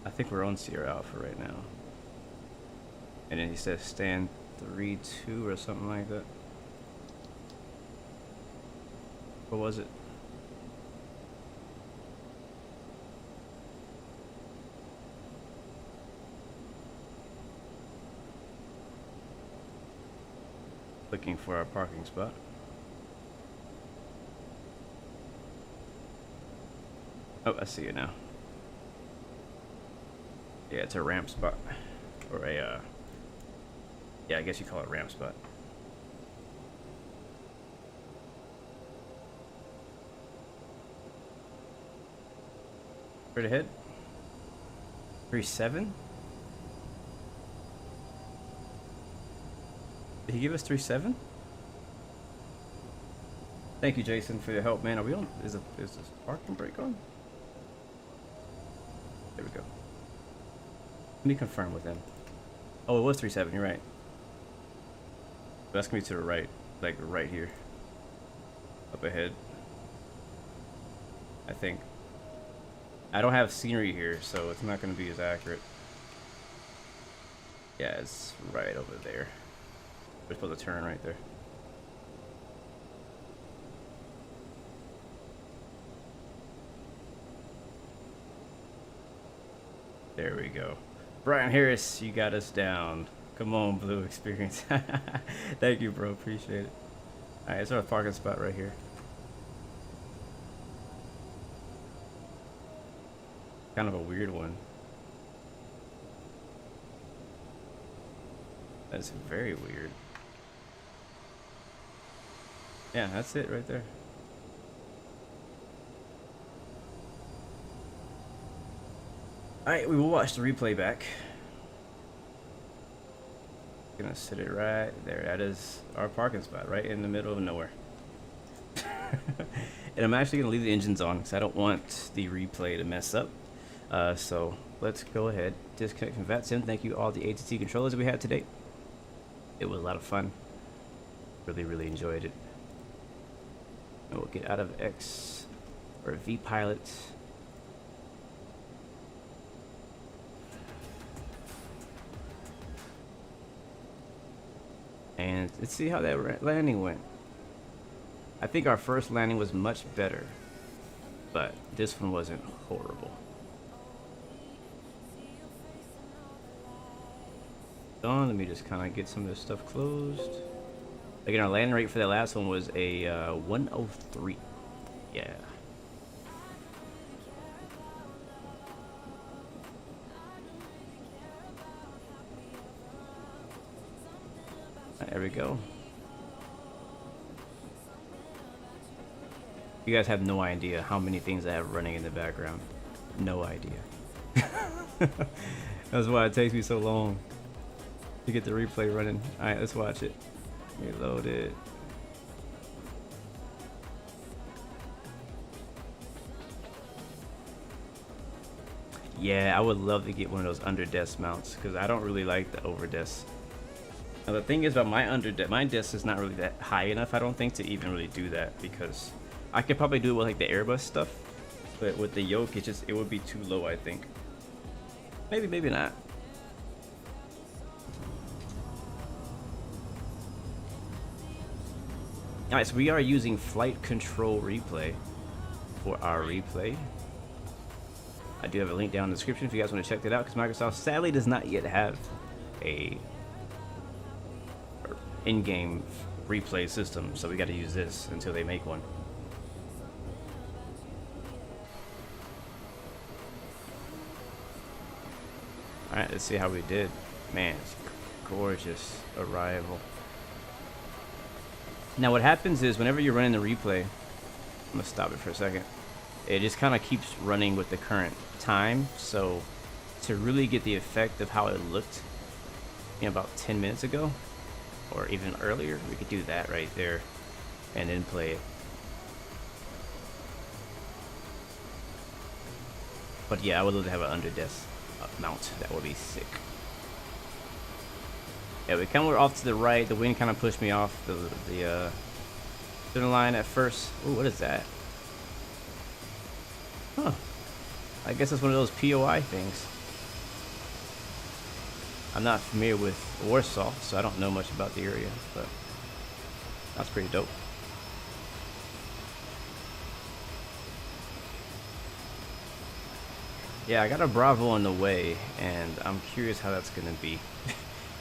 I think we're on Sierra Alpha right now. And then he says stand 3-2 or something like that. What was it? Looking for our parking spot. Oh, I see it now. Yeah, it's a ramp spot. Or a, yeah, I guess you call it a ramp spot. Straight ahead. 3-7? Did he give us 3-7? Thank you, Jason, for your help, man. Are we on? Is this parking brake on? There we go. Let me confirm with him. Oh, it was 3-7. You're right. That's gonna be to the right, like right here, up ahead. I think. I don't have scenery here, so it's not gonna be as accurate. Yeah, it's right over there. We're supposed to turn right there. There we go. Brian Harris, you got us down. Come on, Blue Experience. Thank you, bro. Appreciate it. Alright, it's our parking spot right here. Kind of a weird one. That's very weird. Yeah, that's it right there. Alright, we will watch the replay back. Gonna sit it right there. That is our parking spot, right in the middle of nowhere. And I'm actually gonna leave the engines on because I don't want the replay to mess up. So let's go ahead, disconnect from VATSIM. Thank you all the ATT controllers that we had today. It was a lot of fun. Really enjoyed it. And we'll get out of X or V pilot. And let's see how that landing went. I think our first landing was much better, but this one wasn't horrible. Let me just kind of get some of this stuff closed. Again, our landing rate for that last one was a 103. Yeah. There we go. You guys have no idea how many things I have running in the background. No idea. That's why it takes me so long to get the replay running. Alright, let's watch it. Reload it. Yeah, I would love to get one of those under desk mounts because I don't really like the over desk. Now the thing is about my desk is not really that high enough, I don't think, to even really do that, because I could probably do it with like the Airbus stuff, but with the yoke it would be too low, I think. Maybe not. Alright, so we are using flight control replay for our replay. I do have a link down in the description if you guys want to check that out, because Microsoft sadly does not yet have a in-game replay system, so we got to use this until they make one. Alright, let's see how we did. Man, it's gorgeous arrival. Now what happens is whenever you're running the replay, I'm gonna stop it for a second, it just kind of keeps running with the current time, so to really get the effect of how it looked about 10 minutes ago or even earlier, we could do that right there and then play it. But yeah, I would love to have an under desk mount. That would be sick. Yeah, we kind of were off to the right. The wind kind of pushed me off the Center line at first. Ooh, what is that? Huh. I guess it's one of those POI things. I'm not familiar with Warsaw, so I don't know much about the area, but that's pretty dope. Yeah, I got a Bravo on the way, and I'm curious how that's gonna be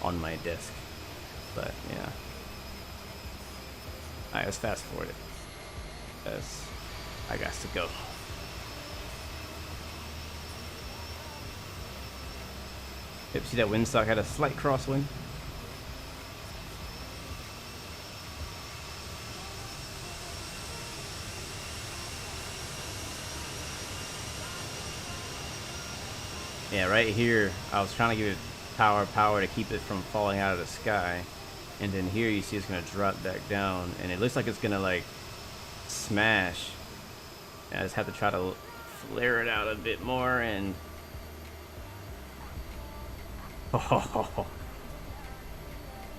on my desk. But yeah. Alright, let's fast forward it. Because I got to go. Yep, see that windsock had a slight crosswind. Yeah, right here, I was trying to give it power to keep it from falling out of the sky. And then here you see it's gonna drop back down, and it looks like it's gonna like smash. I just have to try to flare it out a bit more and oh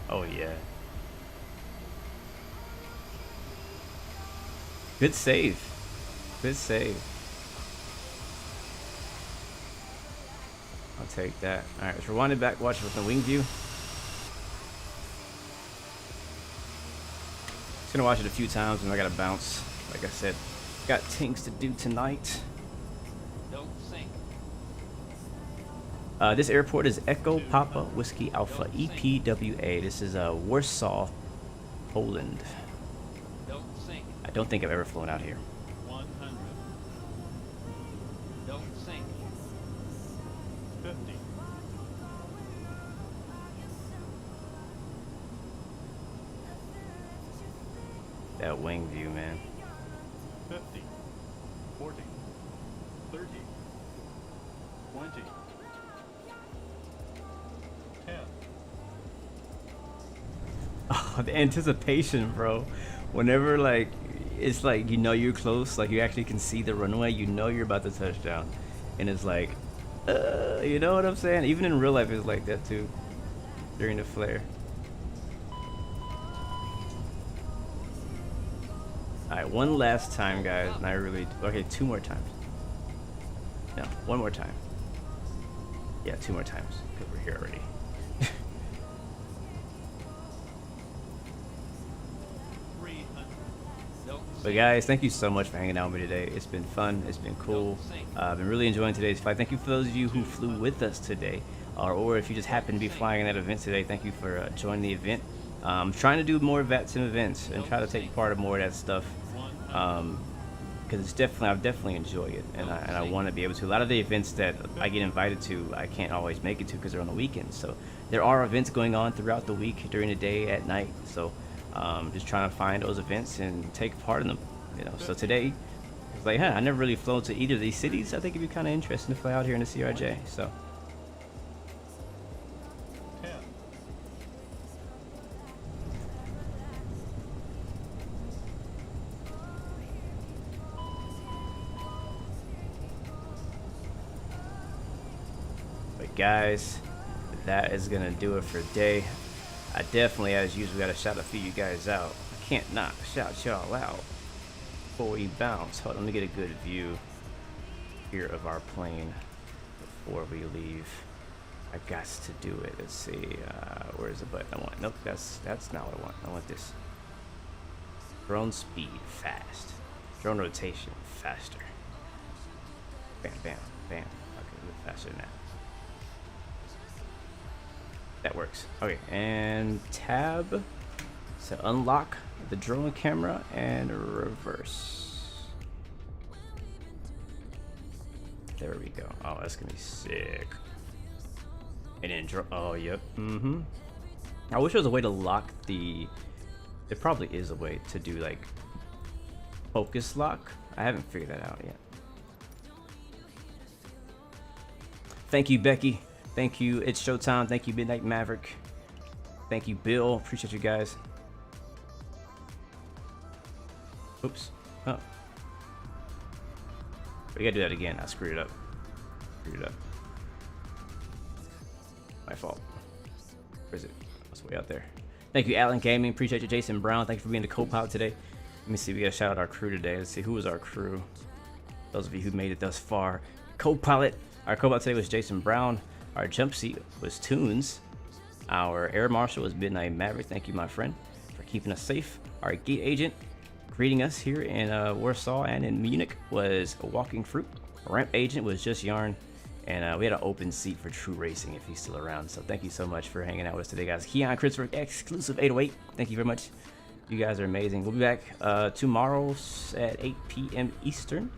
yeah. Good save. Good save. I'll take that. Alright, let's rewind it back, watch it with the wing view. Just gonna watch it a few times and I gotta bounce. Like I said, got things to do tonight. Don't sink. This airport is Echo Papa Whiskey Alpha EPWA. This is Warsaw, Poland. Don't sink. I don't think I've ever flown out here. 100. Don't sink. 50. That wing view, man. 50. 40. 30. 20. 10. Oh, the anticipation, bro. Whenever like it's like you know you're close, like you actually can see the runway, you know you're about to touch down, and it's like, you know what I'm saying? Even in real life, it's like that too. During the flare. All right, one last time, guys, and I really okay. 2 more times. No, 1 more time. Yeah, 2 more times because we're here already. But guys, thank you so much for hanging out with me today. It's been fun. It's been cool. I've been really enjoying today's flight. Thank you for those of you who flew with us today, or if you just happen to be flying in that event today. Thank you for joining the event. I'm trying to do more VATSIM events and try to take part of more of that stuff, because it's definitely I definitely enjoy it, and I want to be able to. A lot of the events that I get invited to, I can't always make it to because they're on the weekends. So there are events going on throughout the week, during the day, at night. So just trying to find those events and take part in them, you know. So today, it's like, I never really flown to either of these cities. I think it'd be kind of interesting to fly out here in the CRJ. So. 10. But guys, that is gonna do it for today. I definitely, as usual, gotta shout a few of you guys out. I can't not shout y'all out before we bounce. Hold on, let me get a good view here of our plane before we leave. I got to do it. Let's see, where's the button I want? Nope, that's not what I want. I want this. Drone speed, fast. Drone rotation, faster. Bam, bam, bam. Okay, a little faster than that. That works. Okay, and tab to unlock the drone camera and reverse. There we go. Oh, that's gonna be sick. And then oh, yep. I wish there was a way to lock the. There probably is a way to do like focus lock. I haven't figured that out yet. Thank you, Becky. Thank you, It's Showtime. Thank you, Midnight Maverick. Thank you, Bill. Appreciate you guys. Oops. Oh. We gotta do that again. I screwed it up. My fault. Where is it? It's way out there. Thank you, Alan Gaming. Appreciate you, Jason Brown. Thank you for being the co-pilot today. Let me see, we gotta shout out our crew today. Let's see, who was our crew? Those of you who made it thus far. Co-pilot. Our co-pilot today was Jason Brown. Our jump seat was Tunes. Our air marshal was Midnight Maverick. Thank you, my friend, for keeping us safe. Our gate agent greeting us here in Warsaw and in Munich was a Walking Fruit. Our ramp agent was Just Yarn. And we had an open seat for True Racing if he's still around. So thank you so much for hanging out with us today, guys. Keon, Christopher, exclusive 808. Thank you very much. You guys are amazing. We'll be back tomorrow at 8 p.m. Eastern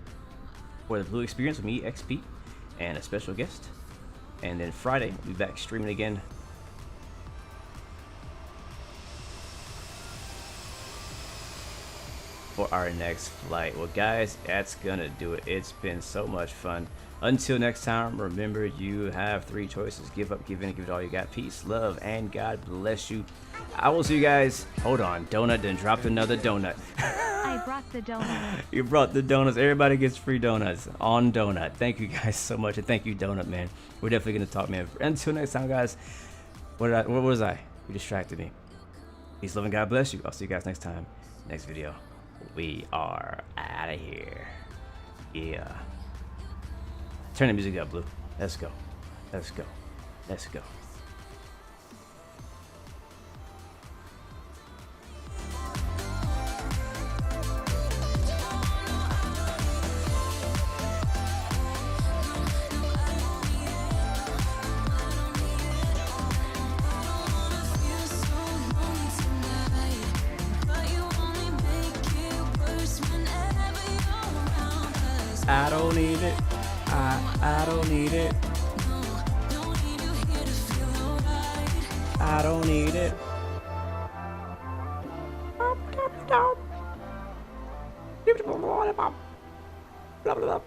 for the Blue Experience with me, XP, and a special guest. And then Friday, we'll be back streaming again. For our next flight. Well, guys, that's gonna do it. It's been so much fun. Until next time, remember, you have 3 choices. Give up, give in, and give it all you got. Peace, love, and God bless you. I will see you guys. Hold on, Donut then dropped another donut. I brought the donut. You brought the donuts. Everybody gets free donuts on Donut. Thank you guys so much, and thank you, Donut, man. We're definitely gonna talk, man. Until next time, guys. What was I? You distracted me. Peace, love, and God bless you. I'll see you guys next time. Next video. We are out of here. Yeah. Turn the music up, Blue. Let's go. Let's go. Let's go. I don't need it. I don't need it. I don't need it. Blah, blah, blah.